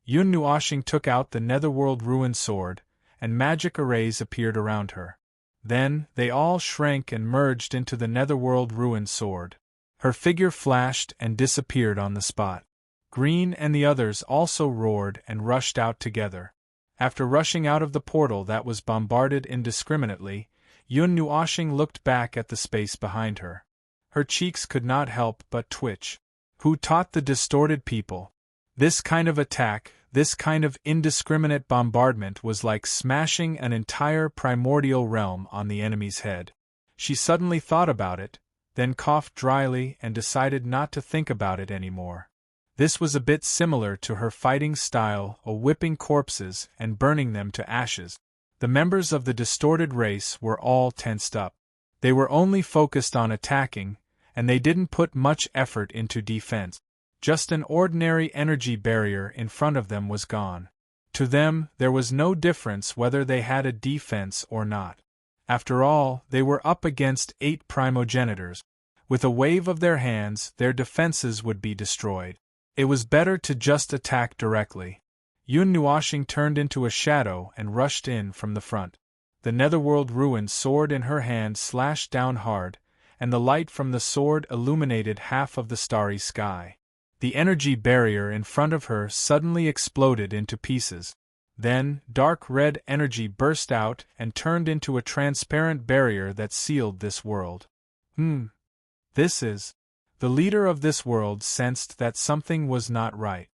Yun Nuoshing took out the Netherworld Ruin Sword, and magic arrays appeared around her. Then, they all shrank and merged into the Netherworld Ruin Sword. Her figure flashed and disappeared on the spot. Green and the others also roared and rushed out together. After rushing out of the portal that was bombarded indiscriminately, Yun Nuoshing looked back at the space behind her. Her cheeks could not help but twitch. Who taught the distorted people? This kind of attack, this kind of indiscriminate bombardment was like smashing an entire primordial realm on the enemy's head. She suddenly thought about it, then coughed dryly and decided not to think about it anymore. This was a bit similar to her fighting style of whipping corpses and burning them to ashes. The members of the distorted race were all tensed up. They were only focused on attacking, and they didn't put much effort into defense. Just an ordinary energy barrier in front of them was gone. To them, there was no difference whether they had a defense or not. After all, they were up against 8 primogenitors. With a wave of their hands, their defenses would be destroyed. It was better to just attack directly. Yun Nuoshing turned into a shadow and rushed in from the front. The Netherworld Ruin Sword in her hand slashed down hard, and the light from the sword illuminated half of the starry sky. The energy barrier in front of her suddenly exploded into pieces. Then, dark red energy burst out and turned into a transparent barrier that sealed this world. This is... The leader of this world sensed that something was not right.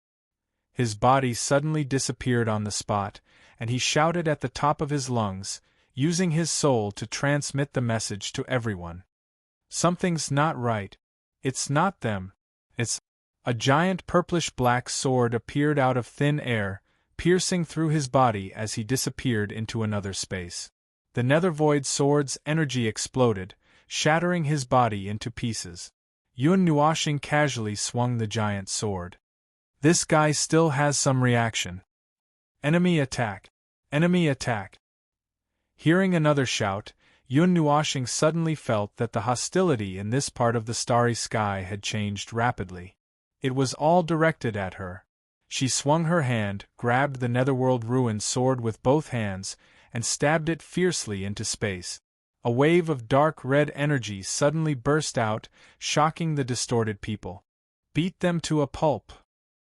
His body suddenly disappeared on the spot, and he shouted at the top of his lungs, using his soul to transmit the message to everyone. Something's not right. It's not them. It's... A giant purplish-black sword appeared out of thin air, piercing through his body as he disappeared into another space. The Nethervoid sword's energy exploded, shattering his body into pieces. Yun Nuoshing casually swung the giant sword. This guy still has some reaction. Enemy attack! Enemy attack! Hearing another shout, Yun Nuoshing suddenly felt that the hostility in this part of the starry sky had changed rapidly. It was all directed at her. She swung her hand, grabbed the Netherworld Ruin Sword with both hands, and stabbed it fiercely into space. A wave of dark red energy suddenly burst out, shocking the distorted people. Beat them to a pulp.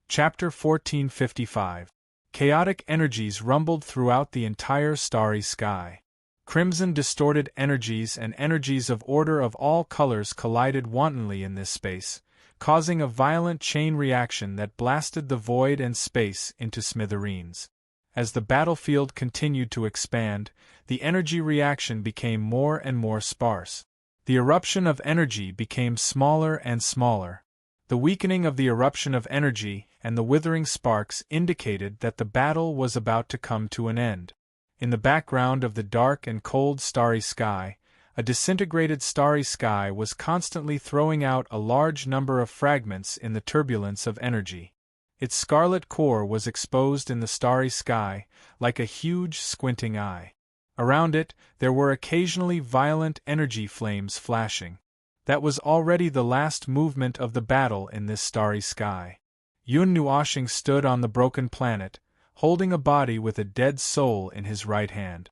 Chapter 1455. Chaotic energies rumbled throughout the entire starry sky. Crimson distorted energies and energies of order of all colors collided wantonly in this space, causing a violent chain reaction that blasted the void and space into smithereens. As the battlefield continued to expand, the energy reaction became more and more sparse. The eruption of energy became smaller and smaller. The weakening of the eruption of energy and the withering sparks indicated that the battle was about to come to an end. In the background of the dark and cold starry sky, a disintegrated starry sky was constantly throwing out a large number of fragments in the turbulence of energy. Its scarlet core was exposed in the starry sky, like a huge squinting eye. Around it, there were occasionally violent energy flames flashing. That was already the last movement of the battle in this starry sky. Yun Nuoshing stood on the broken planet, holding a body with a dead soul in his right hand.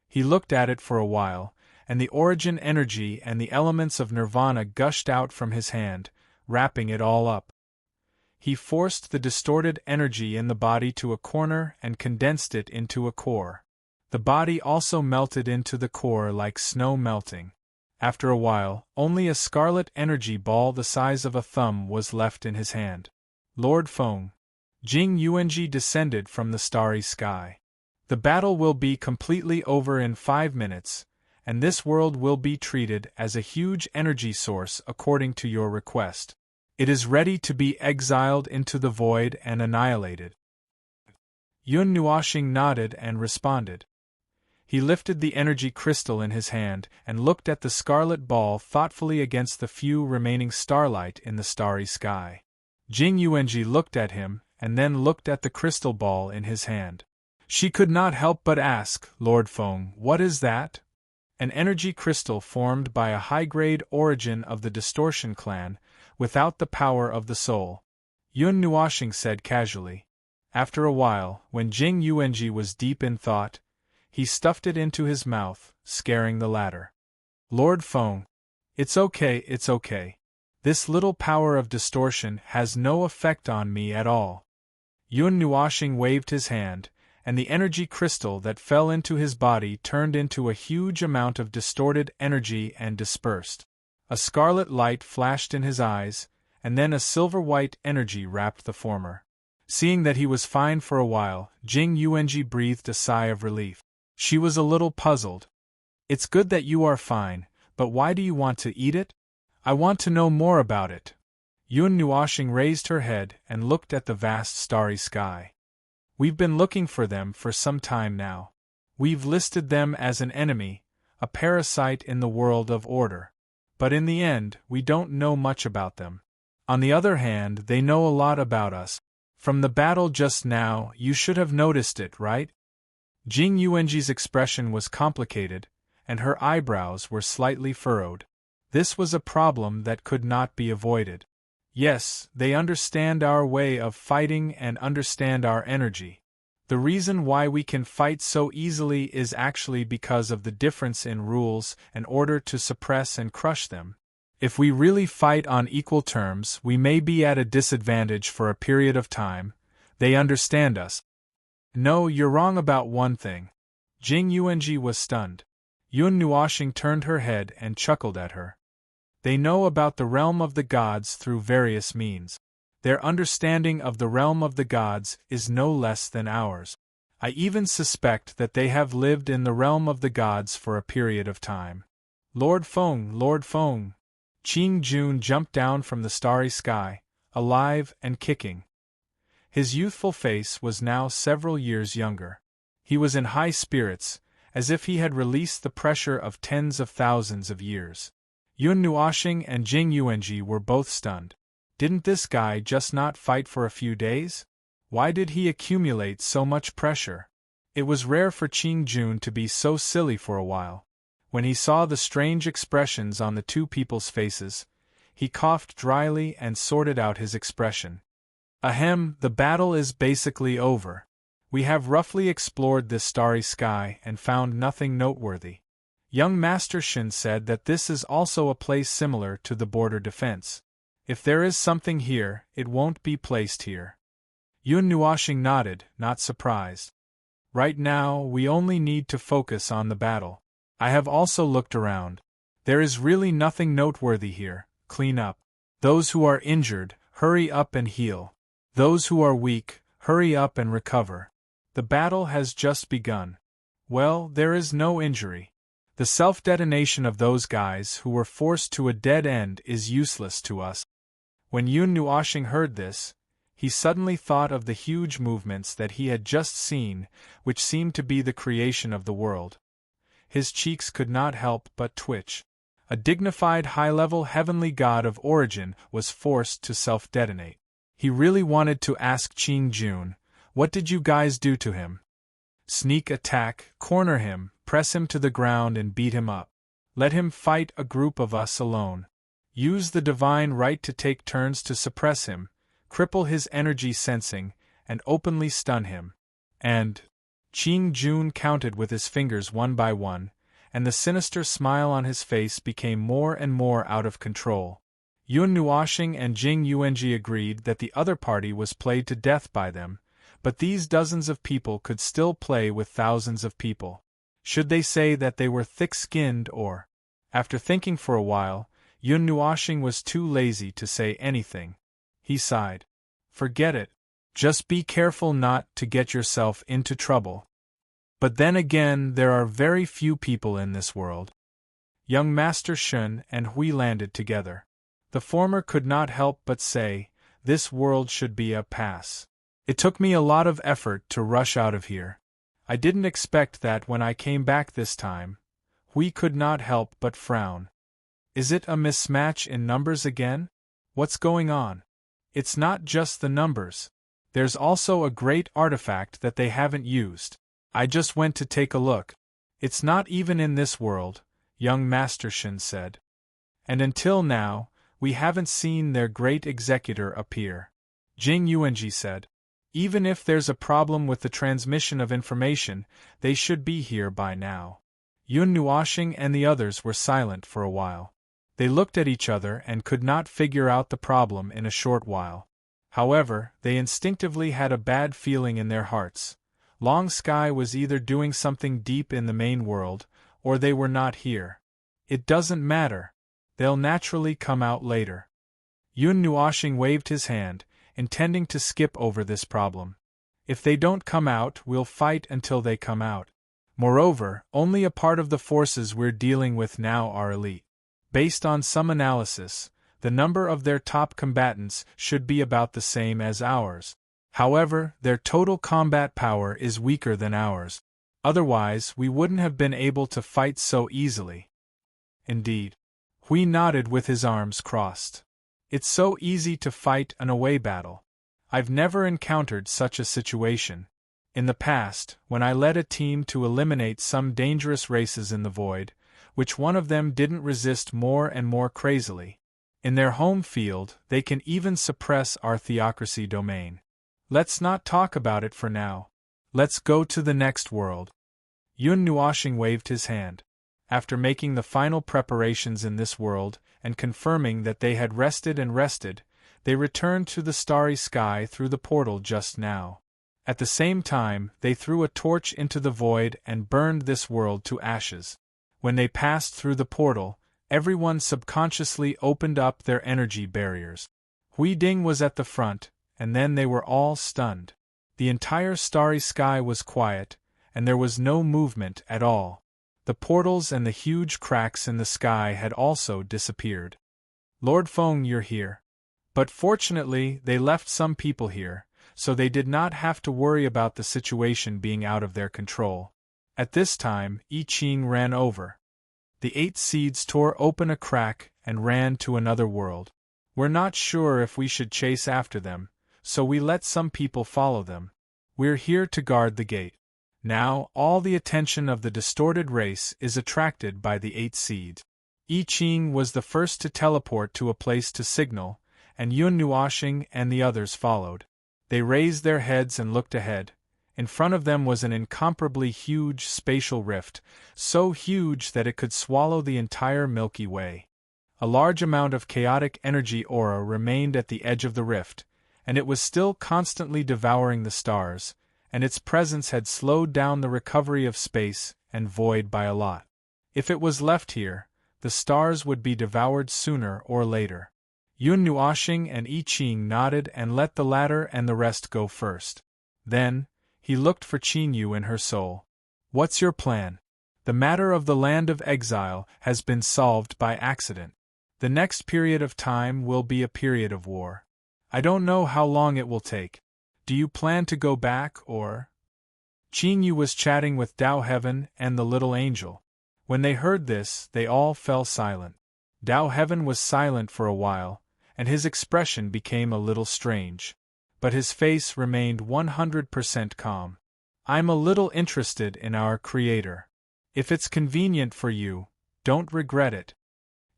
He looked at it for a while, and the origin energy and the elements of nirvana gushed out from his hand, wrapping it all up. He forced the distorted energy in the body to a corner and condensed it into a core. The body also melted into the core like snow melting. After a while, only a scarlet energy ball the size of a thumb was left in his hand. Lord Feng. Jing Yuanji descended from the starry sky. The battle will be completely over in 5 minutes, and this world will be treated as a huge energy source according to your request. It is ready to be exiled into the void and annihilated. Yun Nuoxing nodded and responded. He lifted the energy crystal in his hand and looked at the scarlet ball thoughtfully against the few remaining starlight in the starry sky. Jing Yuanji looked at him and then looked at the crystal ball in his hand. She could not help but ask, Lord Feng, what is that? An energy crystal formed by a high-grade origin of the Distortion clan, without the power of the soul. Yun Nuoxing said casually. After a while, when Jing Yuanji was deep in thought, he stuffed it into his mouth, scaring the latter. Lord Feng. It's okay. This little power of distortion has no effect on me at all. Yun Nuoxing waved his hand, and the energy crystal that fell into his body turned into a huge amount of distorted energy and dispersed. A scarlet light flashed in his eyes, and then a silver-white energy wrapped the former. Seeing that he was fine for a while, Jing Yuanji breathed a sigh of relief. She was a little puzzled. It's good that you are fine, but why do you want to eat it? I want to know more about it. Yun Nuoxing raised her head and looked at the vast starry sky. We've been looking for them for some time now. We've listed them as an enemy, a parasite in the world of order. But in the end, we don't know much about them. On the other hand, they know a lot about us. From the battle just now, you should have noticed it, right? Jing Yuanji's expression was complicated, and her eyebrows were slightly furrowed. This was a problem that could not be avoided. Yes, they understand our way of fighting and understand our energy. The reason why we can fight so easily is actually because of the difference in rules in order to suppress and crush them. If we really fight on equal terms, we may be at a disadvantage for a period of time. They understand us. No, you're wrong about one thing. Jing Yuanji was stunned. Yun Nuoxing turned her head and chuckled at her. They know about the realm of the gods through various means. Their understanding of the realm of the gods is no less than ours. I even suspect that they have lived in the realm of the gods for a period of time. Lord Feng, Lord Feng! Qing Jun jumped down from the starry sky, alive and kicking. His youthful face was now several years younger. He was in high spirits, as if he had released the pressure of tens of thousands of years. Yun Nuoxing and Jing Yuanji were both stunned. Didn't this guy just not fight for a few days? Why did he accumulate so much pressure? It was rare for Qing Jun to be so silly for a while. When he saw the strange expressions on the two people's faces, he coughed dryly and sorted out his expression. Ahem, the battle is basically over. We have roughly explored this starry sky and found nothing noteworthy. Young Master Shin said that this is also a place similar to the border defense. If there is something here, it won't be placed here. Yun Nuoxing nodded, not surprised. Right now, we only need to focus on the battle. I have also looked around. There is really nothing noteworthy here. Clean up. Those who are injured, hurry up and heal. Those who are weak, hurry up and recover. The battle has just begun. Well, there is no injury. The self-detonation of those guys who were forced to a dead end is useless to us. When Yun Nuoxing heard this, he suddenly thought of the huge movements that he had just seen, which seemed to be the creation of the world. His cheeks could not help but twitch. A dignified high-level heavenly god of origin was forced to self-detonate. He really wanted to ask Qing Jun, what did you guys do to him? Sneak attack, corner him, press him to the ground and beat him up. Let him fight a group of us alone. Use the divine right to take turns to suppress him, cripple his energy sensing, and openly stun him. And Qing Jun counted with his fingers one by one, and the sinister smile on his face became more and more out of control. Yun Nuoxing and Jing Yuanji agreed that the other party was played to death by them, But these dozens of people could still play with thousands of people. Should they say that they were thick-skinned or? After thinking for a while, Yun Nuoshing was too lazy to say anything. He sighed. Forget it. Just be careful not to get yourself into trouble. But then again, there are very few people in this world. Young Master Shun and Hui landed together. The former could not help but say, this world should be a pass. It took me a lot of effort to rush out of here. I didn't expect that when I came back this time. Hui could not help but frown. Is it a mismatch in numbers again? What's going on? It's not just the numbers. There's also a great artifact that they haven't used. I just went to take a look. It's not even in this world, young Master Shin said. And until now, we haven't seen their great executor appear. Jing Yuanji said. Even if there's a problem with the transmission of information, they should be here by now. Yun Nuoshing and the others were silent for a while. They looked at each other and could not figure out the problem in a short while. However, they instinctively had a bad feeling in their hearts. Long Sky was either doing something deep in the main world, or they were not here. It doesn't matter. They'll naturally come out later. Yun Nuoshing waved his hand, intending to skip over this problem. If they don't come out, we'll fight until they come out. Moreover, only a part of the forces we're dealing with now are elite. Based on some analysis, the number of their top combatants should be about the same as ours. However, their total combat power is weaker than ours. Otherwise, we wouldn't have been able to fight so easily. Indeed. Hui nodded with his arms crossed. It's so easy to fight an away battle. I've never encountered such a situation. In the past, when I led a team to eliminate some dangerous races in the void, which one of them didn't resist more and more crazily. In their home field, they can even suppress our theocracy domain. Let's not talk about it for now. Let's go to the next world. Yun Nuoshing waved his hand. After making the final preparations in this world, and confirming that they had rested and rested, they returned to the starry sky through the portal just now. At the same time, they threw a torch into the void and burned this world to ashes. When they passed through the portal, everyone subconsciously opened up their energy barriers. Hui Ding was at the front, and then they were all stunned. The entire starry sky was quiet, and there was no movement at all. The portals and the huge cracks in the sky had also disappeared. Lord Feng, you're here. But fortunately, they left some people here, so they did not have to worry about the situation being out of their control. At this time, I Ching ran over. The 8 seeds tore open a crack and ran to another world. We're not sure if we should chase after them, so we let some people follow them. We're here to guard the gate. Now, all the attention of the distorted race is attracted by the 8 seeds. I Ching was the first to teleport to a place to signal, and Yun Nuoshing and the others followed. They raised their heads and looked ahead. In front of them was an incomparably huge spatial rift, so huge that it could swallow the entire Milky Way. A large amount of chaotic energy aura remained at the edge of the rift, and it was still constantly devouring the stars, and its presence had slowed down the recovery of space and void by a lot. If it was left here, the stars would be devoured sooner or later. Yun Nuoshing and I Ching nodded and let the latter and the rest go first. Then, he looked for Qin Yu in her soul. What's your plan? The matter of the land of exile has been solved by accident. The next period of time will be a period of war. I don't know how long it will take. Do you plan to go back or? Qin Yu was chatting with Dao Heaven and the little angel. When they heard this, they all fell silent. Dao Heaven was silent for a while, and his expression became a little strange. But his face remained 100% calm. I'm a little interested in our Creator. If it's convenient for you, don't regret it.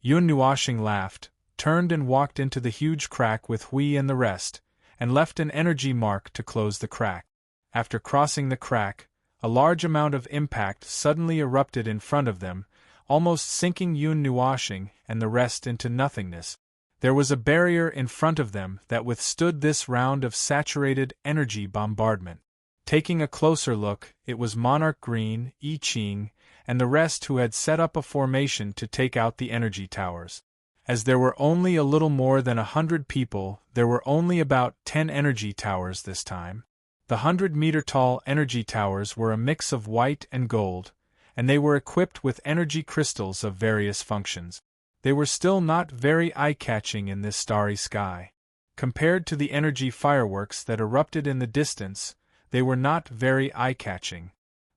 Yun Nuoshing laughed, turned and walked into the huge crack with Hui and the rest, and left an energy mark to close the crack. After crossing the crack, a large amount of impact suddenly erupted in front of them, almost sinking Yun Nuoshing and the rest into nothingness. There was a barrier in front of them that withstood this round of saturated energy bombardment. Taking a closer look, it was Monarch Green, I Ching, and the rest who had set up a formation to take out the energy towers. As there were only a little more than 100 people, there were only about 10 energy towers this time. The 100-meter-tall energy towers were a mix of white and gold, and they were equipped with energy crystals of various functions. They were still not very eye-catching in this starry sky. Compared to the energy fireworks that erupted in the distance, they were not very eye-catching.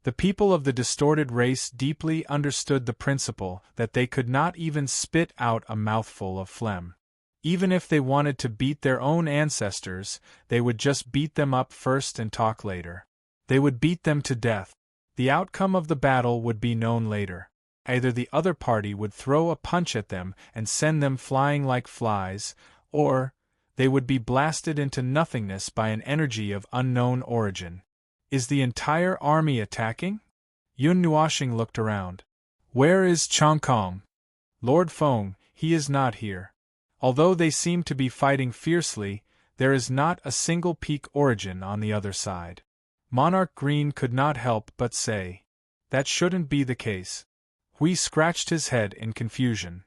The people of the distorted race deeply understood the principle that they could not even spit out a mouthful of phlegm. Even if they wanted to beat their own ancestors, they would just beat them up first and talk later. They would beat them to death. The outcome of the battle would be known later. Either the other party would throw a punch at them and send them flying like flies, or they would be blasted into nothingness by an energy of unknown origin. Is the entire army attacking? Yun Nuoxing looked around. Where is Chong Kong? Lord Feng, he is not here. Although they seem to be fighting fiercely, there is not a single peak origin on the other side. Monarch Green could not help but say, that shouldn't be the case. Hui scratched his head in confusion.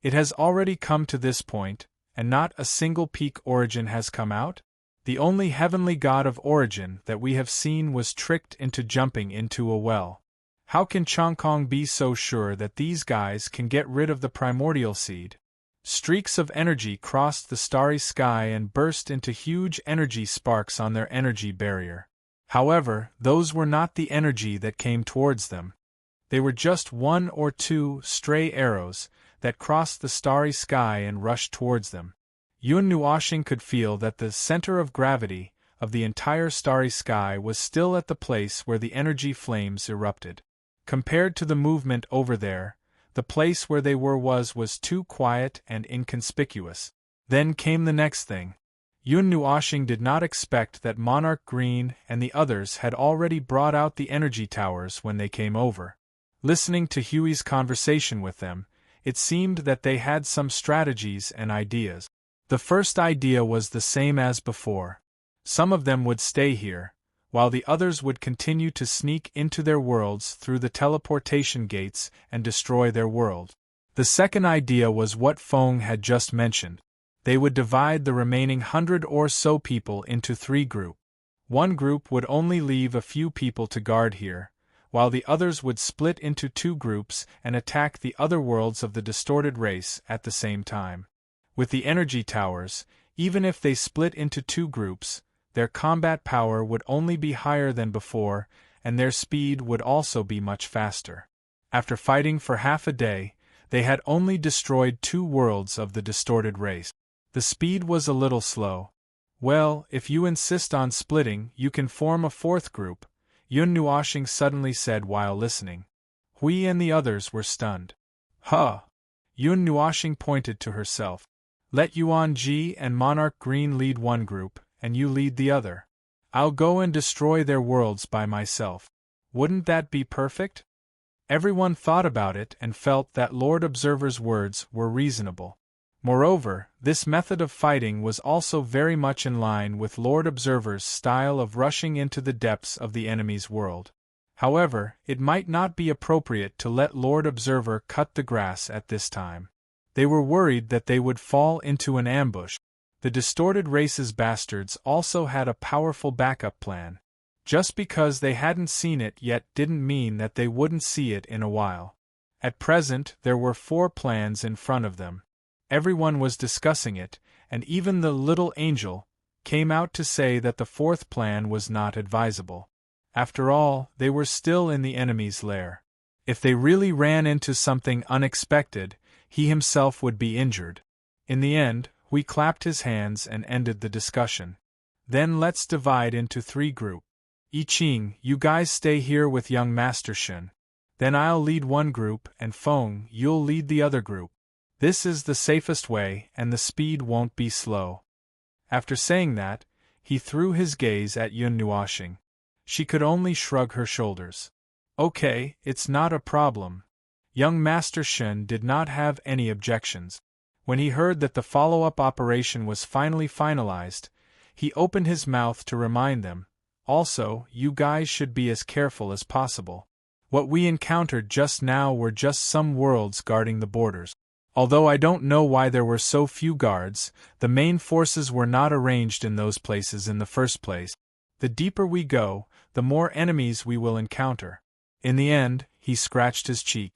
It has already come to this point, and not a single peak origin has come out? The only heavenly god of origin that we have seen was tricked into jumping into a well. How can Chong Kong be so sure that these guys can get rid of the primordial seed? Streaks of energy crossed the starry sky and burst into huge energy sparks on their energy barrier. However, those were not the energy that came towards them. They were just one or two stray arrows that crossed the starry sky and rushed towards them. Yun Nuoxing could feel that the center of gravity of the entire starry sky was still at the place where the energy flames erupted. Compared to the movement over there, the place where they were was too quiet and inconspicuous. Then came the next thing. Yun Nuoxing did not expect that Monarch Green and the others had already brought out the energy towers when they came over. Listening to Huey's conversation with them, it seemed that they had some strategies and ideas. The first idea was the same as before. Some of them would stay here, while the others would continue to sneak into their worlds through the teleportation gates and destroy their world. The second idea was what Feng had just mentioned. They would divide the remaining 100 or so people into 3 groups. One group would only leave a few people to guard here, while the others would split into 2 groups and attack the other worlds of the distorted race at the same time. With the energy towers, even if they split into 2 groups, their combat power would only be higher than before, and their speed would also be much faster. After fighting for half a day, they had only destroyed 2 worlds of the distorted race. The speed was a little slow. Well, if you insist on splitting, you can form a 4th group, Yun Nuoxing suddenly said while listening. Hui and the others were stunned. Huh! Yun Nuoxing pointed to herself. Let Yuan Ji and Monarch Green lead one group, and you lead the other. I'll go and destroy their worlds by myself. Wouldn't that be perfect? Everyone thought about it and felt that Lord Observer's words were reasonable. Moreover, this method of fighting was also very much in line with Lord Observer's style of rushing into the depths of the enemy's world. However, it might not be appropriate to let Lord Observer cut the grass at this time. They were worried that they would fall into an ambush. The distorted race's bastards also had a powerful backup plan. Just because they hadn't seen it yet didn't mean that they wouldn't see it in a while. At present, there were 4 plans in front of them. Everyone was discussing it, and even the little angel came out to say that the 4th plan was not advisable. After all, they were still in the enemy's lair. If they really ran into something unexpected, he himself would be injured. In the end, Hui clapped his hands and ended the discussion. Then let's divide into 3 groups. I Ching, you guys stay here with young Master Shen. Then I'll lead one group, and Feng, you'll lead the other group. This is the safest way, and the speed won't be slow. After saying that, he threw his gaze at Yun Nuoxing. She could only shrug her shoulders. Okay, it's not a problem. Young Master Shen did not have any objections. When he heard that the follow-up operation was finally finalized, he opened his mouth to remind them, "Also, you guys should be as careful as possible. What we encountered just now were just some worlds guarding the borders. Although I don't know why there were so few guards, the main forces were not arranged in those places in the first place. The deeper we go, the more enemies we will encounter." In the end, he scratched his cheek.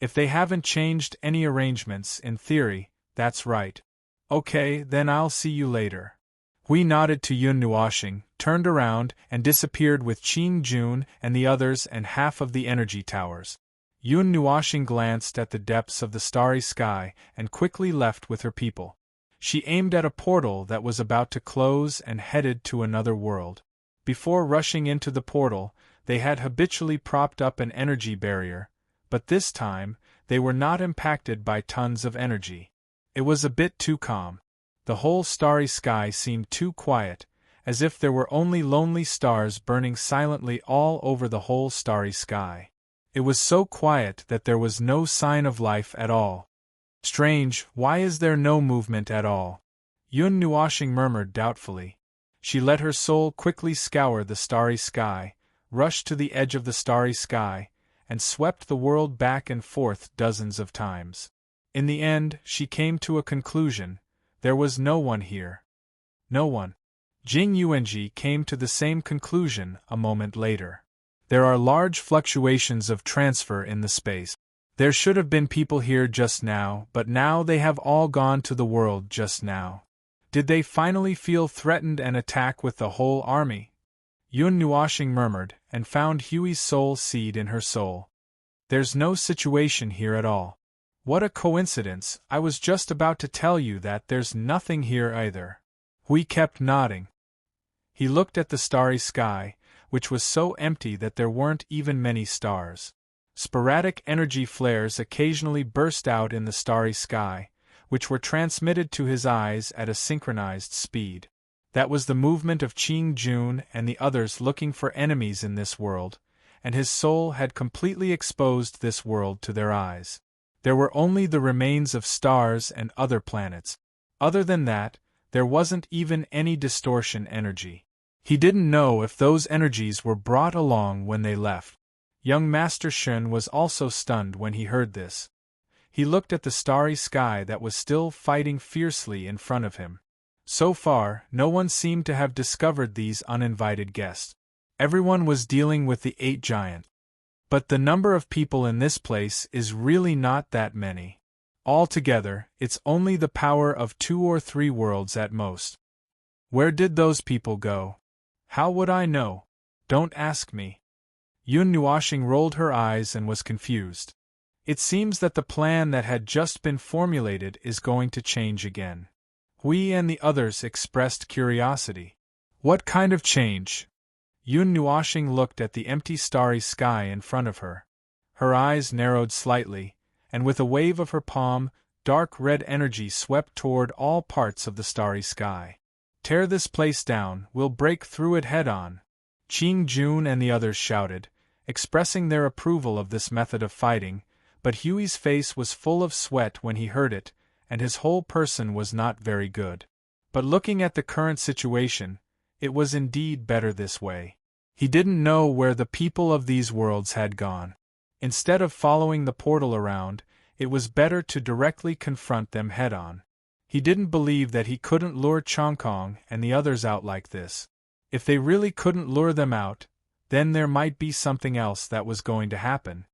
"If they haven't changed any arrangements, in theory, that's right. Okay, then I'll see you later." Hui nodded to Yun Nuoxing, turned around, and disappeared with Qing Jun and the others and half of the energy towers. Yun Nuoxing glanced at the depths of the starry sky and quickly left with her people. She aimed at a portal that was about to close and headed to another world. Before rushing into the portal, they had habitually propped up an energy barrier, but this time, they were not impacted by tons of energy. It was a bit too calm. The whole starry sky seemed too quiet, as if there were only lonely stars burning silently all over the whole starry sky. It was so quiet that there was no sign of life at all. "Strange, why is there no movement at all?" Yun Nuoxing murmured doubtfully. She let her soul quickly scour the starry sky, rushed to the edge of the starry sky, and swept the world back and forth dozens of times. In the end, she came to a conclusion: there was no one here. No one. Jing Yuanji came to the same conclusion a moment later. There are large fluctuations of transfer in the space. There should have been people here just now, but now they have all gone to the world just now. Did they finally feel threatened and attack with the whole army? Yun Nuoxing murmured, and found Hui's soul seed in her soul. There's no situation here at all. What a coincidence, I was just about to tell you that there's nothing here either. Hui kept nodding. He looked at the starry sky, which was so empty that there weren't even many stars. Sporadic energy flares occasionally burst out in the starry sky, which were transmitted to his eyes at a synchronized speed. That was the movement of Qing Jun and the others looking for enemies in this world, and his soul had completely exposed this world to their eyes. There were only the remains of stars and other planets. Other than that, there wasn't even any distortion energy. He didn't know if those energies were brought along when they left. Young Master Shen was also stunned when he heard this. He looked at the starry sky that was still fighting fiercely in front of him. So far, no one seemed to have discovered these uninvited guests. Everyone was dealing with the 8 giants. But the number of people in this place is really not that many. Altogether, it's only the power of 2 or 3 worlds at most. Where did those people go? How would I know? Don't ask me. Yun Nuoxing rolled her eyes and was confused. It seems that the plan that had just been formulated is going to change again. Hui and the others expressed curiosity. What kind of change? Yun Nuoxing looked at the empty starry sky in front of her. Her eyes narrowed slightly, and with a wave of her palm, dark red energy swept toward all parts of the starry sky. "Tear this place down, we'll break through it head-on," Qing Jun and the others shouted, expressing their approval of this method of fighting, but Hui's face was full of sweat when he heard it, and his whole person was not very good. But looking at the current situation, it was indeed better this way. He didn't know where the people of these worlds had gone. Instead of following the portal around, it was better to directly confront them head-on. He didn't believe that he couldn't lure Chongkong and the others out like this. If they really couldn't lure them out, then there might be something else that was going to happen.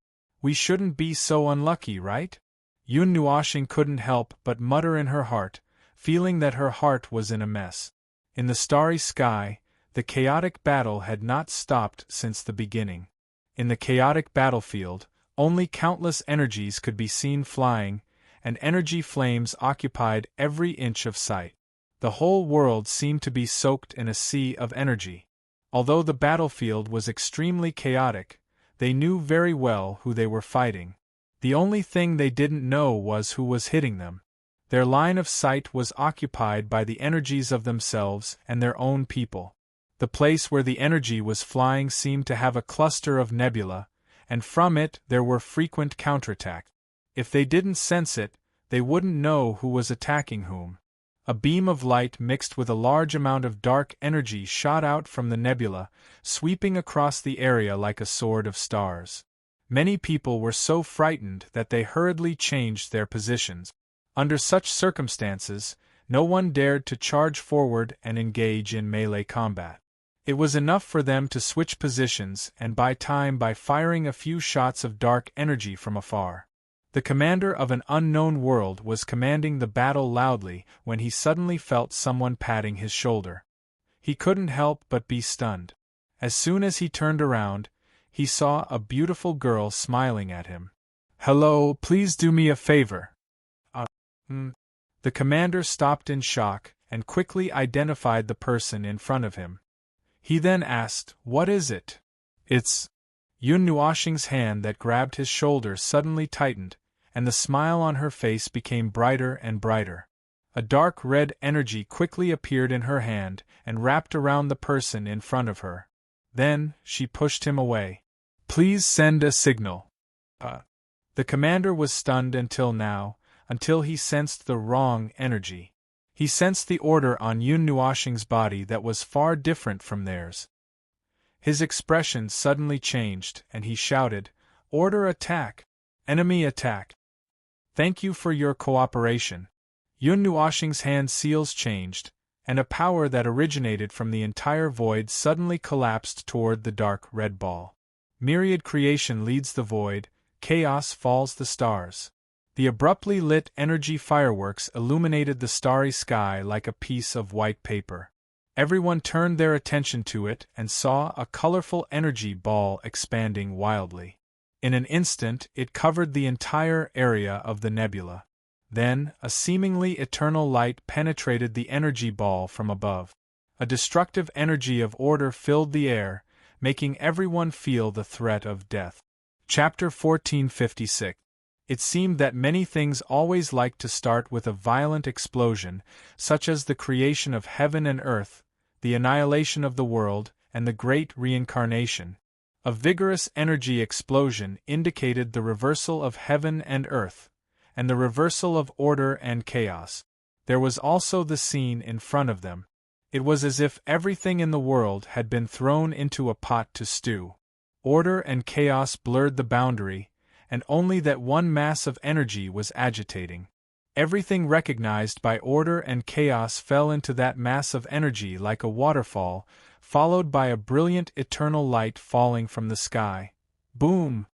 We shouldn't be so unlucky, right? Yun Nuoxing couldn't help but mutter in her heart, feeling that her heart was in a mess. In the starry sky, the chaotic battle had not stopped since the beginning. In the chaotic battlefield, only countless energies could be seen flying, and energy flames occupied every inch of sight. The whole world seemed to be soaked in a sea of energy. Although the battlefield was extremely chaotic, they knew very well who they were fighting. The only thing they didn't know was who was hitting them. Their line of sight was occupied by the energies of themselves and their own people. The place where the energy was flying seemed to have a cluster of nebula, and from it there were frequent counterattacks. If they didn't sense it, they wouldn't know who was attacking whom. A beam of light mixed with a large amount of dark energy shot out from the nebula, sweeping across the area like a sword of stars. Many people were so frightened that they hurriedly changed their positions. Under such circumstances, no one dared to charge forward and engage in melee combat. It was enough for them to switch positions and buy time by firing a few shots of dark energy from afar. The commander of an unknown world was commanding the battle loudly when he suddenly felt someone patting his shoulder. He couldn't help but be stunned. As soon as he turned around, he saw a beautiful girl smiling at him. "Hello, please do me a favor." The commander stopped in shock and quickly identified the person in front of him. He then asked, "What is it?" "It's—" Yun Nuoxing's hand that grabbed his shoulder suddenly tightened, and the smile on her face became brighter and brighter. A dark red energy quickly appeared in her hand and wrapped around the person in front of her. Then, she pushed him away. "Please send a signal." The commander was stunned until he sensed the wrong energy. He sensed the order on Yun Nuoxing's body that was far different from theirs. His expression suddenly changed, and he shouted, "Order attack! Enemy attack! Thank you for your cooperation." Yun Nuoxing's hand seals changed, and a power that originated from the entire void suddenly collapsed toward the dark red ball. Myriad creation leads the void, chaos falls the stars. The abruptly lit energy fireworks illuminated the starry sky like a piece of white paper. Everyone turned their attention to it and saw a colorful energy ball expanding wildly. In an instant, it covered the entire area of the nebula. Then, a seemingly eternal light penetrated the energy ball from above. A destructive energy of order filled the air, making everyone feel the threat of death. Chapter 1456. It seemed that many things always like to start with a violent explosion, such as the creation of heaven and earth, the annihilation of the world, and the great reincarnation. A vigorous energy explosion indicated the reversal of heaven and earth, and the reversal of order and chaos. There was also the scene in front of them. It was as if everything in the world had been thrown into a pot to stew. Order and chaos blurred the boundary, and only that one mass of energy was agitating. Everything recognized by order and chaos fell into that mass of energy like a waterfall, followed by a brilliant eternal light falling from the sky. Boom!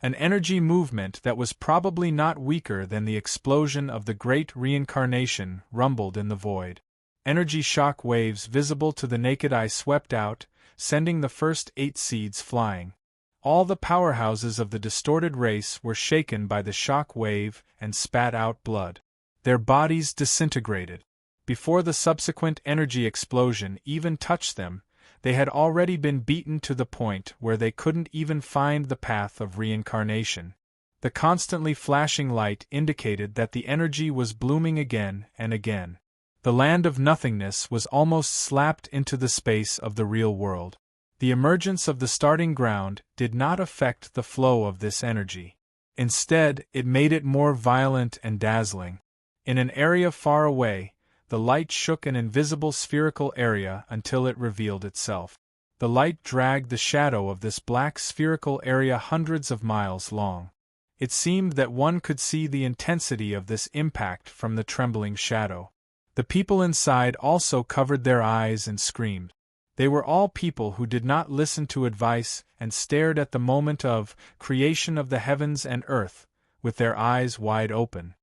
An energy movement that was probably not weaker than the explosion of the great reincarnation rumbled in the void. Energy shock waves visible to the naked eye swept out, sending the first 8 seeds flying. All the powerhouses of the distorted race were shaken by the shock wave and spat out blood. Their bodies disintegrated. Before the subsequent energy explosion even touched them, they had already been beaten to the point where they couldn't even find the path of reincarnation. The constantly flashing light indicated that the energy was blooming again and again. The land of nothingness was almost slapped into the space of the real world. The emergence of the starting ground did not affect the flow of this energy. Instead, it made it more violent and dazzling. In an area far away, the light shook an invisible spherical area until it revealed itself. The light dragged the shadow of this black spherical area hundreds of miles long. It seemed that one could see the intensity of this impact from the trembling shadow. The people inside also covered their eyes and screamed. They were all people who did not listen to advice and stared at the moment of creation of the heavens and earth, with their eyes wide open.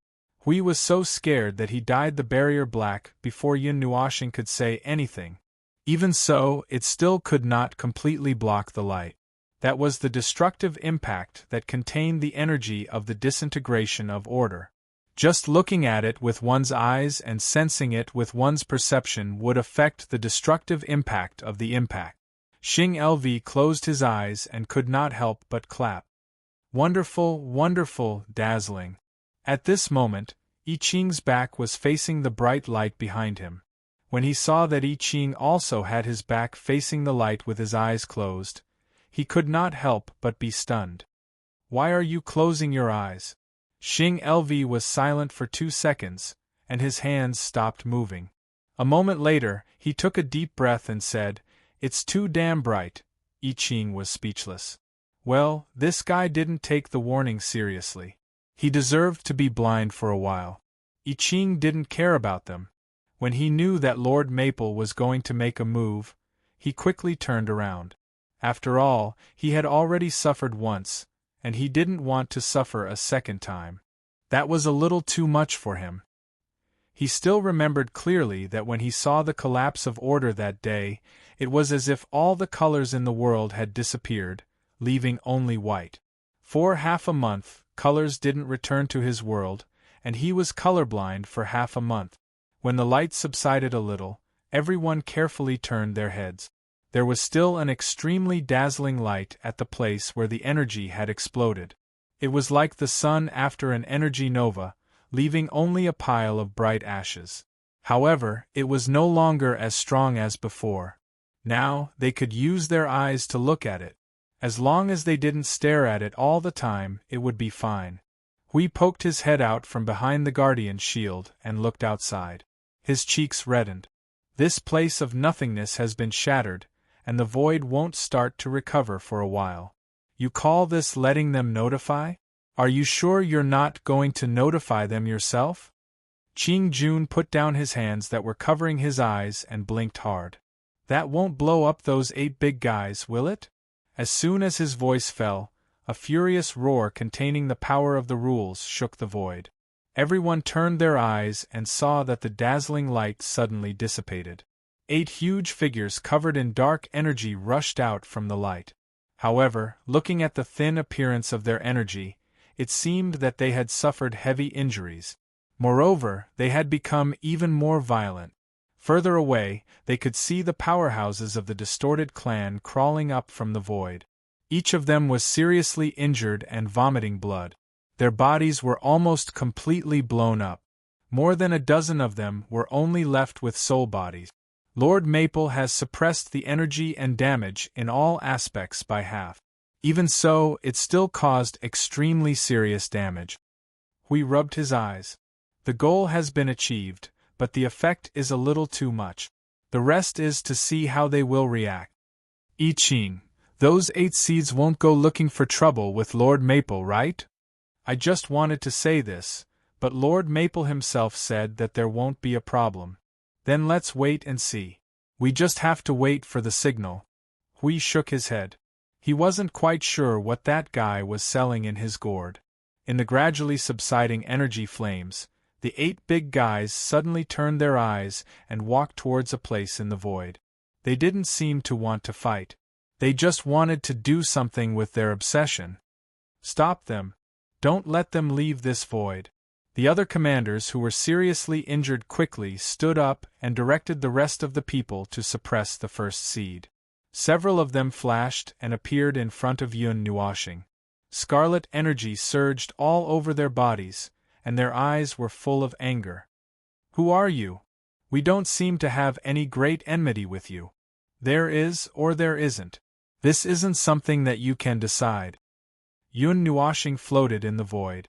Hui was so scared that he dyed the barrier black before Yun Nuoxing could say anything. Even so, it still could not completely block the light. That was the destructive impact that contained the energy of the disintegration of order. Just looking at it with one's eyes and sensing it with one's perception would affect the destructive impact of the impact. Xing LV closed his eyes and could not help but clap. Wonderful, wonderful, dazzling. At this moment, I Ching's back was facing the bright light behind him. When he saw that I Ching also had his back facing the light with his eyes closed, he could not help but be stunned. "Why are you closing your eyes?" Xing Lv was silent for 2 seconds, and his hands stopped moving. A moment later, he took a deep breath and said, "It's too damn bright." I Ching was speechless. Well, this guy didn't take the warning seriously. He deserved to be blind for a while. I Ching didn't care about them. When he knew that Lord Maple was going to make a move, he quickly turned around. After all, he had already suffered once, and he didn't want to suffer a second time. That was a little too much for him. He still remembered clearly that when he saw the collapse of order that day, it was as if all the colors in the world had disappeared, leaving only white. For half a month, colors didn't return to his world, and he was colorblind for half a month. When the light subsided a little, everyone carefully turned their heads. There was still an extremely dazzling light at the place where the energy had exploded. It was like the sun after an energy nova, leaving only a pile of bright ashes. However, it was no longer as strong as before. Now, they could use their eyes to look at it. As long as they didn't stare at it all the time, it would be fine. Hui poked his head out from behind the Guardian's shield and looked outside. His cheeks reddened. This place of nothingness has been shattered, and the void won't start to recover for a while. You call this letting them notify? Are you sure you're not going to notify them yourself? Qing Jun put down his hands that were covering his eyes and blinked hard. That won't blow up those 8 big guys, will it? As soon as his voice fell, a furious roar containing the power of the rules shook the void. Everyone turned their eyes and saw that the dazzling light suddenly dissipated. 8 huge figures covered in dark energy rushed out from the light. However, looking at the thin appearance of their energy, it seemed that they had suffered heavy injuries. Moreover, they had become even more violent. Further away, they could see the powerhouses of the distorted clan crawling up from the void. Each of them was seriously injured and vomiting blood. Their bodies were almost completely blown up. More than a dozen of them were only left with soul bodies. Lord Maple has suppressed the energy and damage in all aspects by half. Even so, it still caused extremely serious damage. Hui rubbed his eyes. The goal has been achieved, but the effect is a little too much. The rest is to see how they will react. I Ching, those 8 seeds won't go looking for trouble with Lord Maple, right? I just wanted to say this, but Lord Maple himself said that there won't be a problem. Then let's wait and see. We just have to wait for the signal. Hui shook his head. He wasn't quite sure what that guy was selling in his gourd. In the gradually subsiding energy flames, the 8 big guys suddenly turned their eyes and walked towards a place in the void. They didn't seem to want to fight. They just wanted to do something with their obsession. Stop them. Don't let them leave this void. The other commanders who were seriously injured quickly stood up and directed the rest of the people to suppress the first seed. Several of them flashed and appeared in front of Yun Nuoshing. Scarlet energy surged all over their bodies, and their eyes were full of anger. Who are you? We don't seem to have any great enmity with you. There is or there isn't. This isn't something that you can decide. Yun Nuoshing floated in the void.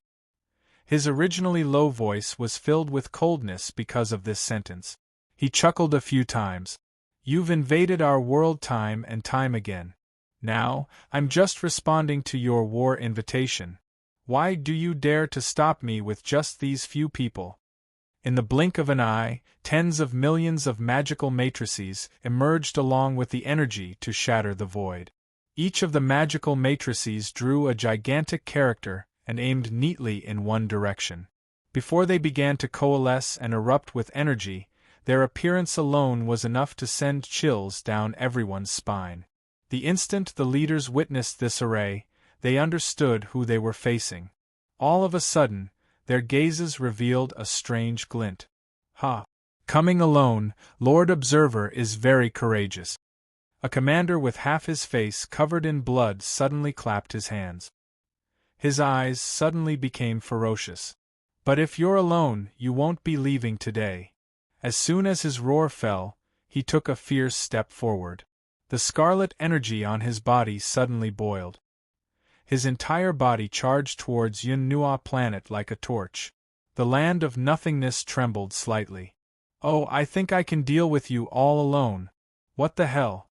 His originally low voice was filled with coldness because of this sentence. He chuckled a few times. You've invaded our world time and time again. Now, I'm just responding to your war invitation. Why do you dare to stop me with just these few people? In the blink of an eye, tens of millions of magical matrices emerged along with the energy to shatter the void. Each of the magical matrices drew a gigantic character and aimed neatly in one direction. Before they began to coalesce and erupt with energy, their appearance alone was enough to send chills down everyone's spine. The instant the leaders witnessed this array, they understood who they were facing. All of a sudden, their gazes revealed a strange glint. Ha! Coming alone, Lord Observer is very courageous. A commander with half his face covered in blood suddenly clapped his hands. His eyes suddenly became ferocious. But if you're alone, you won't be leaving today. As soon as his roar fell, he took a fierce step forward. The scarlet energy on his body suddenly boiled. his entire body charged towards Yun Nua planet like a torch. The land of nothingness trembled slightly. "Oh, I think I can deal with you all alone. What the hell?"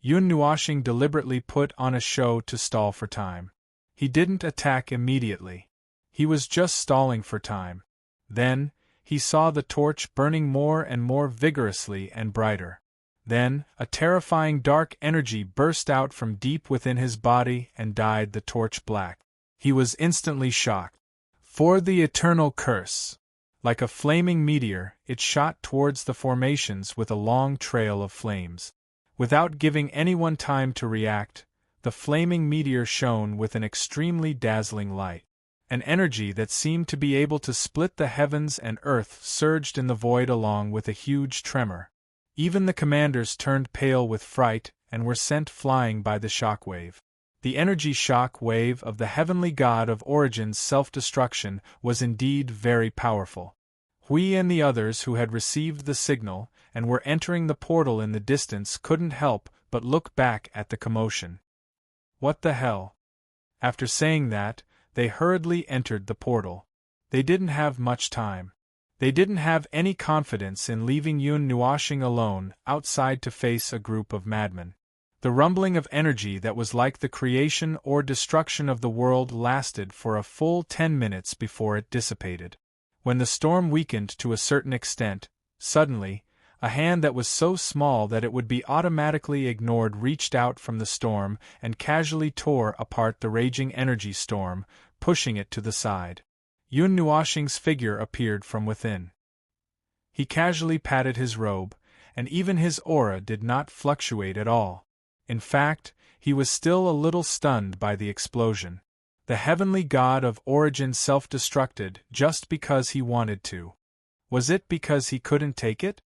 Yun Nuashing deliberately put on a show to stall for time. He didn't attack immediately. He was just stalling for time. Then, he saw the torch burning more and more vigorously and brighter. Then, a terrifying dark energy burst out from deep within his body and dyed the torch black. He was instantly shocked. For the eternal curse! Like a flaming meteor, it shot towards the formations with a long trail of flames. Without giving anyone time to react, the flaming meteor shone with an extremely dazzling light. An energy that seemed to be able to split the heavens and earth surged in the void along with a huge tremor. Even the commanders turned pale with fright and were sent flying by the shock wave. The energy shock wave of the heavenly god of Origin's self-destruction was indeed very powerful. Hui and the others who had received the signal and were entering the portal in the distance couldn't help but look back at the commotion. What the hell? After saying that, they hurriedly entered the portal. They didn't have much time. They didn't have any confidence in leaving Yun Nuashing alone outside to face a group of madmen. The rumbling of energy that was like the creation or destruction of the world lasted for a full 10 minutes before it dissipated. When the storm weakened to a certain extent, suddenly, a hand that was so small that it would be automatically ignored reached out from the storm and casually tore apart the raging energy storm, pushing it to the side. Yun Nuashing's figure appeared from within. He casually patted his robe, and even his aura did not fluctuate at all. In fact, he was still a little stunned by the explosion. The heavenly god of Origin self-destructed just because he wanted to. Was it because he couldn't take it?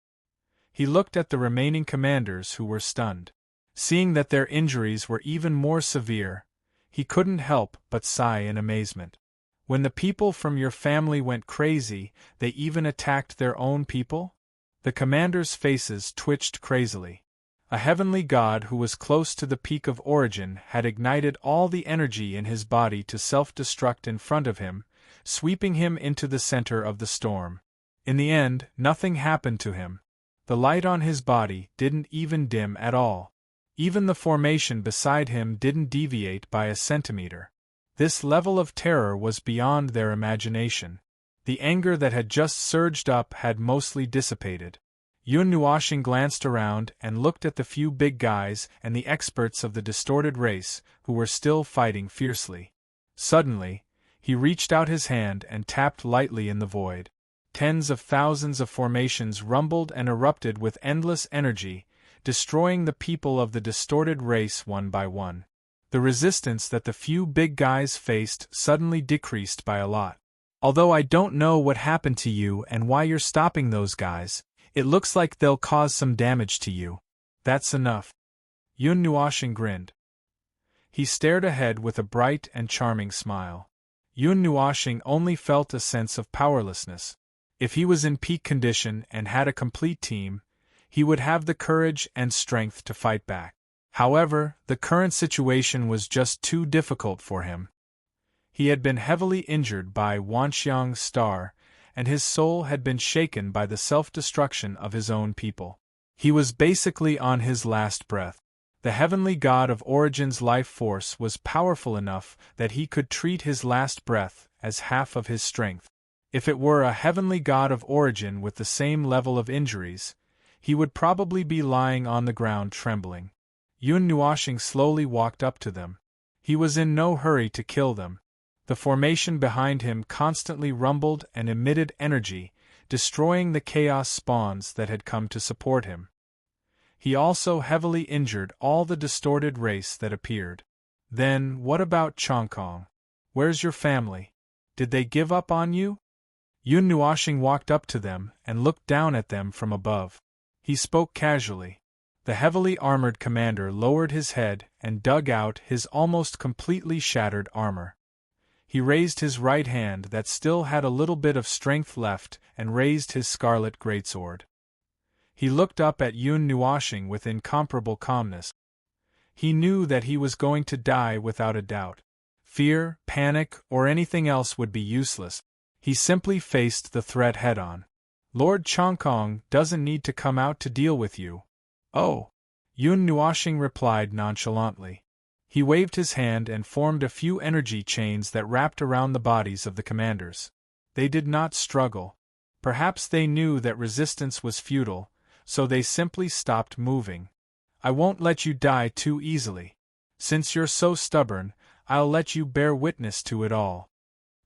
He looked at the remaining commanders who were stunned. Seeing that their injuries were even more severe, he couldn't help but sigh in amazement. When the people from your family went crazy, they even attacked their own people? The commanders' faces twitched crazily. A heavenly god who was close to the peak of Origin had ignited all the energy in his body to self-destruct in front of him, sweeping him into the center of the storm. In the end, nothing happened to him. The light on his body didn't even dim at all. Even the formation beside him didn't deviate by a centimeter. This level of terror was beyond their imagination. The anger that had just surged up had mostly dissipated. Yun Nuashing glanced around and looked at the few big guys and the experts of the distorted race who were still fighting fiercely. Suddenly, he reached out his hand and tapped lightly in the void. Tens of thousands of formations rumbled and erupted with endless energy, destroying the people of the distorted race one by one. The resistance that the few big guys faced suddenly decreased by a lot. "Although I don't know what happened to you and why you're stopping those guys, it looks like they'll cause some damage to you. That's enough." Yun Nuashing grinned. He stared ahead with a bright and charming smile. Yun Nuashing only felt a sense of powerlessness. If he was in peak condition and had a complete team, he would have the courage and strength to fight back. However, the current situation was just too difficult for him. He had been heavily injured by Wanxiang's star, and his soul had been shaken by the self-destruction of his own people. He was basically on his last breath. The heavenly god of Origin's life force was powerful enough that he could treat his last breath as half of his strength. If it were a heavenly god of Origin with the same level of injuries, he would probably be lying on the ground trembling. Yun Nuashing slowly walked up to them. He was in no hurry to kill them. The formation behind him constantly rumbled and emitted energy, destroying the chaos spawns that had come to support him. He also heavily injured all the distorted race that appeared. Then, what about Chongkong? Where's your family? Did they give up on you? Yun Nuashing walked up to them and looked down at them from above. He spoke casually. The heavily armored commander lowered his head and dug out his almost completely shattered armor. He raised his right hand that still had a little bit of strength left and raised his scarlet greatsword. He looked up at Yun Nuashing with incomparable calmness. He knew that he was going to die without a doubt. Fear, panic, or anything else would be useless. He simply faced the threat head-on. Lord Chongkong doesn't need to come out to deal with you. Oh, Yun Nuoxing replied nonchalantly. He waved his hand and formed a few energy chains that wrapped around the bodies of the commanders. They did not struggle. Perhaps they knew that resistance was futile, so they simply stopped moving. I won't let you die too easily. Since you're so stubborn, I'll let you bear witness to it all.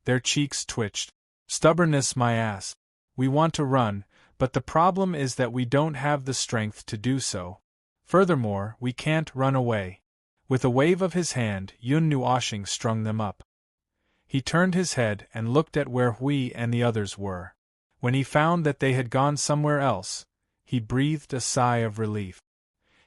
Their cheeks twitched. Stubbornness, my ass. We want to run, but the problem is that we don't have the strength to do so. Furthermore, we can't run away. With a wave of his hand, Yun Nuoxing strung them up. He turned his head and looked at where Hui and the others were. When he found that they had gone somewhere else, he breathed a sigh of relief.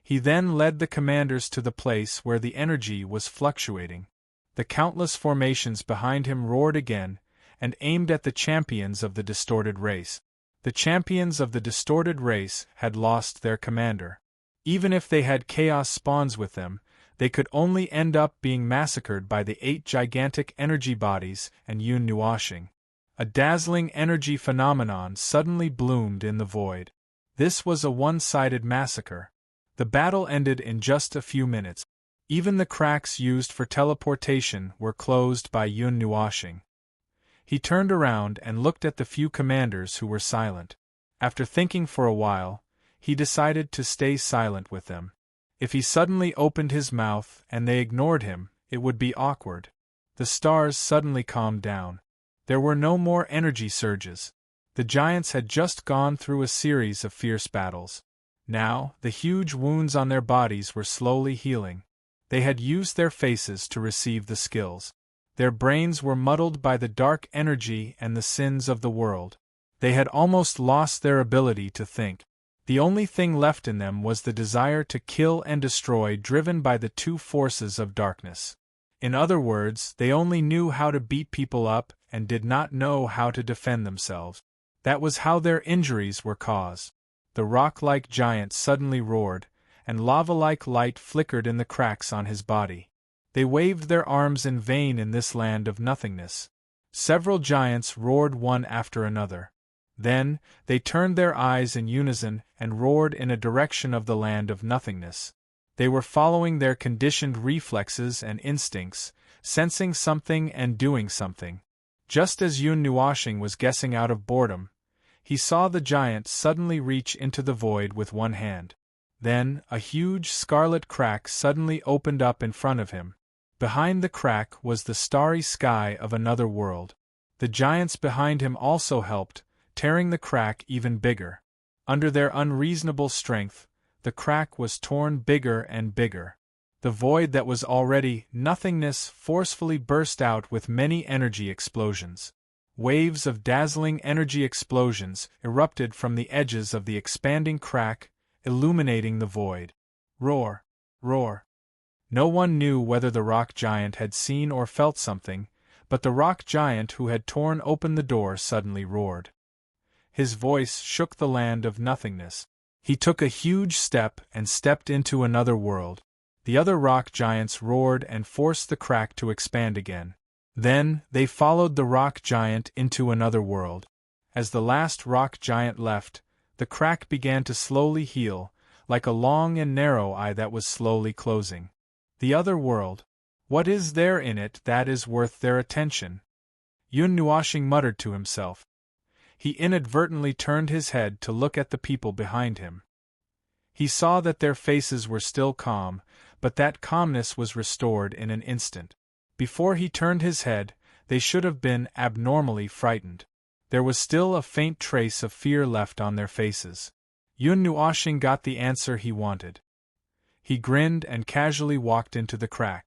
He then led the commanders to the place where the energy was fluctuating. The countless formations behind him roared again, and aimed at the champions of the distorted race. The champions of the distorted race had lost their commander. Even if they had chaos spawns with them, they could only end up being massacred by the 8 gigantic energy bodies and Yun Nuoxing. A dazzling energy phenomenon suddenly bloomed in the void. This was a one-sided massacre. The battle ended in just a few minutes. Even the cracks used for teleportation were closed by Yun Nuoxing. He turned around and looked at the few commanders who were silent. After thinking for a while, he decided to stay silent with them. If he suddenly opened his mouth and they ignored him, it would be awkward. The stars suddenly calmed down. There were no more energy surges. The giants had just gone through a series of fierce battles. Now, the huge wounds on their bodies were slowly healing. They had used their faces to receive the skills. Their brains were muddled by the dark energy and the sins of the world. They had almost lost their ability to think. The only thing left in them was the desire to kill and destroy, driven by the 2 forces of darkness. In other words, they only knew how to beat people up and did not know how to defend themselves. That was how their injuries were caused. The rock-like giant suddenly roared, and lava-like light flickered in the cracks on his body. They waved their arms in vain in this land of nothingness. Several giants roared one after another. Then, they turned their eyes in unison and roared in a direction of the land of nothingness. They were following their conditioned reflexes and instincts, sensing something and doing something. Just as Yun Nuoxing was guessing out of boredom, he saw the giant suddenly reach into the void with one hand. Then, a huge scarlet crack suddenly opened up in front of him. Behind the crack was the starry sky of another world. The giants behind him also helped, tearing the crack even bigger. Under their unreasonable strength, the crack was torn bigger and bigger. The void that was already nothingness forcefully burst out with many energy explosions. Waves of dazzling energy explosions erupted from the edges of the expanding crack, illuminating the void. Roar! Roar! No one knew whether the rock giant had seen or felt something, but the rock giant who had torn open the door suddenly roared. His voice shook the land of nothingness. He took a huge step and stepped into another world. The other rock giants roared and forced the crack to expand again. Then, they followed the rock giant into another world. As the last rock giant left, the crack began to slowly heal, like a long and narrow eye that was slowly closing. The other world. What is there in it that is worth their attention? Yun Nuoxing muttered to himself. He inadvertently turned his head to look at the people behind him. He saw that their faces were still calm, but that calmness was restored in an instant. Before he turned his head, they should have been abnormally frightened. There was still a faint trace of fear left on their faces. Yun Nuoxing got the answer he wanted. He grinned and casually walked into the crack.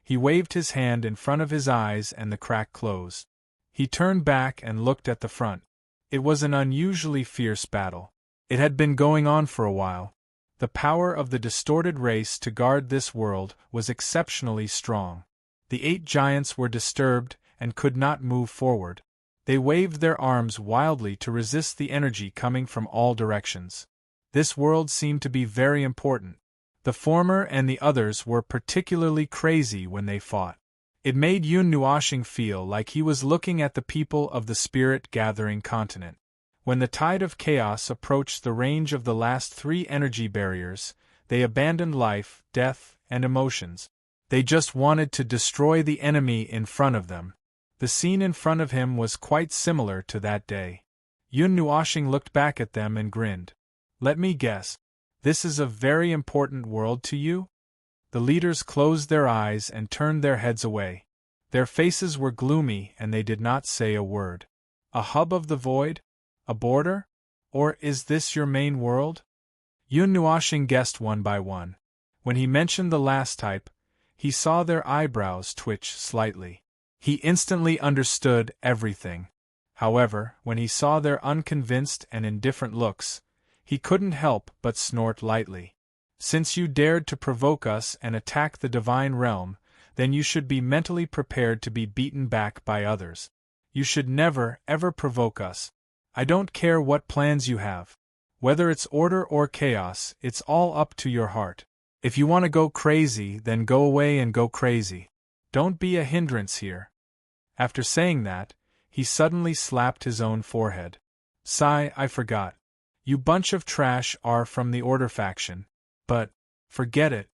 He waved his hand in front of his eyes and the crack closed. He turned back and looked at the front. It was an unusually fierce battle. It had been going on for a while. The power of the distorted race to guard this world was exceptionally strong. The 8 giants were disturbed and could not move forward. They waved their arms wildly to resist the energy coming from all directions. This world seemed to be very important. The former and the others were particularly crazy when they fought. It made Yun Nuoshing feel like he was looking at the people of the spirit-gathering continent. When the tide of chaos approached the range of the last 3 energy barriers, they abandoned life, death, and emotions. They just wanted to destroy the enemy in front of them. The scene in front of him was quite similar to that day. Yun Nuoshing looked back at them and grinned. Let me guess. This is a very important world to you? The leaders closed their eyes and turned their heads away. Their faces were gloomy and they did not say a word. A hub of the void? A border? Or is this your main world? Yun Nuoshing guessed one by one. When he mentioned the last type, he saw their eyebrows twitch slightly. He instantly understood everything. However, when he saw their unconvinced and indifferent looks, he couldn't help but snort lightly. Since you dared to provoke us and attack the divine realm, then you should be mentally prepared to be beaten back by others. You should never, ever provoke us. I don't care what plans you have. Whether it's order or chaos, it's all up to your heart. If you want to go crazy, then go away and go crazy. Don't be a hindrance here. After saying that, he suddenly slapped his own forehead. Sigh, I forgot. You bunch of trash are from the Order faction. But, forget it.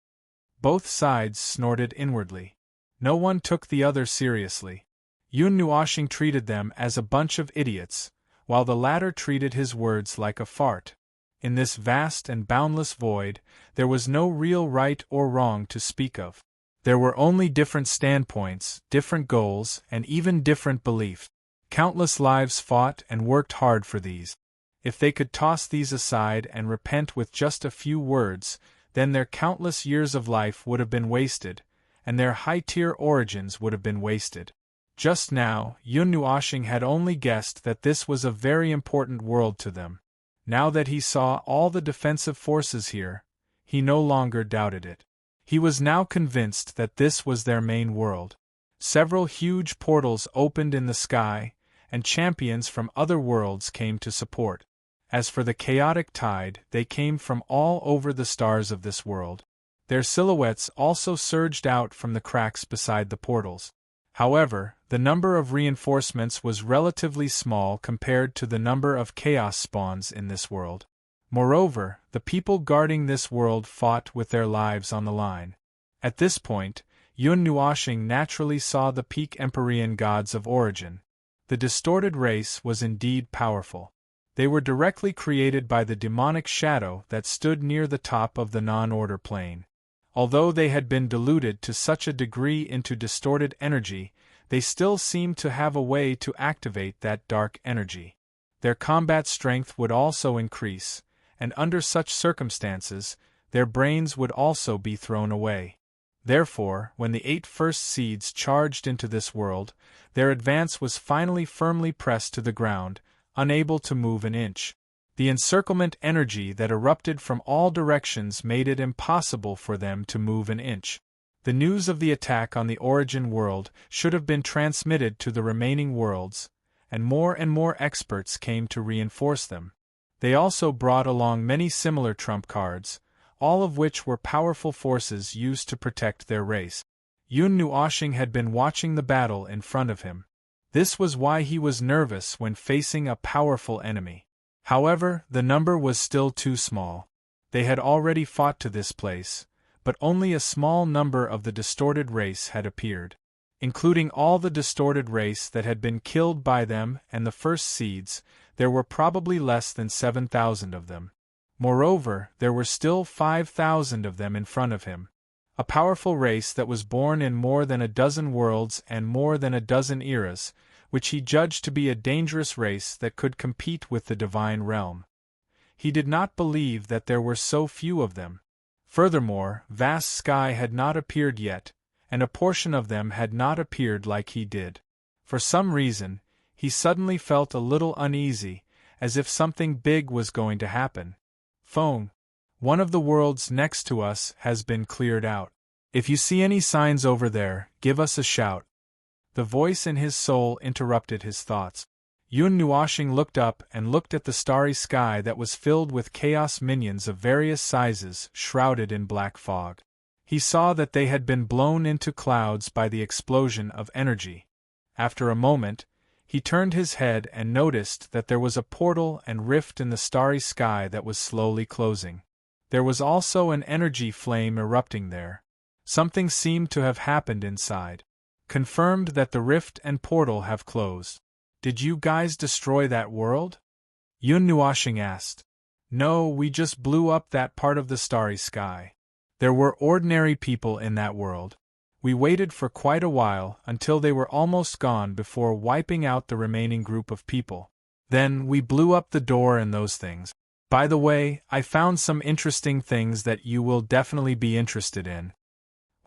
Both sides snorted inwardly. No one took the other seriously. Yun Nuoshing treated them as a bunch of idiots, while the latter treated his words like a fart. In this vast and boundless void, there was no real right or wrong to speak of. There were only different standpoints, different goals, and even different beliefs. Countless lives fought and worked hard for these. If they could toss these aside and repent with just a few words, then their countless years of life would have been wasted, and their high-tier origins would have been wasted. Just now, Yun Nuoshing had only guessed that this was a very important world to them. Now that he saw all the defensive forces here, he no longer doubted it. He was now convinced that this was their main world. Several huge portals opened in the sky, and champions from other worlds came to support. As for the chaotic tide, they came from all over the stars of this world. Their silhouettes also surged out from the cracks beside the portals. However, the number of reinforcements was relatively small compared to the number of chaos spawns in this world. Moreover, the people guarding this world fought with their lives on the line. At this point, Yun Nuoshing naturally saw the peak Empyrean gods of origin. The distorted race was indeed powerful. They were directly created by the demonic shadow that stood near the top of the non-order plane. Although they had been diluted to such a degree into distorted energy, they still seemed to have a way to activate that dark energy. Their combat strength would also increase, and under such circumstances, their brains would also be thrown away. Therefore, when the 8 first seeds charged into this world, their advance was finally firmly pressed to the ground, unable to move an inch. The encirclement energy that erupted from all directions made it impossible for them to move an inch. The news of the attack on the origin world should have been transmitted to the remaining worlds, and more experts came to reinforce them. They also brought along many similar trump cards, all of which were powerful forces used to protect their race. Yun Nuoshing had been watching the battle in front of him. This was why he was nervous when facing a powerful enemy. However, the number was still too small. They had already fought to this place, but only a small number of the distorted race had appeared. Including all the distorted race that had been killed by them and the first seeds, there were probably less than 7,000 of them. Moreover, there were still 5,000 of them in front of him. A powerful race that was born in more than a dozen worlds and more than a dozen eras, which he judged to be a dangerous race that could compete with the divine realm. He did not believe that there were so few of them. Furthermore, vast sky had not appeared yet, and a portion of them had not appeared like he did. For some reason, he suddenly felt a little uneasy, as if something big was going to happen. Phone. One of the worlds next to us has been cleared out. If you see any signs over there, give us a shout. The voice in his soul interrupted his thoughts. Yun Nuoshing looked up and looked at the starry sky that was filled with chaos minions of various sizes, shrouded in black fog. He saw that they had been blown into clouds by the explosion of energy. After a moment, he turned his head and noticed that there was a portal and rift in the starry sky that was slowly closing. There was also an energy flame erupting there. Something seemed to have happened inside. Confirmed that the rift and portal have closed. Did you guys destroy that world? Yun Nuashing asked. No, we just blew up that part of the starry sky. There were ordinary people in that world. We waited for quite a while until they were almost gone before wiping out the remaining group of people. Then we blew up the door and those things. By the way, I found some interesting things that you will definitely be interested in.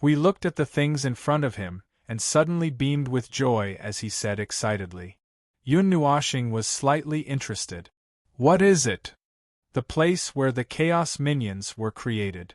We looked at the things in front of him, and suddenly beamed with joy as he said excitedly. Yun Nuashing was slightly interested. What is it? The place where the Chaos Minions were created.